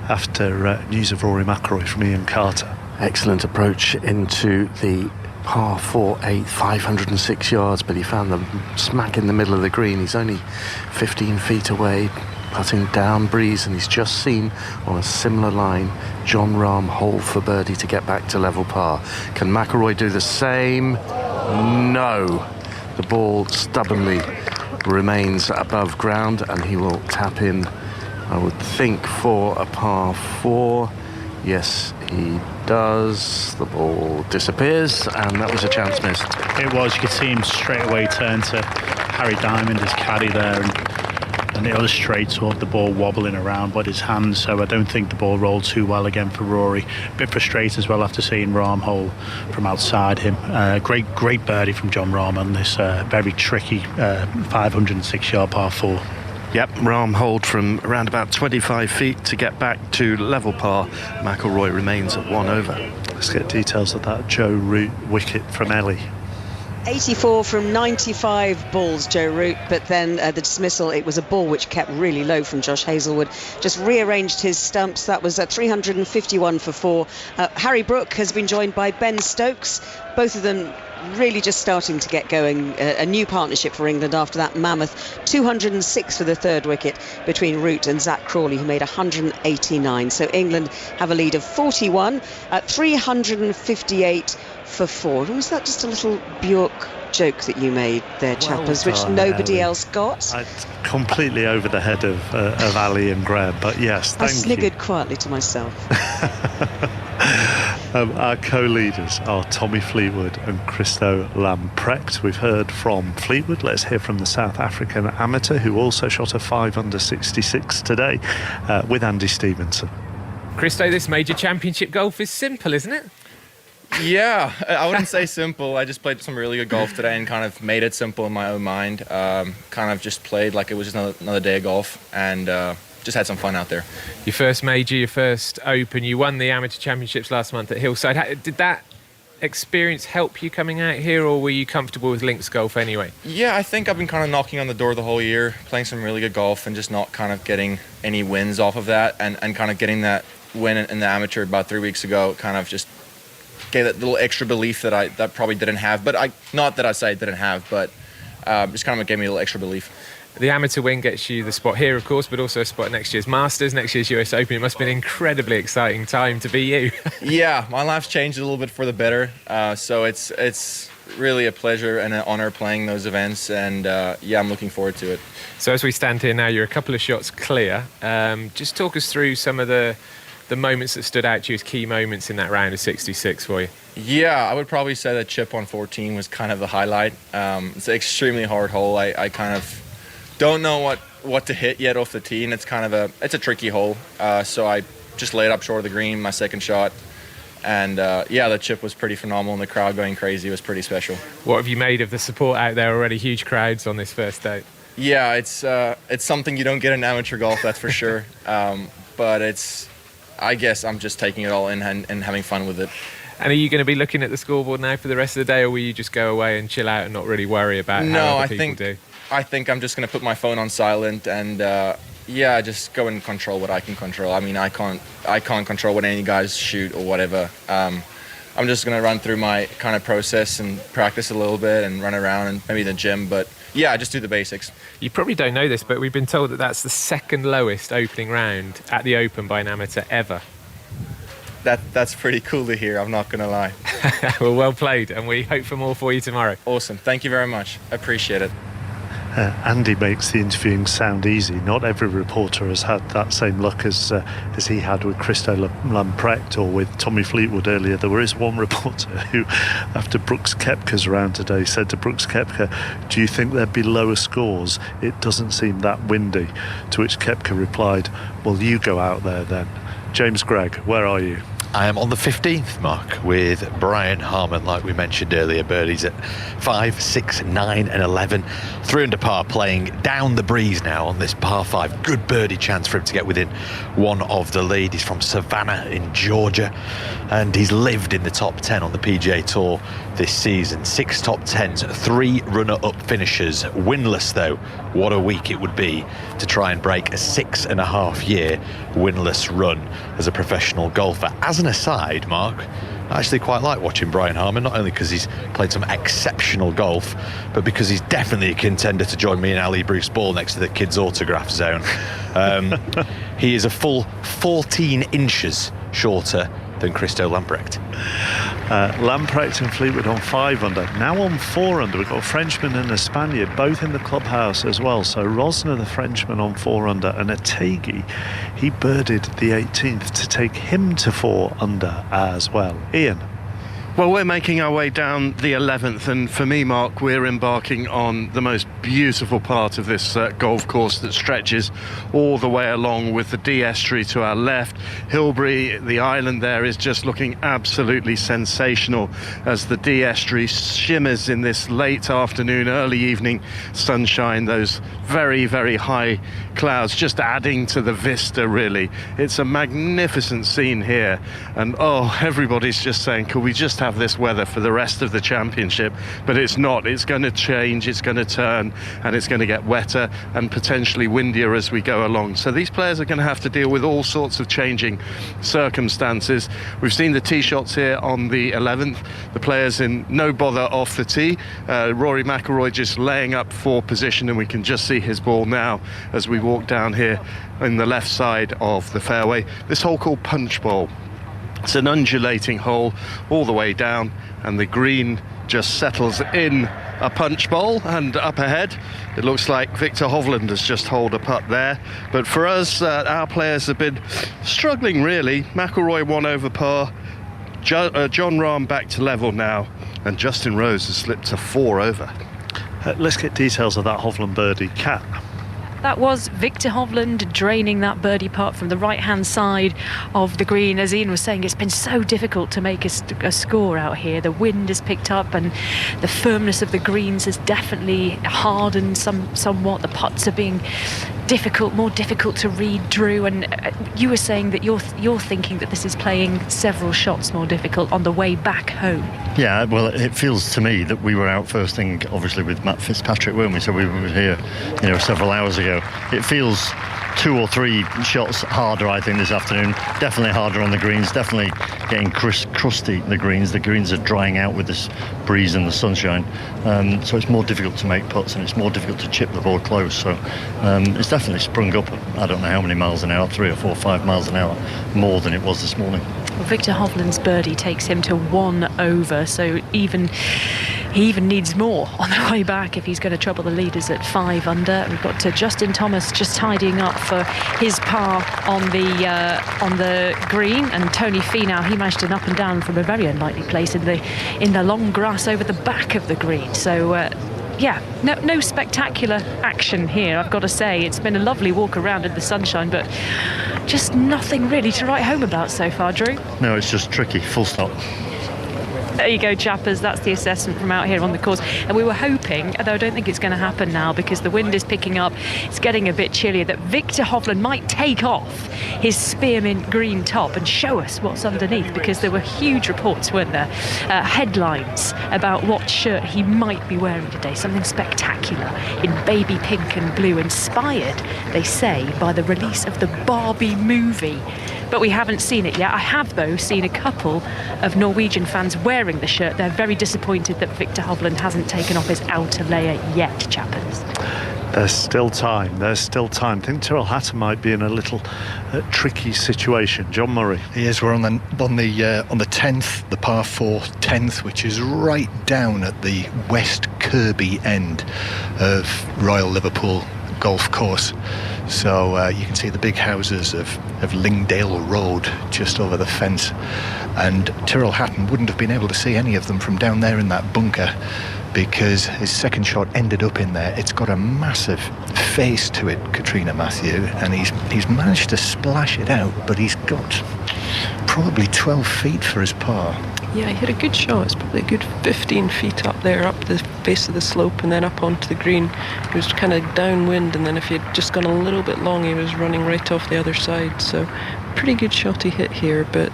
after news of Rory McIlroy from Ian Carter. Excellent approach into the par 4/8, 506 yards, but he found them smack in the middle of the green. He's only 15 feet away, putting down breeze, and he's just seen on a similar line Jon Rahm hole for birdie to get back to level par. Can McIlroy do the same? No. The ball stubbornly remains above ground, and he will tap in, I would think, for a par 4. Yes, he does. The ball disappears, and that was a chance missed. It was. You could see him straight away turn to Harry Diamond, his caddy there, and it illustrates all the ball wobbling around with his hands. So I don't think the ball rolled too well again for Rory. A bit frustrated as well after seeing Rahm hole from outside him. Great birdie from Jon Rahm on this very tricky 506 yard par 4. Yep, Rahm holed from around about 25 feet to get back to level par. McIlroy remains at 1 over. Let's get details of that Joe Root wicket from Ellie. 84 from 95 balls, Joe Root, but then the dismissal, it was a ball which kept really low from Josh Hazlewood. Just rearranged his stumps. That was 351 for 4. Harry Brook has been joined by Ben Stokes. Both of them really just starting to get going. A new partnership for England after that mammoth 206 for the third wicket between Root and Zach Crawley, who made 189. So England have a lead of 41 at 358 for 4. Was that just a little Bjork joke that you made there, Chappers, which nobody else got? It's completely over the head of Ali and Graham, but yes, thank you. I sniggered quietly to myself. Our co-leaders are Tommy Fleetwood and Christo Lamprecht. We've heard from Fleetwood. Let's hear from the South African amateur, who also shot a 5 under 66 today, with Andy Stevenson. Christo, this major championship golf is simple, isn't it? Yeah, I wouldn't say simple. I just played some really good golf today and kind of made it simple in my own mind. Kind of just played like it was just another day of golf, and just had some fun out there. Your first major, your first Open, you won the Amateur Championships last month at Hillside. Did that experience help you coming out here, or were you comfortable with links golf anyway? Yeah, I think I've been kind of knocking on the door the whole year, playing some really good golf and just not kind of getting any wins off of that, and kind of getting that win in the amateur about 3 weeks ago kind of just gave that little extra belief that probably didn't have. But not that I say I didn't have, but just kind of gave me a little extra belief. The amateur win gets you the spot here, of course, but also a spot at next year's Masters, next year's US Open. It must have been an incredibly exciting time to be you. Yeah, my life's changed a little bit for the better. So it's really a pleasure and an honor playing those events, and I'm looking forward to it. So as we stand here now, you're a couple of shots clear. Just talk us through some of the moments that stood out to you as key moments in that round of 66 for you. Yeah, I would probably say that chip on 14 was kind of the highlight. It's an extremely hard hole. I kind of don't know what to hit yet off the tee, and it's a tricky hole. So I just laid up short of the green, my second shot, and the chip was pretty phenomenal, and the crowd going crazy was pretty special. What have you made of the support out there already? Huge crowds on this first day. Yeah, it's something you don't get in amateur golf, that's for sure. But I guess I'm just taking it all in and having fun with it. And are you going to be looking at the scoreboard now for the rest of the day, or will you just go away and chill out and not really worry about how other people do? I think I'm just going to put my phone on silent and just go and control what I can control. I mean, I can't control what any guys shoot or whatever. I'm just going to run through my kind of process and practice a little bit and run around and maybe the gym, but just do the basics. You probably don't know this, but we've been told that that's the second lowest opening round at the Open by an amateur ever. That's pretty cool to hear, I'm not going to lie. Well played, and we hope for more for you tomorrow. Awesome, thank you very much. I appreciate it. Andy makes the interviewing sound easy. Not every reporter has had that same luck as he had with Christo Lamprecht or with Tommy Fleetwood earlier. There is one reporter who, after Brooks Koepka's round today, said to Brooks Koepka, "Do you think there'd be lower scores? It doesn't seem that windy." To which Koepka replied, "Well, you go out there then." James Gregg, where are you? I am on the 15th mark with Brian Harman, like we mentioned earlier. Birdies at 5, 6, 9 and 11. 3 under par, playing down the breeze now on this par 5. Good birdie chance for him to get within one of the lead. He's from Savannah in Georgia, and he's lived in the top 10 on the PGA Tour this season. 6 top 10s, 3 runner-up finishes. Winless though. What a week it would be to try and break a 6.5-year winless run as a professional golfer. As an aside, Mark, I actually quite like watching Brian Harman, not only because he's played some exceptional golf, but because he's definitely a contender to join me and Ali Bruce Ball next to the kids' autograph zone. He is a full 14 inches shorter than Christo Lamprecht. Lamprecht and Fleetwood on 5 under. Now on 4 under. We've got a Frenchman and a Spaniard, both in the clubhouse as well. So Rosner, the Frenchman, on 4 under, and Otegi, he birdied the 18th to take him to 4 under as well. Ian. Well, we're making our way down the 11th, and for me, Mark, we're embarking on the most beautiful part of this golf course that stretches all the way along with the Dee Estuary to our left. Hilbre, the island there, is just looking absolutely sensational as the Dee Estuary shimmers in this late afternoon, early evening sunshine. Those very, very high clouds just adding to the vista, really. It's a magnificent scene here, and everybody's just saying, could we just have this weather for the rest of the championship? But it's not. It's going to change, it's going to turn, and it's going to get wetter and potentially windier as we go along. So these players are going to have to deal with all sorts of changing circumstances. We've seen the tee shots here on the 11th. The players in no bother off the tee. Rory McIlroy just laying up for position, and we can just see his ball now as we walk down here in the left side of the fairway. This hole called Punch Bowl. It's an undulating hole all the way down, and the green just settles in a punch bowl, and up ahead it looks like Victor Hovland has just holed a putt there. But for us, our players have been struggling really. McIlroy 1 over par, Jon Rahm back to level now, and Justin Rose has slipped to 4 over. Let's get details of that Hovland birdie. Kat. That was Victor Hovland draining that birdie putt from the right-hand side of the green. As Ian was saying, it's been so difficult to make a score out here. The wind has picked up, and the firmness of the greens has definitely hardened somewhat. The putts are being more difficult to read, Drew. And you were saying that you're thinking that this is playing several shots more difficult on the way back home. Yeah, well, it feels to me that we were out first thing, obviously, with Matt Fitzpatrick, weren't we? So we were here, several hours ago. It feels 2 or 3 shots harder, I think, this afternoon. Definitely harder on the greens, definitely getting crusty, the greens. The greens are drying out with this breeze and the sunshine. So it's more difficult to make putts and it's more difficult to chip the ball close. So it's definitely sprung up, I don't know how many miles an hour, 3 or 4 or 5 miles an hour, more than it was this morning. Well, Victor Hovland's birdie takes him to 1 over, so he even needs more on the way back if he's going to trouble the leaders at 5 under. We've got Justin Thomas just tidying up for his par on the green, and Tony Finau, he managed an up and down from a very unlikely place in the long grass over the back of the green. So no spectacular action here, I've got to say. It's been a lovely walk around in the sunshine, but just nothing really to write home about so far, Drew. No, it's just tricky, full stop. There you go, chappers. That's the assessment from out here on the course. And we were hoping, although I don't think it's going to happen now because the wind is picking up, it's getting a bit chillier, that Victor Hovland might take off his spearmint green top and show us what's underneath, because there were huge reports, weren't there? Headlines about what shirt he might be wearing today. Something spectacular in baby pink and blue, inspired, they say, by the release of the Barbie movie. But we haven't seen it yet. I have, though, seen a couple of Norwegian fans wearing the shirt. They're very disappointed that Victor Hovland hasn't taken off his outer layer yet, chappers. There's still time. I think Tyrrell Hatton might be in a little tricky situation. John Murray. He is. We're on the 10th, the par 4 10th, which is right down at the West Kirby end of Royal Liverpool Golf Course. So you can see the big houses of Lingdale Road just over the fence, and Tyrrell Hatton wouldn't have been able to see any of them from down there in that bunker, because his second shot ended up in there. It's got a massive face to it, Katrina Matthew, and he's managed to splash it out, but he's got probably 12 feet for his par. Yeah, he hit a good shot. It's probably a good 15 feet up there, up the base of the slope and then up onto the green. It was kind of downwind, and then if he had just gone a little bit long, he was running right off the other side. So pretty good shot he hit here, but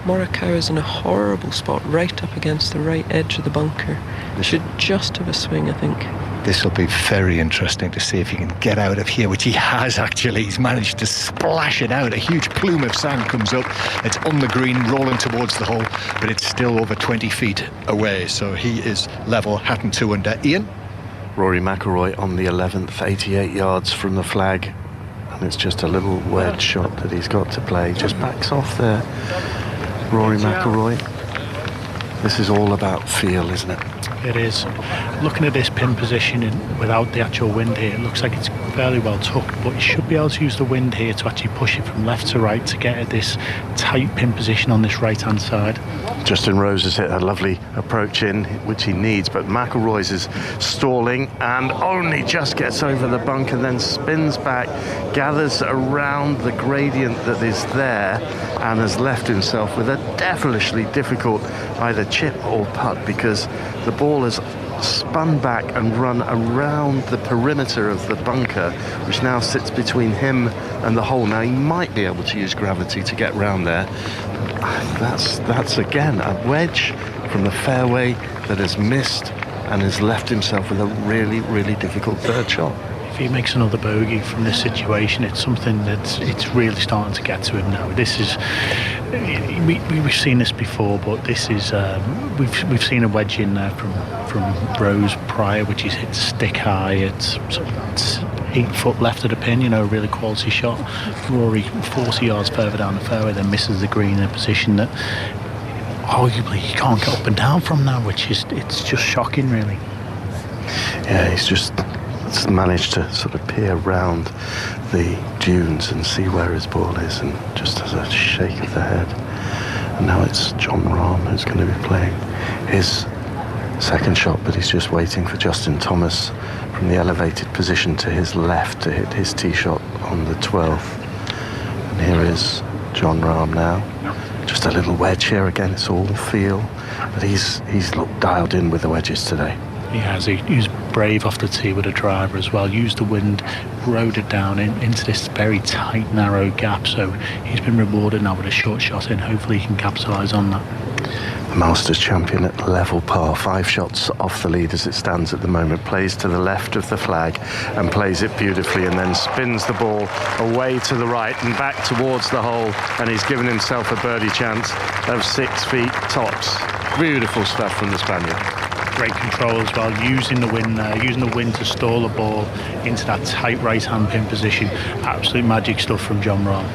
Morikawa's in a horrible spot right up against the right edge of the bunker. Should just have a swing, I think. This will be very interesting to see if he can get out of here, which he has actually. He's managed to splash it out. A huge plume of sand comes up. It's on the green, rolling towards the hole, but it's still over 20 feet away. So he is level. Hatton 2 under. Ian? Rory McIlroy on the 11th, 88 yards from the flag. And it's just a little wedge shot that he's got to play. Just backs off there, Rory McIlroy. This is all about feel, isn't it? It is. Looking at this pin position without the actual wind here, it looks like it's fairly well tucked, but you should be able to use the wind here to actually push it from left to right to get at this tight pin position on this right-hand side. Justin Rose has hit a lovely approach in, which he needs, but McIlroy's is stalling and only just gets over the bunker, then spins back, gathers around the gradient that is there, and has left himself with a devilishly difficult either chip or putt, because the ball has spun back and run around the perimeter of the bunker, which now sits between him and the hole. Now he might be able to use gravity to get round there. That's again a wedge from the fairway that has missed and has left himself with a really, really difficult third shot. If he makes another bogey from this situation, it's something that it's really starting to get to him now. This is, we've seen this before, but this is we've seen a wedge in there from Rose prior, which he's hit stick high. It's 8 foot left of the pin, a really quality shot. Rory 40 yards further down the fairway, then misses the green in a position that arguably he can't get up and down from now, which is, it's just shocking, really. Yeah, he's just managed to sort of peer round the dunes and see where his ball is, and just has a shake of the head. And now it's Jon Rahm who's going to be playing his second shot, but he's just waiting for Justin Thomas from the elevated position to his left to hit his tee shot on the 12th. And here is Jon Rahm now. Just a little wedge here again, it's all feel, but he's looked dialed in with the wedges today. He has. He was brave off the tee with a driver as well. Used the wind, rode it down into this very tight, narrow gap. So he's been rewarded now with a short shot in. Hopefully he can capitalise on that. The Masters champion at level par, 5 shots off the lead as it stands at the moment, plays to the left of the flag and plays it beautifully, and then spins the ball away to the right and back towards the hole, and he's given himself a birdie chance of 6 feet tops. Beautiful stuff from the Spaniard. Great control as well, using the wind there, using the wind to stall the ball into that tight right-hand pin position. Absolute magic stuff from Jon Rahm.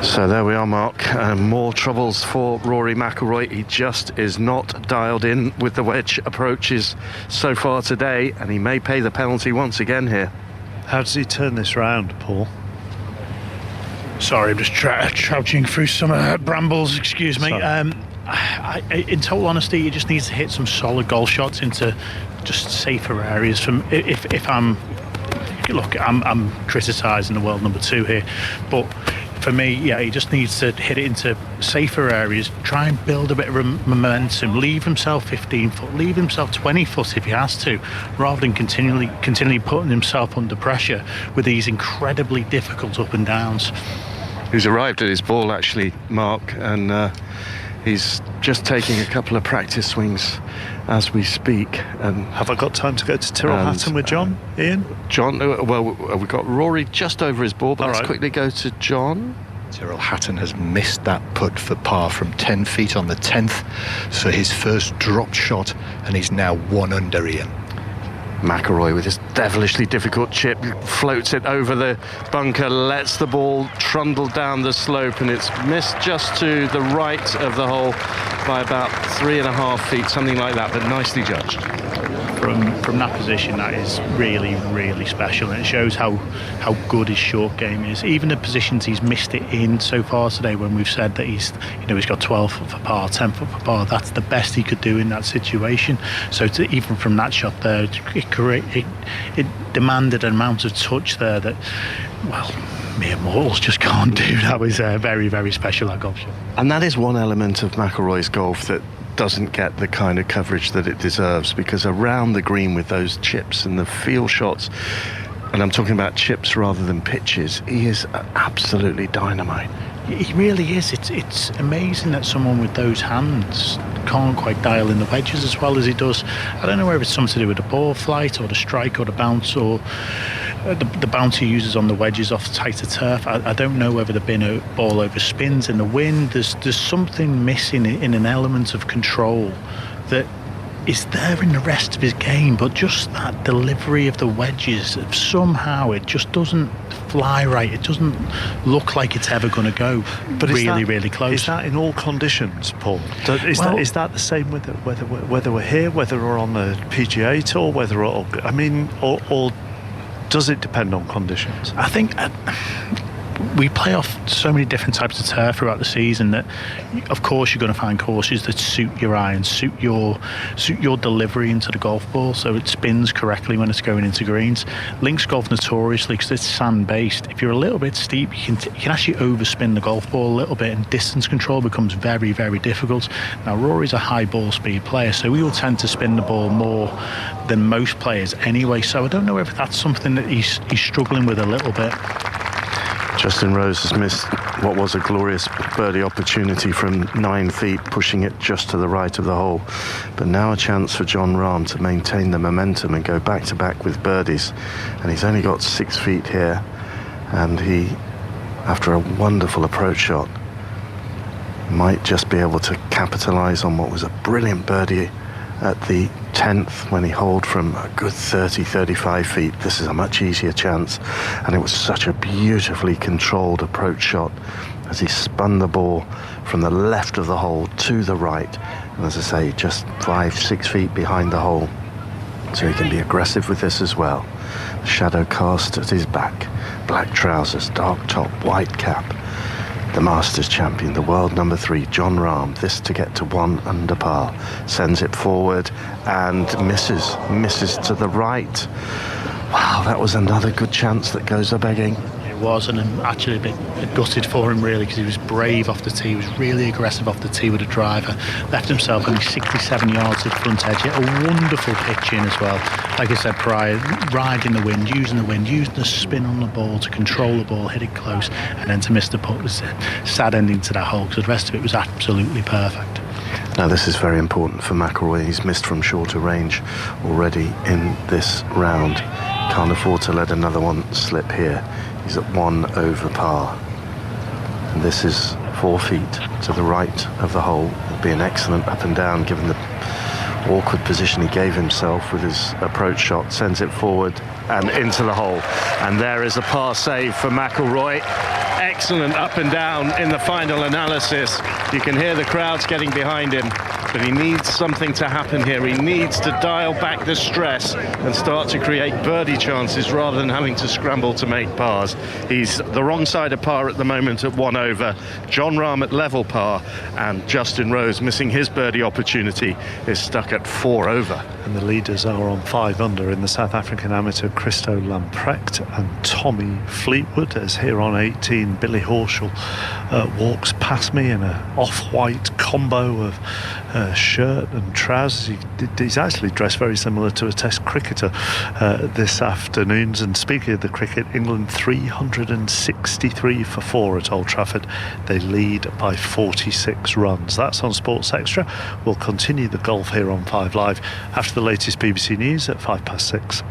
So there we are, Mark. More troubles for Rory McIlroy. He just is not dialed in with the wedge approaches so far today, and he may pay the penalty once again here. How does he turn this round, Paul? Sorry, I'm just trouching through some brambles, excuse me. In total honesty, he just needs to hit some solid golf shots into just safer areas. From if I'm criticising the world number 2 here, but for me, yeah, he just needs to hit it into safer areas, try and build a bit of momentum, leave himself 15 foot, leave himself 20 foot if he has to, rather than continually putting himself under pressure with these incredibly difficult up and downs. He's arrived at his ball actually, Mark, and he's just taking a couple of practice swings as we speak. And have I got time to go to Tyrrell Hatton with John, Ian? John, well, we've got Rory just over his ball, but let's quickly go to John. Tyrrell Hatton has missed that putt for par from 10 feet on the 10th, so his first drop shot, and he's now 1 under, Ian. McIlroy with his devilishly difficult chip floats it over the bunker, lets the ball trundle down the slope, and it's missed just to the right of the hole by about 3.5 feet, something like that, but nicely judged. From that position, that is really, really special, and it shows how good his short game is. Even the positions he's missed it in so far today, when we've said that he's got 12 foot for par, 10 foot for par, that's the best he could do in that situation. So even from that shot there, it demanded an amount of touch there that, well, mere mortals just can't do. That was very, very special, that golf shot. And that is one element of McIlroy's golf that doesn't get the kind of coverage that it deserves, because around the green with those chips and the field shots, and I'm talking about chips rather than pitches, he is absolutely dynamite. He really is. It's amazing that someone with those hands can't quite dial in the wedges as well as he does. I don't know whether it's something to do with the ball flight or the strike or the bounce or the bounce he uses on the wedges off tighter turf. I don't know whether the ball over spins in the wind. There's something missing in an element of control that is there in the rest of his game, but just that delivery of the wedges, somehow it just doesn't fly right. It doesn't look like it's ever going to go really close. Is that in all conditions, Paul? Is that the same whether we're here, whether we're on the PGA Tour, or does it depend on conditions? I think we play off so many different types of turf throughout the season that, of course, you're going to find courses that suit your eye and suit your delivery into the golf ball, so it spins correctly when it's going into greens. Links golf notoriously, because it's sand based, if you're a little bit steep, you can actually overspin the golf ball a little bit, and distance control becomes very, very difficult. Now, Rory's a high ball speed player, so he will tend to spin the ball more than most players anyway, so I don't know if that's something that he's struggling with a little bit. Justin Rose has missed what was a glorious birdie opportunity from 9 feet, pushing it just to the right of the hole. But now a chance for Jon Rahm to maintain the momentum and go back to back with birdies. And he's only got 6 feet here. And he, after a wonderful approach shot, might just be able to capitalise on what was a brilliant birdie at the 10th when he holed from a good 30-35 feet. This is a much easier chance, and it was such a beautifully controlled approach shot as he spun the ball from the left of the hole to the right, and as I say, just 5-6 feet behind the hole, so he can be aggressive with this as well. Shadow cast at his back, black trousers, dark top, white cap. The Masters champion, the world number 3, Jon Rahm, this to get to 1 under par, sends it forward and misses to the right. Wow, that was another good chance that goes a begging. It was, and I'm actually a bit gutted for him really, because he was brave off the tee, he was really aggressive off the tee with a driver, left himself only 67 yards at front edge. A wonderful pitch in as well, like I said prior, riding the wind, using the spin on the ball to control the ball, hit it close, and then to miss the putt was a sad ending to that hole, because the rest of it was absolutely perfect. Now this is very important for McIlroy. He's missed from shorter range already in this round. Can't afford to let another one slip here. He's at 1 over par. And this is 4 feet to the right of the hole. It'll be an excellent up and down given the awkward position he gave himself with his approach shot. Sends it forward and into the hole. And there is a par save for McIlroy. Excellent up and down in the final analysis. You can hear the crowds getting behind him, but he needs something to happen here. He needs to dial back the stress and start to create birdie chances rather than having to scramble to make pars. He's the wrong side of par at the moment at 1 over. Jon Rahm at level par, and Justin Rose, missing his birdie opportunity, is stuck at 4 over. And the leaders are on 5 under in the South African amateur Christo Lamprecht and Tommy Fleetwood, as here on 18 Billy Horschel walks past me in an off-white combo of shirt and trousers. He's actually dressed very similar to a Test cricketer this afternoon. And speaking of the cricket, England 363 for 4 at Old Trafford. They lead by 46 runs. That's on Sports Extra. We'll continue the golf here on 5 Live after the latest BBC News at 6:05.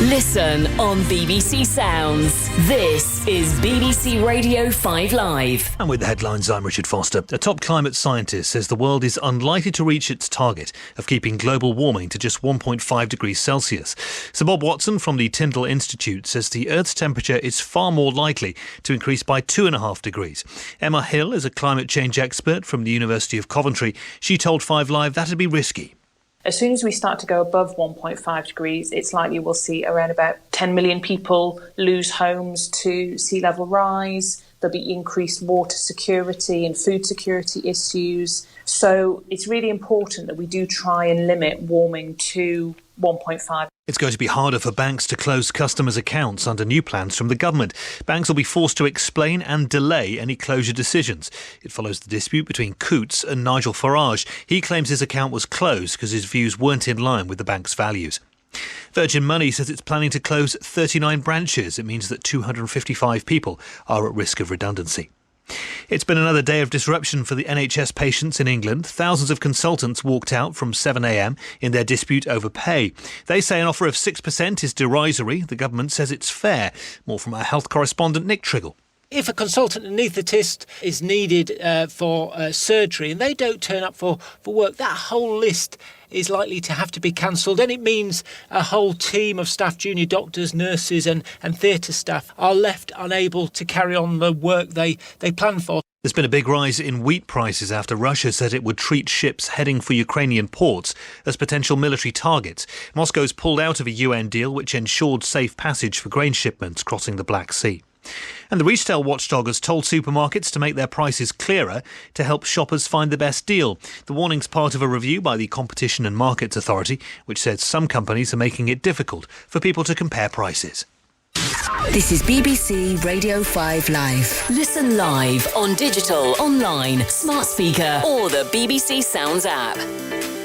Listen on BBC Sounds. This is BBC Radio 5 Live. And with the headlines, I'm Richard Foster. A top climate scientist says the world is unlikely to reach its target of keeping global warming to just 1.5 degrees Celsius. Sir Bob Watson from the Tyndall Institute says the Earth's temperature is far more likely to increase by 2.5 degrees. Emma Hill is a climate change expert from the University of Coventry. She told 5 Live that'd be risky. As soon as we start to go above 1.5 degrees, it's likely we'll see around about 10 million people lose homes to sea level rise. There'll be increased water security and food security issues. So it's really important that we do try and limit warming to 1.5. It's going to be harder for banks to close customers' accounts under new plans from the government. Banks will be forced to explain and delay any closure decisions. It follows the dispute between Coutts and Nigel Farage. He claims his account was closed because his views weren't in line with the bank's values. Virgin Money says it's planning to close 39 branches. It means that 255 people are at risk of redundancy. It's been another day of disruption for the NHS patients in England. Thousands of consultants walked out from 7 a.m. in their dispute over pay. They say an offer of 6% is derisory. The government says it's fair. More from our health correspondent Nick Triggle. If a consultant anaesthetist is needed for surgery and they don't turn up for work, that whole list is likely to have to be cancelled, and it means a whole team of staff, junior doctors, nurses and theatre staff are left unable to carry on the work they plan for. There's been a big rise in wheat prices after Russia said it would treat ships heading for Ukrainian ports as potential military targets. Moscow's pulled out of a UN deal which ensured safe passage for grain shipments crossing the Black Sea. And the retail watchdog has told supermarkets to make their prices clearer to help shoppers find the best deal. The warning's part of a review by the Competition and Markets Authority, which says some companies are making it difficult for people to compare prices. This is BBC Radio 5 Live. Listen live on digital, online, smart speaker or the BBC Sounds app.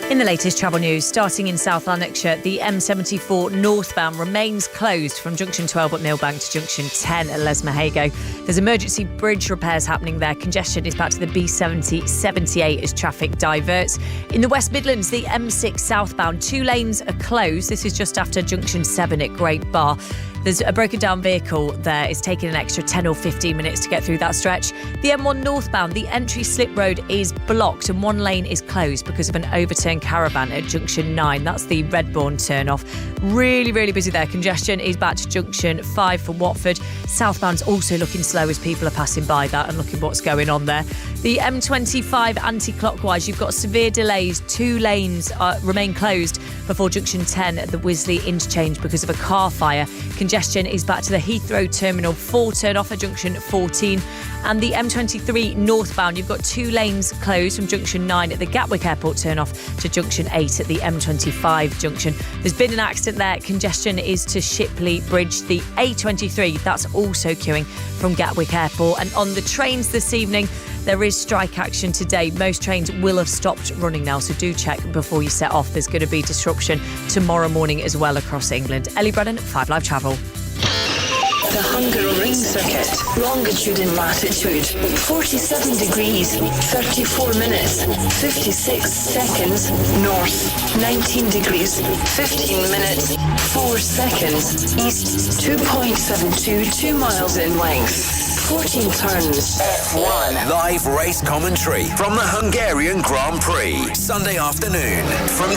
In the latest travel news, starting in South Lanarkshire, the M74 northbound remains closed from junction 12 at Millbank to junction 10 at Lesmahago. There's emergency bridge repairs happening there. Congestion is back to the B70-78 as traffic diverts. In the West Midlands, the M6 southbound, 2 lanes are closed. This is just after junction 7 at Great Bar. There's a broken down vehicle there. It's taking an extra 10 or 15 minutes to get through that stretch. The M1 northbound, the entry slip road is blocked and 1 lane is closed because of an overturned caravan at junction 9. That's the Redbourne turn-off. Really, really busy there. Congestion is back to junction 5 for Watford. Southbound's also looking slow as people are passing by that and looking what's going on there. The M25 anti-clockwise, you've got severe delays. 2 lanes remain closed before junction 10 at the Wisley interchange because of a car fire. Congestion Congestion is back to the Heathrow Terminal 4 turn off at junction 14. And the M23 northbound, you've got 2 lanes closed from junction 9 at the Gatwick Airport turn off to junction 8 at the M25 junction. There's been an accident there. Congestion is to Shipley Bridge. The A23, that's also queuing from Gatwick Airport. And on the trains this evening, there is strike action today. Most trains will have stopped running now, so do check before you set off. There's going to be disruption tomorrow morning as well across England. Ellie Brennan, 5 Live Travel. The Hungaroring Circuit. Longitude and latitude 47 degrees 34 minutes 56 seconds north. 19 degrees 15 minutes 4 seconds east. 2.72 2 miles in length. 14 turns. F1 live race commentary from the Hungarian Grand Prix. Sunday afternoon from 2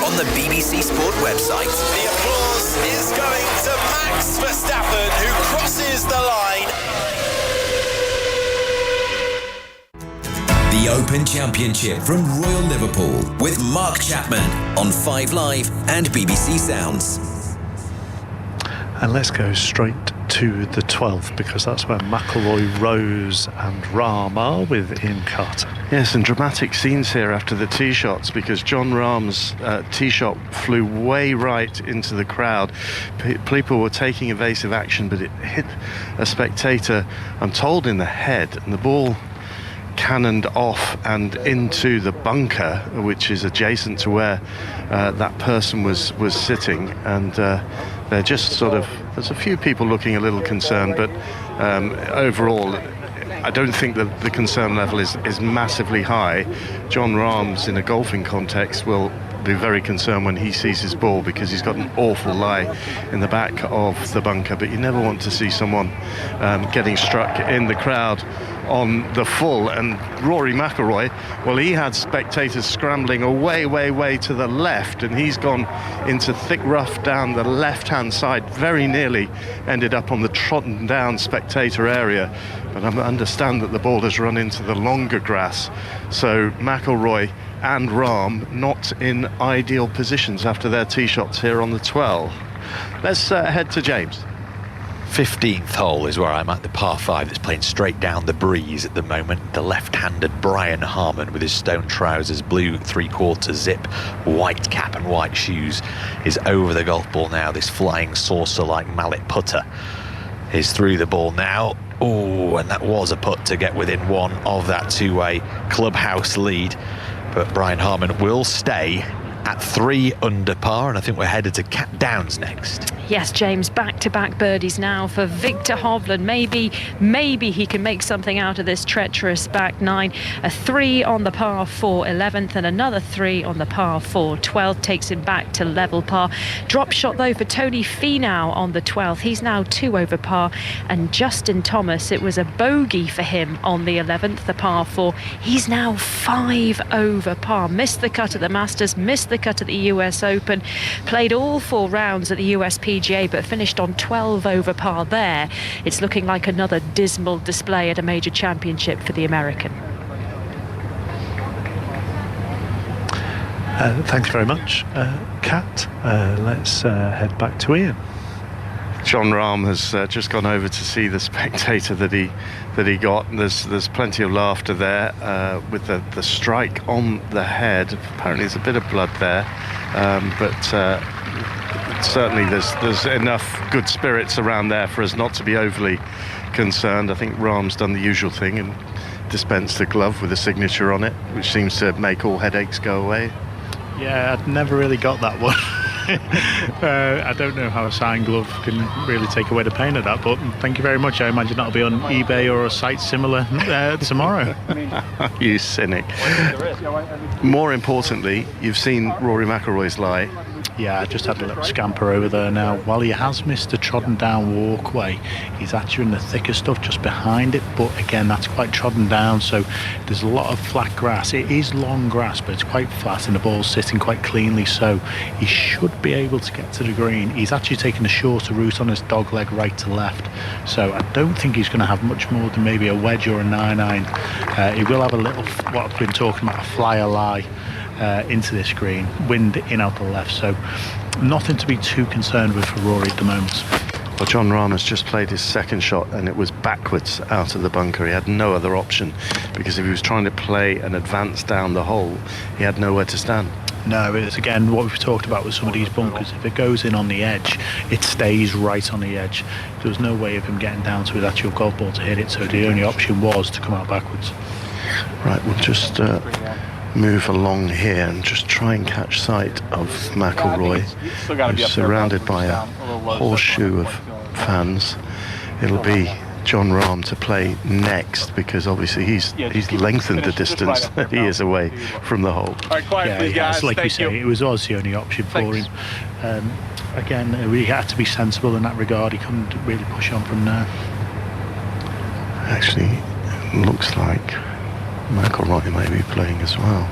on the BBC Sport website. The applause is going to Max Verstappen, who crosses the line. The Open Championship from Royal Liverpool with Mark Chapman on 5 Live and BBC Sounds. And let's go straight to the 12th, because that's where McIlroy, Rose and Rahm are with Ian Carter. Yes, and dramatic scenes here after the tee shots, because Jon Rahm's tee shot flew way right into the crowd. People were taking evasive action, but it hit a spectator, I'm told, in the head, and the ball cannoned off and into the bunker, which is adjacent to where that person was sitting. And they're just sort of, there's a few people looking a little concerned, but overall I don't think that the concern level is massively high. Jon Rahm's, in a golfing context, will be very concerned when he sees his ball, because he's got an awful lie in the back of the bunker. But you never want to see someone getting struck in the crowd on the full. And Rory McIlroy, well, he had spectators scrambling way to the left, and he's gone into thick rough down the left-hand side, very nearly ended up on the trodden down spectator area. But I understand that the ball has run into the longer grass, so McIlroy and Rahm not in ideal positions after their tee shots here on the 12. Let's head to James. 15th hole is where I'm at, the par 5 that's playing straight down the breeze at the moment. The left-handed Brian Harman, with his stone trousers, blue 3/4 zip, white cap and white shoes, is over the golf ball now. This flying saucer like mallet putter is through the ball now. Oh, and that was a putt to get within one of that two-way clubhouse lead. But Brian Harman will stay at 3 under par, and I think we're headed to Cat Downs next. Yes, James, back-to-back birdies now for Victor Hovland. Maybe he can make something out of this treacherous back 9. A 3 on the par 4 11th, and another 3 on the par 4 12th takes him back to level par. Drop shot though for Tony Finau on the 12th. He's now 2 over par, and Justin Thomas, it was a bogey for him on the 11th, the par 4. He's now 5 over par. Missed the cut at the Masters, missed the cut at the US Open, played all 4 rounds at the US PGA, but finished on 12 over par there. It's looking like another dismal display at a major championship for the American. Thanks very much, Kat. Let's head back to Ian. Jon Rahm has just gone over to see the spectator that he got. And there's plenty of laughter there with the strike on the head. Apparently there's a bit of blood there, but certainly there's enough good spirits around there for us not to be overly concerned. I think Rahm's done the usual thing and dispensed a glove with a signature on it, which seems to make all headaches go away. Yeah, I'd never really got that one. I don't know how a signed glove can really take away the pain of that, but thank you very much. I imagine that'll be on eBay or a site similar tomorrow. You cynic. More importantly, you've seen Rory McIlroy's lie. Yeah, I just had a little scamper over there now. While he has missed a trodden down walkway, he's actually in the thicker stuff just behind it, but again, that's quite trodden down, so there's a lot of flat grass. It is long grass, but it's quite flat and the ball's sitting quite cleanly, so he should be able to get to the green. He's actually taken a shorter route on his dog leg right to left, so I don't think he's going to have much more than maybe a wedge or a 9-iron. He will have a little, what I've been talking about, a flyer lie. into this green, wind in out the left, so nothing to be too concerned with for Rory at the moment. Well, Jon Rahm has just played his second shot and it was backwards out of the bunker. He had no other option, because if he was trying to play and advance down the hole, he had nowhere to stand. No, it's again what we've talked about with some of these bunkers. If it goes in on the edge, it stays right on the edge. There was no way of him getting down to his actual golf ball to hit it, so the only option was to come out backwards. Right, we'll just move along here and just try and catch sight of McIlroy, who's surrounded by a horseshoe of fans. It'll be Jon Rahm to play next, because obviously he's lengthened the distance that he is away from the hole. Yes, like we say, it was the only option for him. Again, we had to be sensible in that regard. He couldn't really push on from there. Actually, it looks like McIlroy may be playing as well.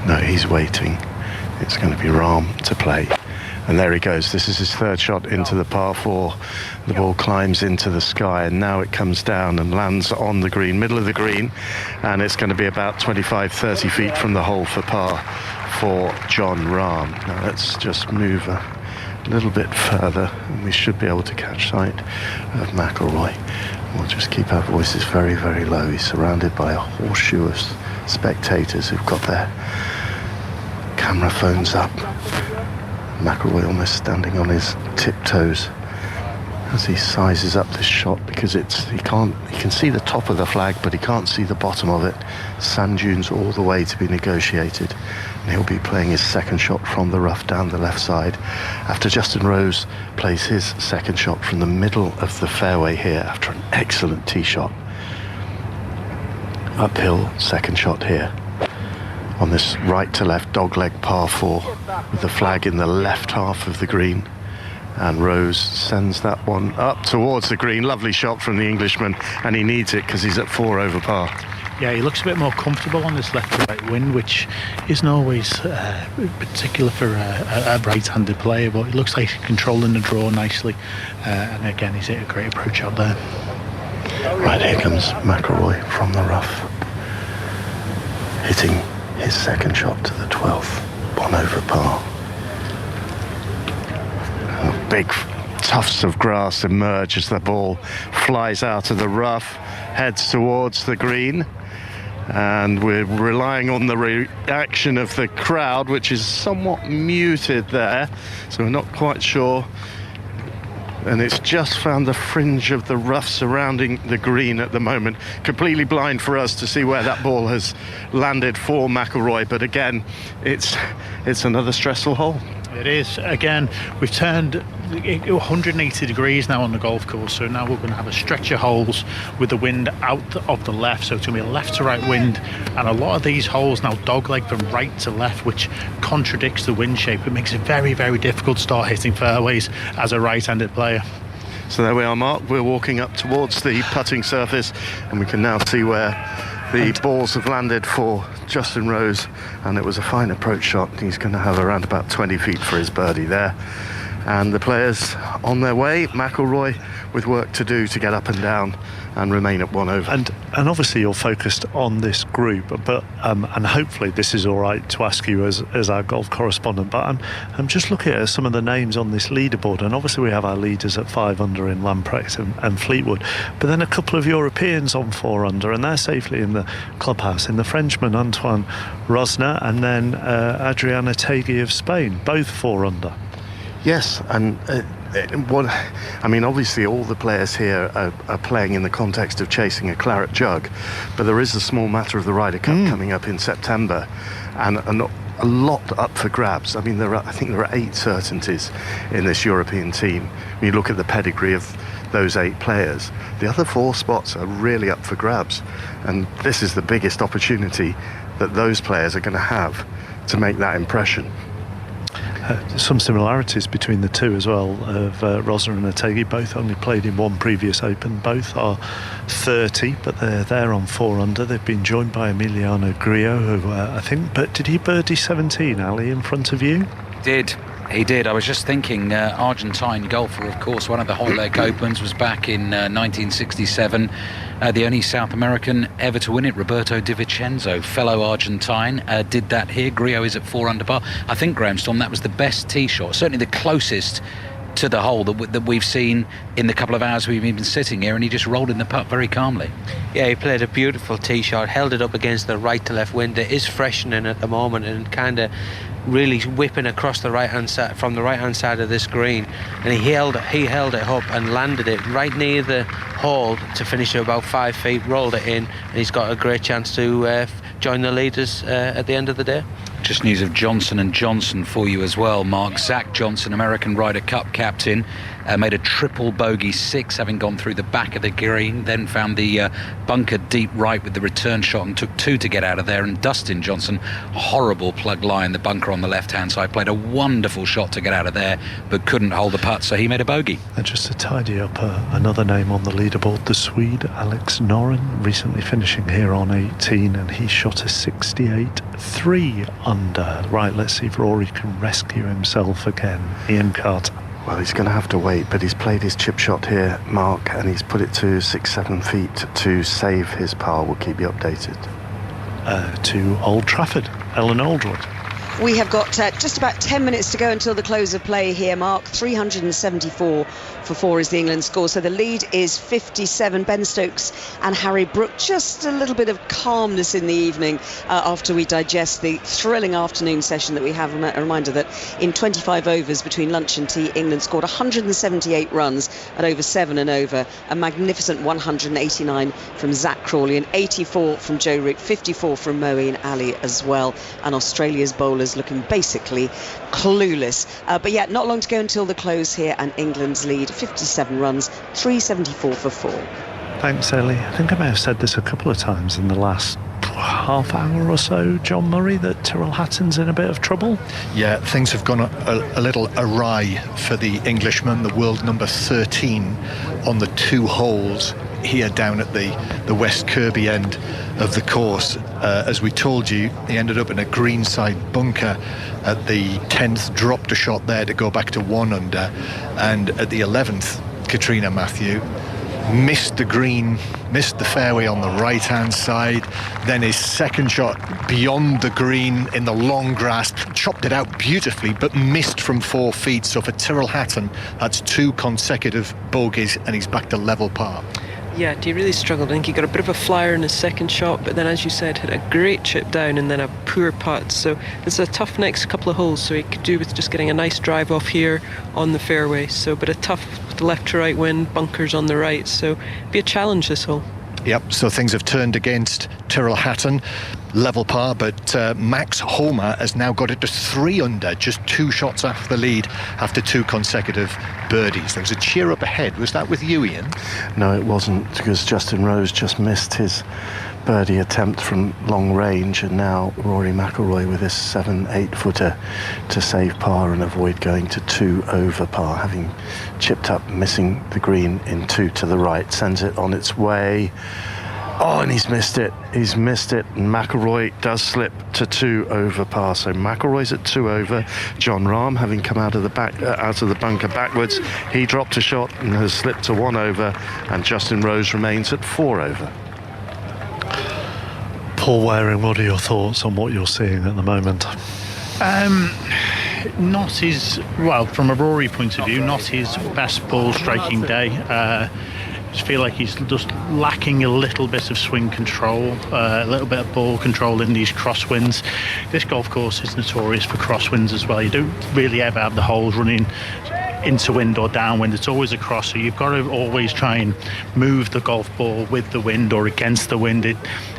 No, he's waiting. It's going to be Rahm to play. And there he goes. This is his third shot into the par 4. The ball climbs into the sky, and now it comes down and lands on the green, middle of the green, and it's going to be about 25-30 feet from the hole for par for Jon Rahm. Now let's just move a little bit further, and we should be able to catch sight of McIlroy. We'll just keep our voices very, very low. He's surrounded by a horseshoe of spectators who've got their camera phones up. McIlroy almost standing on his tiptoes as he sizes up this shot, because he can see the top of the flag, but he can't see the bottom of it. Sand dunes all the way to be negotiated, and he'll be playing his second shot from the rough down the left side after Justin Rose plays his second shot from the middle of the fairway here after an excellent tee shot. Uphill second shot here on this right to left dogleg par 4 with the flag in the left half of the green, and Rose sends that one up towards the green. Lovely shot from the Englishman, and he needs it because he's at 4 over par. Yeah, he looks a bit more comfortable on this left to right wind, which isn't always particular for a right-handed player, but it looks like he's controlling the draw nicely, and again he's hit a great approach out there. Right, here comes McIlroy from the rough, hitting his second shot to the 12th, 1 over par. Big tufts of grass emerge as the ball flies out of the rough, heads towards the green, and we're relying on the reaction of the crowd, which is somewhat muted there, so we're not quite sure. And it's just found the fringe of the rough surrounding the green at the moment. Completely blind for us to see where that ball has landed for McIlroy. But again, it's another stressful hole. It is. Again, we've turned 180 degrees now on the golf course, so now we're going to have a stretch of holes with the wind out of the left, so it's going to be a left to right wind, and a lot of these holes now dogleg from right to left, which contradicts the wind shape. It makes it very, very difficult to start hitting fairways as a right-handed player. So there we are, Mark. We're walking up towards the putting surface, and we can now see where the balls have landed for Justin Rose, and it was a fine approach shot. He's going to have around about 20 feet for his birdie there. And the players on their way, McIlroy with work to do to get up and down and remain at 1 over. And obviously you're focused on this group, but and hopefully this is all right to ask you as our golf correspondent, but I'm just looking at some of the names on this leaderboard, and obviously we have our leaders at 5 under in Lamprecht and Fleetwood, but then a couple of Europeans on 4 under, and they're safely in the clubhouse, in the Frenchman Antoine Rosner and then Adriana Tegui of Spain, both 4 under. Yes, and obviously all the players here are playing in the context of chasing a claret jug, but there is a small matter of the Ryder Cup coming up in September, and a lot up for grabs. I mean, I think there are 8 certainties in this European team. When you look at the pedigree of those 8 players, the other 4 spots are really up for grabs, and this is the biggest opportunity that those players are going to have to make that impression. Some similarities between the two as well, of Rosner and Otaegui. Both only played in one previous Open. Both are 30, but they're on 4 under. They've been joined by Emiliano Grillo, who I think, but did he birdie 17, Ali, in front of you? Did. He did. I was just thinking, Argentine golfer, of course, one of the Hoylake Opens was back in 1967. The only South American ever to win it, Roberto Di Vincenzo, fellow Argentine, did that here. Grillo is at 4 under par. I think, Graham Storm, that was the best tee shot, certainly the closest to the hole that we've seen in the couple of hours we've been sitting here, and he just rolled in the putt very calmly. Yeah, he played a beautiful tee shot, held it up against the right to left wind. It is freshening at the moment and kind of really whipping across the right hand side, from the right hand side of this green, and he held it up and landed it right near the hole to finish at about 5 feet, rolled it in, and he's got a great chance to join the leaders at the end of the day. Just news of Johnson & Johnson for you as well, Mark. Zach Johnson, American Ryder Cup captain, made a triple bogey 6, having gone through the back of the green, then found the bunker deep right with the return shot and took 2 to get out of there. And Dustin Johnson, horrible plug lie in the bunker on the left-hand side, played a wonderful shot to get out of there, but couldn't hold the putt, so he made a bogey. And just to tidy up another name on the leaderboard, the Swede Alex Noren, recently finishing here on 18, and he shot a 68 3 under. Right, let's see if Rory can rescue himself again. Ian Carter. Well, he's going to have to wait, but he's played his chip shot here, Mark, and he's put it to 6-7 feet to save his par. We'll keep you updated. To Old Trafford, Ellen Oldroyd. We have got just about 10 minutes to go until the close of play here, Mark. 374 for 4 is the England score. So the lead is 57. Ben Stokes and Harry Brook. Just a little bit of calmness in the evening after we digest the thrilling afternoon session that we have. A reminder that in 25 overs between lunch and tea, England scored 178 runs at over 7 and over. A magnificent 189 from Zach Crawley and 84 from Joe Root, 54 from Moeen Ali as well. And Australia's bowlers looking basically clueless. But yeah, not long to go until the close here, and England's lead 57 runs, 374 for 4. Thanks, Ellie. I think I may have said this a couple of times in the last half hour or so, John Murray, that Tyrrell Hatton's in a bit of trouble. Yeah, things have gone a little awry for the Englishman, the world number 13 on the 2 holes here down at the West Kirby end of the course. As we told you, he ended up in a greenside bunker at the 10th, dropped a shot there to go back to 1 under, and at the 11th, Katrina Matthew missed the green, missed the fairway on the right hand side, then his second shot beyond the green in the long grass, chopped it out beautifully but missed from 4 feet. So for Tyrrell Hatton, that's 2 consecutive bogeys and he's back to level par. Yeah, he really struggled. I think he got a bit of a flyer in his second shot, but then, as you said, had a great chip down and then a poor putt. So it's a tough next couple of holes, so he could do with just getting a nice drive off here on the fairway. So, but a tough left to right wind, bunkers on the right, so be a challenge this hole. Yep, so things have turned against Tyrrell Hatton, level par, but Max Homa has now got it to 3 under, just 2 shots off the lead after 2 consecutive birdies. There was a cheer up ahead. Was that with you, Ian? No, it wasn't, because Justin Rose just missed his birdie attempt from long range, and now Rory McIlroy with his 7-8 footer to save par and avoid going to 2 over par, having chipped up, missing the green in 2 to the right, sends it on its way. Oh, and he's missed it. He's missed it. And McIlroy does slip to 2 over par. So McIlroy's at 2 over. Jon Rahm, having come out of the bunker backwards, he dropped a shot and has slipped to 1 over. And Justin Rose remains at 4 over. Paul Waring, what are your thoughts on what you're seeing at the moment? Not his, well, from a Rory point of view, not his best ball striking day. I feel like he's just lacking a little bit of swing control, a little bit of ball control in these crosswinds. This golf course is notorious for crosswinds as well. You don't really ever have the holes running into wind or downwind. It's always a cross, so you've got to always try and move the golf ball with the wind or against the wind.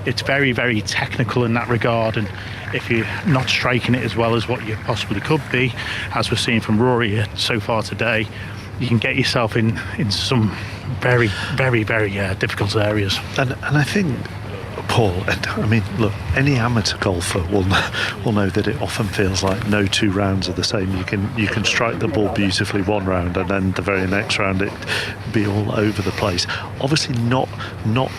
It's very, very technical in that regard, and if you're not striking it as well as what you possibly could be, as we're seeing from Rory so far today, you can get yourself into some very, very, very difficult areas. And I think, Paul, and I mean, look, any amateur golfer will know that it often feels like no two rounds are the same. You can strike the ball beautifully one round, and then the very next round it be all over the place. Obviously, not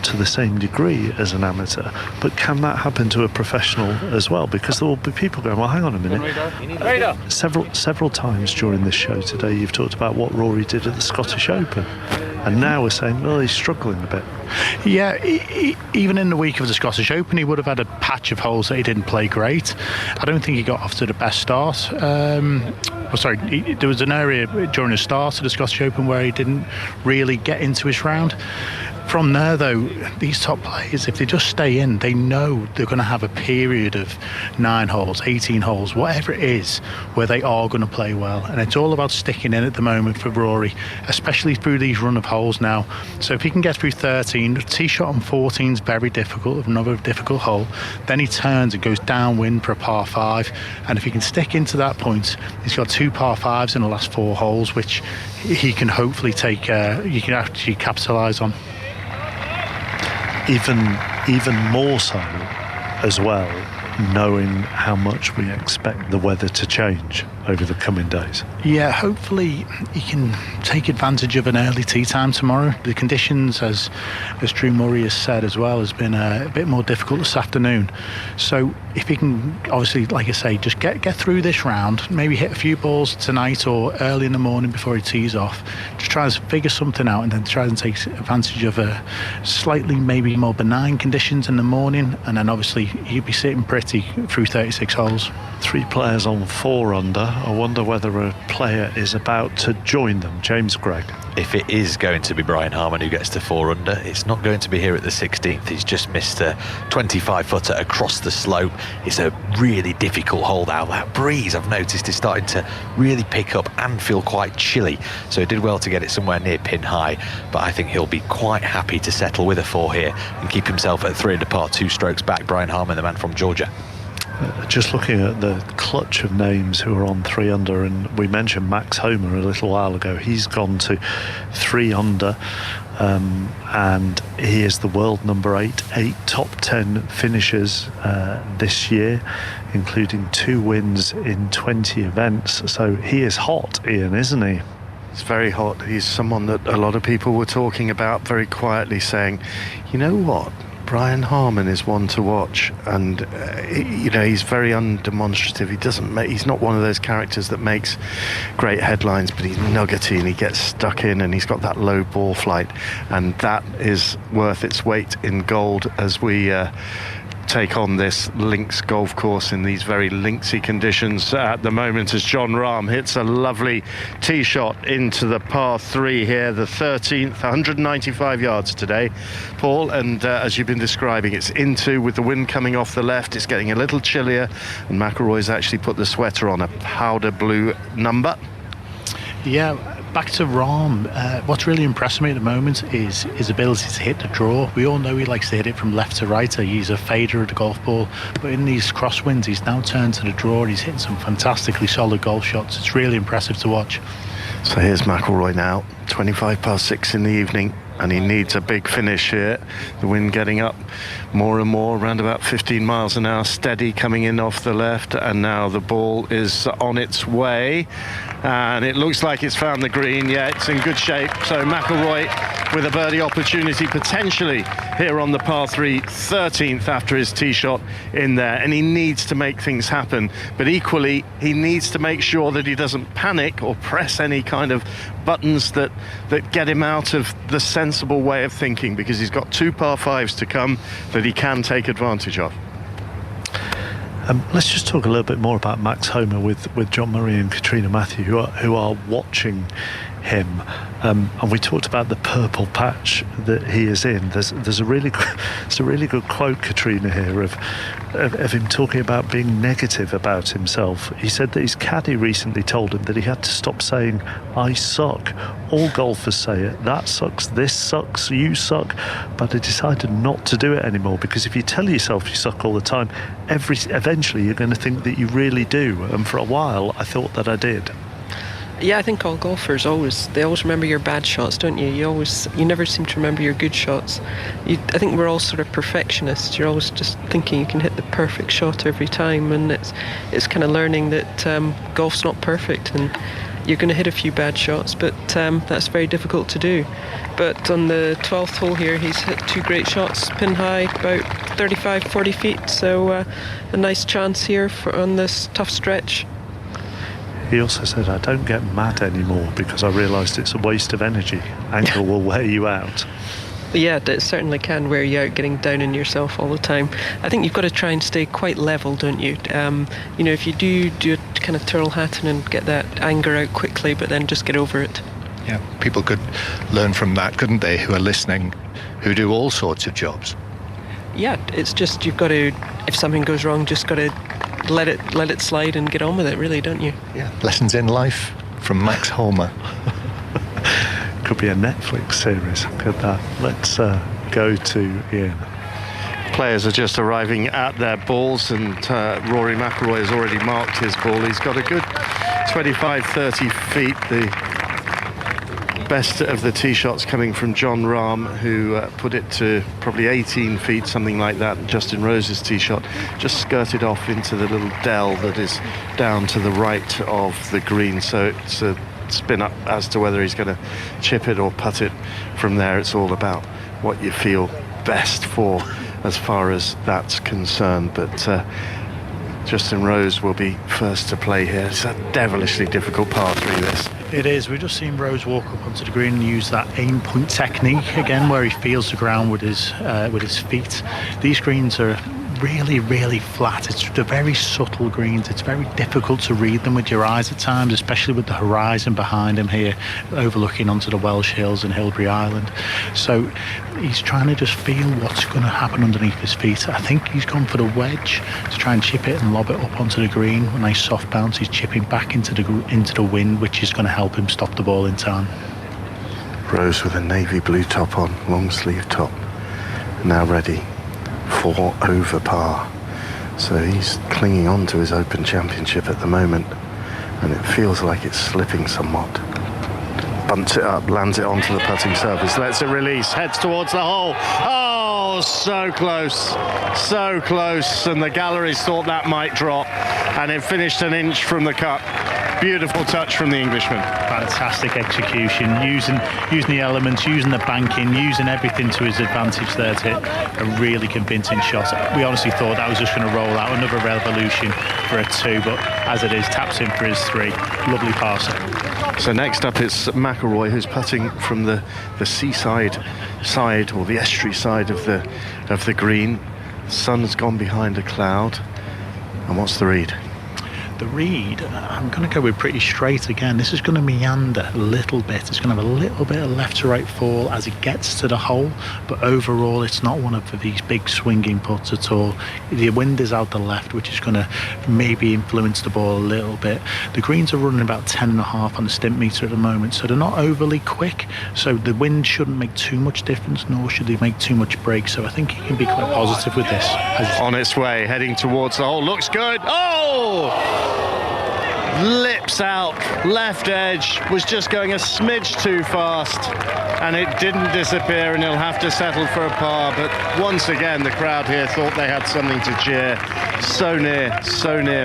to the same degree as an amateur, but can that happen to a professional as well? Because there will be people going, well, hang on a minute. Several times during this show today, you've talked about what Rory did at the Scottish Open, and now we're saying, well, he's struggling a bit. Yeah, even in the week of the Scottish Open, he would have had a patch of holes that he didn't play great. I don't think he got off to the best start. There was an area during the start of the Scottish Open where he didn't really get into his round. From there, though, these top players, if they just stay in, they know they're going to have a period of 9 holes, 18 holes, whatever it is, where they are going to play well. And it's all about sticking in at the moment for Rory, especially through these run of holes now. So if he can get through 13, the tee shot on 14 is very difficult, another difficult hole. Then he turns and goes downwind for a par 5. And if he can stick into that point, he's got 2 par 5s in the last 4 holes, which he can hopefully he can actually capitalise on. Even more so as well, knowing how much we expect the weather to change over the coming days. Yeah, hopefully he can take advantage of an early tee time tomorrow. The conditions, as Drew Murray has said as well, has been a bit more difficult this afternoon. So if he can, obviously, like I say, just get through this round, maybe hit a few balls tonight or early in the morning before he tees off, just try to figure something out and then try and take advantage of a slightly maybe more benign conditions in the morning, and then obviously he'll be sitting pretty through 36 holes. 3 players on 4 under. I wonder whether a player is about to join them. James Gregg. If it is going to be Brian Harman who gets to 4 under, it's not going to be here at the 16th. He's just missed a 25-footer across the slope. It's a really difficult hole now. That breeze, I've noticed, is starting to really pick up and feel quite chilly. So he did well to get it somewhere near pin high, but I think he'll be quite happy to settle with a 4 here and keep himself at 3 under par, 2 strokes back. Brian Harman, the man from Georgia. Just looking at the clutch of names who are on 3 under, and we mentioned Max Homa a little while ago. He's gone to 3 under, and he is the world number 8 top 10 finishers this year, including 2 wins in 20 events. So he is hot, Ian, isn't he? He's very hot. He's someone that a lot of people were talking about very quietly, saying, you know what, Brian Harman is one to watch, and he's very undemonstrative. He's not one of those characters that makes great headlines, but he's nuggety and he gets stuck in, and he's got that low ball flight, and that is worth its weight in gold as we take on this links golf course in these very linksy conditions at the moment, as Jon Rahm hits a lovely tee shot into the par 3 here, the 13th, 195 yards today, Paul, and as you've been describing, it's into with the wind coming off the left. It's getting a little chillier, and McIlroy's actually put the sweater on a powder blue number. Yeah, back to Rahm. What's really impressed me at the moment is his ability to hit the draw. We all know he likes to hit it from left to right. He's a fader of the golf ball, but in these crosswinds, he's now turned to the draw. He's hitting some fantastically solid golf shots. It's really impressive to watch. So here's McIlroy now, 25 past 6 in the evening, and he needs a big finish here. The wind getting up more and more, around about 15 miles an hour, steady coming in off the left, and now the ball is on its way, and it looks like it's found the green. Yeah, it's in good shape. So McIlroy with a birdie opportunity potentially here on the par 3, 13th after his tee shot in there, and he needs to make things happen, but equally he needs to make sure that he doesn't panic or press any kind of buttons that get him out of the sensible way of thinking, because he's got 2 par 5s to come that he can take advantage of. Let's just talk a little bit more about Max Homa with John Murray and Katrina Matthew, who are watching him. And we talked about the purple patch that he is in. There's a really good quote, Katrina, here of him talking about being negative about himself. He said that his caddy recently told him that he had to stop saying "I suck." All golfers say it. That sucks. This sucks. You suck. But I decided not to do it anymore, because if you tell yourself you suck all the time, eventually you're going to think that you really do. And for a while, I thought that I did. Yeah, I think all golfers always remember your bad shots, don't you? You never seem to remember your good shots. I think we're all sort of perfectionists. You're always just thinking you can hit the perfect shot every time, and it's kind of learning that golf's not perfect, and you're going to hit a few bad shots, but that's very difficult to do. But on the 12th hole here, he's hit 2 great shots, pin high, about 35, 40 feet, so a nice chance here on this tough stretch. He also said, I don't get mad anymore because I realised it's a waste of energy. Anger will wear you out. Yeah, it certainly can wear you out, getting down on yourself all the time. I think you've got to try and stay quite level, don't you? If you do a kind of Tyrrell Hatton and get that anger out quickly, but then just get over it. Yeah, people could learn from that, couldn't they, who are listening, who do all sorts of jobs. Yeah, it's just you've got to, if something goes wrong, just got to let it slide and get on with it, really, don't you? Yeah. Lessons in life from Max Homer. Could be a Netflix series, could that? Let's go to Ian. Players are just arriving at their balls, and Rory McIlroy has already marked his ball. He's got a good 25-30 feet. The best of the tee shots coming from Jon Rahm, who put it to probably 18 feet, something like that. Justin Rose's tee shot just skirted off into the little dell that is down to the right of the green, so it's a spin up as to whether he's going to chip it or putt it from there. It's all about what you feel best for as far as that's concerned, but Justin Rose will be first to play here. It's a devilishly difficult par 3, this. It is. We've just seen Rose walk up onto the green and use that aim point technique again, where he feels the ground with his feet. These greens are really, really flat. They're very subtle greens. It's very difficult to read them with your eyes at times, especially with the horizon behind him here, overlooking onto the Welsh Hills and Hilbre Island. So he's trying to just feel what's going to happen underneath his feet. I think he's gone for the wedge to try and chip it and lob it up onto the green. A nice soft bounce. He's chipping back into the wind, which is going to help him stop the ball in time. Rose with a navy blue top on, long sleeve top, now ready. 4 over par, so he's clinging on to his Open Championship at the moment, and it feels like it's slipping somewhat. Bunts it up, lands it onto the putting surface, lets it release, heads towards the hole. Oh, so close, and the galleries thought that might drop, and it finished an inch from the cup. Beautiful touch from the Englishman. Fantastic execution, using the elements, using the banking, using everything to his advantage there to hit a really convincing shot. We honestly thought that was just going to roll out another revolution for a 2, but as it is, taps in for his 3. Lovely passer. So next up it's McIlroy, who's putting from the seaside side, or the estuary side of the green. The sun's gone behind a cloud. And what's the read? The read, I'm going to go with pretty straight again. This is going to meander a little bit. It's going to have a little bit of left to right fall as it gets to the hole, but overall it's not one of these big swinging putts at all. The wind is out the left, which is going to maybe influence the ball a little bit. The greens are running about 10.5 on the stimp meter at the moment, so they're not overly quick, so the wind shouldn't make too much difference, nor should they make too much break, so I think he can be quite positive with this. On its way, heading towards the hole, looks good. Oh! Lips out, left edge, was just going a smidge too fast, and it didn't disappear, and he'll have to settle for a par. But once again, the crowd here thought they had something to cheer. So near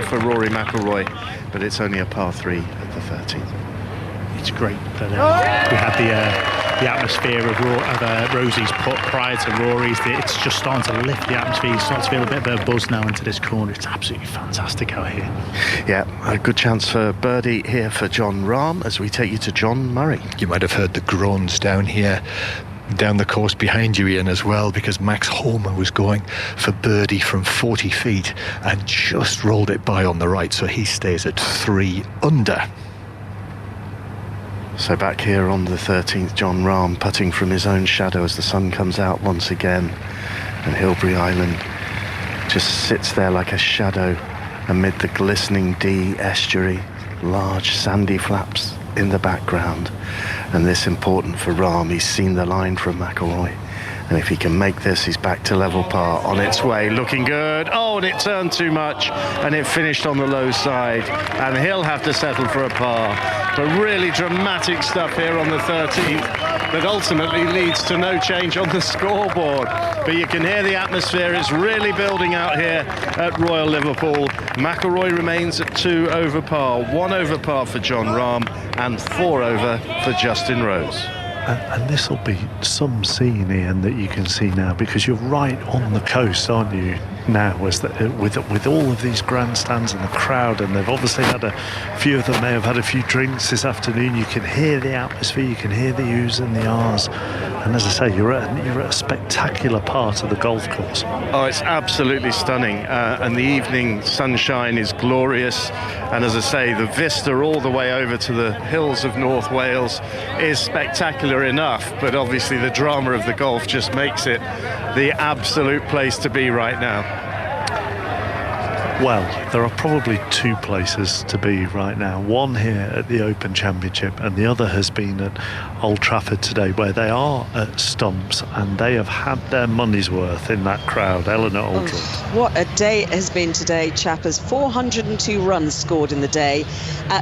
for Rory McIlroy, but it's only a par 3 at the 13th. It's great that we had the atmosphere of Rosie's putt prior to Rory's. It's just starting to lift the atmosphere. You start to feel a bit of a buzz now into this corner. It's absolutely fantastic out here. Yeah, a good chance for birdie here for Jon Rahm as we take you to John Murray. You might have heard the groans down here, down the course behind you, Ian, as well, because Max Homer was going for birdie from 40 feet and just rolled it by on the right, so he stays at 3 under. So back here on the 13th, Jon Rahm putting from his own shadow as the sun comes out once again, and Hilbre Island just sits there like a shadow amid the glistening Dee estuary, large sandy flaps in the background. And this important for Rahm. He's seen the line from McIlroy, And if he can make this, he's back to level par, on its way, looking good. Oh, and it turned too much, and it finished on the low side, and he'll have to settle for a par. But really dramatic stuff here on the 13th that ultimately leads to no change on the scoreboard. But you can hear the atmosphere. It's really building out here at Royal Liverpool. McIlroy remains at 2 over par, 1 over par for Jon Rahm, and 4 over for Justin Rose. And this will be some scene, Ian, that you can see now, because you're right on the coast, aren't you, now, with all of these grandstands and the crowd, and they've obviously had a few of them may have had a few drinks this afternoon. You can hear the atmosphere, you can hear the oohs and the ahs, and as I say, you're at a spectacular part of the golf course. Oh, it's absolutely stunning, and the evening sunshine is glorious, and as I say, the vista all the way over to the hills of North Wales is spectacular enough, but obviously the drama of the golf just makes it the absolute place to be right now. Well, there are probably two places to be right now. One here at the Open Championship, and the other has been at Old Trafford today, where they are at Stumps, and they have had their money's worth in that crowd. Eleanor Aldred. What a day it has been today, chappers. 402 runs scored in the day,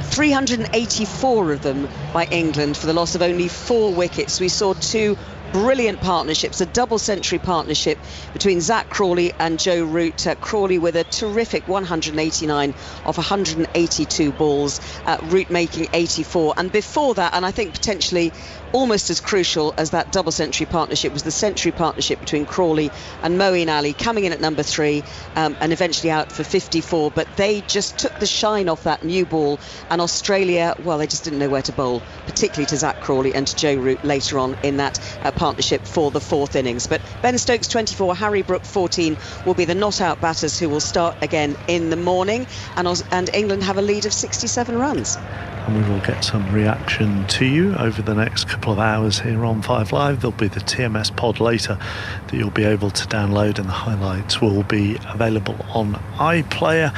384 of them by England for the loss of only 4 wickets. We saw 2 brilliant partnerships, a double century partnership between Zach Crawley and Joe Root. Crawley with a terrific 189 off 182 balls, Root making 84. And before that, and I think potentially almost as crucial as that double century partnership, was the century partnership between Crawley and Moeen Ali, coming in at number 3 and eventually out for 54. But they just took the shine off that new ball, and Australia, well, they just didn't know where to bowl, particularly to Zach Crawley and to Joe Root later on in that partnership for the 4th innings. But Ben Stokes 24, Harry Brook 14 will be the not out batters who will start again in the morning, and England have a lead of 67 runs. And we will get some reaction to you over the next couple of hours here on 5 Live. There'll be the TMS pod later that you'll be able to download, and the highlights will be available on iPlayer.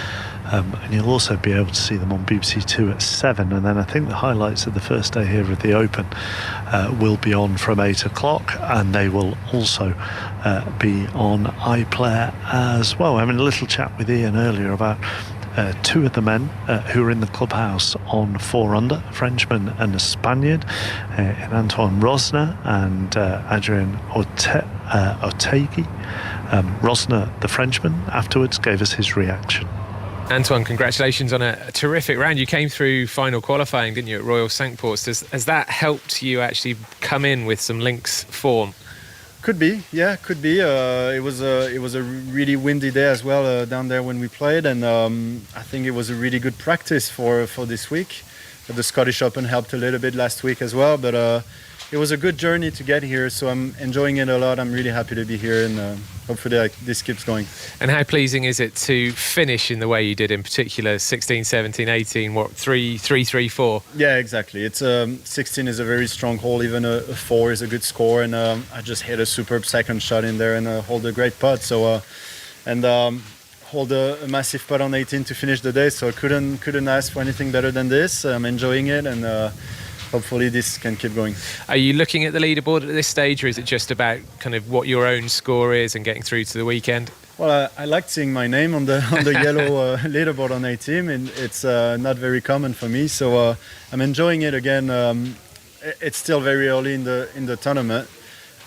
And you'll also be able to see them on BBC Two at 7, and then I think the highlights of the first day here at the Open will be on from 8 o'clock, and they will also be on iPlayer as well. Having a little chat with Ian earlier about 2 of the men who are in the clubhouse on 4 under, a Frenchman and a Spaniard, in Antoine Rosner and Adrien Otaegui. Rosner, the Frenchman, afterwards gave us his reaction. Antoine, congratulations on a terrific round. You came through final qualifying, didn't you, at Royal Cinque Ports? Has that helped you actually come in with some links form? Could be, yeah, could be. It was a really windy day as well down there when we played, and I think it was a really good practice for this week. The Scottish Open helped a little bit last week as well, but it was a good journey to get here, so I'm enjoying it a lot. I'm really happy to be here, and hopefully this keeps going. And how pleasing is it to finish in the way you did, in particular 16, 17, 18, 3, 4? Yeah, exactly. It's 16 is a very strong hole, even a 4 is a good score, and I just hit a superb second shot in there and hold a great putt. So hold a massive putt on 18 to finish the day, so I couldn't ask for anything better than this. I'm enjoying it, and hopefully this can keep going. Are you looking at the leaderboard at this stage, or is it just about kind of what your own score is and getting through to the weekend? Well, I liked seeing my name on the yellow leaderboard on 18, and it's not very common for me, so I'm enjoying it again. It's still very early in the tournament.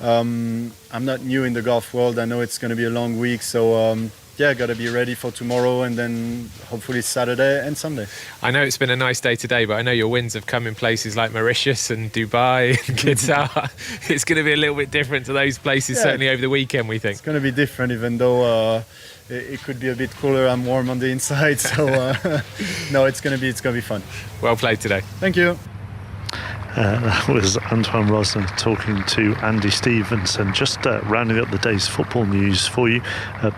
I'm not new in the golf world. I know it's going to be a long week, so yeah, got to be ready for tomorrow and then hopefully Saturday and Sunday. I know it's been a nice day today, but I know your wins have come in places like Mauritius and Dubai and Qatar. It's going to be a little bit different to those places, certainly over the weekend, we think. It's going to be different, even though it could be a bit cooler. I'm warm on the inside, so no, it's going to be fun. Well played today. Thank you. That was Antoine Rosner talking to Andy Stevenson. Just rounding up the day's football news for you.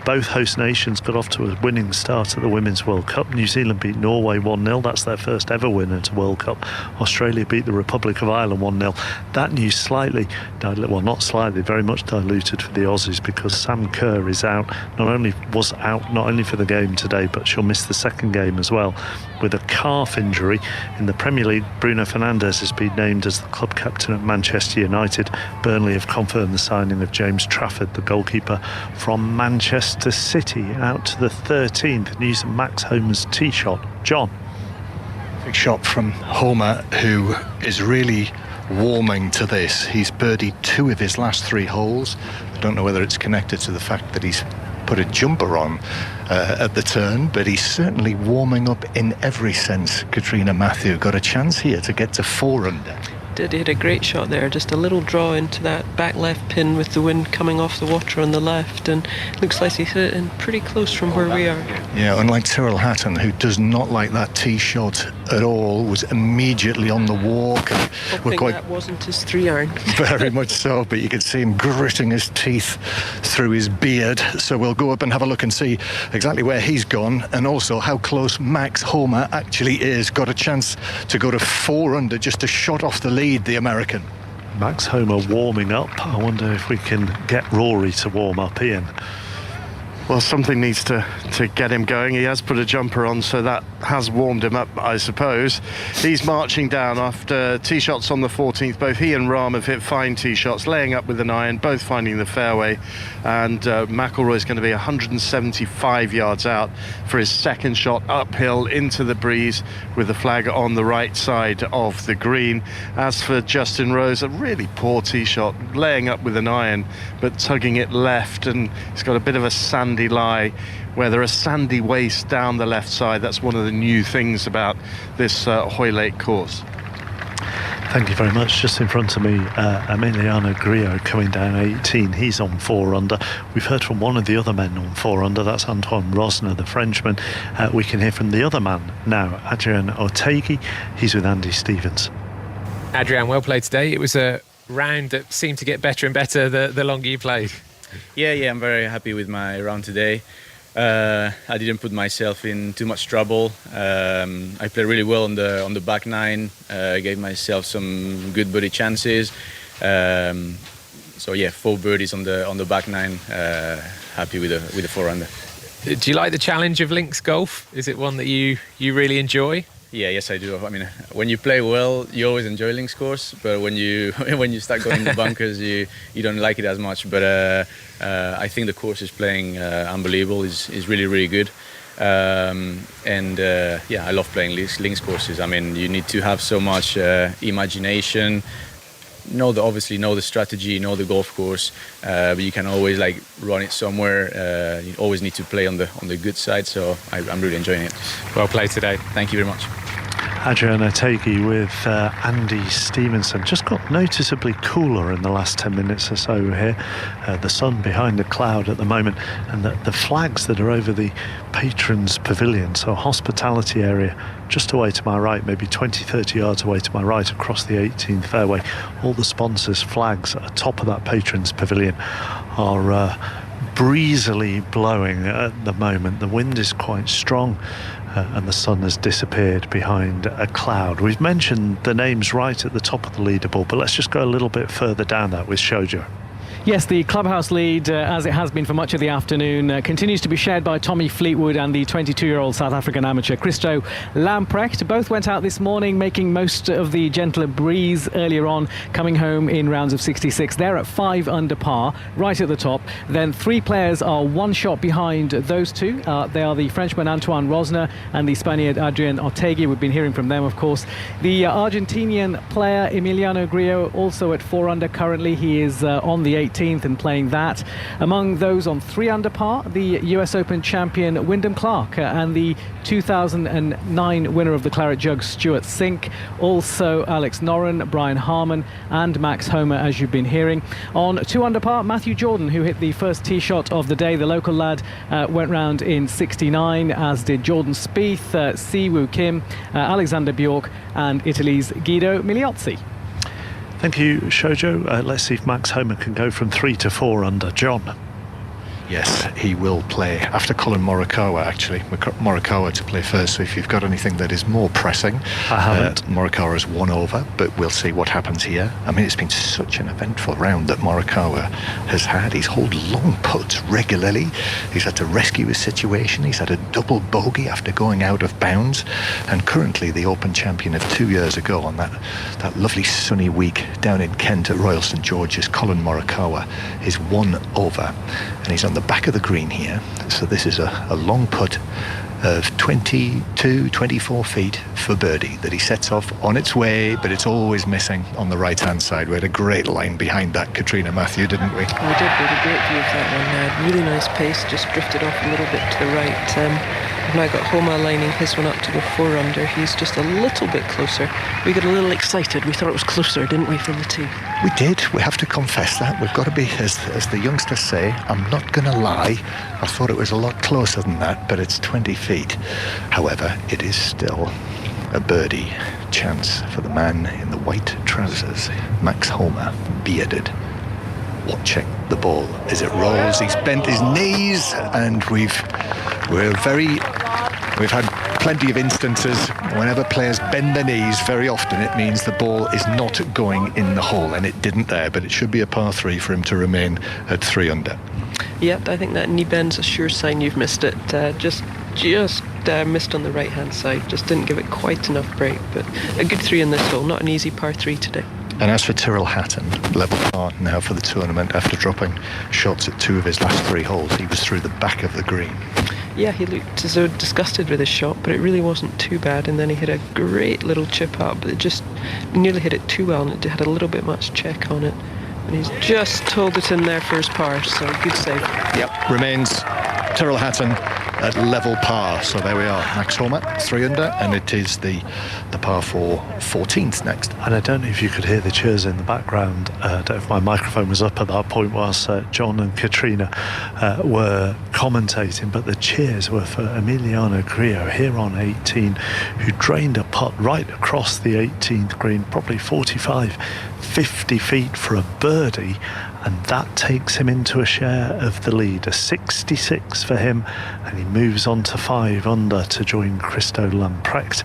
Both host nations got off to a winning start at the Women's World Cup. New Zealand beat Norway 1-0. That's their first ever win at a World Cup. Australia beat the Republic of Ireland 1-0. That news slightly, well, not slightly, very much diluted for the Aussies, because Sam Kerr is out. Not only for the game today, but she'll miss the second game as well with a calf injury. In the Premier League, Bruno Fernandes has been named named as the club captain at Manchester United. Burnley have confirmed the signing of James Trafford, the goalkeeper from Manchester City, out to the 13th. News of Max Homa's tee shot. John. Big shot from Homa, who is really warming to this. He's birdied 2 of his last 3 holes. I don't know whether it's connected to the fact that he's put a jumper on at the turn, but he's certainly warming up in every sense. Katrina Matthew got a chance here to get to 4 under. He hit a great shot there, just a little draw into that back left pin with the wind coming off the water on the left, and looks like he hit it in pretty close from where we are. Yeah, unlike Tyrrell Hatton, who does not like that tee shot at all, was immediately on the walk. Hoping that wasn't his 3-iron. Very much so, but you could see him gritting his teeth through his beard. So we'll go up and have a look and see exactly where he's gone, and also how close Max Homa actually is. Got a chance to go to 4 under, just a shot off the lead, the American. Max Homa warming up. I wonder if we can get Rory to warm up, Ian. Well, something needs to get him going. He has put a jumper on, so that has warmed him up, I suppose. He's marching down after tee shots on the 14th. Both he and Rahm have hit fine tee shots, laying up with an iron, both finding the fairway. And McIlroy is going to be 175 yards out for his second shot, uphill into the breeze with the flag on the right side of the green. As for Justin Rose, a really poor tee shot, laying up with an iron, but tugging it left, and he's got a bit of a sandy lie where there are sandy wastes down the left side. That's one of the new things about this Hoylake course. Thank you very much. Just in front of me, Emiliano Grillo coming down 18. He's on 4 under. We've heard from one of the other men on 4 under. That's Antoine Rosner, the Frenchman. We can hear from the other man now, Adrian Ortegui. He's with Andy Stevens. Adrian, well played today. It was a round that seemed to get better and better the longer you played. Yeah, I'm very happy with my round today. I didn't put myself in too much trouble. I played really well on the back 9. Gave myself some good birdie chances. So yeah, 4 birdies on the back 9. Happy with the 4 under. Do you like the challenge of links golf? Is it one that you really enjoy? Yeah, yes, I do. I mean, when you play well, you always enjoy links course, but when you start going in the bunkers, you don't like it as much. But I think the course is playing unbelievable. Is really, really good. Yeah, I love playing links courses. I mean, you need to have so much imagination. Obviously know the strategy, know the golf course, but you can always run it somewhere. You always need to play on the good side. So I'm really enjoying it. Well played today. Thank you very much. Adrian Ortegui with Andy Stevenson. Just got noticeably cooler in the last 10 minutes or so here. The sun behind the cloud at the moment, and the flags that are over the patrons pavilion, so hospitality area just away to my right, maybe 20-30 yards away to my right across the 18th fairway. All the sponsors' flags at the top of that patrons pavilion are breezily blowing at the moment. The wind is quite strong. And the sun has disappeared behind a cloud. We've mentioned the names right at the top of the leaderboard, but let's just go a little bit further down that with Shoujo. Yes, the clubhouse lead, as it has been for much of the afternoon, continues to be shared by Tommy Fleetwood and the 22-year-old South African amateur Christo Lamprecht. Both went out this morning, making most of the gentler breeze earlier on, coming home in rounds of 66. They're at 5 under par, right at the top. Then 3 players are 1 shot behind those 2. They are the Frenchman Antoine Rosner and the Spaniard Adrian Ortegui. We've been hearing from them, of course. The Argentinian player Emiliano Grillo also at 4 under currently. He is on the 18th and playing that. Among those on 3 under par, the US Open champion Wyndham Clark and the 2009 winner of the Claret Jug Stuart Sink, also Alex Noren, Brian Harman and Max Homa, as you've been hearing. On 2 under par, Matthew Jordan, who hit the first tee shot of the day. The local lad went round in 69, as did Jordan Spieth, Siwoo Kim, Alexander Bjork and Italy's Guido Migliozzi. Thank you, Shoujo. Let's see if Max Homa can go from 3 to 4 under. John. yes, he will play after Colin Morikawa, actually. Morikawa to play first, so if you've got anything that is more pressing, Morikawa's 1 over, but we'll see what happens here. I mean, it's been such an eventful round that Morikawa has had. He's holed long putts regularly. He's had to rescue his situation. He's had a double bogey after going out of bounds, and currently the Open champion of 2 years ago on that lovely sunny week down in Kent at Royal St George's, Colin Morikawa, is 1 over, and he's on the back of the green here. So this is a long putt of 24 feet for birdie that he sets off on its way, but it's always missing on the right hand side. We had a great line behind that, Katrina Matthew, didn't we? We did. We had a great view of that one. Really nice pace, just drifted off a little bit to the right. I've now got Homa lining his one up to go 4 under. He's just a little bit closer. We got a little excited. We thought it was closer, didn't we, from the tee? We did. We have to confess that. We've got to be, as the youngsters say, I'm not going to lie. I thought it was a lot closer than that, but it's 20 feet. However, it is still a birdie chance for the man in the white trousers, Max Homa, bearded, watching the ball as it rolls. He's bent his knees, and we've had plenty of instances whenever players bend their knees, very often it means the ball is not going in the hole, and it didn't there, but it should be a par 3 for him to remain at 3 under. Yep, I think that knee bend's a sure sign you've missed it. Just missed on the right hand side, just didn't give it quite enough break, but a good 3 in this hole. Not an easy par 3 today. And as for Tyrrell Hatton, level par now for the tournament after dropping shots at 2 of his last 3 holes. He was through the back of the green. Yeah, he looked as though disgusted with his shot, but it really wasn't too bad. And then he hit a great little chip up, but it just nearly hit it too well, and it had a little bit much check on it. And he's just told it in there for his par, so good save. Yep, remains Tyrrell Hatton at level par. So there we are, Max Homa, 3 under, and it is the par 4 14th next. And I don't know if you could hear the cheers in the background. I don't know if my microphone was up at that point whilst John and Katrina were commentating, but the cheers were for Emiliano Grillo here on 18, who drained a putt right across the 18th green, probably 50 feet for a birdie, and that takes him into a share of the lead, a 66 for him, and he moves on to 5 under to join Christo Lamprecht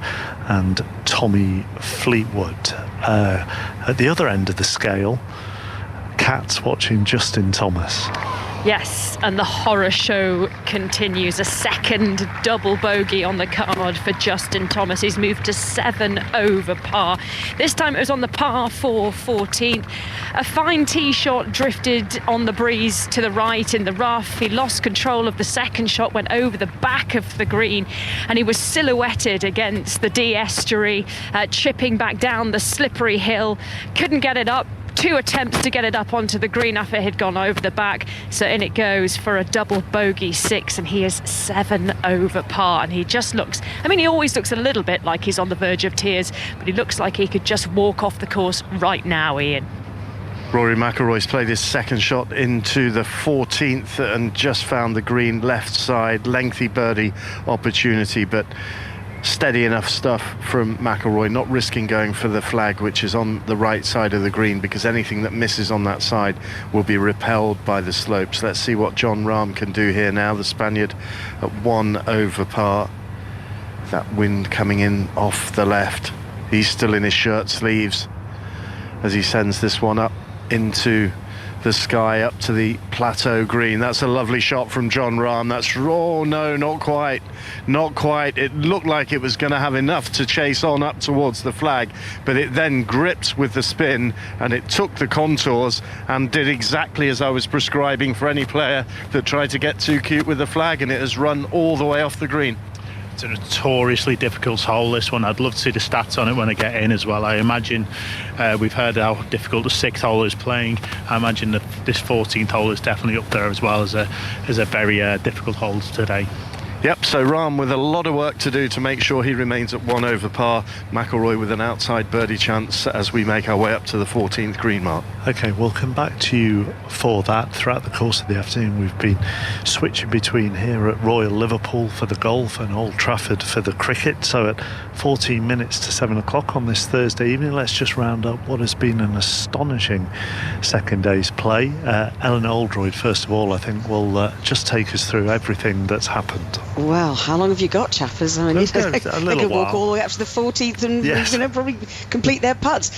and Tommy Fleetwood. At the other end of the scale, Kat's watching Justin Thomas. Yes, and the horror show continues. A second double bogey on the card for Justin Thomas. He's moved to 7 over par. This time it was on the par 4 14th. A fine tee shot drifted on the breeze to the right in the rough. He lost control of the second shot, went over the back of the green, and he was silhouetted against the Dee estuary, chipping back down the slippery hill. Couldn't get it up. 2 attempts to get it up onto the green after it had gone over the back. So in it goes for a double bogey 6, and he is 7 over par. And he just looks, I mean, he always looks a little bit like he's on the verge of tears, but he looks like he could just walk off the course right now, Ian. Rory McIlroy's played his second shot into the 14th and just found the green left side. Lengthy birdie opportunity, but steady enough stuff from McIlroy, not risking going for the flag, which is on the right side of the green, because anything that misses on that side will be repelled by the slopes. Let's see what Jon Rahm can do here now, the Spaniard at 1 over par. That wind coming in off the left. He's still in his shirt sleeves as he sends this one up into the sky, up to the plateau green. That's a lovely shot from Jon Rahm. That's no, not quite. It looked like it was going to have enough to chase on up towards the flag, but it then gripped with the spin, and it took the contours and did exactly as I was prescribing for any player that tried to get too cute with the flag, and it has run all the way off the green. It's a notoriously difficult hole, this one. I'd love to see the stats on it when I get in as well. I imagine we've heard how difficult the 6th hole is playing. I imagine that this 14th hole is definitely up there as well as a very difficult hole today. Yep, so Rahm with a lot of work to do to make sure he remains at 1 over par. McIlroy with an outside birdie chance as we make our way up to the 14th green mark. OK, we'll come back to you for that. Throughout the course of the afternoon, we've been switching between here at Royal Liverpool for the golf and Old Trafford for the cricket. So at 14 minutes to 7 o'clock on this Thursday evening, let's just round up what has been an astonishing second day's play. Eleanor Oldroyd, first of all, I think will just take us through everything that's happened. Well, how long have you got, chappers? I mean, A they little could walk while. all the way up to the 14th and Yes. probably complete their putts.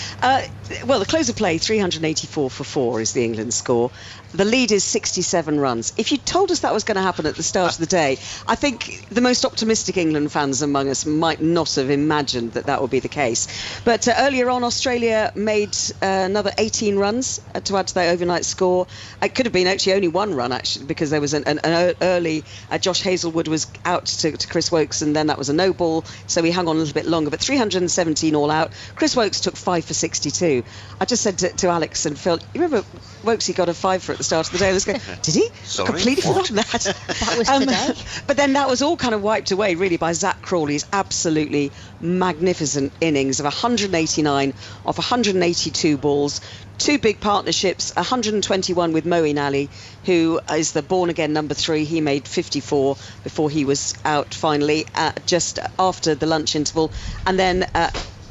Well, the close of play, 384 for 4 is the England score. The lead is 67 runs. If you told us that was going to happen at the start of the day, I think the most optimistic England fans among us might not have imagined that would be the case. But earlier on, Australia made another 18 runs to add to their overnight score. It could have been actually only 1 run, actually, because there was an early... Josh Hazelwood was out to Chris Wokes, and then that was a no ball, so he hung on a little bit longer. But 317 all out. Chris Wokes took 5 for 62. I just said to Alex and Phil, you remember Wokes, he got a 5 for at the start of the day. I was going, did he? Sorry, Completely forgotten that. That was today. But then that was all kind of wiped away, really, by Zach Crawley's absolutely magnificent innings of 189 off 182 balls. 2 big partnerships, 121 with Moeen Ali, who is the born-again number 3. He made 54 before he was out finally, just after the lunch interval. And then...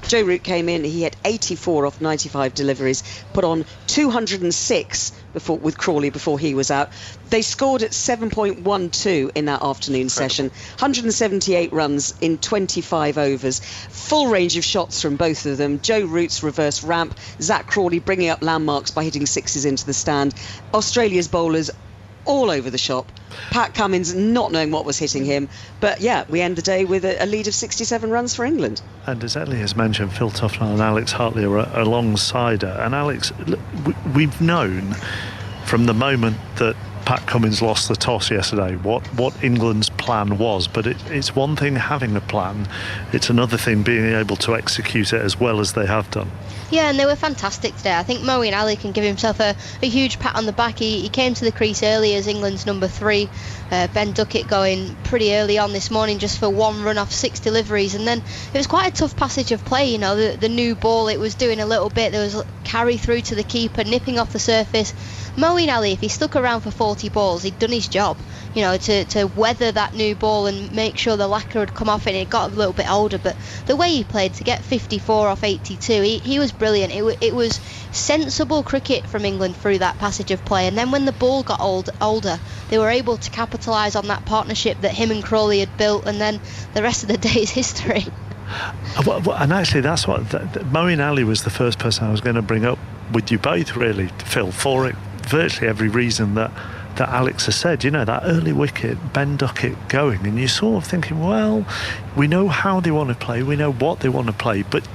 Joe Root came in, he had 84 off 95 deliveries, put on 206 with Crawley before he was out. They scored at 7.12 in that afternoon session, 178 runs in 25 overs. Full range of shots from both of them. Joe Root's reverse ramp, Zach Crawley bringing up landmarks by hitting 6s into the stand. Australia's bowlers all over the shop. Pat Cummins not knowing what was hitting him. But yeah, we end the day with a lead of 67 runs for England. And as Ellie has mentioned, Phil Tufnell and Alex Hartley are alongside her. And Alex, we've known from the moment that Pat Cummins lost the toss yesterday what England's plan was, but it's one thing having a plan, it's another thing being able to execute it as well as they have done. Yeah, and they were fantastic today. I think Moeen Ali can give himself a huge pat on the back. He came to the crease early as England's number 3. Ben Duckett going pretty early on this morning just for 1 run off 6 deliveries, and then it was quite a tough passage of play. You know, the new ball, it was doing a little bit. There was carry through to the keeper, nipping off the surface. Moeen Ali, if he stuck around for 40 balls, he'd done his job, you know, to weather that new ball and make sure the lacquer had come off, and it got a little bit older. But the way he played to get 54 off 82, he was brilliant. It was sensible cricket from England through that passage of play. And then when the ball got older, they were able to capitalise on that partnership that him and Crawley had built, and then the rest of the day is history. And actually, that's what Moeen Ali was the first person I was going to bring up with you both, really, Phil, for it. Virtually every reason that Alex has said, you know, that early wicket, Ben Duckett going, and you're sort of thinking, well, we know how they want to play, we know what they want to play, but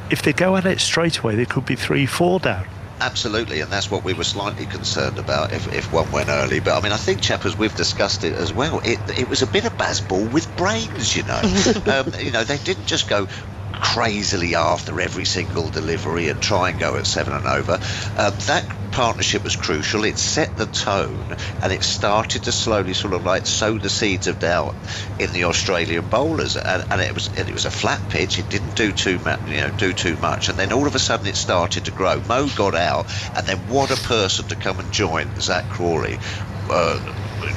if they go at it straight away, they could be 3-4 down. Absolutely, and that's what we were slightly concerned about if one went early. But I mean, I think, chappers, we've discussed it as well. It was a bit of baseball with brains, you know. You know, they didn't just go crazily after every single delivery and try and go at 7 and over. That partnership was crucial. It set the tone, and it started to slowly sort of like sow the seeds of doubt in the Australian bowlers. And it was a flat pitch. It didn't do too much. And then all of a sudden it started to grow. Mo got out, and then what a person to come and join Zach Crawley.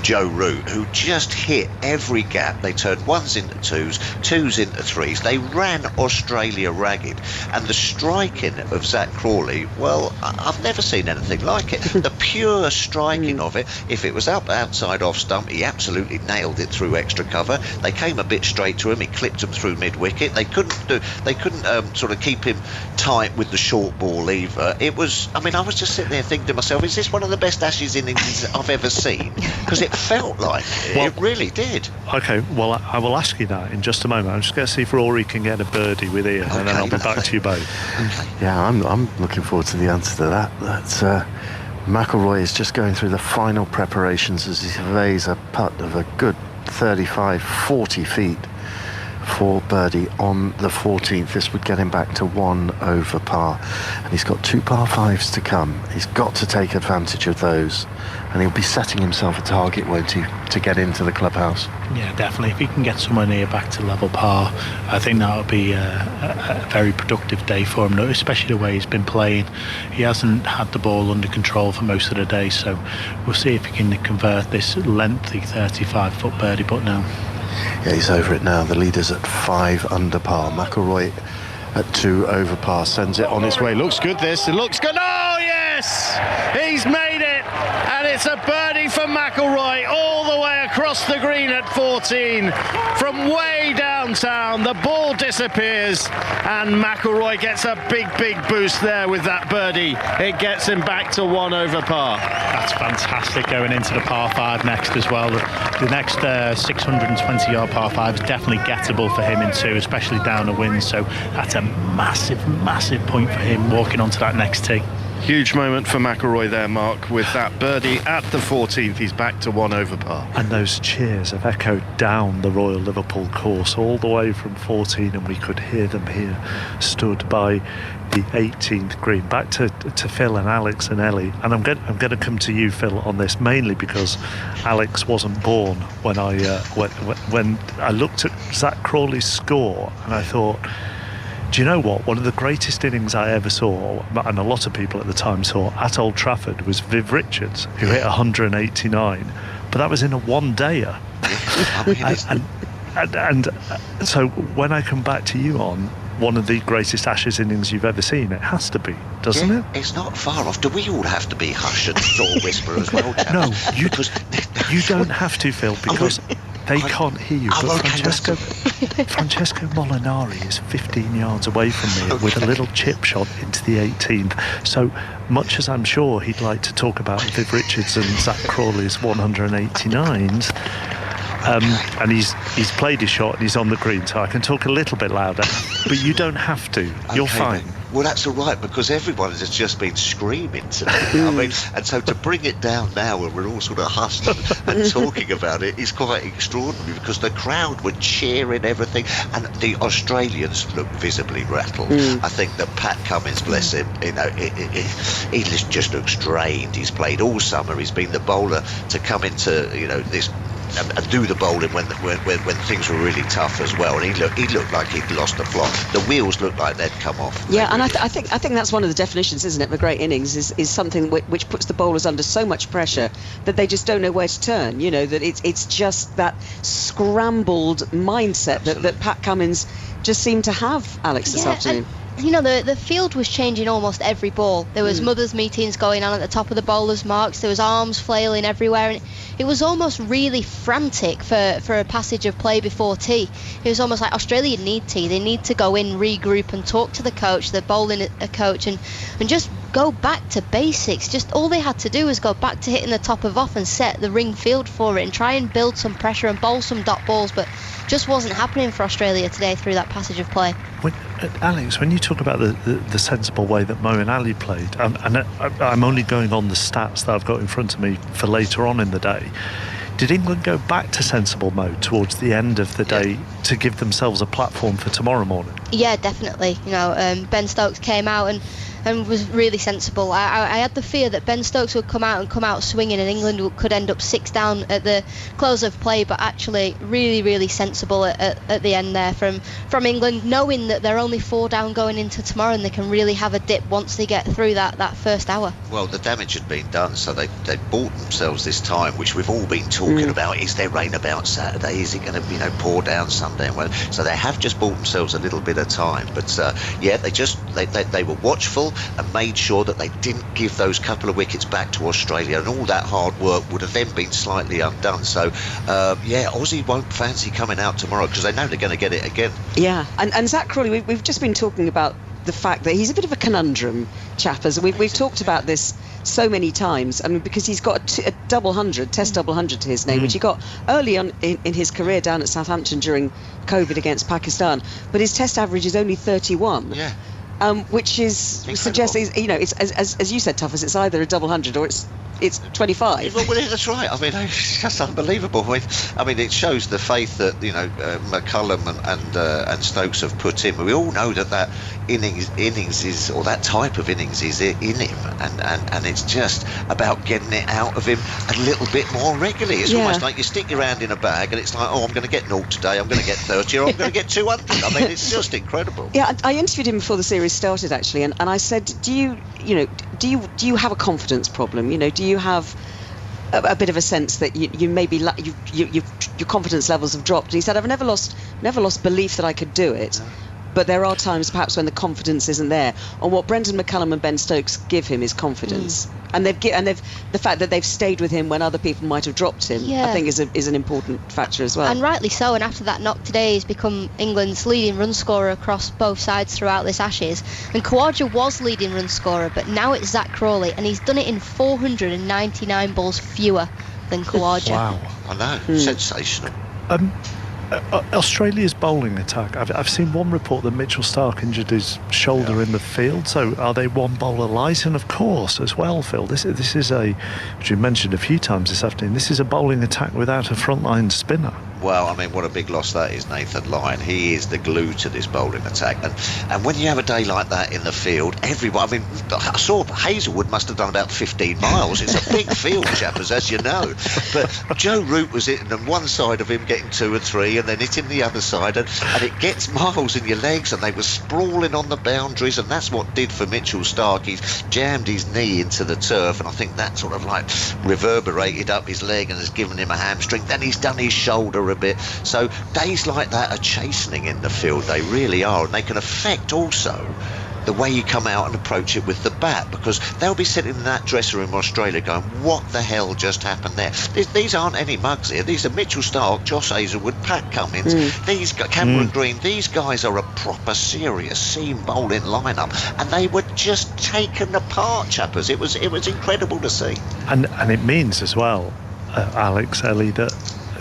Joe Root, who just hit every gap. They turned 1s into 2s, 2s into 3s. They ran Australia ragged. And the striking of Zach Crawley, well, I've never seen anything like it. The pure striking of it, if it was outside off stump, he absolutely nailed it through extra cover. They came a bit straight to him. He clipped them through mid-wicket. They couldn't sort of keep him tight with the short ball either. It was, I mean, I was just sitting there thinking to myself, is this one of the best Ashes innings I've ever seen? Because it felt like it. Well, it really did. OK, well, I will ask you that in just a moment. I'm just going to see if Rory can get a birdie with Ian, and then I'll be back to you both. Yeah, I'm looking forward to the answer to that. That's McIlroy is just going through the final preparations as he surveys a putt of a good 35-40 feet for birdie on the 14th. This would get him back to 1 over par, and he's got 2 par 5s to come. He's got to take advantage of those, and he'll be setting himself a target, won't he, to get into the clubhouse? Yeah, definitely. If he can get somewhere near back to level par, I think that would be a very productive day for him, especially the way he's been playing. He hasn't had the ball under control for most of the day, so we'll see if he can convert this lengthy 35-foot birdie putt now. Yeah, he's over it now. The leader's at 5 under par. McIlroy at 2 over par, sends it on its way. Looks good, this. It looks good. Oh, yes! He's made it! And it's a birdie for McIlroy all the way across the green at 14. From way downtown, the ball disappears, and McIlroy gets a big boost there with that birdie. It gets him back to 1 over par. That's fantastic, going into the par 5 next as well. The next 620-yard par 5 is definitely gettable for him in 2, especially down the wind. So that's a massive point for him walking onto that next tee. Huge moment for McIlroy there, Mark, with that birdie at the 14th. He's back to 1 over par. And those cheers have echoed down the Royal Liverpool course all the way from 14, and we could hear them here, stood by the 18th green. Back to Phil and Alex and Ellie, and I'm going to come to you, Phil, on this, mainly because Alex wasn't born when I looked at Zach Crawley's score, and I thought, do you know what? One of the greatest innings I ever saw, and a lot of people at the time saw, at Old Trafford, was Viv Richards, who hit 189, but that was in a one-dayer. and so when I come back to you on one of the greatest Ashes innings you've ever seen, it has to be, doesn't it? It's not far off. Do we all have to be hush and sort of whisper as well, chaps? No, you don't have to, Phil, because they can't hear you. But Francesco Molinari is 15 yards away from me with a little chip shot into the 18th. So much as I'm sure he'd like to talk about Viv Richards and Zach Crawley's 189s, and he's played his shot and he's on the green, so I can talk a little bit louder, but you don't have to. You're fine. Then. Well, that's all right, because everyone has just been screaming today. I mean, and so to bring it down now when we're all sort of hushed and talking about it is quite extraordinary, because the crowd were cheering everything, and the Australians looked visibly rattled. I think that Pat Cummins, bless him, you know, he just looks drained. He's played all summer. He's been the bowler to come into, you know, this and do the bowling when things were really tough as well, and he looked like he'd lost the plot. The wheels looked like they'd come off. Yeah, and I think that's one of the definitions, isn't it, of a great innings, is something which puts the bowlers under so much pressure that they just don't know where to turn. You know, that it's just that scrambled mindset that Pat Cummins just seemed to have, Alex, this afternoon. You know, the field was changing almost every ball. There was mothers' meetings going on at the top of the bowlers' marks. There was arms flailing everywhere, and it was almost really frantic for a passage of play before tea. It was almost like Australia need tea. They need to go in, regroup, and talk to the coach, the bowling coach, and just go back to basics. Just all they had to do was go back to hitting the top of off and set the ring field for it, and try and build some pressure and bowl some dot balls, but just wasn't happening for Australia today through that passage of play. Alex, when you talk about the sensible way that Moeen Ali played, and I'm only going on the stats that I've got in front of me for later on in the day, did England go back to sensible mode towards the end of the day to give themselves a platform for tomorrow morning? Yeah, definitely. You know, Ben Stokes came out and was really sensible. I had the fear that Ben Stokes would come out swinging, and England could end up 6 down at the close of play, but actually really sensible at the end there from England, knowing that they're only 4 down going into tomorrow, and they can really have a dip once they get through that first hour. Well, the damage had been done, so they bought themselves this time, which we've all been talking about. Is there rain about Saturday? Is it going to pour down Sunday? Well, so they have just bought themselves a little bit of time, but they were watchful and made sure that they didn't give those couple of wickets back to Australia, and all that hard work would have then been slightly undone. So Aussie won't fancy coming out tomorrow, because they know they're going to get it again. Yeah, and Zach Crawley, we've just been talking about the fact that he's a bit of a conundrum, chappers. We've talked about this so many times. I mean, because he's got a double hundred, test double hundred to his name, which he got early on in his career down at Southampton during COVID against Pakistan. But his test average is only 31. Yeah. which suggests, you know, it's as you said, Tuffers, it's either a double 100 or it's 25. Well, that's right. I mean, it's just unbelievable. I mean, it shows the faith that, you know, McCullum and Stokes have put in. We all know that innings is, or that type of innings is in him, and it's just about getting it out of him a little bit more regularly. It's almost like you stick your hand in a bag and it's like, oh, I'm going to get 0 today, I'm going to get 30, or I'm going to get 200. I mean, it's just incredible. Yeah, I interviewed him before the series started, actually, and I said, do you have a confidence problem? You know, do you have a bit of a sense that you maybe your confidence levels have dropped? And he said, I've never lost belief that I could do it. No. But there are times perhaps when the confidence isn't there. And what Brendan McCullum and Ben Stokes give him is confidence. And the fact that they've stayed with him when other people might have dropped him, I think is an important factor as well. And rightly so. And after that knock today, he's become England's leading run scorer across both sides throughout this Ashes. And Khawaja was leading run scorer, but now it's Zach Crawley, and he's done it in 499 balls fewer than Khawaja. Wow, I know, sensational. Australia's bowling attack. I've seen one report that Mitchell Starc injured his shoulder in the field. So are they one bowler light? And of course, as well, Phil, this is which you mentioned a few times this afternoon, this is a bowling attack without a frontline spinner. Well, I mean, what a big loss that is, Nathan Lyon. He is the glue to this bowling attack. And when you have a day like that in the field, everybody, I mean, I saw Hazelwood must have done about 15 miles. It's a big field, chappers, as you know. But Joe Root was hitting on one side of him, getting 2 or 3, and then hitting the other side. And it gets miles in your legs, and they were sprawling on the boundaries, and that's what did for Mitchell Starc. He's jammed his knee into the turf, and I think that sort of like reverberated up his leg and has given him a hamstring. Then he's done his shoulder a bit. So days like that are chastening in the field, they really are, and they can affect also the way you come out and approach it with the bat, because they'll be sitting in that dressing room in Australia going, what the hell just happened there? These aren't any mugs here. These are Mitchell Starc, Josh Hazelwood, Pat Cummins, these Cameron Green. These guys are a proper serious seam bowling lineup, and they were just taken apart, chappers. It was incredible to see. And it means as well, Alex, Ellie, that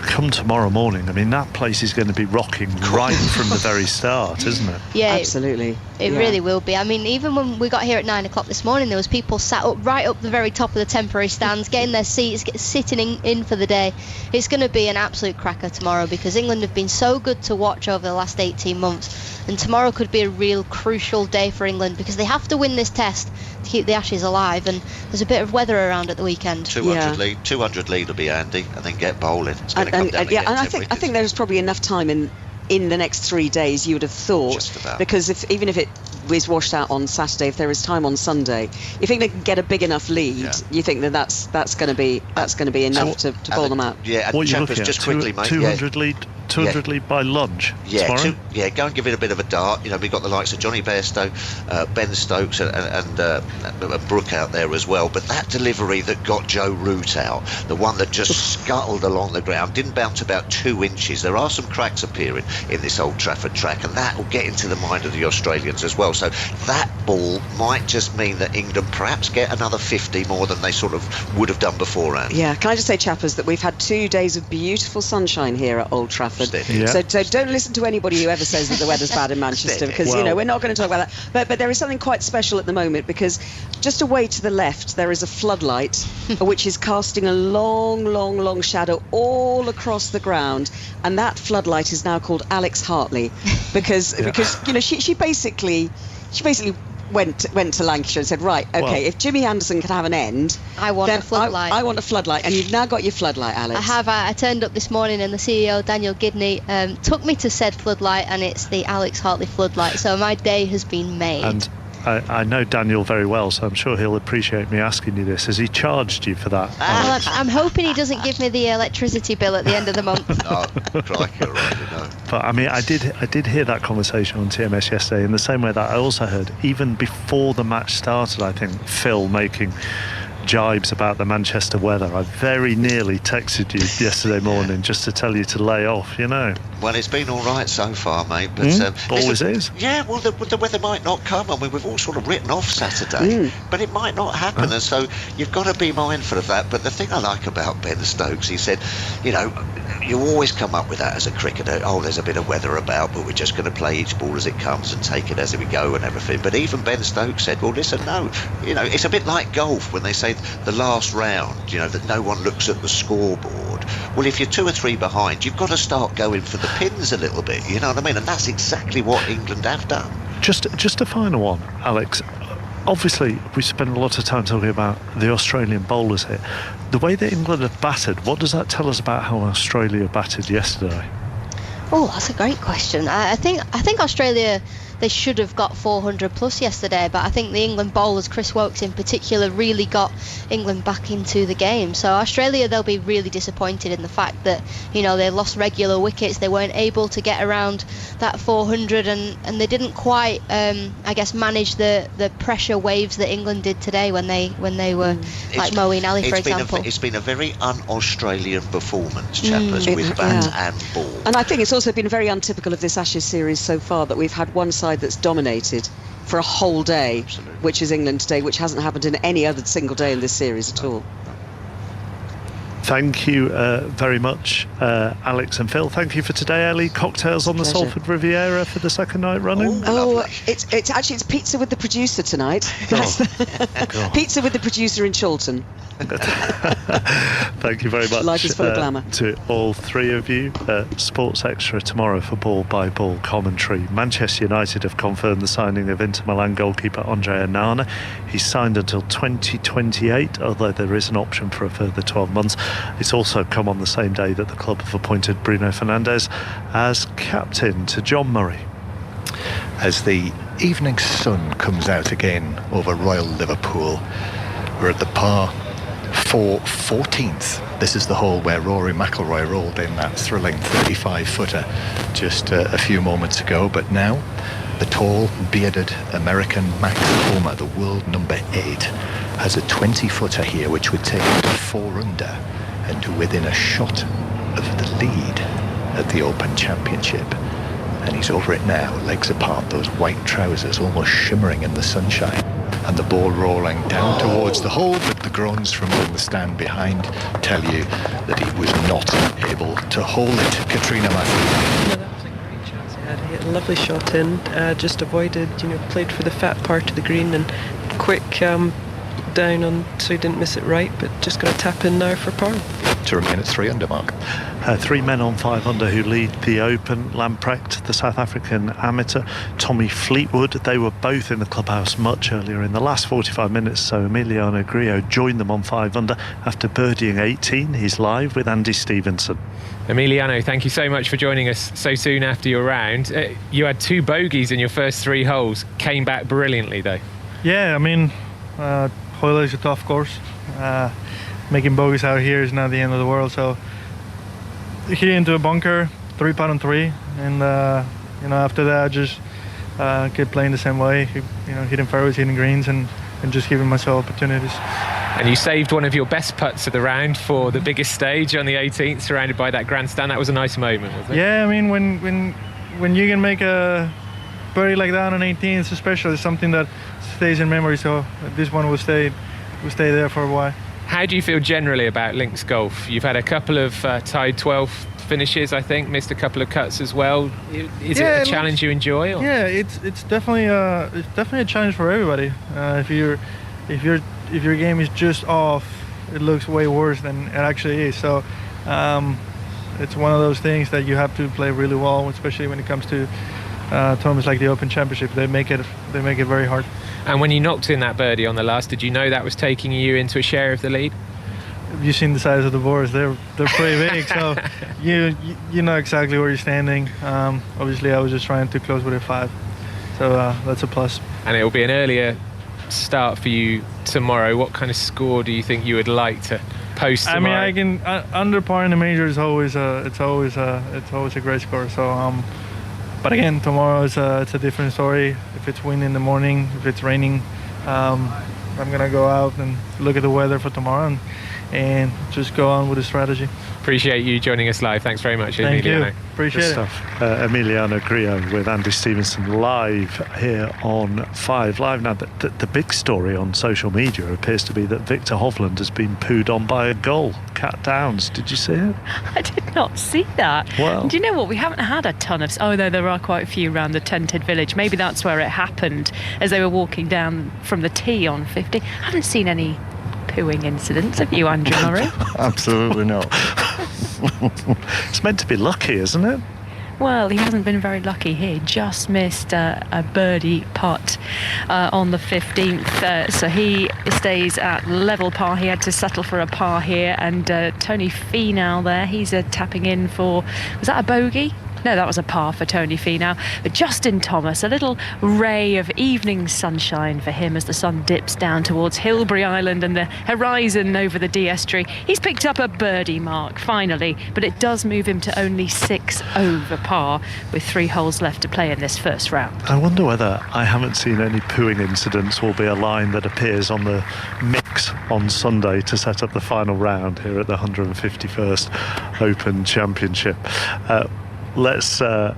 come tomorrow morning, I mean, that place is going to be rocking right from the very start, isn't it? Yeah, absolutely. It really will be. I mean, even when we got here at 9 o'clock this morning, there was people sat up right up the very top of the temporary stands, getting their seats, sitting in for the day. It's going to be an absolute cracker tomorrow, because England have been so good to watch over the last 18 months, and tomorrow could be a real crucial day for England, because they have to win this test to keep the Ashes alive, and there's a bit of weather around at the weekend. 200 lead will be handy, and then get bowling. It's going to come down and I think there's probably enough time in the next 3 days, you would have thought, because even if it was washed out on Saturday, if there is time on Sunday, you think they can get a big enough lead, you think that's going to be enough to bowl them out. Yeah, and Chappers, just quickly, mate. 200 lead. 200 lead by lunch tomorrow? Go and give it a bit of a dart. You know, we've got the likes of Johnny Bairstow, Ben Stokes and Brooke out there as well, but that delivery that got Joe Root out, the one that just scuttled along the ground, didn't bounce about 2 inches. There are some cracks appearing in this Old Trafford track, and that will get into the mind of the Australians as well. So that ball might just mean that England perhaps get another 50 more than they sort of would have done beforehand. Yeah, can I just say, chappers, that we've had 2 days of beautiful sunshine here at Old Trafford. So don't listen to anybody who ever says that the weather's bad in Manchester, because we're not going to talk about that. But there is something quite special at the moment, because just away to the left there is a floodlight which is casting a long shadow all across the ground, and that floodlight is now called Alex Hartley, because you know she basically went to Lancashire and said, right, okay, if Jimmy Anderson can have an end, I want a floodlight. I want a floodlight, and you've now got your floodlight, Alex. I have. I turned up this morning, and the CEO, Daniel Gidney, took me to said floodlight, and it's the Alex Hartley floodlight. So my day has been made. And I know Daniel very well, so I'm sure he'll appreciate me asking you this. Has he charged you for that? Well, I'm hoping he doesn't give me the electricity bill at the end of the month. No, crikey, no. But I mean, I did hear that conversation on TMS yesterday, in the same way that I also heard, even before the match started, I think, Phil making jibes about the Manchester weather. I very nearly texted you yesterday morning just to tell you to lay off, you know. Well, it's been all right so far, mate. But always is. Yeah, well, the weather might not come. I mean, we've all sort of written off Saturday, but it might not happen, and so you've got to be mindful of that. But the thing I like about Ben Stokes, he said, you know, you always come up with that as a cricketer. Oh, there's a bit of weather about, but we're just going to play each ball as it comes and take it as we go and everything. But even Ben Stokes said, well, listen, no, you know, it's a bit like golf when they say the last round, you know, that no one looks at the scoreboard. Well, if you're 2 or 3 behind, you've got to start going for the pins a little bit, you know what I mean? And that's exactly what England have done. Just a final one, Alex. Obviously, we spend a lot of time talking about the Australian bowlers here. The way that England have batted, what does that tell us about how Australia batted yesterday? Oh, that's a great question. I think Australia, they should have got 400 plus yesterday, but I think the England bowlers, Chris Woakes in particular, really got England back into the game. So Australia, they'll be really disappointed in the fact that, you know, they lost regular wickets, they weren't able to get around that 400, and they didn't quite, I guess, manage the pressure waves that England did today when they were like Moeen Ali, for example. It's been a very un-Australian performance, Chappers, with bat and ball. And I think it's also been very untypical of this Ashes series so far that we've had one side that's dominated for a whole day, which is England today, which hasn't happened in any other single day in this series at all. Thank you very much, Alex and Phil. Thank you for today, Ellie. Cocktails on the Salford Riviera for the second night running. It's actually pizza with the producer tonight. Pizza with the producer in Chorlton. Thank you very much. Life is full of glamour. To all 3 of you. Sports Extra tomorrow for ball by ball commentary. Manchester United have confirmed the signing of Inter Milan goalkeeper Andre Onana. He's signed until 2028, although there is an option for a further 12 months. It's also come on the same day that the club have appointed Bruno Fernandes as captain to John Murray. As the evening sun comes out again over Royal Liverpool, we're at the par 4 14th. This is the hole where Rory McIlroy rolled in that thrilling 35-footer just a few moments ago. But now the tall, bearded American Max Homa, the world number 8, has a 20-footer here which would take him to 4 under and to within a shot of the lead at the Open Championship. And he's over it now, legs apart, those white trousers almost shimmering in the sunshine, and the ball rolling down towards the hole, but the groans from on the stand behind tell you that he was not able to hold it. Katrina Matthew. That was a great chance he had. He hit a lovely shot in, just avoided, played for the fat part of the green and quick down on, so he didn't miss it right, but just going to tap in now for par. To remain at 3 under, Mark. 3 men on 5 under who lead the Open. Lamprecht, the South African amateur, Tommy Fleetwood. They were both in the clubhouse much earlier in the last 45 minutes, so Emiliano Grillo joined them on 5 under after birdieing 18. He's live with Andy Stevenson. Emiliano, thank you so much for joining us so soon after your round. You had 2 bogeys in your first 3 holes, came back brilliantly though. Yeah, I mean, Hoyle is a tough course. Making bogeys out here is not the end of the world. So hit into a bunker, 3-putt on 3, and after that, just kept playing the same way. Hitting fairways, hitting greens, and just giving myself opportunities. And you saved one of your best putts of the round for the biggest stage on the 18th, surrounded by that grandstand. That was a nice moment, wasn't it? Yeah, I mean, when you can make a birdie like that on 18, it's special. It's something that stays in memory. So this one will stay there for a while. How do you feel generally about links golf? You've had a couple of tied 12 finishes, I think, missed a couple of cuts as well. Is it a challenge you enjoy? Or? Yeah, it's definitely a challenge for everybody. If your game is just off, it looks way worse than it actually is. So it's one of those things that you have to play really well, especially when it comes to tournaments like the Open Championship. They make it very hard. And when you knocked in that birdie on the last, did you know that was taking you into a share of the lead? You've seen the size of the boards; they're pretty big, so you know exactly where you're standing. Obviously, I was just trying to close with a 5, so that's a plus. And it will be an earlier start for you tomorrow. What kind of score do you think you would like to post tomorrow? I mean, I can under par in the major is always a great score. So. But again, tomorrow it's a different story. If it's wind in the morning, if it's raining, I'm gonna go out and look at the weather for tomorrow and just go on with the strategy. Appreciate you joining us live. Thanks very much, Thank Emiliano. you. Appreciate Good it. stuff. Emiliano Grillo with Andy Stevenson live here on 5 Live. Now, the big story on social media appears to be that Victor Hovland has been pooed on by a goal. Cat Downs, did you see it? I did not see that. Well, do you know what? We haven't had a ton of... Oh, no, there are quite a few around the tented village. Maybe that's where it happened as they were walking down from the tee on 50. I haven't seen any pooing incidents, have you, Andrew Murray? Absolutely not. It's meant to be lucky, isn't it? Well, he hasn't been very lucky here. Just missed a birdie putt on the 15th. So he stays at level par. He had to settle for a par here. And Tony Finau there, he's tapping in for... Was that a bogey? No, that was a par for Tony Finau. But Justin Thomas, a little ray of evening sunshine for him as the sun dips down towards Hilbury Island and the horizon over the D Estuary. He's picked up a birdie mark, finally, but it does move him to only 6 over par with 3 holes left to play in this first round. I wonder whether I haven't seen any pooing incidents will be a line that appears on the mix on Sunday to set up the final round here at the 151st Open Championship. Let's go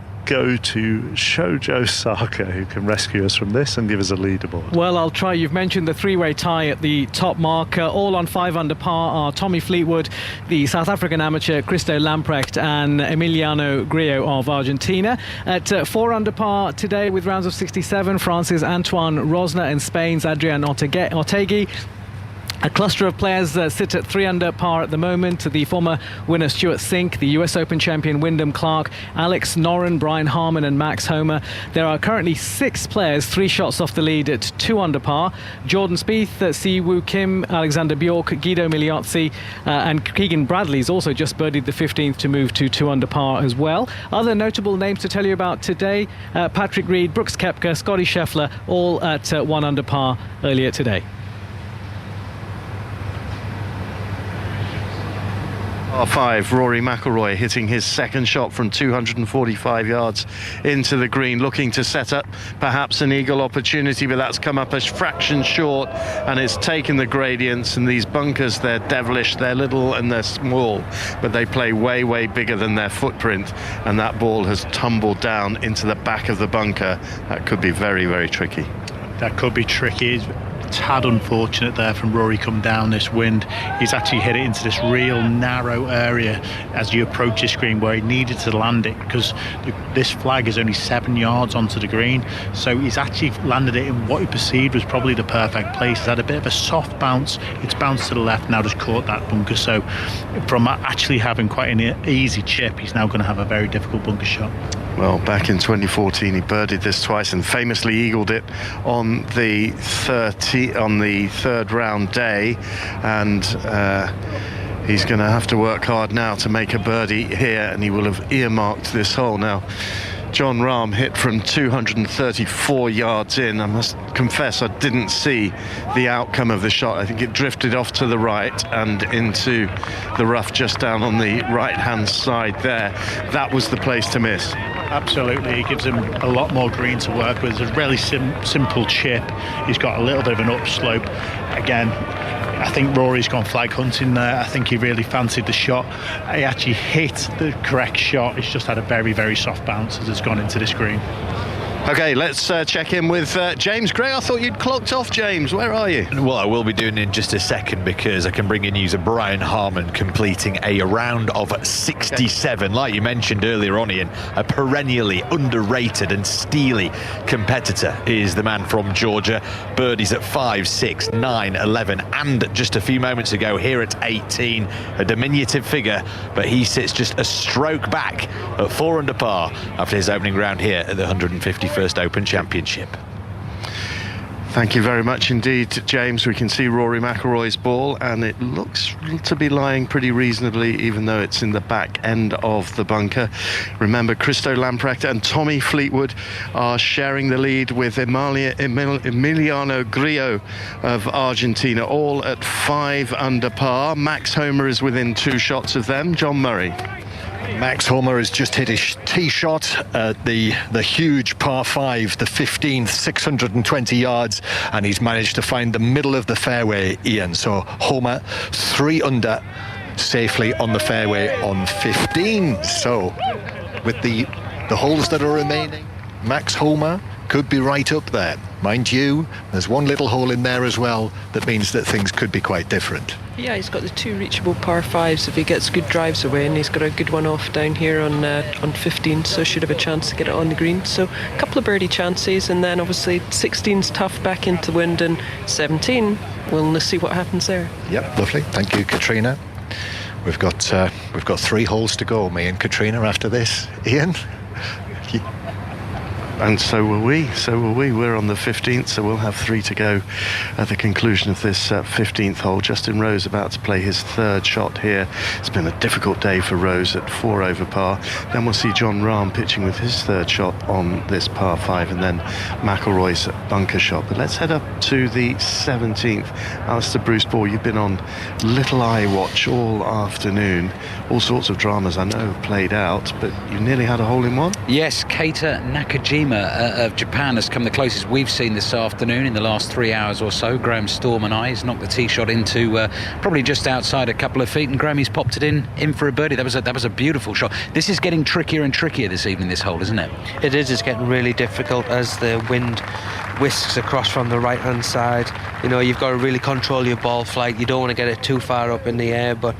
to Shojo Saka, who can rescue us from this and give us a leaderboard. Well, I'll try. You've mentioned the three-way tie at the top mark. All on 5 under par are Tommy Fleetwood, the South African amateur, Christo Lamprecht and Emiliano Grillo of Argentina. At 4 under par today with rounds of 67, France's Antoine Rosner and Spain's Adrian Ortegui. A cluster of players sit at 3 under par at the moment. The former winner Stuart Sink, the US Open champion Wyndham Clark, Alex Noren, Brian Harman and Max Homer. There are currently 6 players 3 shots off the lead at 2 under par. Jordan Spieth, Si Woo Kim, Alexander Bjork, Guido Migliozzi and Keegan Bradley's also just birdied the 15th to move to 2 under par as well. Other notable names to tell you about today, Patrick Reed, Brooks Koepka, Scotty Scheffler, all at 1 under par earlier today. Par-5, Rory McIlroy hitting his second shot from 245 yards into the green, looking to set up perhaps an eagle opportunity, but that's come up a fraction short, and it's taken the gradients. And these bunkers, they're devilish, they're little and they're small, but they play way, way bigger than their footprint, and that ball has tumbled down into the back of the bunker. That could be very, very tricky. That could be tricky. Tad unfortunate there from Rory come down this wind. He's actually hit it into this real narrow area as you approach the green where he needed to land it, because this flag is only 7 yards onto the green, so he's actually landed it in what he perceived was probably the perfect place. He's had a bit of a soft bounce, it's bounced to the left, now just caught that bunker. So from actually having quite an easy chip, he's now going to have a very difficult bunker shot. Well, back in 2014 he birdied this twice and famously eagled it on the third round day, and he's going to have to work hard now to make a birdie here, and he will have earmarked this hole. Now, Jon Rahm hit from 234 yards in. I must confess I didn't see the outcome of the shot. I think it drifted off to the right and into the rough just down on the right-hand side there. That was the place to miss. Absolutely, it gives him a lot more green to work with. It's a really simple chip. He's got a little bit of an upslope. Again, I think Rory's gone flag hunting there. I think he really fancied the shot. He actually hit the correct shot. It's just had a very, very soft bounce as it's gone into this green. OK, let's check in with James Gray. I thought you'd clocked off, James. Where are you? Well, I will be doing it in just a second, because I can bring you news of Brian Harman completing a round of 67. Like you mentioned earlier on, Ian, a perennially underrated and steely competitor is the man from Georgia. Birdies at 5, 6, 9, 11, and just a few moments ago here at 18. A diminutive figure, but he sits just a stroke back at 4 under par after his opening round here at the 151st Open Championship. Thank you very much indeed, James. We can see Rory McIlroy's ball, and it looks to be lying pretty reasonably, even though it's in the back end of the bunker. Remember, Christo Lamprecht and Tommy Fleetwood are sharing the lead with Emiliano Grillo of Argentina, all at 5 under par. Max Homer is within 2 shots of them. John Murray. Max Homa has just hit his tee shot at the huge par 5, the 15th, 620 yards, and he's managed to find the middle of the fairway, Ian. So Homa 3 under, safely on the fairway on 15. So with the holes that are remaining, Max Homa could be right up there. Mind you, there's one little hole in there as well that means that things could be quite different. Yeah, he's got the 2 reachable par 5s if he gets good drives away, and he's got a good one off down here on 15, so should have a chance to get it on the green. So a couple of birdie chances, and then obviously 16's tough back into the wind, and 17, we'll see what happens there. Yep, lovely. Thank you, Katrina. We've got 3 holes to go, me and Katrina, after this. Ian? And so will we. We're on the 15th, so we'll have 3 to go at the conclusion of this 15th hole. Justin Rose about to play his 3rd shot here. It's been a difficult day for Rose at 4 over par. Then we'll see Jon Rahm pitching with his 3rd shot on this par 5, and then McIlroy's bunker shot. But let's head up to the 17th. Alistair Bruce Ball, you've been on little eye watch all afternoon. All sorts of dramas I know have played out, but you nearly had a hole in one? Yes, Keita Nakajima of Japan has come the closest we've seen this afternoon in the last 3 hours or so. Graham Storm and I, he's knocked the tee shot into probably just outside a couple of feet, and Graham, he's popped it in for a birdie. That was a beautiful shot. This is getting trickier and trickier this evening, this hole, isn't it? It is. It's getting really difficult as the wind whisks across from the right hand side. You know, you've got to really control your ball flight. You don't want to get it too far up in the air, but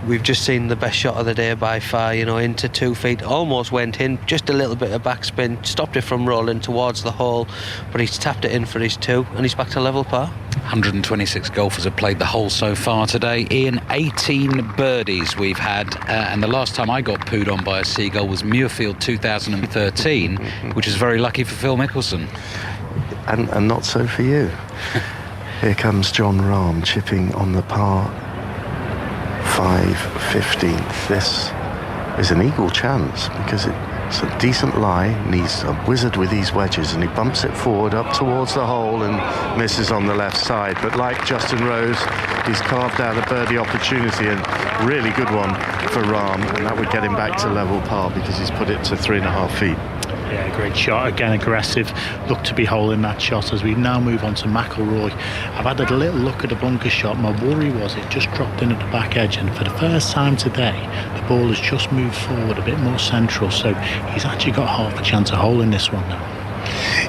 we've just seen the best shot of the day by far, you know, into 2 feet, almost went in, just a little bit of backspin, stopped it from rolling towards the hole, but he's tapped it in for his 2, and he's back to level par. 126 golfers have played the hole so far today. Ian, 18 birdies we've had, and the last time I got pooed on by a seagull was Muirfield 2013, which is very lucky for Phil Mickelson. And not so for you. Here comes Jon Rahm chipping on the par 5 15th. This is an equal chance because it's a decent lie, and he's a wizard with these wedges, and he bumps it forward up towards the hole and misses on the left side. But like Justin Rose, he's carved out a birdie opportunity, and really good one for Rahm, and that would get him back to level par because he's put it to 3.5 feet. Yeah, great shot. Again, aggressive. Looked to be holding that shot. As we now move on to McIlroy, I've had a little look at the bunker shot. My worry was it just dropped in at the back edge, and for the first time today, the ball has just moved forward a bit more central, so he's actually got half a chance of holding this one now.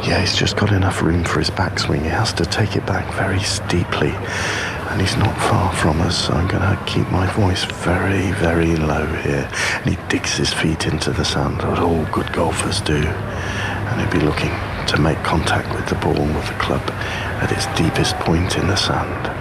Yeah, he's just got enough room for his backswing. He has to take it back very steeply, and he's not far from us, so I'm going to keep my voice very, very low here. And he digs his feet into the sand, what all good golfers do, and he'll be looking to make contact with the ball with the club at its deepest point in the sand.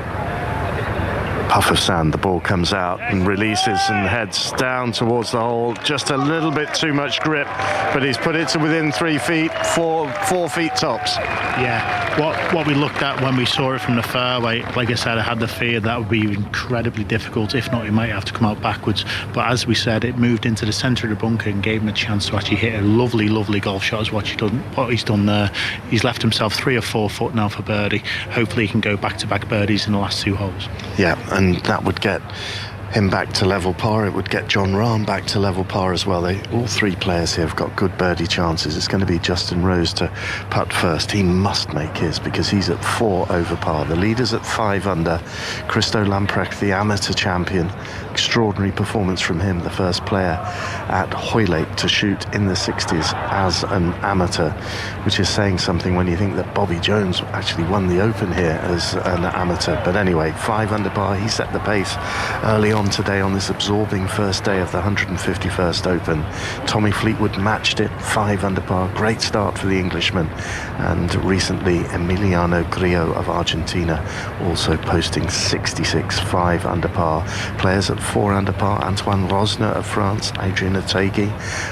Puff of sand, the ball comes out and releases and heads down towards the hole. Just a little bit too much grip, but he's put it to within 3 feet, 4 feet tops. Yeah, what we looked at when we saw it from the fairway, like I said, I had the fear that would be incredibly difficult. If not, he might have to come out backwards. But as we said, it moved into the centre of the bunker and gave him a chance to actually hit a lovely, lovely golf shot. Is what he's done there. He's left himself 3 or 4 foot now for birdie. Hopefully he can go back-to-back birdies in the last 2 holes. Yeah, and that would get him back to level par. It would get Jon Rahm back to level par as well. All 3 players here have got good birdie chances. It's going to be Justin Rose to putt first. He must make his because he's at 4 over par. The leader's at 5 under. Christo Lamprecht, the amateur champion. Extraordinary performance from him, the first player at Hoylake to shoot in the 60s as an amateur, which is saying something when you think that Bobby Jones actually won the Open here as an amateur. But anyway, 5 under par. He set the pace early on today on this absorbing first day of the 151st Open. Tommy Fleetwood matched it, 5 under par. Great start for the Englishman. And recently Emiliano Grillo of Argentina also posting 66, 5 under par. Players at 4 under par, Antoine Rosner of France, Adrian Otaegui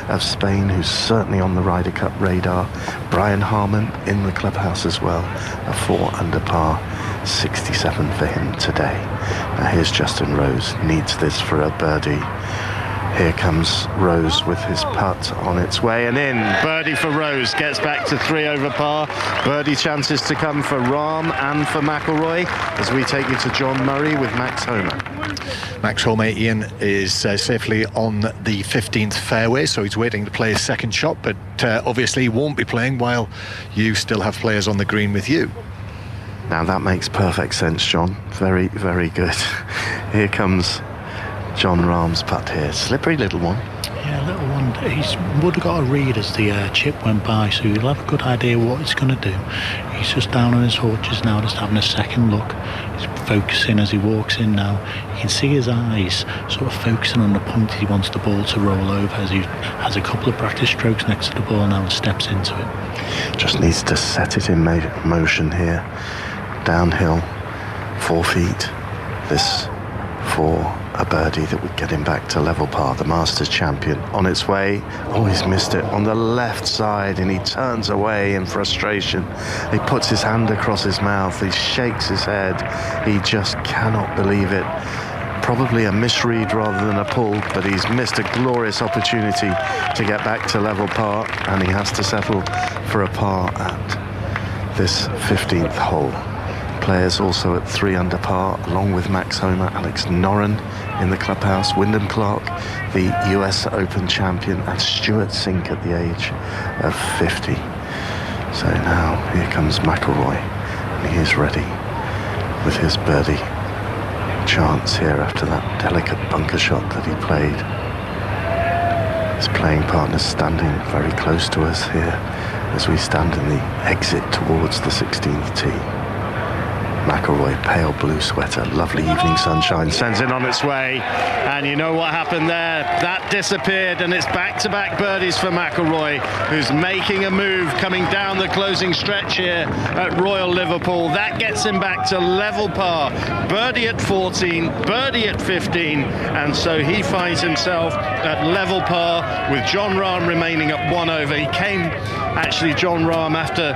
of Spain, who's certainly on the Ryder Cup radar. Brian Harman in the clubhouse as well, a 4 under par. 67 for him today. Now here's Justin Rose, needs this for a birdie Here comes Rose with his putt on its way and in. Birdie for Rose, gets back to 3 over par. Birdie chances to come for Rahm and for McIlroy as we take you to John Murray with Max Homa. Max Homa, Ian, is safely on the 15th fairway, so he's waiting to play his second shot, but obviously he won't be playing while you still have players on the green with you. Now that makes perfect sense, John. Very, very good. Here comes John Rahm's putt here. Slippery little one. Yeah, little one. He would have got a read as the chip went by, so he'll have a good idea what he's going to do. He's just down on his haunches now, just having a second look. He's focusing as he walks in now. You can see his eyes sort of focusing on the point he wants the ball to roll over as he has a couple of practice strokes next to the ball now and steps into it. Just needs to set it in motion here. Downhill, 4 feet. This for a birdie that would get him back to level par. The Masters champion on its way. Oh, he's missed it on the left side and he turns away in frustration. He puts his hand across his mouth. He shakes his head. He just cannot believe it. Probably a misread rather than a pull, but he's missed a glorious opportunity to get back to level par, and he has to settle for a par at this 15th hole. Players also at 3 under par, along with Max Homa, Alex Noren in the clubhouse, Wyndham Clark, the US Open champion, and Stuart Sink at the age of 50. So now here comes McIlroy, and he is ready with his birdie chance here after that delicate bunker shot that he played. His playing partner's standing very close to us here as we stand in the exit towards the 16th tee. McIlroy, pale blue sweater, lovely evening sunshine, sends it on its way, and you know what happened there? That disappeared, and it's back-to-back birdies for McIlroy, who's making a move coming down the closing stretch here at Royal Liverpool. That gets him back to level par. Birdie at 14, birdie at 15, and so he finds himself at level par with John Rahm remaining at 1 over. He came, actually, John Rahm, after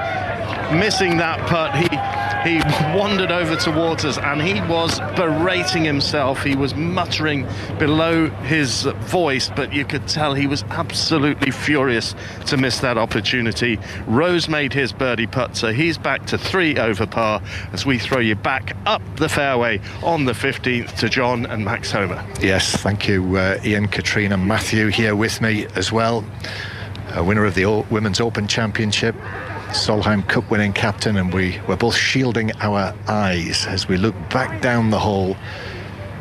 missing that putt, he wandered over towards us and he was berating himself. He was muttering below his voice, but you could tell he was absolutely furious to miss that opportunity. Rose made his birdie putt, so he's back to 3 over par as we throw you back up the fairway on the 15th to John and Max Homa. Yes, thank you, Ian, Katrina, Matthew here with me as well. Winner of the Women's Open Championship, Solheim Cup winning captain, and we're both shielding our eyes as we look back down the hole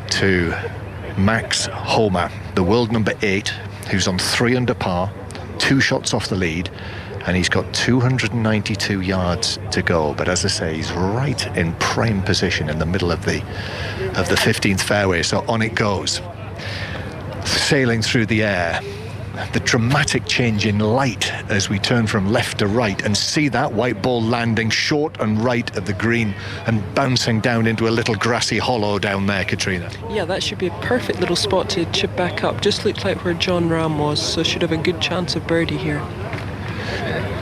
to Max Homa, the world number 8, who's on 3 under par, 2 shots off the lead, and he's got 292 yards to go. But as I say, he's right in prime position in the middle of the 15th fairway, so on it goes, sailing through the air. The dramatic change in light as we turn from left to right and see that white ball landing short and right of the green and bouncing down into a little grassy hollow down there, Katrina. Yeah, that should be a perfect little spot to chip back up. Just looked like where John Rahm was, so should have a good chance of birdie here.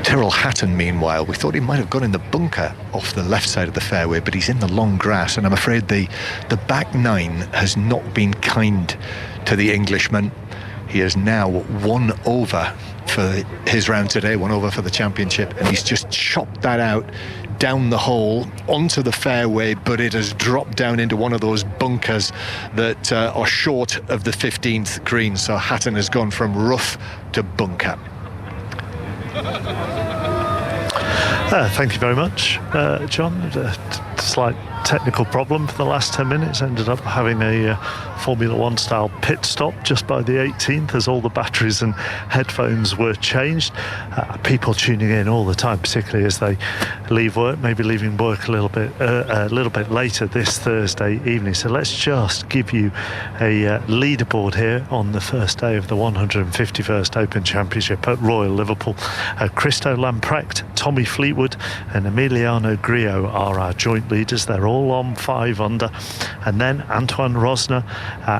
Tyrrell Hatton, meanwhile, we thought he might have gone in the bunker off the left side of the fairway, but he's in the long grass, and I'm afraid the back 9 has not been kind to the Englishman. He is now 1 over for his round today, 1 over for the championship, and he's just chopped that out down the hole onto the fairway, but it has dropped down into one of those bunkers that are short of the 15th green. So Hatton has gone from rough to bunker. Thank you very much, John. A slight technical problem for the last 10 minutes. Ended up having a Formula 1 style pit stop just by the 18th as all the batteries and headphones were changed. People tuning in all the time, particularly as they leave work, maybe leaving work a little bit later this Thursday evening. So let's just give you a leaderboard here on the first day of the 151st Open Championship at Royal Liverpool. Christo Lamprecht, Tommy Fleetwood and Emiliano Grillo are our joint leaders. They're all all on 5 under. And then Antoine Rosner,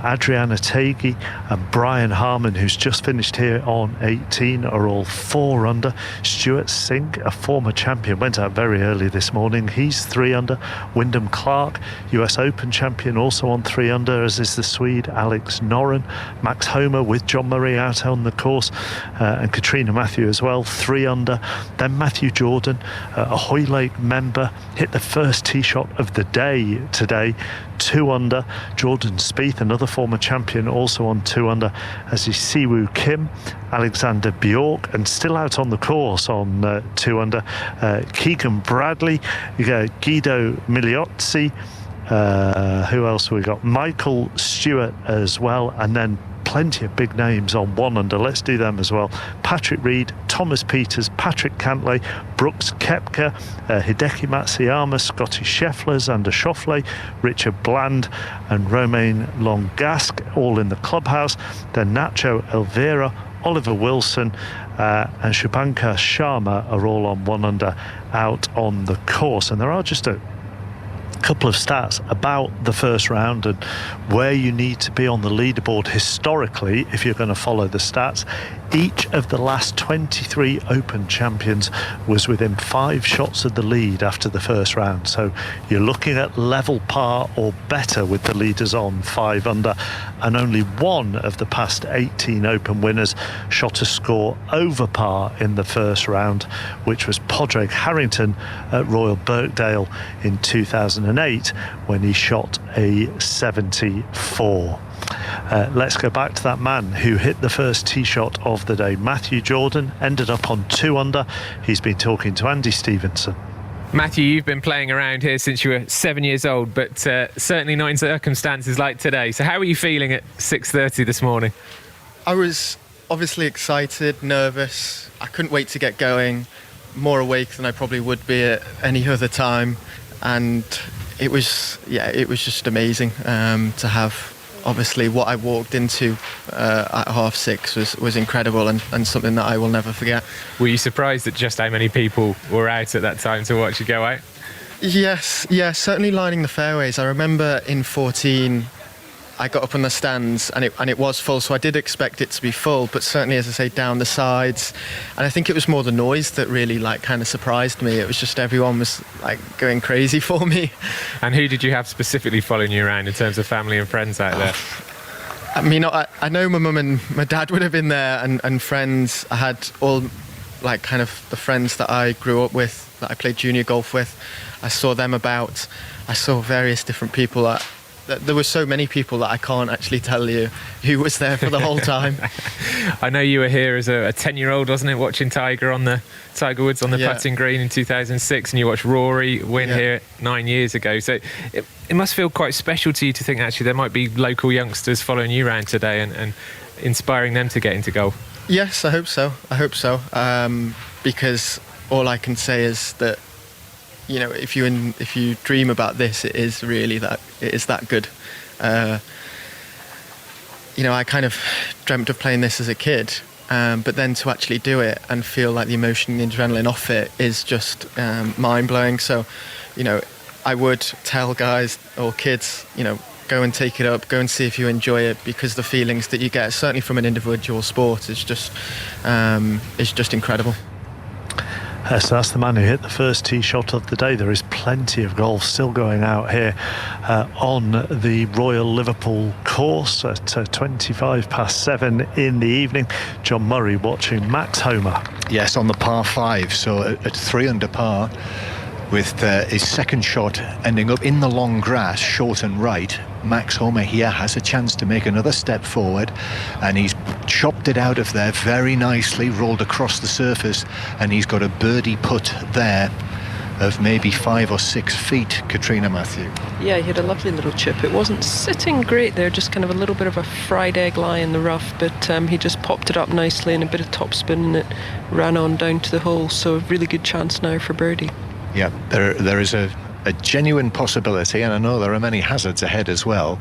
Adriana Taghi and Brian Harman, who's just finished here on 18, are all 4 under. Stuart Sink, a former champion, went out very early this morning. He's 3 under. Wyndham Clark, US Open champion, also on 3 under, as is the Swede Alex Noren. Max Homa with John Murray out on the course, and Katrina Matthew as well, 3 under. Then Matthew Jordan, a Hoylake member, hit the first tee shot of the day today, 2 under. Jordan Spieth, another former champion, also on 2 under, as is Siwoo Kim, Alexander Bjork, and still out on the course on 2 under, Keegan Bradley, Guido Migliozzi, who else have we got? Michael Stewart as well, and then plenty of big names on 1 under. Let's do them as well. Patrick Reed, Thomas Peters, Patrick Cantlay, Brooks Koepka, Hideki Matsuyama, Scotty Scheffler, Xander Schauffele, Richard Bland and Romain Longasque, all in the clubhouse. Then Nacho Elvira, Oliver Wilson and Shubhankar Sharma are all on 1 under out on the course. And there are just a couple of stats about the first round and where you need to be on the leaderboard historically if you're going to follow the stats. Each of the last 23 Open champions was within 5 shots of the lead after the first round, so you're looking at level par or better with the leaders on 5 under, and only 1 of the past 18 Open winners shot a score over par in the first round, which was Padraig Harrington at Royal Birkdale in 2008 when he shot a 74. Let's go back to that man who hit the first tee shot of the day. Matthew Jordan ended up on 2 under. He's been talking to Andy Stevenson. Matthew, you've been playing around here since you were 7 years old, but certainly not in circumstances like today. So how are you feeling at 6:30 this morning? I was obviously excited, nervous. I couldn't wait to get going. More awake than I probably would be at any other time. And it was just amazing to have. Obviously, what I walked into at 6:30 was incredible and something that I will never forget. Were you surprised at just how many people were out at that time to watch you go out? Yes, certainly lining the fairways. I remember in 14, I got up on the stands and it was full, so I did expect it to be full, but certainly, as I say, down the sides. And I think it was more the noise that really kind of surprised me. It was just everyone was going crazy for me. And who did you have specifically following you around in terms of family and friends out there? I mean, I know my mum and my dad would have been there, and friends. I had all kind of the friends that I grew up with, that I played junior golf with. I saw them about. I saw various different people. There were so many people that I can't actually tell you who was there for the whole time. I know you were here as a 10-year-old, wasn't it, watching Tiger Woods on the putting green in 2006, and you watched Rory win here 9 years ago. So it must feel quite special to you to think actually there might be local youngsters following you around today and inspiring them to get into golf. Yes, I hope so. Because all I can say is that, if you dream about this, it is that good. I kind of dreamt of playing this as a kid, but then to actually do it and feel like the emotion and the adrenaline off it is just mind-blowing. So, I would tell guys or kids, go and take it up, go and see if you enjoy it, because the feelings that you get, certainly from an individual sport, is just incredible. So that's the man who hit the first tee shot of the day. There is plenty of golf still going out here on the Royal Liverpool course at 7:25 in the evening. John Murray watching Max Homa. Yes, on the par 5, so at 3 under par, with his second shot ending up in the long grass, short and right. Max Homa here has a chance to make another step forward, and he's chopped it out of there very nicely, rolled across the surface, and he's got a birdie putt there of maybe 5 or 6 feet, Katrina Matthew. Yeah, he had a lovely little chip. It wasn't sitting great there, just kind of a little bit of a fried egg lie in the rough, but he just popped it up nicely and a bit of topspin, and it ran on down to the hole, so a really good chance now for birdie. Yeah, there is a genuine possibility, and I know there are many hazards ahead as well,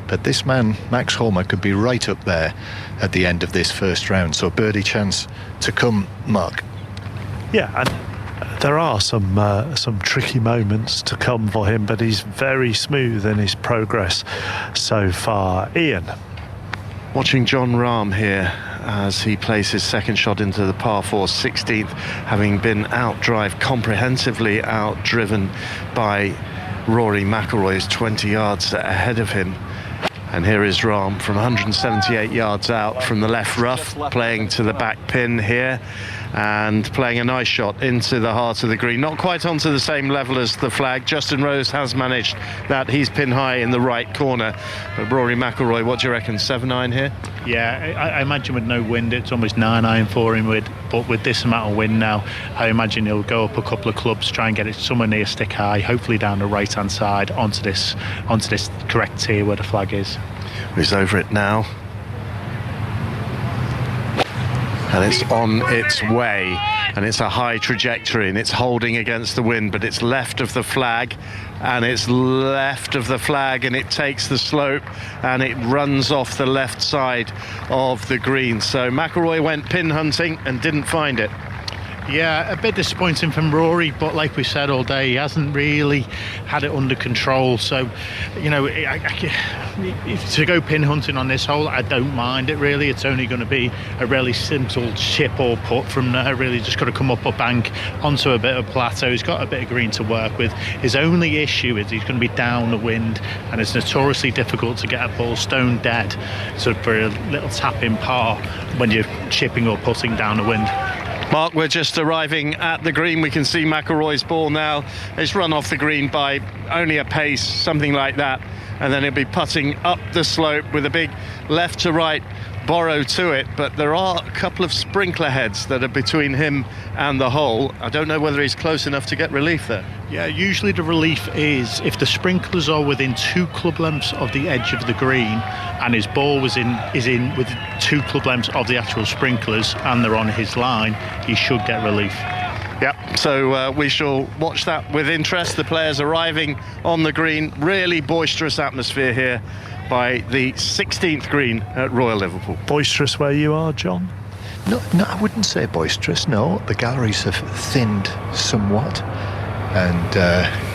but this man, Max Homa, could be right up there at the end of this first round, so birdie chance to come, Mark. Yeah, and There are some tricky moments to come for him, but he's very smooth in his progress so far. Ian. Watching Jon Rahm here as he plays his second shot into the par 4 16th, having been comprehensively outdriven by Rory McIlroy, is 20 yards ahead of him. And here is Rahm from 178 yards out from the left rough, playing to the back pin here and playing a nice shot into the heart of the green. Not quite onto the same level as the flag. Justin Rose has managed that. He's pin high in the right corner. But Rory McIlroy, what do you reckon, 7-9 here? Yeah, I imagine with no wind, it's almost 9-9 for him. But with this amount of wind now, I imagine he'll go up a couple of clubs, try and get it somewhere near stick high, hopefully down the right-hand side onto this correct tier where the flag is. He's over it now. And it's on its way, and it's a high trajectory, and it's holding against the wind, but it's left of the flag, and it's left of the flag, and it takes the slope, and it runs off the left side of the green. So McIlroy went pin hunting and didn't find it. Yeah, a bit disappointing from Rory, but like we said all day, he hasn't really had it under control. So, you know, to go pin hunting on this hole, I don't mind it really. It's only going to be a really simple chip or putt from there. Really just got to come up a bank onto a bit of plateau. He's got a bit of green to work with. His only issue is he's going to be down the wind, and it's notoriously difficult to get a ball stone dead sort of for a little tap in par when you're chipping or putting down the wind. Mark, we're just arriving at the green. We can see McIlroy's ball now. It's run off the green by only a pace, something like that. And then he'll be putting up the slope with a big left to right borrow to it. But there are a couple of sprinkler heads that are between him and the hole. I don't know whether he's close enough to get relief there. Yeah, usually the relief is if the sprinklers are within 2 club lengths of the edge of the green and his ball is in with 2 club lengths of the actual sprinklers and they're on his line, he should get relief. Yeah, so we shall watch that with interest. The players arriving on the green. Really boisterous atmosphere here by the 16th green at Royal Liverpool. Boisterous where you are, John? No, I wouldn't say boisterous, no. The galleries have thinned somewhat. And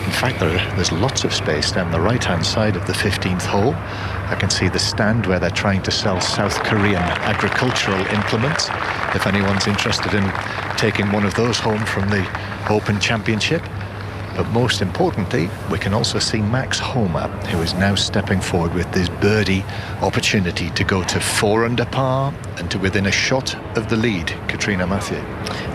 in fact, there's lots of space down the right-hand side of the 15th hole. I can see the stand where they're trying to sell South Korean agricultural implements, if anyone's interested in taking one of those home from the Open Championship. But most importantly, we can also see Max Homa, who is now stepping forward with this birdie opportunity to go to 4 under par and to within a shot of the lead, Katrina Mathieu.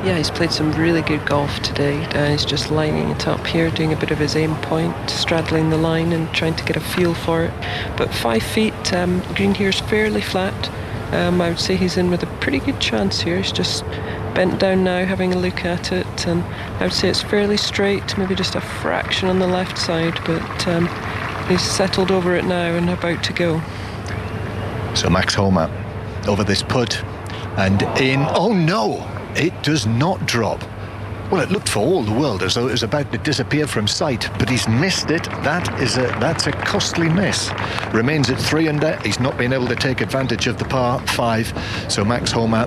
Yeah, he's played some really good golf today. He's just lining it up here, doing a bit of his aim point, straddling the line and trying to get a feel for it. But 5 feet, green here is fairly flat. I would say he's in with a pretty good chance here. He's just bent down now, having a look at it, and I would say it's fairly straight, maybe just a fraction on the left side, but he's settled over it now and about to go. So Max Homa over this putt and in. Oh no, it does not drop. Well, it looked for all the world as though it was about to disappear from sight, but he's missed it. That's a costly miss. Remains at 3 under. He's not been able to take advantage of the par 5. So Max Homa,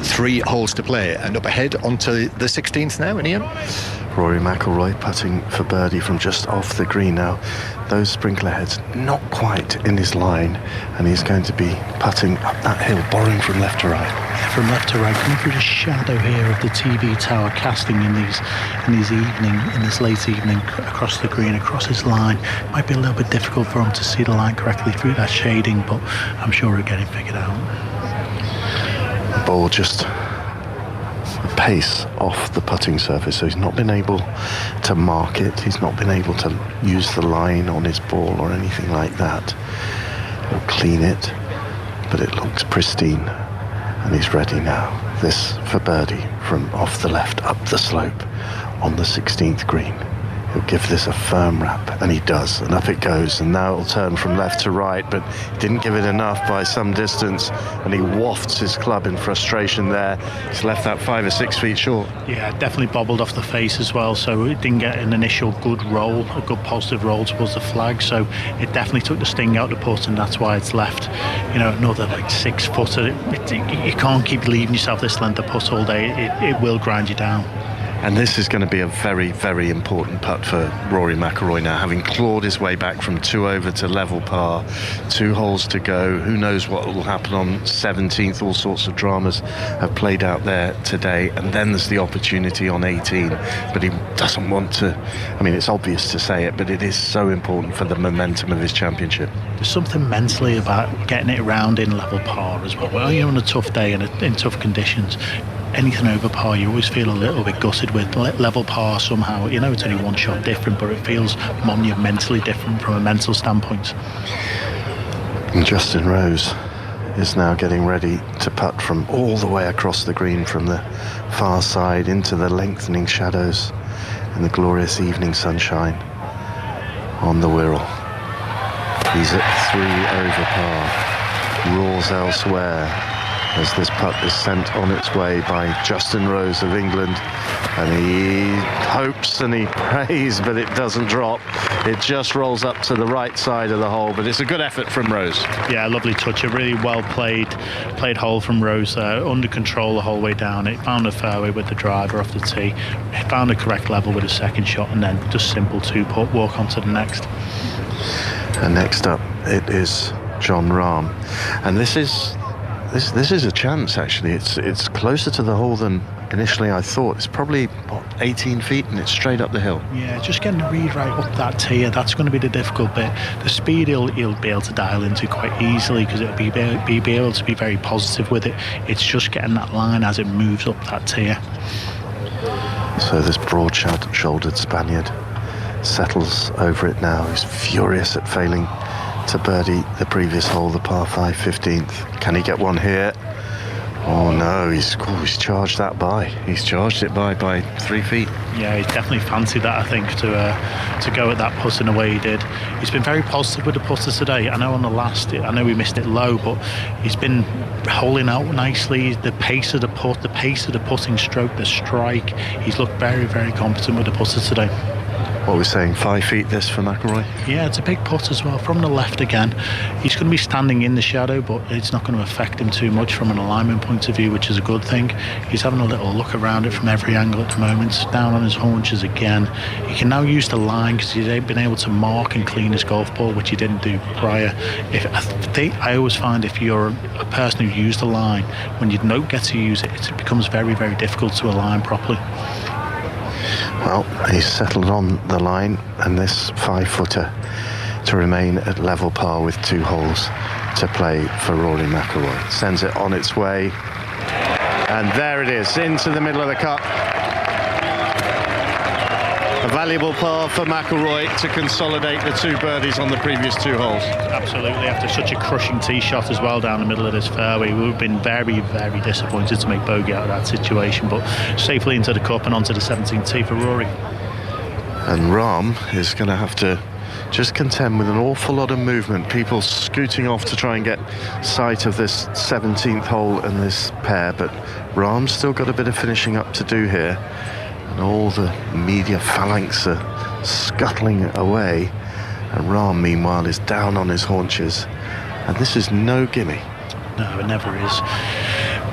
3 holes to play, and up ahead onto the 16th now. And Ian? Rory McIlroy putting for birdie from just off the green now. Those sprinkler heads not quite in his line, and he's going to be putting up that hill, borrowing from left to right. Yeah, from left to right, coming through the shadow here of the TV tower, casting in this late evening across the green, across his line. It might be a little bit difficult for him to see the line correctly through that shading, but I'm sure he'll get it figured out. The ball just a pace off the putting surface, so he's not been able to mark it, he's not been able to use the line on his ball or anything like that, or clean it, but it looks pristine, and he's ready now. This for birdie from off the left up the slope on the 16th green. He'll give this a firm wrap, and he does, and up it goes, and now it'll turn from left to right, but he didn't give it enough by some distance, and he wafts his club in frustration there. He's left that 5 or 6 feet short. Yeah, definitely bobbled off the face as well, so it didn't get an initial good roll, a good positive roll towards the flag, so it definitely took the sting out of the putt, and that's why it's left, another 6 footer. You can't keep leaving yourself this length of putt all day. It will grind you down. And this is going to be a very, very important putt for Rory McIlroy now, having clawed his way back from 2 over to level par. 2 holes to go. Who knows what will happen on 17th? All sorts of dramas have played out there today. And then there's the opportunity on 18. But he doesn't want to... I mean, it's obvious to say it, but it is so important for the momentum of his championship. There's something mentally about getting it around in level par as well. Well, you're on a tough day and in tough conditions. Anything over par, you always feel a little bit gutted with. Level par somehow, you know, it's only 1 shot different, but it feels monumentally different from a mental standpoint. And Justin Rose is now getting ready to putt from all the way across the green from the far side into the lengthening shadows and the glorious evening sunshine on the Wirral. He's at 3 over par, roars elsewhere as this putt is sent on its way by Justin Rose of England, and he hopes and he prays, but it doesn't drop. It just rolls up to the right side of the hole, but it's a good effort from Rose. Yeah, lovely touch, a really well played hole from Rose there, under control the whole way down. It found a fairway with the driver off the tee, it found a correct level with a second shot, and then just simple 2-putt, walk on to the next. And next up, it is Jon Rahm, and this is a chance, actually. It's closer to the hole than initially I thought. It's probably 18 feet and it's straight up the hill. Yeah, just getting the read right up that tee, that's going to be the difficult bit. The speed he'll be able to dial into quite easily because it'll be able to be very positive with it. It's just getting that line as it moves up that tee. So this broad-shouldered Spaniard settles over it now. He's furious at failing to birdie the previous hole, the par 5 15th. Can he get one here? Oh no, he's charged that by. He's charged it by 3 feet. Yeah, he's definitely fancied that, I think, to go at that putt in the way he did. He's been very positive with the putters today. I know on the last, I know we missed it low, but he's been holding out nicely. The pace of the putt, the pace of the putting stroke, the strike, he's looked very, very competent with the putters today. What we're saying, 5 feet this for McIlroy? Yeah, it's a big putt as well, from the left again. He's going to be standing in the shadow, but it's not going to affect him too much from an alignment point of view, which is a good thing. He's having a little look around it from every angle at the moment, down on his haunches again. He can now use the line because he's been able to mark and clean his golf ball, which he didn't do prior. I always find if you're a person who used the line, when you don't get to use it, it becomes very, very difficult to align properly. Well, he's settled on the line, and this 5-footer to remain at level par with 2 holes to play for Rory McIlroy. Sends it on its way, and there it is, into the middle of the cup. A valuable par for McIlroy to consolidate the 2 birdies on the previous 2 holes. Absolutely, after such a crushing tee shot as well down the middle of this fairway, we've been very, very disappointed to make bogey out of that situation, but safely into the cup and onto the 17th tee for Rory. And Rahm is going to have to just contend with an awful lot of movement, people scooting off to try and get sight of this 17th hole and this pair, but Rahm's still got a bit of finishing up to do here. And all the media phalanx are scuttling away, and Rahm meanwhile is down on his haunches, and this is no gimme. No, it never is.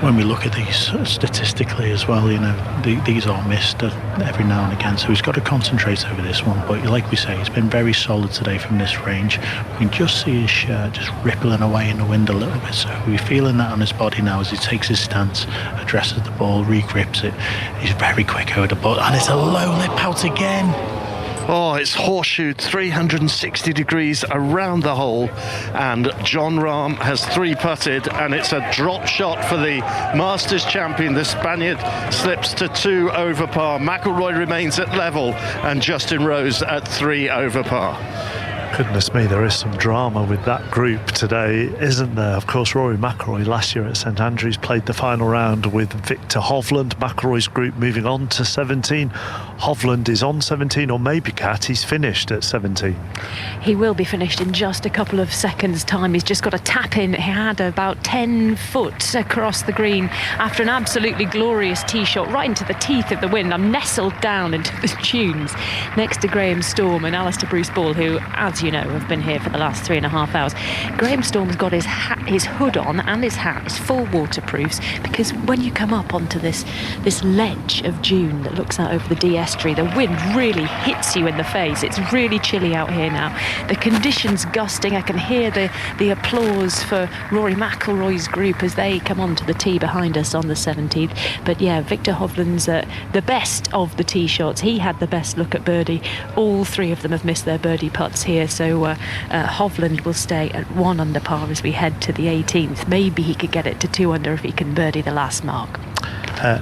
When we look at these statistically as well, you know, these are missed every now and again, so he's got to concentrate over this one. But like we say, he's been very solid today from this range. We can just see his shirt just rippling away in the wind a little bit, so we're feeling that on his body now as he takes his stance, addresses the ball, regrips it. He's very quick over the ball, and it's a low lip out again. Oh, it's horseshoed 360 degrees around the hole, and Jon Rahm has 3-putted, and it's a drop shot for the Masters champion. The Spaniard slips to 2 over par. McIlroy remains at level, and Justin Rose at 3 over par. Goodness me, there is some drama with that group today, isn't there? Of course, Rory McIlroy last year at St Andrews played the final round with Victor Hovland. McIlroy's group moving on to 17. Hovland is on 17, or maybe, Kat, he's finished at 17. He will be finished in just a couple of seconds' time. He's just got to tap in. He had about 10 foot across the green after an absolutely glorious tee shot right into the teeth of the wind. I'm nestled down into the dunes next to Graham Storm and Alistair Bruce Ball, who, as as you know, have been here for the last 3.5 hours. Graham Storm's got his hood on, and his hat is full waterproofs, because when you come up onto this ledge of dune that looks out over the Dee estuary, the wind really hits you in the face. It's really chilly out here now. The conditions gusting. I can hear the applause for Rory McIlroy's group as they come onto the tee behind us on the 17th. But yeah, Victor Hovland's the best of the tee shots. He had the best look at birdie. All three of them have missed their birdie putts here, so Hovland will stay at 1 under par as we head to the 18th. Maybe he could get it to 2 under if he can birdie the last mark.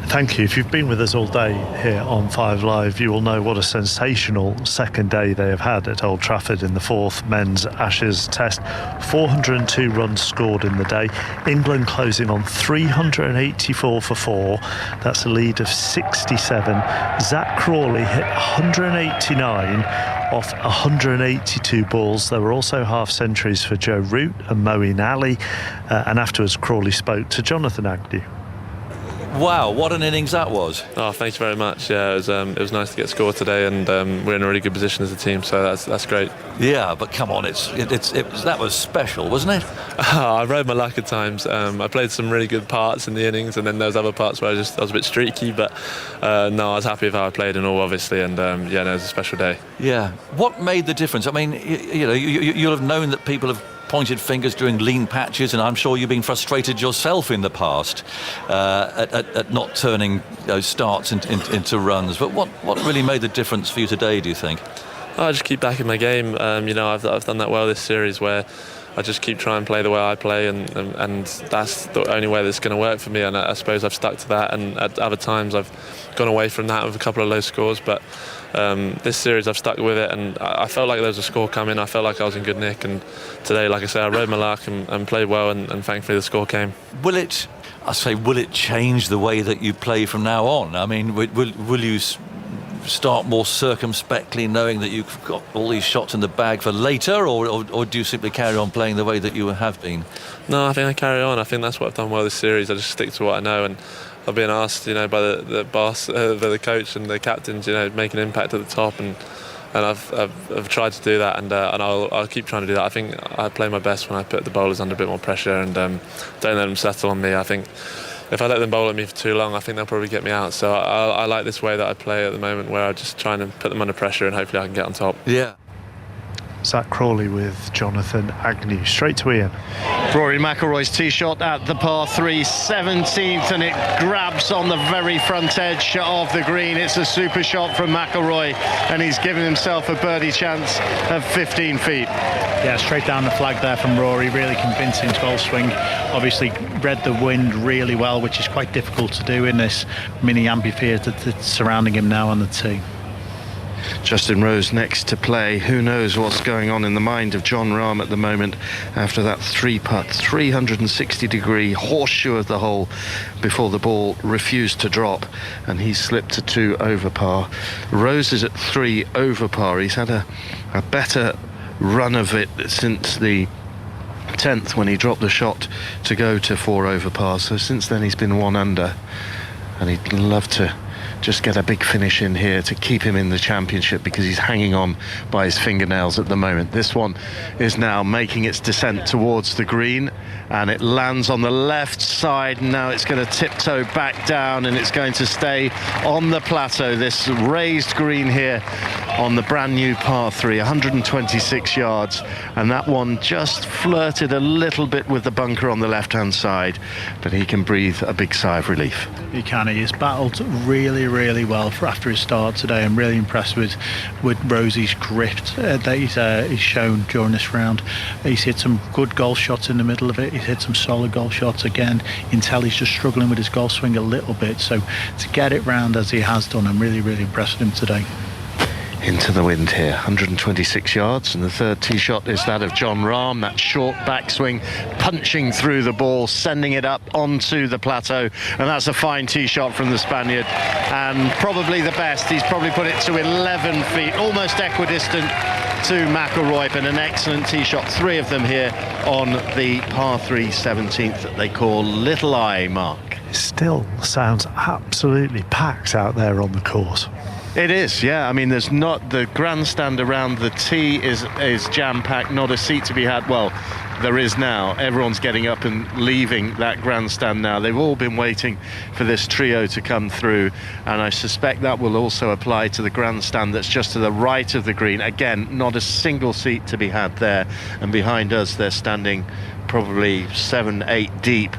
Thank you. If you've been with us all day here on 5 Live, you will know what a sensational second day they have had at Old Trafford in the 4th Men's Ashes Test. 402 runs scored in the day. England closing on 384 for 4. That's a lead of 67. Zach Crawley hit 189 off 182 balls. There were also half centuries for Joe Root and Moeen Ali. And afterwards, Crawley spoke to Jonathan Agnew. Wow, what an innings that was. Oh, thank you very much. Yeah, it was nice to get scored today, and we're in a really good position as a team, so that's great. Yeah, but come on, that was special, wasn't it? I rode my luck at times. I played some really good parts in the innings, and then there was other parts where I was a bit streaky, but no, I was happy with how I played and all, obviously, and it was a special day. Yeah. What made the difference? I mean, you'll have known that people have pointed fingers during lean patches, and I'm sure you've been frustrated yourself in the past at not turning those starts into runs. But what really made the difference for you today, do you think? I just keep backing my game. I've done that well this series, where I just keep trying to play the way I play, and that's the only way that's going to work for me. And I suppose I've stuck to that. And at other times I've gone away from that with a couple of low scores, but this series I've stuck with it, and I felt like there was a score coming. I felt like I was in good nick, and today, like I say, I rode my luck and played well, and thankfully the score came. Will it change the way that you play from now on? I mean, will you start more circumspectly, knowing that you've got all these shots in the bag for later, or do you simply carry on playing the way that you have been? No, I think I carry on. I think that's what I've done well this series. I just stick to what I know, and I've been asked, by the boss, by the coach and the captains, make an impact at the top, and I've tried to do that, and I'll keep trying to do that. I think I play my best when I put the bowlers under a bit more pressure and don't let them settle on me. I think if I let them bowl at me for too long, I think they'll probably get me out. So I like this way that I play at the moment, where I just try and put them under pressure, and hopefully I can get on top. Yeah. Zach Crawley with Jonathan Agnew. Straight to Ian. Rory McIlroy's tee shot at the par 3 17th, and it grabs on the very front edge of the green. It's a super shot from McIlroy, and he's given himself a birdie chance of 15 feet. Yeah, straight down the flag there from Rory. Really convincing golf swing. Obviously read the wind really well, which is quite difficult to do in this mini amphitheatre that's surrounding him now on the tee. Justin Rose next to play. Who knows what's going on in the mind of Jon Rahm at the moment after that 3-putt, 360-degree horseshoe of the hole before the ball refused to drop, and he slipped to 2 over par. Rose is at 3 over par. He's had a better run of it since the 10th, when he dropped the shot to go to 4 over par. So since then he's been 1 under, and he'd love to just get a big finish in here to keep him in the championship, because he's hanging on by his fingernails at the moment. This one is now making its descent towards the green, and it lands on the left side. Now it's going to tiptoe back down, and it's going to stay on the plateau, this raised green here on the brand new par 3, 126 yards, and that one just flirted a little bit with the bunker on the left hand side, but he can breathe a big sigh of relief. He can. He has battled really well for after his start today. I'm really impressed with Rosie's grit that he's shown during this round. He's hit some good golf shots in the middle of it. He's hit some solid golf shots again. You can tell he's just struggling with his golf swing a little bit, so to get it round as he has done, I'm really impressed with him today. Into the wind here, 126 yards, and the third tee shot is that of Jon Rahm. That short backswing, punching through the ball, sending it up onto the plateau, and that's a fine tee shot from the Spaniard, and probably the best. He's probably put it to 11 feet, almost equidistant to McIlroy, but an excellent tee shot. 3 of them here on the par 3 17th that they call Little Eye Mark. still sounds absolutely packed out there on the course. It is, yeah. I mean, there's not the grandstand around the tee is jam-packed, not a seat to be had. Well, there is now. Everyone's getting up and leaving that grandstand now. They've all been waiting for this trio to come through, and I suspect that will also apply to the grandstand that's just to the right of the green. Again, not a single seat to be had there, and behind us they're standing probably 7-8 deep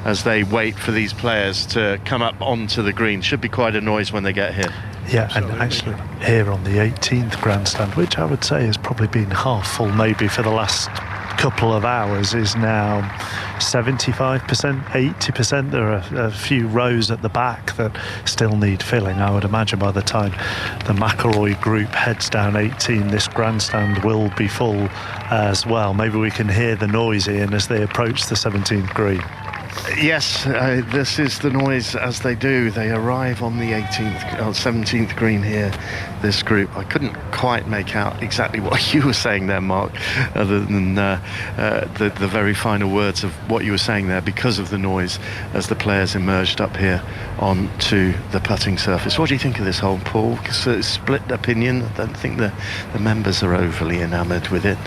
as they wait for these players to come up onto the green. Should be quite a noise when they get here. Yeah, and actually here on the 18th grandstand, which I would say has probably been half full maybe for the last couple of hours, is now 75%, 80%. There are a few rows at the back that still need filling. I would imagine by the time the McIlroy group heads down 18, this grandstand will be full as well. Maybe we can hear the noise, Ian, as they approach the 17th green. Yes, this is the noise as they do. They arrive on the 17th green here, this group. I couldn't quite make out exactly what you were saying there, Mark, other than the very final words of what you were saying there, because of the noise as the players emerged up here onto the putting surface. What do you think of this hole, Paul? Split opinion. I don't think the members are overly enamoured with it.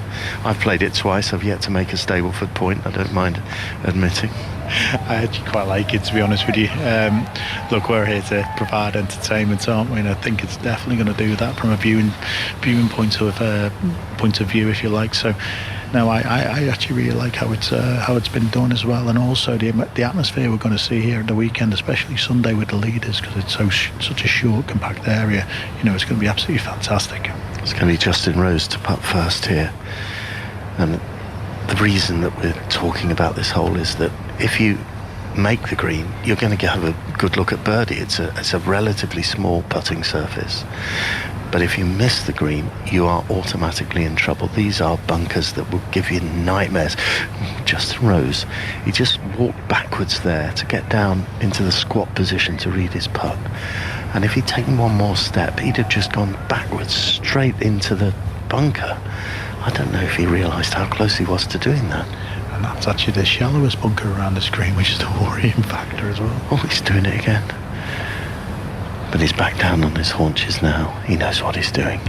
I've played it twice. I've yet to make a Stableford point, I don't mind admitting. I actually quite like it, to be honest with you. Look, we're here to provide entertainment, aren't we? And I think it's definitely going to do that from a viewing point of view, if you like. So, no, I actually really like how it's been done as well, and also the atmosphere we're going to see here at the weekend, especially Sunday with the leaders, because it's such a short, compact area. You know, it's going to be absolutely fantastic. It's going to be Justin Rose to putt first here, and the reason that we're talking about this hole is that if you make the green, you're going to have a good look at birdie. It's a relatively small putting surface. But if you miss the green, you are automatically in trouble. These are bunkers that will give you nightmares. Justin Rose, he just walked backwards there to get down into the squat position to read his putt. And if he'd taken one more step, he'd have just gone backwards straight into the bunker. I don't know if he realised how close he was to doing that. And that's actually the shallowest bunker around the screen, which is a worrying factor as well. Oh, he's doing it again. But he's back down on his haunches now. He knows what he's doing.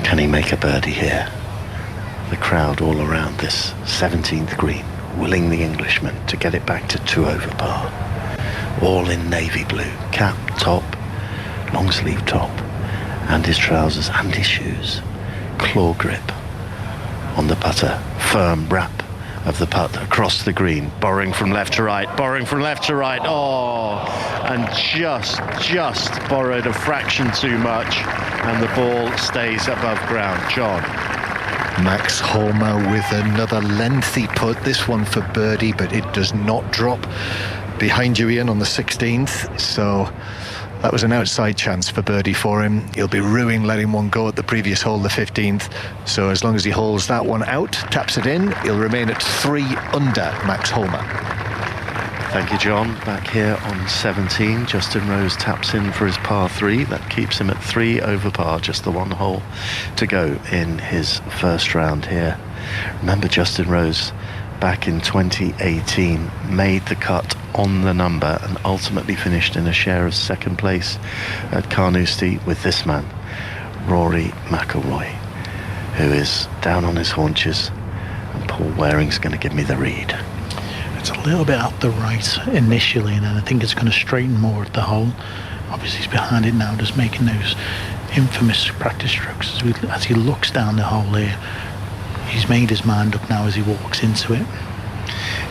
Can he make a birdie here? The crowd all around this 17th green, willing the Englishman to get it back to 2 over par. All in navy blue, cap, top, long sleeve top, and his trousers and his shoes. Claw grip on the putter, firm wrap of the putt across the green, borrowing from left to right, oh, and just borrowed a fraction too much, and the ball stays above ground. John. Max Homa with another lengthy putt, this one for birdie, but it does not drop behind you, Ian, on the 16th, so that was an outside chance for birdie for him. He'll be ruined letting one go at the previous hole, the 15th. So as long as he holds that one out, taps it in, he'll remain at 3 under Max Homa. Thank you, John. Back here on 17, Justin Rose taps in for his par 3. That keeps him at 3 over par, just the one hole to go in his first round here. Remember, Justin Rose back in 2018 made the cut on the number and ultimately finished in a share of second place at Carnoustie with this man, Rory McIlroy, who is down on his haunches, and Paul Waring's going to give me the read. It's a little bit out the right initially, and then I think it's going to straighten more at the hole. Obviously he's behind it now, just making those infamous practice strokes as he looks down the hole here. He's made his mind up now as he walks into it.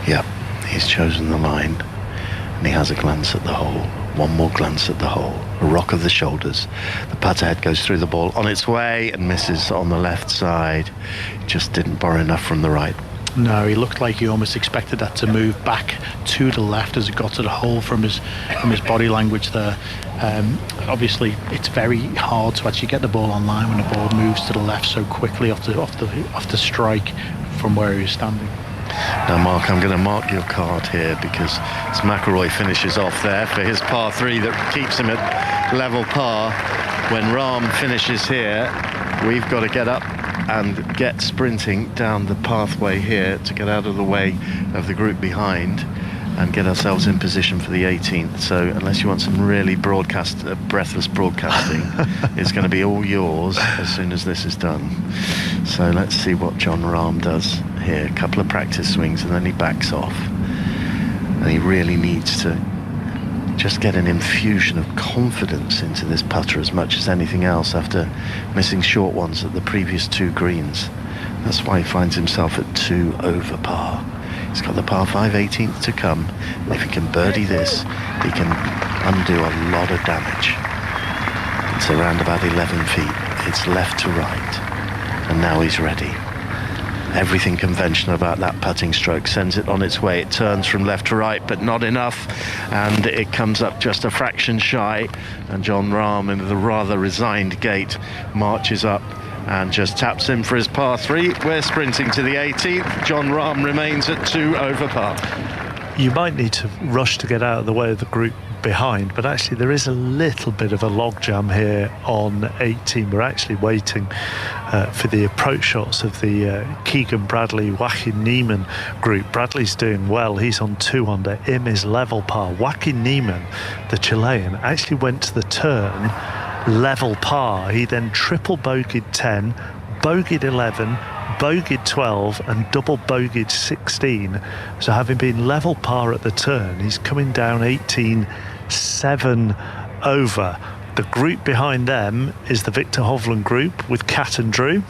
Yeah, he's chosen the line, and he has a glance at the hole. One more glance at the hole. A rock of the shoulders. The putter head goes through the ball on its way and misses on the left side. Just didn't borrow enough from the right. No, he looked like he almost expected that to move back to the left as it got to the hole from his body language there. Obviously, it's very hard to actually get the ball on line when the ball moves to the left so quickly off the strike from where he was standing. Now, Mark, I'm going to mark your card here because as McIlroy finishes off there for his par 3 that keeps him at level par, when Rahm finishes here, we've got to get up and get sprinting down the pathway here to get out of the way of the group behind. and get ourselves in position for the 18th. So unless you want some really breathless broadcasting, it's going to be all yours as soon as this is done. So let's see what Jon Rahm does here. A couple of practice swings and then he backs off. And he really needs to just get an infusion of confidence into this putter as much as anything else after missing short ones at the previous 2 greens. That's why he finds himself at 2 over par. He's got the par 5 18th to come. If he can birdie this, he can undo a lot of damage. It's around about 11 feet. It's left to right. And now he's ready. Everything conventional about that putting stroke sends it on its way. It turns from left to right, but not enough. And it comes up just a fraction shy. And Jon Rahm, in the rather resigned gait, marches up and just taps in for his par 3. We're sprinting to the 18th. Jon Rahm remains at 2 over par. You might need to rush to get out of the way of the group behind, but actually there is a little bit of a logjam here on 18. We're actually waiting for the approach shots of the Keegan Bradley, Joaquin Niemann group. Bradley's doing well. He's on 2 under. Im is level par. Joaquin Niemann, the Chilean, actually went to the turn level par. He then triple bogeyed 10, bogeyed 11, bogeyed 12 and double bogeyed 16. So having been level par at the turn, he's coming down 18-7 over. The group behind them is the Viktor Hovland group with Cat and Drew.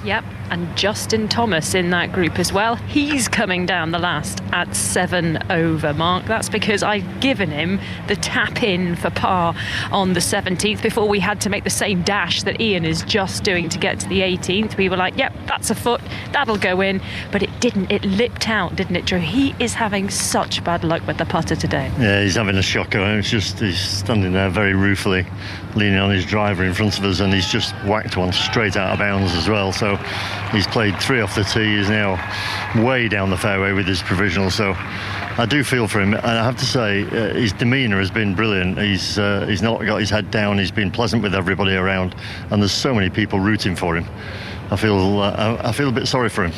Yep, and Justin Thomas in that group as well. He's coming down the last at 7 over, Mark. That's because I've given him the tap in for par on the 17th before we had to make the same dash that Ian is just doing to get to the 18th. We were like, yep, that's a foot, that'll go in. But it didn't. It lipped out, didn't it, Drew? He is having such bad luck with the putter today. Yeah, he's having a shocker. He's standing there very ruefully, leaning on his driver in front of us, and he's just whacked one straight out of bounds as well. So he's played 3 off the tee. He's now way down the fairway with his provisional. So I do feel for him, and I have to say his demeanour has been brilliant. He's not got his head down. He's been pleasant with everybody around, and there's so many people rooting for him. I feel a bit sorry for him.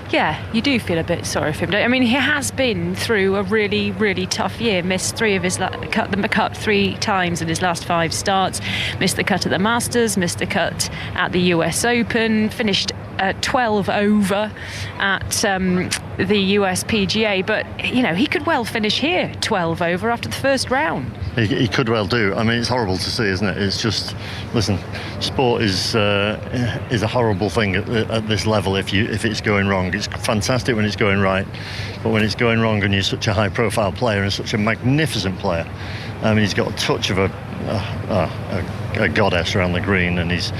Yeah, you do feel a bit sorry for him. I mean, he has been through a really, really tough year. Missed 3 of his cut the cut 3 times in his last 5 starts. Missed the cut at the Masters. Missed the cut at the US Open. Finished 12 over at the US PGA. But you know, he could well finish here 12 over after the first round. He could well do. I mean, it's horrible to see, isn't it? It's just, listen, sport is a horrible thing at this level if it's going wrong. It's fantastic when it's going right, but when it's going wrong and you're such a high-profile player and such a magnificent player, I mean, he's got a touch of a goddess around the green, and he's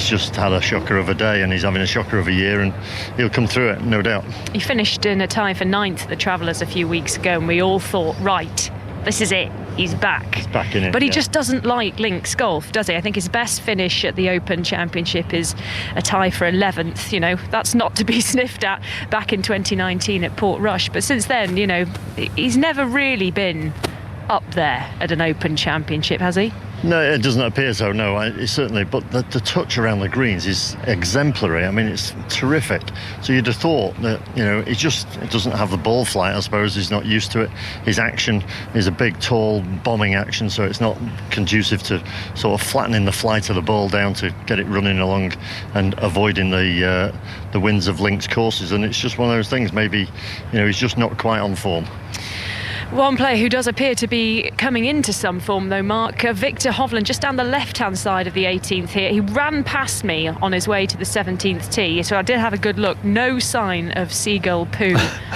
just had a shocker of a day, and he's having a shocker of a year, and he'll come through it, no doubt. He finished in a tie for 9th at the Travellers a few weeks ago, and we all thought, right, this is it. He's back. He's back in it. But he just doesn't like links golf, does he? I think his best finish at the Open Championship is a tie for 11th. You know, that's not to be sniffed at back in 2019 at Portrush. But since then, you know, he's never really been up there at an Open Championship, has he? No, it doesn't appear so, no. It's certainly, but the touch around the greens is exemplary. I mean, it's terrific. So you'd have thought that, you know, it doesn't have the ball flight, I suppose. He's not used to it. His action is a big, tall, bombing action, so it's not conducive to sort of flattening the flight of the ball down to get it running along and avoiding the winds of links courses. And it's just one of those things. Maybe, you know, he's just not quite on form. One player who does appear to be coming into some form, though, Mark, Viktor Hovland, just down the left-hand side of the 18th here. He ran past me on his way to the 17th tee, so I did have a good look. No sign of seagull poo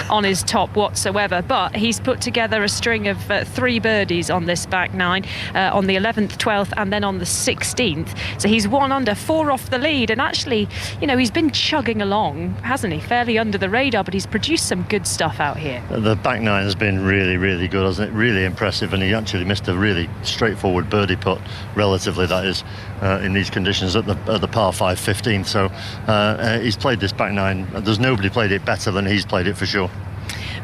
on his top whatsoever, but he's put together a string of 3 birdies on this back 9, on the 11th, 12th, and then on the 16th. So he's 1 under, 4 off the lead, and actually, you know, he's been chugging along, hasn't he? Fairly under the radar, but he's produced some good stuff out here. The back 9 has been really good, hasn't it? Really impressive, and he actually missed a really straightforward birdie putt, relatively, that is, in these conditions at the par 5 15th. So he's played this back 9. There's nobody played it better than he's played it, for sure.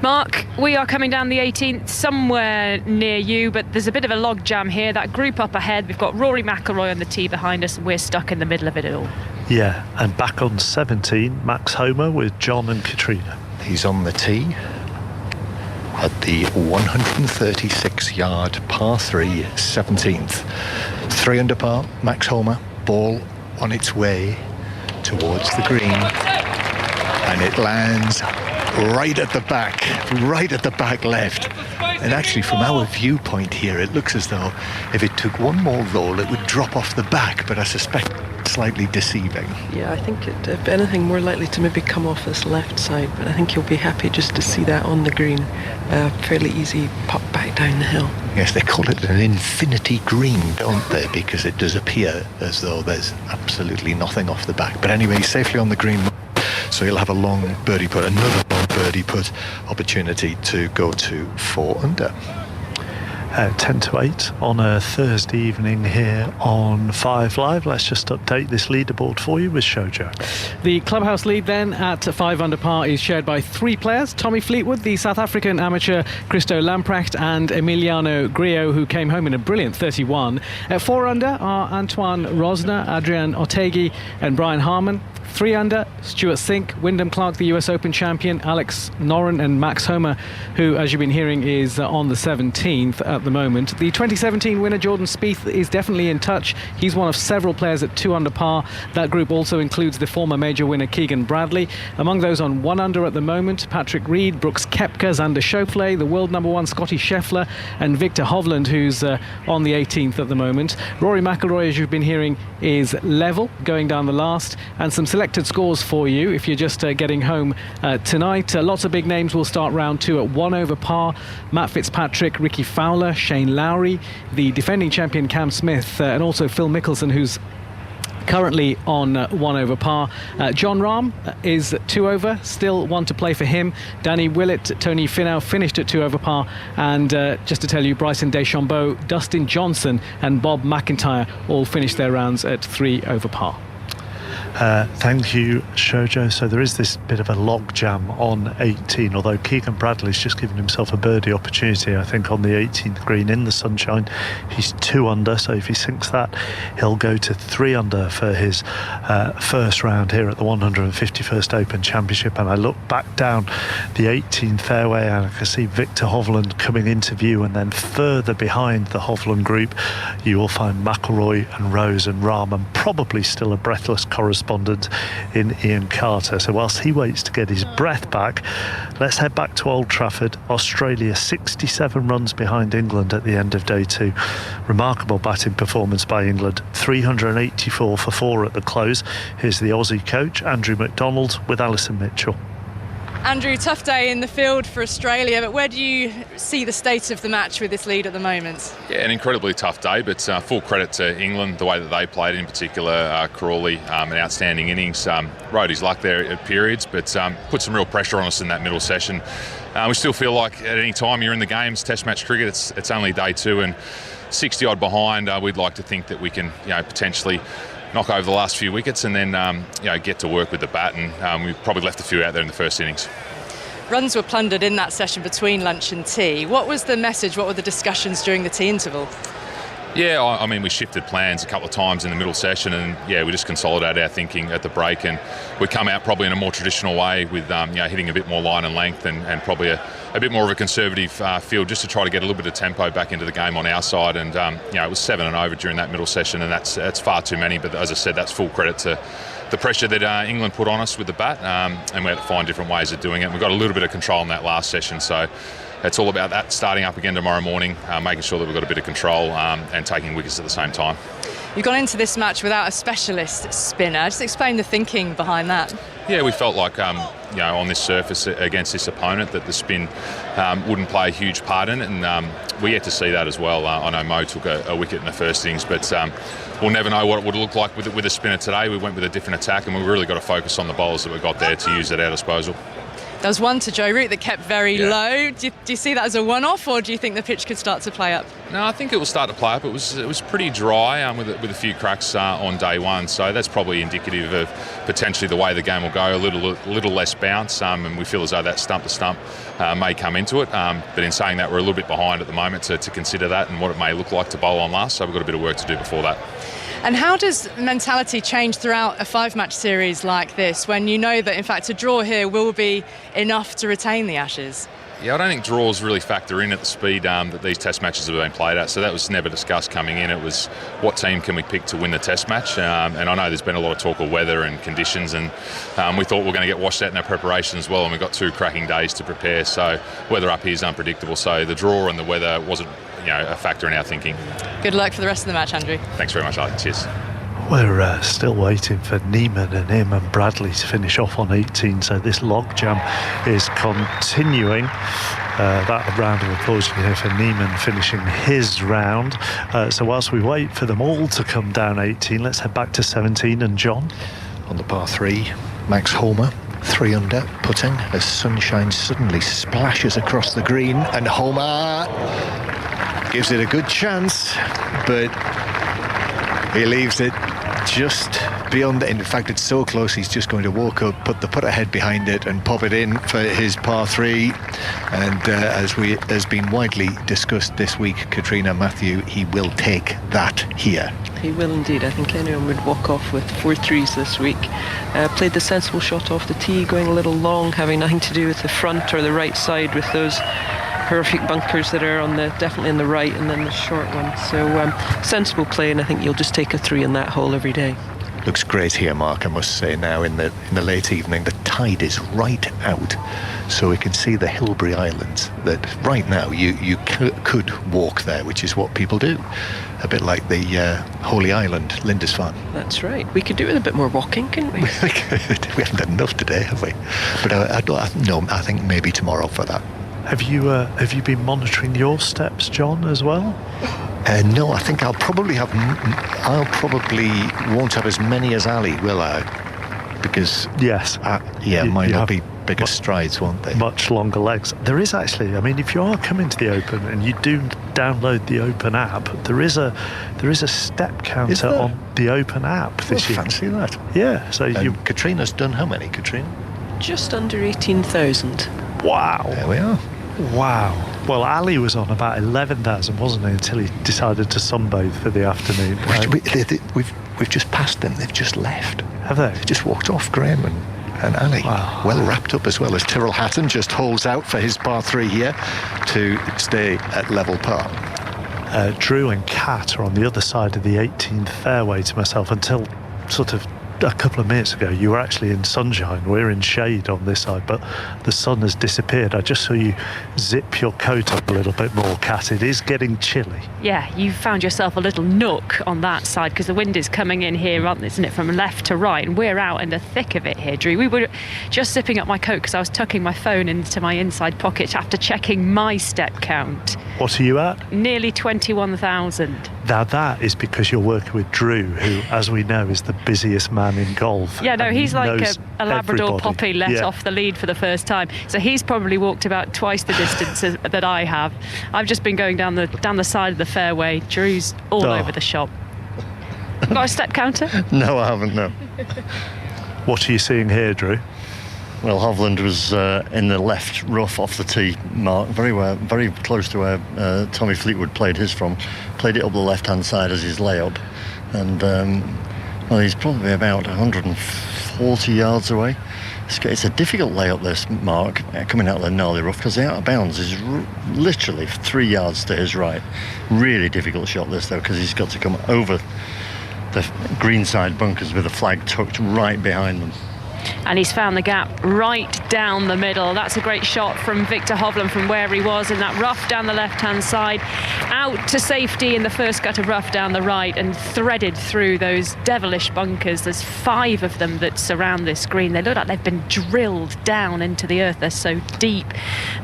Mark, we are coming down the 18th somewhere near you, but there's a bit of a log jam here. That group up ahead, we've got Rory McIlroy on the tee behind us, and we're stuck in the middle of it all. Yeah, and back on 17, Max Homa with John and Katrina. He's on the tee. at the 136-yard par 3 17th. 3 under par, Max Homa, ball on its way towards the green, and it lands right at the back left. And actually, from our viewpoint here, it looks as though if it took one more roll, it would drop off the back, but I suspect slightly deceiving. Yeah, I think if anything, more likely to maybe come off this left side, but I think you'll be happy just to see that on the green. Fairly easy pop back down the hill. Yes, they call it an infinity green, don't they? Because it does appear as though there's absolutely nothing off the back. But anyway, safely on the green. So he'll have a long birdie putt, another long birdie putt opportunity to go to 4 under. 10 to 8 on a Thursday evening here on 5 Live. Let's just update this leaderboard for you with Shoujo. The clubhouse lead then at 5 under par is shared by 3 players: Tommy Fleetwood, the South African amateur Christo Lamprecht, and Emiliano Grillo, who came home in a brilliant 31. At 4 under are Antoine Rosner, Adrian Otaegui and Brian Harman. 3 under, Stuart Sink, Wyndham Clark, the US Open champion, Alex Noren and Max Homa, who, as you've been hearing, is on the 17th at the moment. The 2017 winner, Jordan Spieth, is definitely in touch. He's one of several players at 2 under par. That group also includes the former major winner, Keegan Bradley. Among those on 1 under at the moment, Patrick Reed, Brooks Koepka, Xander Schauffele, the world number 1 Scotty Scheffler, and Victor Hovland, who's on the 18th at the moment. Rory McIlroy, as you've been hearing, is level, going down the last, and some selected scores for you if you're just getting home tonight. Lots of big names will start round 2 at 1 over par. Matt Fitzpatrick, Ricky Fowler, Shane Lowry, the defending champion Cam Smith, and also Phil Mickelson, who's currently on 1 over par. Jon Rahm is 2 over, still 1 to play for him. Danny Willett, Tony Finau finished at 2 over par, and just to tell you, Bryson DeChambeau, Dustin Johnson and Bob McIntyre all finished their rounds at 3 over par. Thank you, Shoujo. So there is this bit of a log jam on 18, although Keegan Bradley's just given himself a birdie opportunity, I think, on the 18th green in the sunshine. He's 2 under, so if he sinks that, he'll go to 3 under for his first round here at the 151st Open Championship. And I look back down the 18th fairway and I can see Victor Hovland coming into view, and then further behind the Hovland group you will find McIlroy and Rose and Rahm, and probably still a breathless correspondent in Ian Carter. So whilst he waits to get his breath back, let's head back to Old Trafford. Australia 67 runs behind England at the end of day 2. Remarkable batting performance by England, 384 for 4 at the close. Here's the Aussie coach Andrew McDonald with Alison Mitchell. Andrew, tough day in the field for Australia, but where do you see the state of the match with this lead at the moment? Yeah, an incredibly tough day, but full credit to England, the way that they played, in particular Crawley, an outstanding innings. Rode his luck there at periods, but put some real pressure on us in that middle session. We still feel like at any time you're in the games, Test match cricket, it's only day 2 and 60 odd behind. We'd like to think that we can, potentially knock over the last few wickets and then get to work with the bat, and we probably left a few out there in the first innings. Runs were plundered in that session between lunch and tea. What was the message? What were the discussions during the tea interval? Yeah, I mean, we shifted plans a couple of times in the middle session, and we just consolidated our thinking at the break, and we come out probably in a more traditional way with hitting a bit more line and length, and probably a bit more of a conservative field, just to try to get a little bit of tempo back into the game on our side. And it was 7 and over during that middle session, and that's far too many. But as I said, that's full credit to the pressure that England put on us with the bat, and we had to find different ways of doing it. We got a little bit of control in that last session, so it's all about that starting up again tomorrow morning, making sure that we've got a bit of control and taking wickets at the same time. You've gone into this match without a specialist spinner. Just explain the thinking behind that. Yeah, we felt like on this surface against this opponent that the spin wouldn't play a huge part in it, and we yet to see that as well. I know Mo took a wicket in the first innings, but we'll never know what it would look like with a spinner today. We went with a different attack, and we've really got to focus on the bowlers that we've got there to use at our disposal. There was one to Joe Root that kept very low. Do you see that as a one-off, or do you think the pitch could start to play up? No, I think it will start to play up. It was pretty dry with a few cracks on day 1, so that's probably indicative of potentially the way the game will go. A little less bounce, and we feel as though that stump to stump may come into it. But in saying that, we're a little bit behind at the moment to consider that and what it may look like to bowl on last. So we've got a bit of work to do before that. And how does mentality change throughout a 5-match series like this, when you know that, in fact, a draw here will be enough to retain the Ashes? Yeah, I don't think draws really factor in at the speed that these test matches have been played at, so that was never discussed coming in. It was what team can we pick to win the test match, and I know there's been a lot of talk of weather and conditions, and we thought we were going to get washed out in our preparation as well, and we got 2 cracking days to prepare, so weather up here is unpredictable, so the draw and the weather wasn't a factor in our thinking. Good luck for the rest of the match, Andrew. Thanks very much, Alex. Cheers. We're still waiting for Neiman and him and Bradley to finish off on 18, so this logjam is continuing. That round of applause you can hear for Neiman finishing his round. So whilst we wait for them all to come down 18, let's head back to 17 and John. On the par 3, Max Homer, 3 under, putting as sunshine suddenly splashes across the green, and Homer gives it a good chance, but he leaves it just beyond. In fact, it's so close, he's just going to walk up, put the putter head behind it and pop it in for his par 3. And as been widely discussed this week, Katrina Matthew, he will take that here. He will indeed. I think anyone would walk off with 4 threes this week. Played the sensible shot off the tee, going a little long, having nothing to do with the front or the right side with those horrific bunkers that are definitely on the right, and then the short one. So sensible play, and I think you'll just take a 3 in that hole every day. Looks great here, Mark, I must say. Now in the late evening, the tide is right out, so we can see the Hilbre Islands. That right now you could walk there, which is what people do, a bit like the Holy Island, Lindisfarne. That's right. We could do it with a bit more walking, couldn't we? We could. We haven't done enough today, have we? But I think maybe tomorrow for that. Have you been monitoring your steps, John, as well? No, I think I'll probably won't have as many as Ali, will I? Because yes, mine will be bigger strides, won't they? Much longer legs. There is actually, I mean, if you are coming to the Open and you do download the Open app, there is a step counter on the Open app this year. Fancy that. Yeah. So Katrina's done how many, Katrina? Just under 18,000. Wow. There we are. Wow. Well, Ali was on about 11,000, wasn't he, until he decided to sunbathe for the afternoon. We've just passed them. They've just left. Have they? They just walked off, Graham and Ali. Wow. Well wrapped up, as well as Tyrrell Hatton just holds out for his par 3 here to stay at level par. Drew and Kat are on the other side of the 18th fairway to myself until sort of a couple of minutes ago. You were actually in sunshine. We're in shade on this side, but the sun has disappeared. I just saw you zip your coat up a little bit more, Kat. It is getting chilly. Yeah, you found yourself a little nook on that side because the wind is coming in here, isn't it, from left to right, and we're out in the thick of it here, Drew. We were just zipping up my coat because I was tucking my phone into my inside pocket after checking my step count. What are you at? Nearly 21,000. Now that is because you're working with Drew, who, as we know, is the busiest man in golf. Yeah, no, he's like a Labrador everybody. puppy let off the lead for the first time. So he's probably walked about twice the distance that I have. I've just been going down the side of the fairway. Drew's all over the shop. Got a step counter? No, I haven't, no. What are you seeing here, Drew? Well, Hovland was in the left rough off the tee mark, very close to where Tommy Fleetwood played his from. Played it up the left-hand side as his layup, and well, he's probably about 140 yards away. It's a difficult layup, this Mark, coming out of the gnarly rough, because the out of bounds is literally 3 yards to his right. Really difficult shot this, though, because he's got to come over the greenside bunkers with the flag tucked right behind them. And he's found the gap right down the middle. That's a great shot from Victor Hovland from where he was in that rough down the left-hand side, out to safety in the first gut of rough down the right, and threaded through those devilish bunkers. There's 5 of them that surround this green. They look like they've been drilled down into the earth. They're so deep,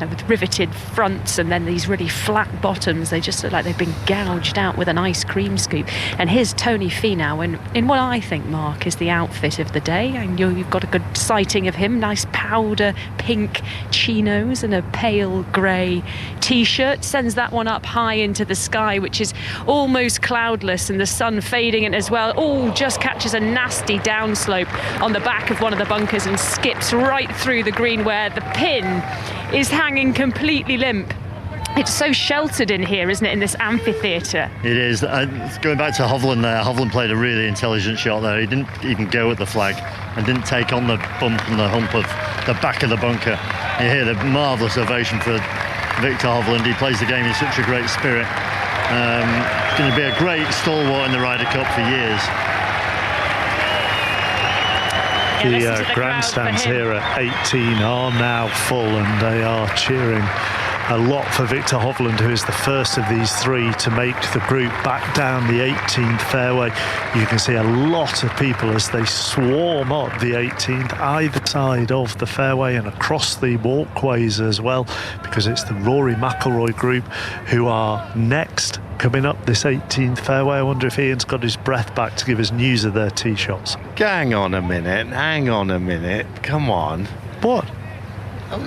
with riveted fronts and then these really flat bottoms. They just look like they've been gouged out with an ice cream scoop. And here's Tony Finau in what I think, Mark, is the outfit of the day. And you've got a good sighting of him. Nice powder pink chinos and a pale grey t-shirt. Sends that one up high into the sky, which is almost cloudless, and the sun fading in as well. Oh, just catches a nasty downslope on the back of one of the bunkers and skips right through the green where the pin is hanging completely limp. It's so sheltered in here, isn't it, in this amphitheatre? It is. Going back to Hovland there, Hovland played a really intelligent shot there. He didn't even go at the flag and didn't take on the bump and the hump of the back of the bunker. You hear the marvellous ovation for Victor Hovland. He plays the game in such a great spirit. Going to be a great stalwart in the Ryder Cup for years. The grandstands here at 18 are now full, and they are cheering a lot for Victor Hovland, who is the first of these three to make the group back down the 18th fairway. You can see a lot of people as they swarm up the 18th, either side of the fairway and across the walkways as well, because it's the Rory McIlroy group who are next coming up this 18th fairway. I wonder if Ian's got his breath back to give us news of their tee shots. Hang on a minute. Come on. What?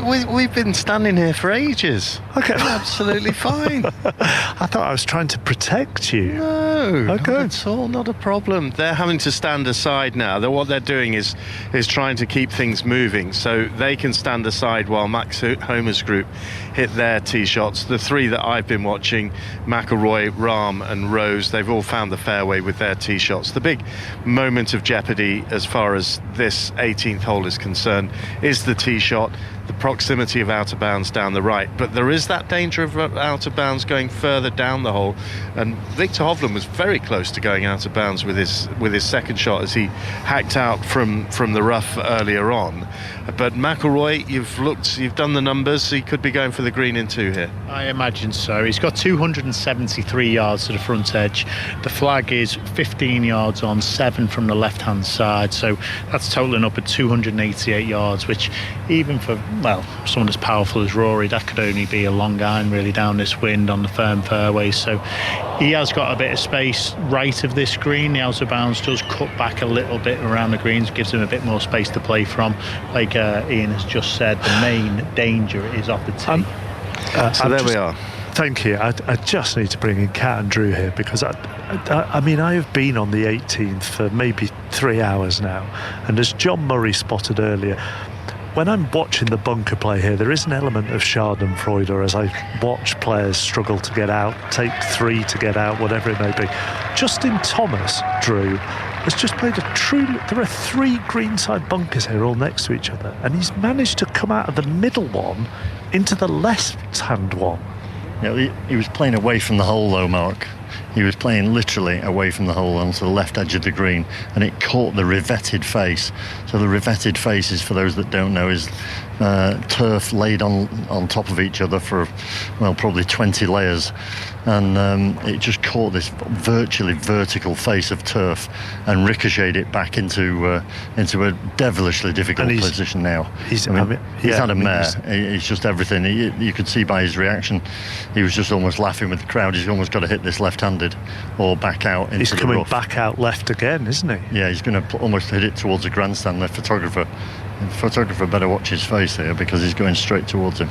We've been standing here for ages. Okay. Absolutely fine. I thought I was trying to protect you. No, okay. Not at all, not a problem. They're having to stand aside now. What they're doing is trying to keep things moving so they can stand aside while Max Homa's group hit their tee shots. The three that I've been watching, McIlroy, Rahm and Rose, they've all found the fairway with their tee shots. The big moment of jeopardy as far as this 18th hole is concerned is the tee shot, the proximity of out of bounds down the right, but there is that danger of out of bounds going further down the hole, and Victor Hovland was very close to going out of bounds with his second shot as he hacked out from the rough earlier on. But McIlroy, you've done the numbers, he could be going for the green in two here. I imagine so. He's got 273 yards to the front edge. The flag is 15 yards on, 7 from the left-hand side, so that's totaling up at 288 yards, which even for, well, someone as powerful as Rory, that could only be a long iron really down this wind on the firm fairway. So he has got a bit of space right of this green. The out of bounds does cut back a little bit around the greens, gives him a bit more space to play from. Like Ian has just said, the main danger is off the tee. So there we are. Thank you. I just need to bring in Kat and Drew here, because I mean, I have been on the 18th for maybe 3 hours now, and as John Murray spotted earlier, when I'm watching the bunker play here, there is an element of Schadenfreude as I watch players struggle to get out, take 3 to get out, whatever it may be. Justin Thomas, Drew, has just played there are 3 greenside bunkers here all next to each other, and he's managed to come out of the middle one into the left-hand one. Yeah, he was playing away from the hole though, Mark. He was playing literally away from the hole onto the left edge of the green, and it caught the revetted face. So the revetted face is, for those that don't know, is turf laid on top of each other for, well, probably 20 layers, and it just caught this virtually vertical face of turf and ricocheted it back into a devilishly difficult position now. He's had a mare. He's just everything. You could see by his reaction, he was just almost laughing with the crowd. He's almost got to hit this left-handed or back out into the rough. He's coming back out left again, isn't he? Yeah, he's going to almost hit it towards the grandstand. The photographer better watch his face here, because he's going straight towards him.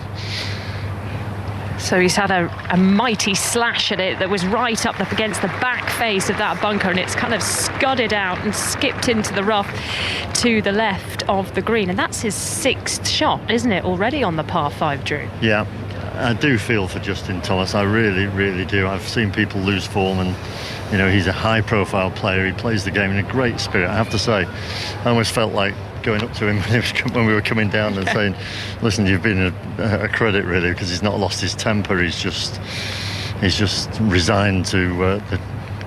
So he's had a mighty slash at it that was right up against the back face of that bunker, and it's kind of scudded out and skipped into the rough to the left of the green. And that's his 6th shot, isn't it, already on the par 5, Drew? Yeah, I do feel for Justin Thomas. I really, really do. I've seen people lose form, and you know, he's a high-profile player. He plays the game in a great spirit. I have to say, I almost felt like going up to him when we were coming down and saying, listen, you've been a credit really, because he's not lost his temper. He's just resigned to the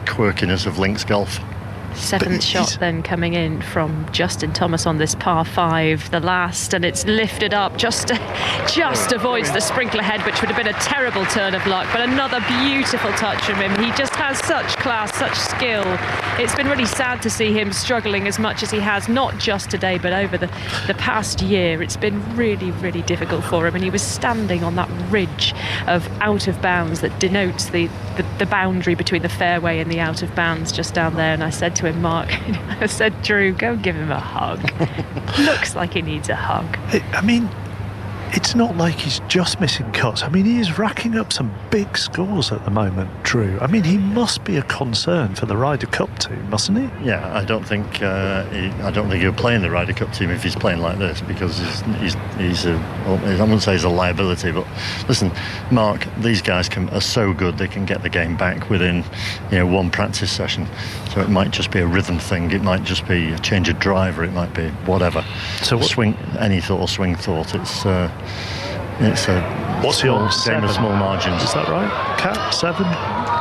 quirkiness of links golf. 7th shot then coming in from Justin Thomas on this par 5, the last, and it's lifted up, just avoids the sprinkler head, which would have been a terrible turn of luck, but another beautiful touch from him. He just has such class, such skill. It's been really sad to see him struggling as much as he has, not just today but over the past year. It's been really, really difficult for him, and he was standing on that ridge of out of bounds that denotes the boundary between the fairway and the out of bounds just down there, and I said to him, Mark, I said, Drew, go give him a hug. Looks like he needs a hug. I mean, it's not like he's just missing cuts. I mean, he is racking up some big scores at the moment, Drew. I mean, he must be a concern for the Ryder Cup team, mustn't he? Yeah, I don't think he'll play in the Ryder Cup team if he's playing like this, because he's I wouldn't say he's a liability, but listen, Mark, these guys are so good they can get the game back within one practice session. So it might just be a rhythm thing, it might just be a change of driver, it might be whatever. So any thought or swing thought, it's a what's your game of small margins. Is that right? Cat 7?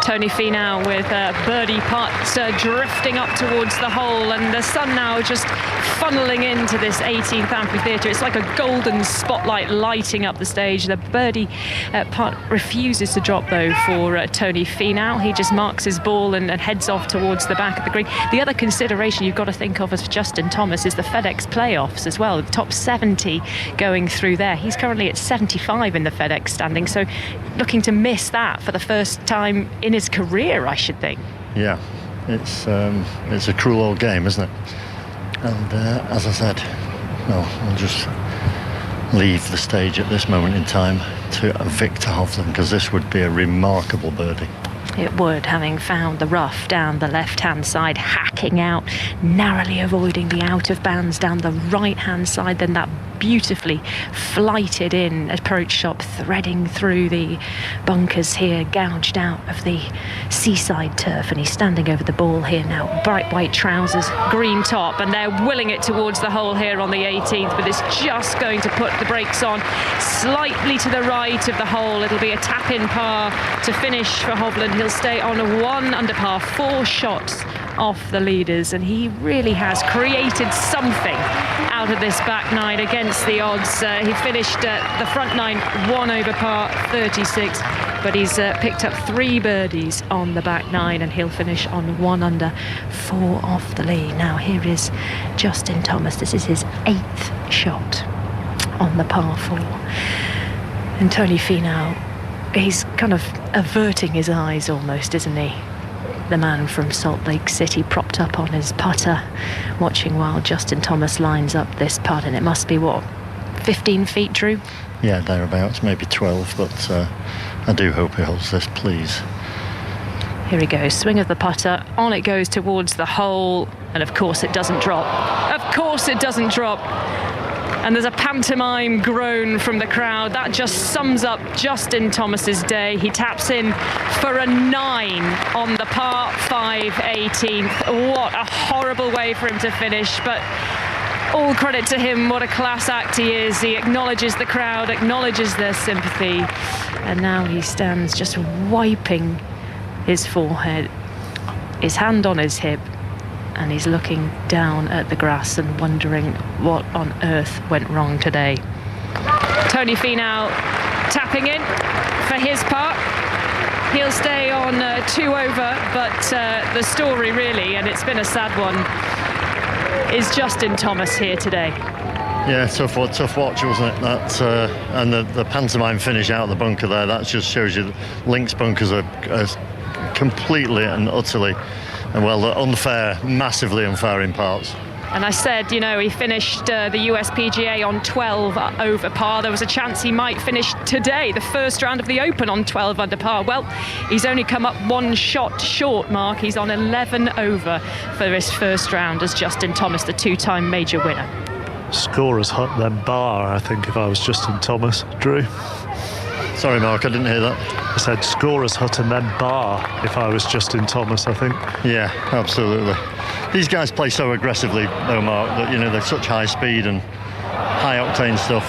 Tony Finau with a birdie putt drifting up towards the hole, and the sun now just funneling into this 18th amphitheatre. It's like a golden spotlight lighting up the stage. The birdie putt refuses to drop though for Tony Finau. He just marks his ball and heads off towards the back of the green. The other consideration you've got to think of as Justin Thomas is the FedEx playoffs as well. The top 70 going through there. He's currently at 75 in the FedEx standing, so looking to miss that for the first time in his career, I should think. Yeah, it's a cruel old game, isn't it? And as I said, we'll just leave the stage at this moment in time to Viktor Hovland, because this would be a remarkable birdie. It would, having found the rough down the left-hand side, hacking out, narrowly avoiding the out-of-bounds down the right-hand side, then that beautifully flighted in approach shot, threading through the bunkers here, gouged out of the seaside turf, and he's standing over the ball here now. Bright white trousers, green top, and they're willing it towards the hole here on the 18th, but it's just going to put the brakes on slightly to the right of the hole. It'll be a tap-in par to finish for Hovland. He'll stay on 1 under par, 4 shots off the leaders, and he really has created something out of this back nine against the odds. He finished the front nine 1 over par 36, but he's picked up 3 birdies on the back nine, and he'll finish on 1 under, 4 off the lead. Now here is Justin Thomas. This is his 8th shot on the par 4, and Tony Finau, he's kind of averting his eyes almost, isn't he? The man from Salt Lake City, propped up on his putter, watching while Justin Thomas lines up this putt, and it must be, 15 feet, Drew? Yeah, thereabouts, maybe 12, but I do hope he holds this, please. Here he goes, swing of the putter, on it goes towards the hole, and of course it doesn't drop. Of course it doesn't drop. And there's a pantomime groan from the crowd. That just sums up Justin Thomas's day. He taps in for a 9 on the par 5 18th. What a horrible way for him to finish, but all credit to him. What a class act he is. He acknowledges the crowd, acknowledges their sympathy, and now he stands just wiping his forehead, his hand on his hip, and he's looking down at the grass and wondering what on earth went wrong today. Tony Finau tapping in for his part. He'll stay on 2 over, but the story really, and it's been a sad one, is Justin Thomas here today. Yeah, tough watch, wasn't it? That and the pantomime finish out of the bunker there, that just shows you that Links bunkers are completely and utterly, well, unfair, massively unfair in parts. And I said, he finished the US PGA on 12 over par. There was a chance he might finish today, the first round of the Open, on 12 under par. Well, he's only come up 1 shot short, Mark. He's on 11 over for his first round as Justin Thomas, the 2-time major winner. Scorer's hut, then bar, I think, if I was Justin Thomas. Drew? Sorry, Mark, I didn't hear that. I said scorer's hut and then bar if I was Justin Thomas, I think. Yeah, absolutely. These guys play so aggressively, though, Mark, that, they're such high speed and high octane stuff.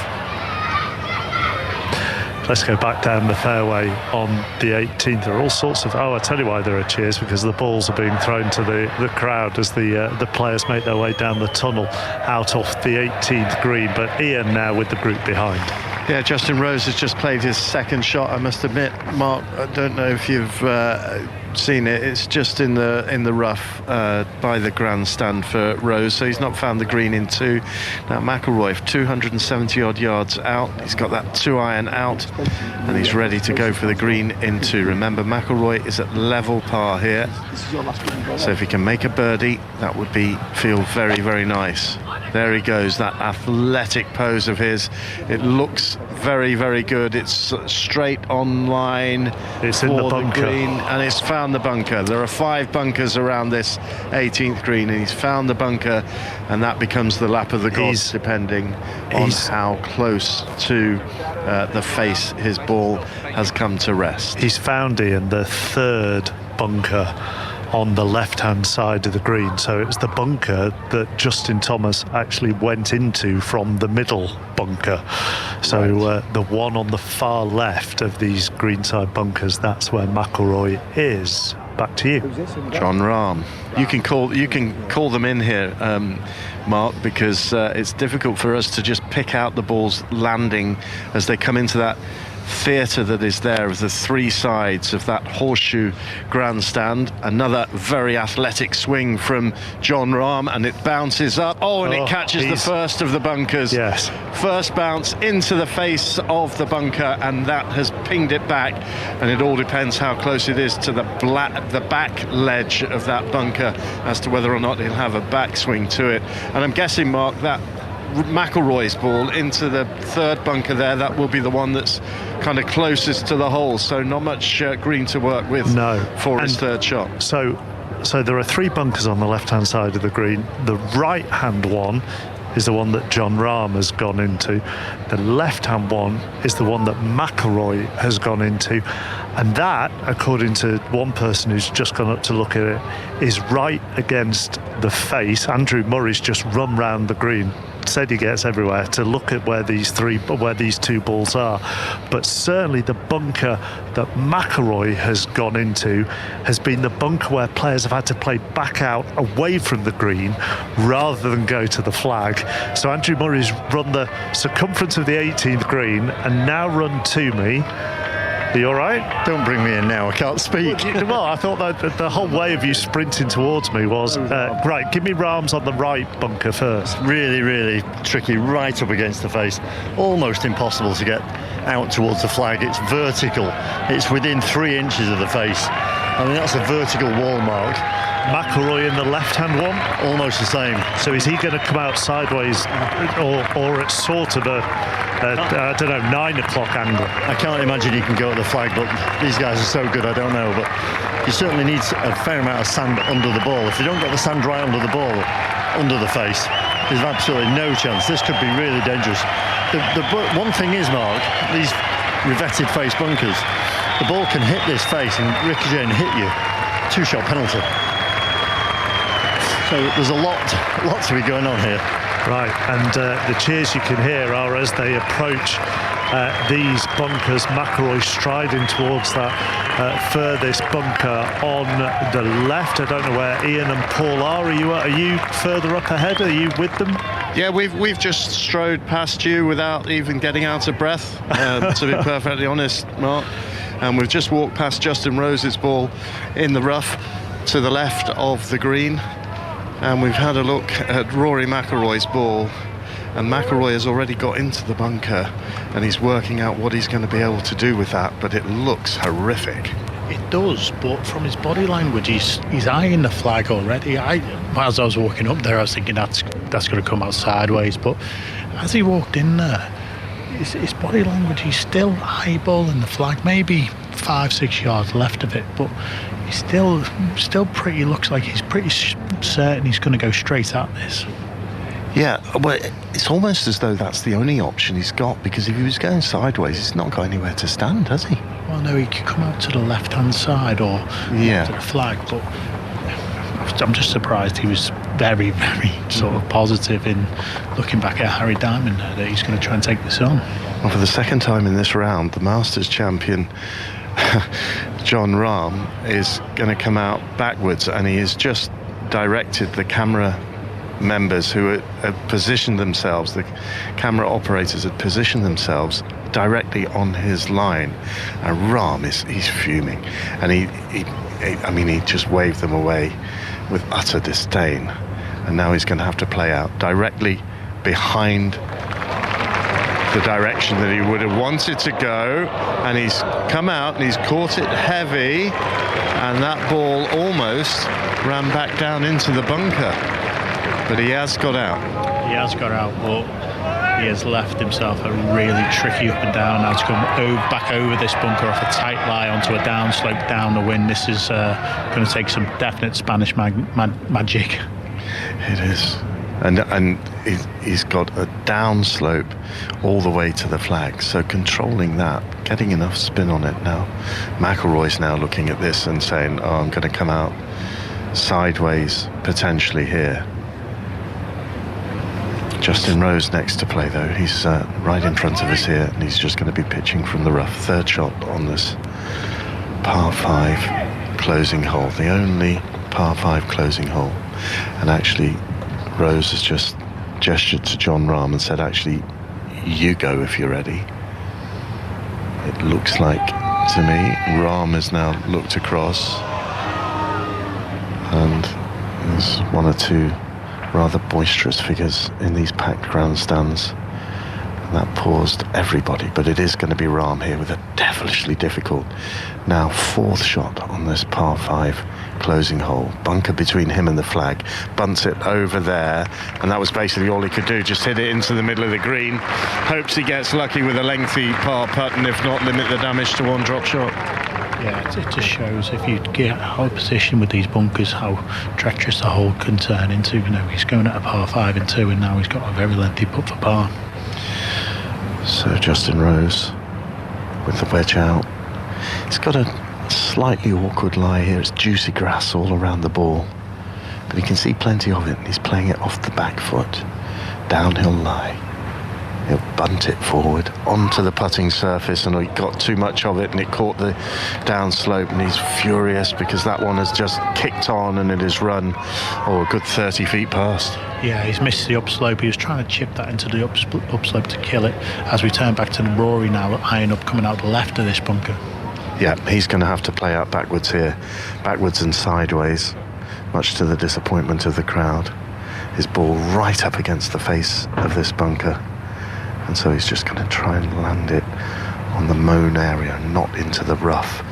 Let's go back down the fairway on the 18th. There are all sorts of... I tell you why there are cheers, because the balls are being thrown to the crowd as the players make their way down the tunnel out off the 18th green. But Ian now with the group behind. Yeah, Justin Rose has just played his 2nd shot. I must admit, Mark, I don't know if you've seen it. It's just in the rough by the grandstand for Rose, so he's not found the green in 2. Now McIlroy, 270 odd yards out. He's got that 2-iron out, and he's ready to go for the green in 2. Remember, McIlroy is at level par here, so if he can make a birdie, that would feel very, very nice. There he goes, that athletic pose of his. It looks very, very good. It's straight on line. It's in the bunker. Green, and it's found the bunker. There are 5 bunkers around this 18th green, and he's found the bunker, and that becomes the lap of the gods, depending on how close to the face his ball has come to rest. He's found, Ian, the 3rd bunker on the left-hand side of the green, so it was the bunker that Justin Thomas actually went into from the middle bunker. So the one on the far left of these greenside bunkers, that's where McIlroy is. Back to you, Jon Rahm. You can call them in here, Mark, because it's difficult for us to just pick out the balls landing as they come into that theatre that is there of the 3 sides of that horseshoe grandstand. Another very athletic swing from Jon Rahm, and it bounces up. And it catches the first of the bunkers. Yes. First bounce into the face of the bunker, and that has pinged it back. And it all depends how close it is to the back ledge of that bunker as to whether or not he'll have a backswing to it. And I'm guessing, Mark, that McIlroy's ball into the 3rd bunker there, that will be the one that's kind of closest to the hole, so not much green to work with for his 3rd shot. So there are 3 bunkers on the left-hand side of the green. The right-hand one is the one that Jon Rahm has gone into. The left-hand one is the one that McIlroy has gone into. And that, according to one person who's just gone up to look at it, is right against the face. Andrew Murray's just run round the green, said he gets everywhere to look at where these 2 balls are, but certainly the bunker that McIlroy has gone into has been the bunker where players have had to play back out away from the green rather than go to the flag. So Andrew Murray's run the circumference of the 18th green and now run to me. Are you all right? Don't bring me in now, I can't speak. Well, I thought that the whole way of you sprinting towards me was right, give me Rahm's on the right bunker first. Really, really tricky, right up against the face. Almost impossible to get out towards the flag. It's vertical. It's within 3 inches of the face. I mean, that's a vertical wall mark. McIlroy in the left-hand one? Almost the same. So is he going to come out sideways or at sort of a, I don't know, 9 o'clock angle? I can't imagine he can go at the flag, but these guys are so good, I don't know. But you certainly need a fair amount of sand under the ball. If you don't get the sand right under the ball, under the face, there's absolutely no chance. This could be really dangerous. The one thing is, Mark, these revetted face bunkers, the ball can hit this face and ricochet and hit you. 2-shot penalty. So there's a lot to be going on here. Right, and the cheers you can hear are as they approach these bunkers. McIlroy striding towards that furthest bunker on the left. I don't know where Ian and Paul are. Are you further up ahead? Are you with them? Yeah, we've just strode past you without even getting out of breath, to be perfectly honest, Mark. And we've just walked past Justin Rose's ball in the rough to the left of the green. And we've had a look at Rory McIlroy's ball, and McIlroy has already got into the bunker and he's working out what he's going to be able to do with that, but it looks horrific. It does, but from his body language, he's eyeing the flag already. As I was walking up there, I was thinking that's going to come out sideways, but as he walked in there, his body language, he's still eyeballing the flag, maybe 5-6 yards left of it, but he still pretty looks like he's pretty certain he's going to go straight at this. Yeah, well, it's almost as though that's the only option he's got, because if he was going sideways, he's not got anywhere to stand, has he? Well, no, he could come out to the left-hand side or to the flag, but I'm just surprised he was very, very sort of positive in looking back at Harry Diamond that he's going to try and take this on. Well, for the second time in this round, the Masters champion Jon Rahm is going to come out backwards, and he has just directed the camera members who had positioned themselves, the camera operators had positioned themselves directly on his line, and Rahm he's fuming, and he just waved them away with utter disdain, and now he's going to have to play out directly behind the direction that he would have wanted to go, and he's come out and he's caught it heavy, and that ball almost ran back down into the bunker, but he has got out. He has got out, but He has left himself a really tricky up and down now to come back over this bunker off a tight lie onto a downslope down the wind. This is going to take some definite Spanish magic. It is. And he's got a downslope all the way to the flag, so controlling that, getting enough spin on it now. McIlroy's now looking at this and saying, oh, I'm going to come out sideways potentially here. Justin Rose next to play though. He's right in front of us here, and he's just going to be pitching from the rough. Third shot on this par 5 closing hole, the only par 5 closing hole. And actually Rose has just gestured to Jon Rahm and said, actually, you go if you're ready. It looks like to me Rahm has now looked across, and there's one or two rather boisterous figures in these packed grandstands, and that paused everybody. But it is going to be Rahm here with a devilishly difficult now 4th shot on this par 5 closing hole. Bunker between him and the flag, bunts it over there, and that was basically all he could do, just hit it into the middle of the green. Hopes he gets lucky with a lengthy par putt, and if not, limit the damage to one drop shot. Yeah, it just shows if you get out of position with these bunkers how treacherous the hole can turn into. You know, he's going at a par 5 and 2, and now he's got a very lengthy putt for par. So Justin Rose with the wedge out. He's got a slightly awkward lie here. It's juicy grass all around the ball, but he can see plenty of it. He's playing it off the back foot, downhill lie. He'll bunt it forward onto the putting surface, and he got too much of it and it caught the downslope, and he's furious because that one has just kicked on and it has run a good 30 feet past. Yeah, he's missed the upslope. He was trying to chip that into the upslope to kill it. As we turn back to the Rory now, eyeing up coming out the left of this bunker. Yeah, he's going to have to play out backwards here, backwards and sideways, much to the disappointment of the crowd. His ball right up against the face of this bunker, and so he's just going to try and land it on the mown area, not into the rough.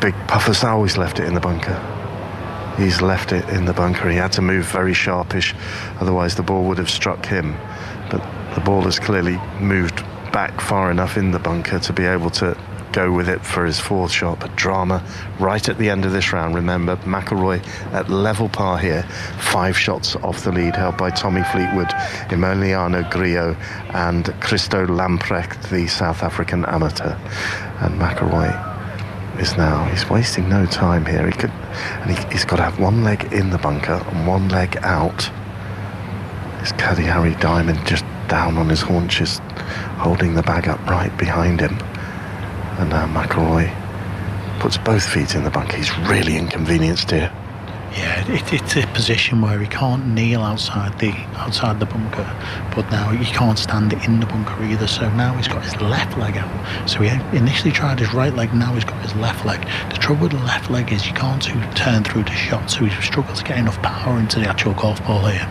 Big Puffer's always left it in the bunker. He's left it in the bunker. He had to move very sharpish, otherwise the ball would have struck him. But the ball has clearly moved back far enough in the bunker to be able to go with it for his 4th shot. But drama right at the end of this round. Remember, McIlroy at level par here, 5 shots off the lead, held by Tommy Fleetwood, Emiliano Grillo and Christo Lamprecht, the South African amateur. And McIlroy is now, he's wasting no time here. He's got to have one leg in the bunker and one leg out. His caddy Harry Diamond just down on his haunches, holding the bag up right behind him. And now McIlroy puts both feet in the bunker. He's really inconvenienced here. Yeah, it's a position where he can't kneel outside the bunker, but now he can't stand in the bunker either. So now he's got his left leg out. So he initially tried his right leg, now he's got his left leg. The trouble with the left leg is you can't turn through the shot, so he's struggled to get enough power into the actual golf ball here.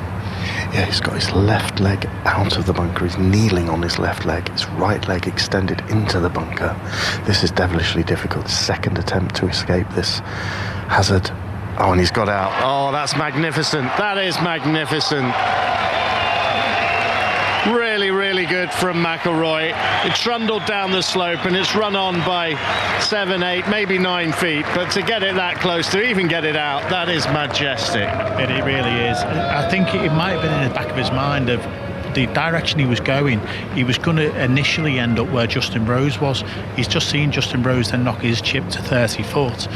Yeah, he's got his left leg out of the bunker. He's kneeling on his left leg. His right leg extended into the bunker. This is devilishly difficult. Second attempt to escape this hazard. Oh, and he's got out. Oh, that's magnificent. That is magnificent. Really, really good from McIlroy. It trundled down the slope and it's run on by 7, 8, maybe 9 feet. But to get it that close, to even get it out, that is majestic. It really is. I think it might have been in the back of his mind of the direction he was going. He was going to initially end up where Justin Rose was. He's just seen Justin Rose then knock his chip to 30 foot.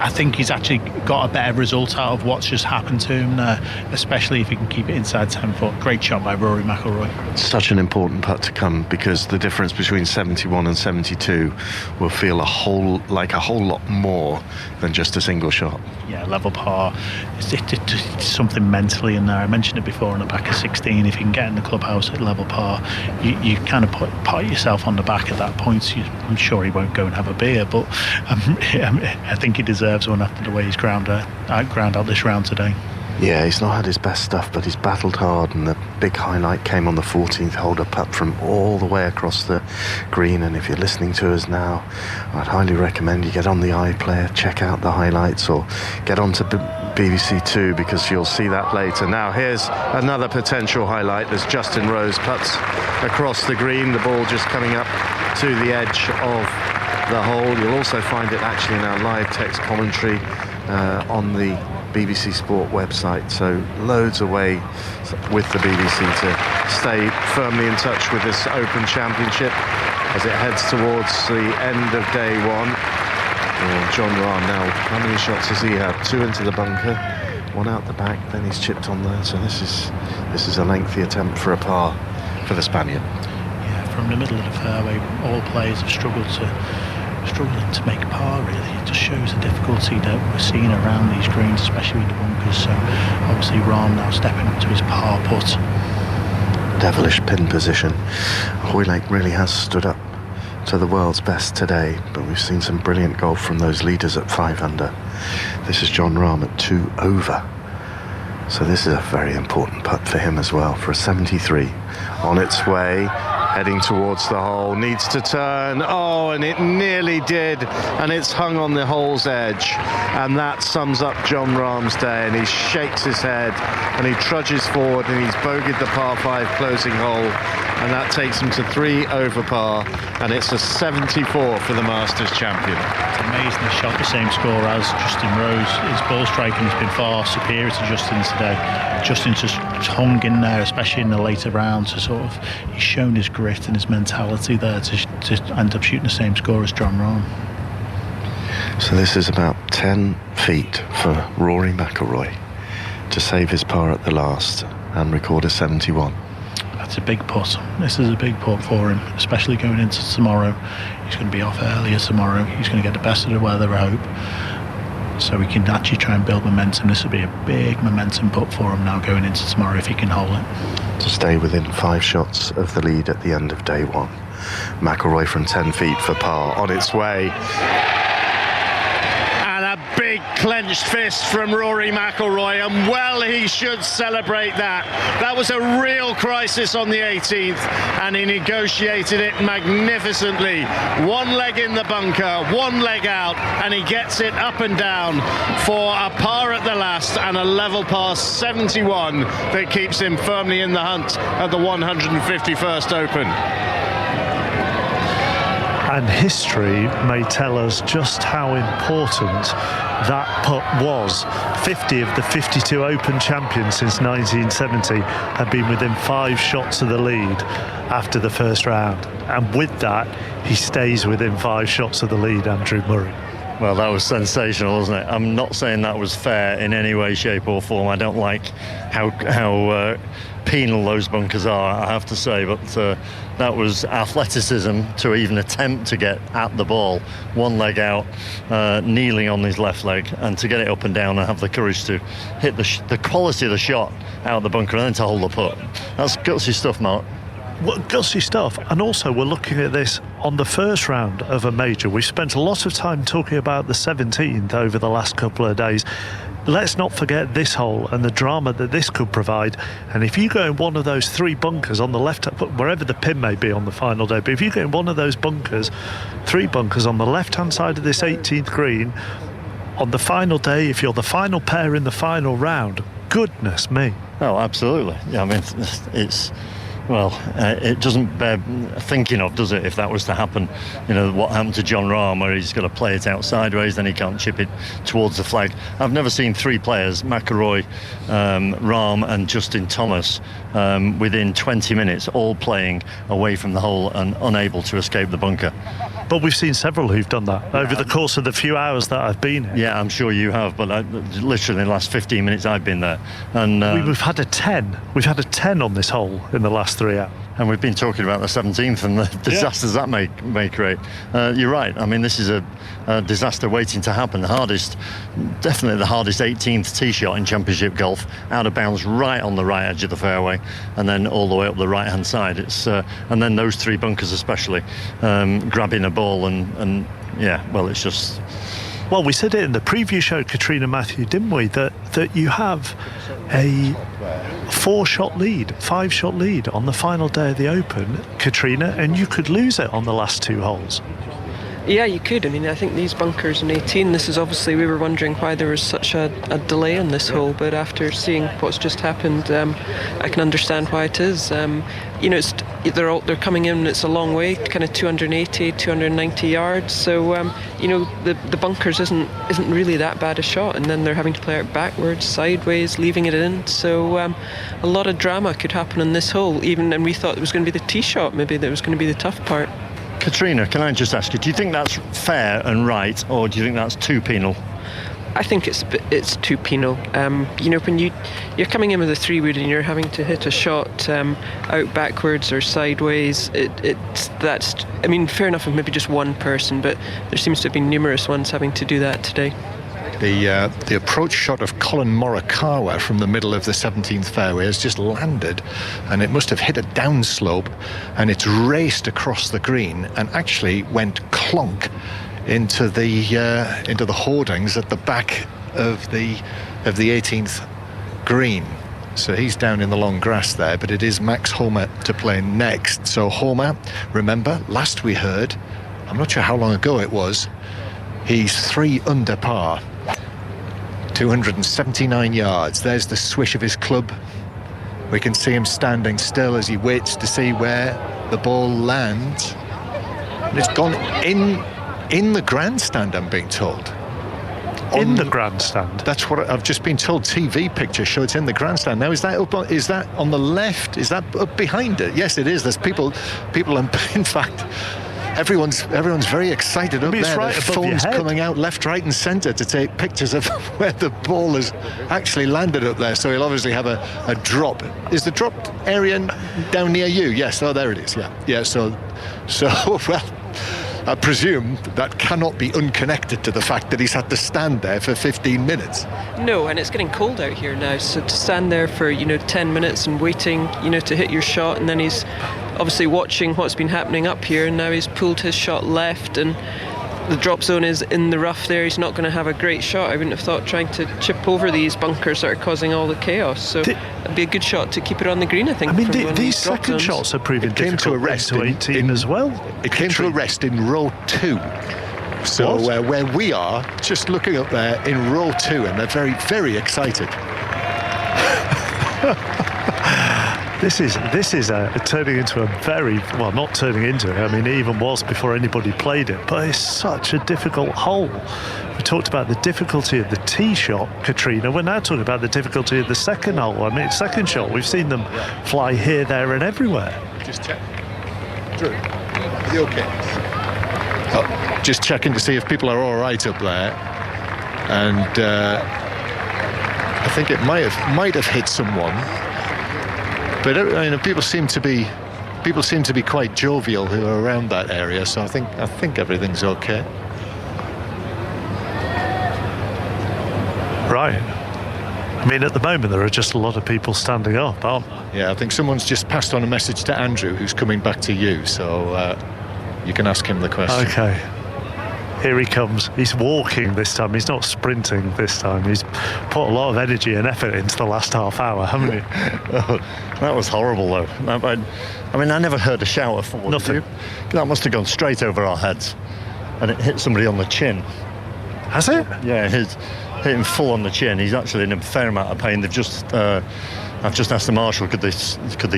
I think he's actually got a better result out of what's just happened to him there, especially if he can keep it inside 10 foot. Great shot by Rory McIlroy. Such an important putt to come, because the difference between 71 and 72 will feel a whole lot more than just a single shot. Yeah, level par. It's something mentally in there. I mentioned it before on the back of 16. If you can get in the clubhouse at level par, you kind of pat yourself on the back at that point. I'm sure he won't go and have a beer, but I think he deserves one after the way he's ground out this round today. Yeah, he's not had his best stuff, but he's battled hard, and the big highlight came on the 14th hole, a putt from all the way across the green. And if you're listening to us now, I'd highly recommend you get on the iPlayer, check out the highlights, or get onto BBC Two, because you'll see that later. Now here's another potential highlight as Justin Rose puts across the green, the ball just coming up to the edge of the hole. You'll also find it actually in our live text commentary on the BBC Sport website, so loads of way with the BBC to stay firmly in touch with this Open Championship as it heads towards the end of day one. Jon Rahm now, how many shots has he had? 2 into the bunker, 1 out the back, then he's chipped on there, so this is a lengthy attempt for a par for the Spaniard. Yeah, from the middle of the fairway, all players have struggling to make par, really. It just shows the difficulty that we're seeing around these greens, especially with the bunkers. So obviously Rahm now stepping up to his par putt. Devilish pin position. Hoylake really has stood up to the world's best today, but we've seen some brilliant golf from those leaders at 5 under. This is Jon Rahm at 2 over. So this is a very important putt for him as well, for a 73 on its way. Heading towards the hole, needs to turn. Oh, and it nearly did, and it's hung on the hole's edge. And that sums up Jon Rahm's day, and he shakes his head and he trudges forward, and he's bogeyed the par 5 closing hole, and that takes him to 3 over par, and it's a 74 for the Masters champion. It's amazing he shot the same score as Justin Rose. His ball striking has been far superior to Justin's today. Justin's just hung in there, especially in the later rounds, he's shown his grit and his mentality there to end up shooting the same score as Jon Rahm. So this is about 10 feet for Rory McIlroy to save his par at the last and record a 71. That's a big putt. This is a big putt for him, especially going into tomorrow. He's going to be off earlier tomorrow. He's going to get the best of the weather, I hope. So he can actually try and build momentum. This will be a big momentum putt for him now going into tomorrow if he can hold it. To stay within 5 shots of the lead at the end of day one. McIlroy from 10 feet for par on its way. And a big clenched fist from Rory McIlroy, and well he should celebrate that. That was a real crisis on the 18th, and he negotiated it magnificently. 1 leg in the bunker, 1 leg out, and he gets it up and down for a par at the last and a level par 71 that keeps him firmly in the hunt at the 151st Open. And history may tell us just how important that putt was. 50 of the 52 Open champions since 1970 have been within 5 shots of the lead after the first round. And with that, he stays within 5 shots of the lead, Andrew Murray. Well, that was sensational, wasn't it? I'm not saying that was fair in any way, shape or form. I don't like how penal those bunkers are, I have to say, but that was athleticism to even attempt to get at the ball, 1 leg out, kneeling on his left leg, and to get it up and down and have the courage to hit the quality of the shot out of the bunker and then to hold the putt. That's gutsy stuff, Mark. Well, gutsy stuff. And also we're looking at this on the first round of a major. We've spent a lot of time talking about the 17th over the last couple of days. Let's not forget this hole and the drama that this could provide. And if you go in one of those 3 bunkers on the left, wherever the pin may be on the final day, but if you go in one of those bunkers, 3 bunkers on the left-hand side of this 18th green, on the final day, if you're the final pair in the final round, goodness me. Oh, absolutely. Yeah, I mean, it's... Well, it doesn't bear thinking of, does it, if that was to happen? You know, what happened to Jon Rahm, where he's got to play it out sideways, then he can't chip it towards the flag. I've never seen 3 players, McIlroy, Rahm and Justin Thomas, within 20 minutes, all playing away from the hole and unable to escape the bunker. But we've seen several who've done that over the course of the few hours that I've been here. Yeah, I'm sure you have, but literally in the last 15 minutes I've been there. And we've had a 10. We've had a 10 on this hole in the last 3 hours. And we've been talking about the 17th and the disasters that may create. You're right. I mean, this is a disaster waiting to happen. Definitely the hardest 18th tee shot in Championship golf, out of bounds right on the right edge of the fairway, and then all the way up the right-hand side. And then those 3 bunkers especially, grabbing a ball and yeah, well, it's just... Well, we said it in the preview show, Katrina Matthew, didn't we? That you have a 4-shot lead, 5-shot lead on the final day of the Open, Katrina, and you could lose it on the last 2 holes. Yeah, you could. I mean, I think these bunkers in 18, this is obviously, we were wondering why there was such a delay on this hole, but after seeing what's just happened, I can understand why it is. They're coming in, it's a long way, kind of 280, 290 yards, so, the bunkers isn't really that bad a shot, and then they're having to play it backwards, sideways, leaving it in, so a lot of drama could happen on this hole, and we thought it was going to be the tee shot, maybe that was going to be the tough part. Katrina, can I just ask you, do you think that's fair and right, or do you think that's too penal? I think it's too penal. When you're coming in with a 3-wood and you're having to hit a shot out backwards or sideways, fair enough if maybe just one person, but there seems to have been numerous ones having to do that today. The approach shot of Colin Morikawa from the middle of the 17th fairway has just landed, and it must have hit a downslope, and it's raced across the green and actually went clonk into the hoardings at the back of the 18th green. So he's down in the long grass there, but it is Max Homa to play next. So Homa, remember, last we heard, I'm not sure how long ago it was, he's 3 under par. 279 yards. There's the swish of his club. We can see him standing still as he waits to see where the ball lands. And it's gone in the grandstand, I'm being told. In the grandstand? That's what I've just been told. TV picture show it's in the grandstand. Now, is that on the left? Is that up behind it? Yes, it is. There's people, in fact, everyone's very excited up there. Right, there's phones coming out left, right and centre to take pictures of where the ball has actually landed up there. So he'll obviously have a drop. Is the drop area down near you? Yes. Oh, there it is. Yeah. So well, I presume that cannot be unconnected to the fact that he's had to stand there for 15 minutes. No, and it's getting cold out here now, so to stand there for 10 minutes and waiting to hit your shot, and then he's obviously watching what's been happening up here, and now he's pulled his shot left and the drop zone is in the rough there. He's not going to have a great shot. I wouldn't have thought, trying to chip over these bunkers that are causing all the chaos. So it'd be a good shot to keep it on the green, I think. I mean, these second shots are proving difficult to arrest into 18 as well. It came to a rest in row 2. So where we are, just looking up there in row 2, and they're very, very excited. This is turning into a very, well, not turning into it, I mean, it even was before anybody played it, but it's such a difficult hole. We talked about the difficulty of the tee shot, Katrina. We're now talking about the difficulty of the second hole. I mean, second shot, we've seen them fly here, there and everywhere. Just check. Drew, are you okay? Just checking to see if people are all right up there. And I think it might have hit someone. But people seem to be quite jovial who are around that area, so I think everything's okay. Right. I mean, at the moment there are just a lot of people standing up, aren't there? Yeah, I think someone's just passed on a message to Andrew, who's coming back to you, so you can ask him the question. Okay. Here he comes. He's walking this time. He's not sprinting this time. He's put a lot of energy and effort into the last half hour, haven't he? That was horrible, though. I mean, I never heard a shower for nothing. That must have gone straight over our heads, and it hit somebody on the chin. Has it? Yeah, it hit him full on the chin. He's actually in a fair amount of pain. They've just. I've just asked the marshal could they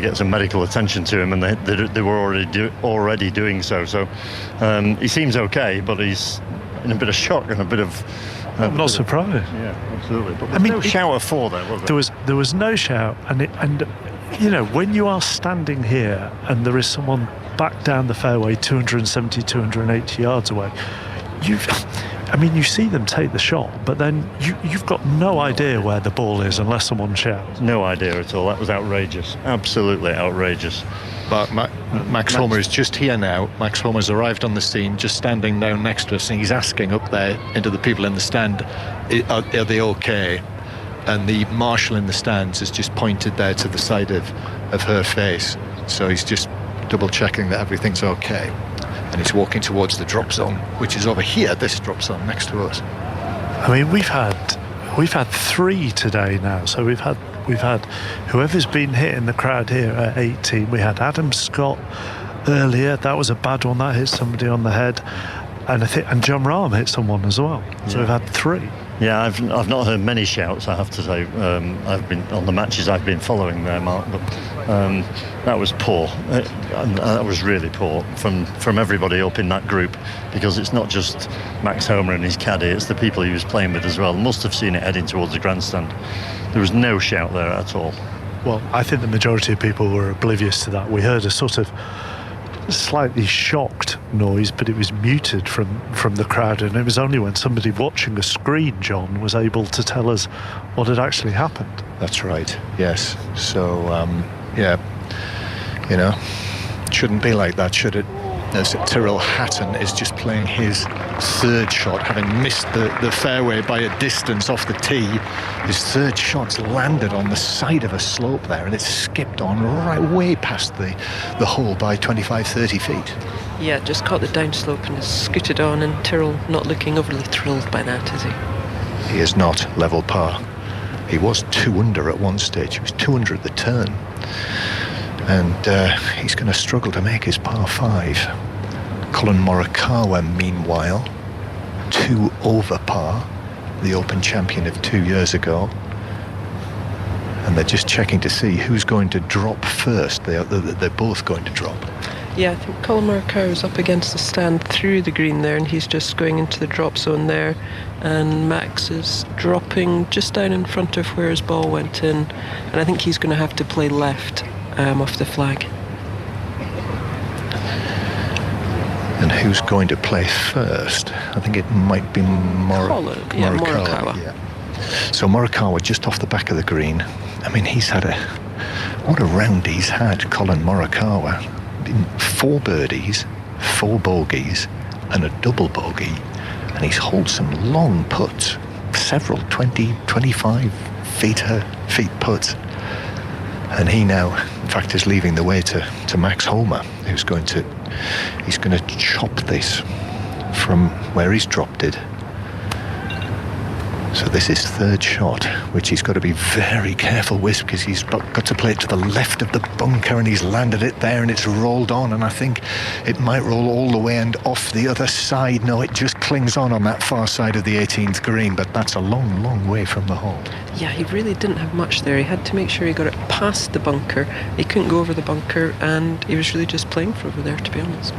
get some medical attention to him, and they were already doing so. So he seems okay, but he's in a bit of shock and a bit of. I'm not surprised. Yeah, absolutely. But no shower for there, was there? There was no shower, and when you are standing here and there is someone back down the fairway 270, 280 yards away, you see them take the shot, but then you've got no idea where the ball is unless someone shouts. No idea at all. That was outrageous. Absolutely outrageous. But Max Homa is just here now. Max Homa's arrived on the scene, just standing down next to us, and he's asking up there into the people in the stand, are they okay? And the marshal in the stands has just pointed there to the side of her face. So he's just double checking that everything's okay. And he's walking towards the drop zone, which is over here, this drop zone next to us. I mean, we've had 3 today now. So we've had whoever's been hit in the crowd here at 18. We had Adam Scott earlier. That was a bad one. That hit somebody on the head. and John Rahm hit someone as well. So we've had 3. Yeah, I've not heard many shouts, I have to say. I've been on the matches I've been following there, Mark, but that was poor. That was really poor from everybody up in that group, because it's not just Max Homa and his caddy, it's the people he was playing with as well. Must have seen it heading towards the grandstand. There was no shout there at all. Well, I think the majority of people were oblivious to that. We heard a sort of slightly shocked noise, but it was muted from the crowd, and it was only when somebody watching a screen, John, was able to tell us what had actually happened. That's right, yes. So yeah, you know, it shouldn't be like that, should it? As Tyrrell Hatton is just playing his 3rd shot, having missed the fairway by a distance off the tee. His 3rd shot's landed on the side of a slope there, and it's skipped on right way past the hole by 25-30 feet. Yeah, just caught the downslope and has scooted on, and Tyrrell not looking overly thrilled by that, is he? He is not level par. He was 2 under at one stage. He was 2 under at the turn. And he's going to struggle to make his par 5. Colin Morikawa, meanwhile, 2 over par, the Open champion of 2 years ago. And they're just checking to see who's going to drop first. They're both going to drop. Yeah, I think Colin Morikawa is up against the stand through the green there, and he's just going into the drop zone there. And Max is dropping just down in front of where his ball went in. And I think he's going to have to play left. Off the flag. And who's going to play first? I think it might be Morikawa. Yeah. So Morikawa just off the back of the green. I mean, he's had what a round he's had, Colin Morikawa. 4 birdies, 4 bogeys, and a double bogey. And he's holed some long putts, several 20, 25 feet putts. And he now, in fact, is leaving the way to Max Homa, he's going to chop this from where he's dropped it. So this is 3rd shot, which he's got to be very careful with, because he's got to play it to the left of the bunker, and he's landed it there, and it's rolled on, and I think it might roll all the way and off the other side. No, it just clings on that far side of the 18th green, but that's a long, long way from the hole. Yeah, he really didn't have much there. He had to make sure he got it past the bunker. He couldn't go over the bunker, and he was really just playing for over there, to be honest.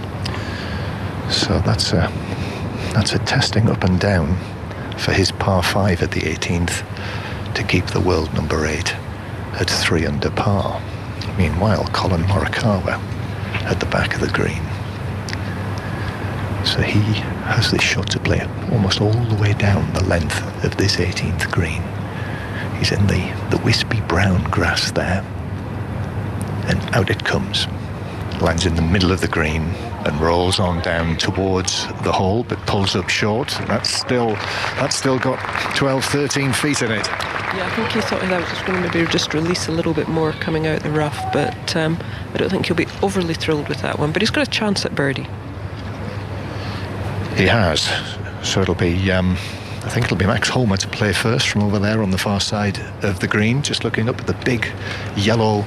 So that's a testing up and down for his par 5 at the 18th to keep the world number 8 at 3 under par. Meanwhile, Colin Morikawa at the back of the green. So he has this shot to play almost all the way down the length of this 18th green. He's in the wispy brown grass there, and out it comes. Lands in the middle of the green and rolls on down towards the hole, but pulls up short. That's still got 12, 13 feet in it. Yeah, I think he thought that was going to maybe just release a little bit more coming out the rough, but I don't think he'll be overly thrilled with that one. But he's got a chance at birdie. He has. So it'll be, I think it'll be Max Homa to play first from over there on the far side of the green, just looking up at the big yellow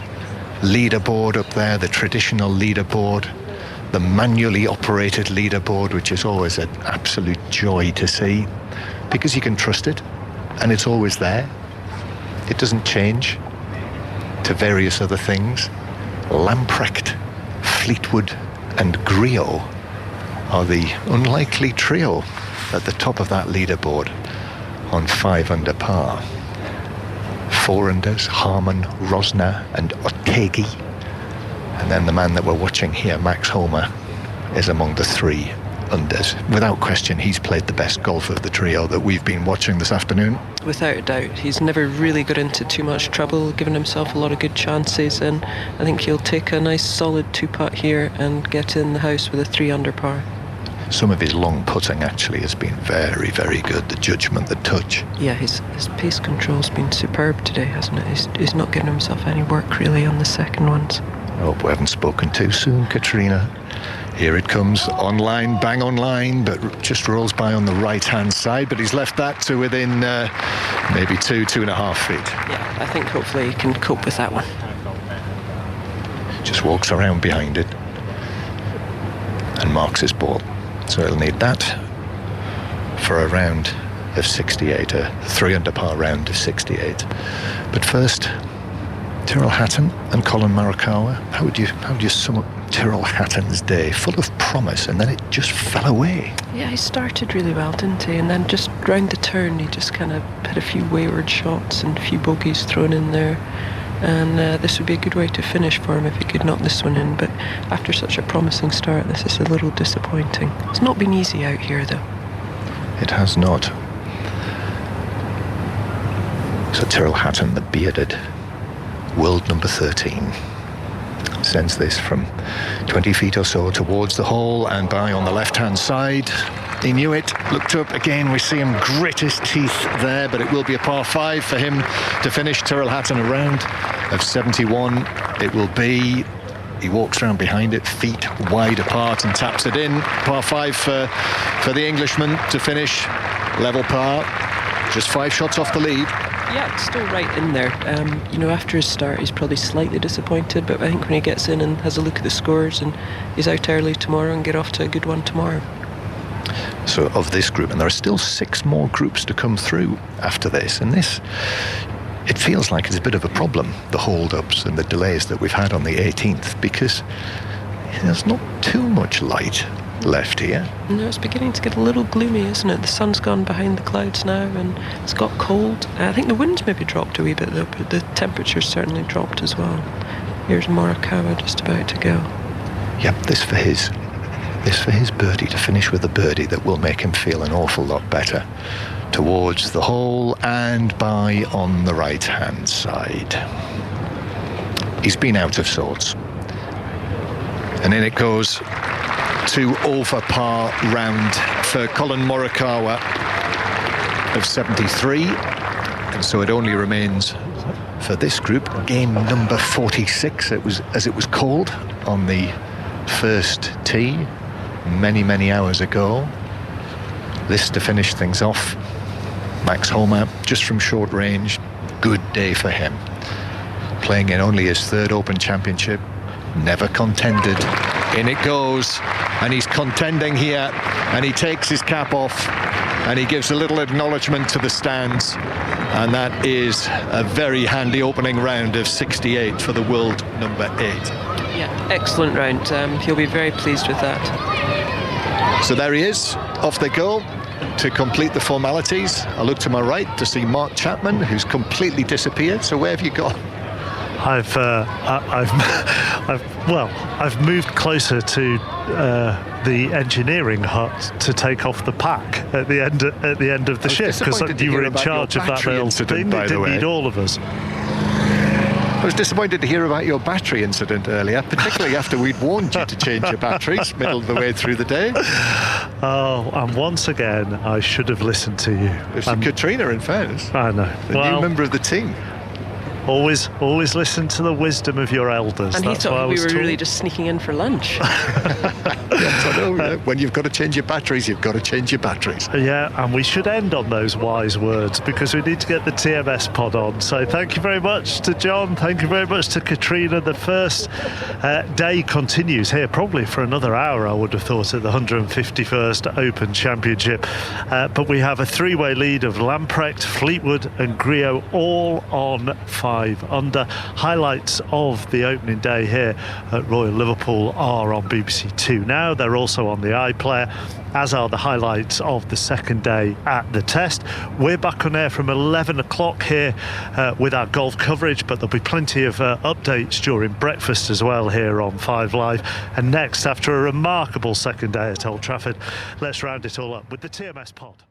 leaderboard up there, the traditional leaderboard, the manually operated leaderboard, which is always an absolute joy to see, because you can trust it, and it's always there. It doesn't change to various other things. Lamprecht, Fleetwood and Griot are the unlikely trio at the top of that leaderboard on 5 under par. 4 unders, Harman, Rosner and Otegi. And then the man that we're watching here, Max Homa, is among the 3 unders. Without question, he's played the best golf of the trio that we've been watching this afternoon. Without a doubt. He's never really got into too much trouble, given himself a lot of good chances, and I think he'll take a nice solid 2-putt here and get in the house with a 3 under par. Some of his long putting actually has been very, very good. The judgment, the touch. Yeah, his pace control's been superb today, hasn't it? He's not giving himself any work really on the second ones. I hope we haven't spoken too soon, Katrina. Here it comes, online, bang on line, but just rolls by on the right-hand side, but he's left that to within maybe 2.5 feet. Yeah, I think hopefully he can cope with that one. Just walks around behind it and marks his ball. So he'll need that for a round of 68, a 3-under par round of 68. But first, Tyrrell Hatton and Colin Morikawa. How would you sum up Tyrrell Hatton's day? Full of promise, and then it just fell away. Yeah, he started really well, didn't he? And then just round the turn, he just kind of had a few wayward shots and a few bogeys thrown in there. And this would be a good way to finish for him if he could knock this one in. But after such a promising start, this is a little disappointing. It's not been easy out here, though. It has not. So Tyrrell Hatton, the bearded world number 13, sends this from 20 feet or so towards the hole and by on the left-hand side. He knew it, looked up again. We see him grit his teeth there, but it will be a par 5 for him to finish. Tyrrell Hatton, a round of 71 it will be. He walks around behind it, feet wide apart, and taps it in. Par 5 for the Englishman to finish. Level par, just 5 shots off the lead. Yeah, it's still right in there. After his start, he's probably slightly disappointed, but I think when he gets in and has a look at the scores, and he's out early tomorrow and get off to a good one tomorrow. So of this group, and there are still 6 more groups to come through after this, and this, it feels like it's a bit of a problem, the hold-ups and the delays that we've had on the 18th, because there's not too much light left here. No, it's beginning to get a little gloomy, isn't it? The sun's gone behind the clouds now, and it's got cold. I think the wind's maybe dropped a wee bit though, but the temperature's certainly dropped as well. Here's Morikawa just about to go. Yep, this for his birdie, to finish with a birdie that will make him feel an awful lot better. Towards the hole and by on the right-hand side. He's been out of sorts. And in it goes. 2 over par round for Colin Morikawa of 73. And so it only remains for this group game number 46, as it was called on the first tee many hours ago. This to finish things off. Max Homa, just from short range, good day for him. Playing in only his 3rd Open Championship, never contended. In it goes, and he's contending here, and he takes his cap off and he gives a little acknowledgement to the stands, and that is a very handy opening round of 68 for the world number 8. Yeah, excellent round. He'll be very pleased with that. So there he is, off they go to complete the formalities. I look to my right to see Mark Chapman, who's completely disappeared. So where have you gone? I've moved closer to the engineering hut to take off the pack at the end of the ship, because you were in charge of that little thing. It didn't need all of us. I was disappointed to hear about your battery incident earlier, particularly after we'd warned you to change your batteries middle of the way through the day. Oh, and once again, I should have listened to you. It's Katrina, in fairness. I know. The new member of the team. Always listen to the wisdom of your elders. And That's he thought why we were really just sneaking in for lunch. Yes, I know. When you've got to change your batteries, you've got to change your batteries. Yeah, and we should end on those wise words, because we need to get the TMS pod on. So thank you very much to John. Thank you very much to Katrina. The first day continues here, probably for another hour, I would have thought, at the 151st Open Championship. But we have a 3-way lead of Lamprecht, Fleetwood and Griot, all on 5 under. Highlights of the opening day here at Royal Liverpool are on BBC Two now. They're also on the iPlayer, as are the highlights of the second day at the Test. We're back on air from 11 o'clock here with our golf coverage, but there'll be plenty of updates during breakfast as well here on 5 Live. And next, after a remarkable second day at Old Trafford, let's round it all up with the TMS pod.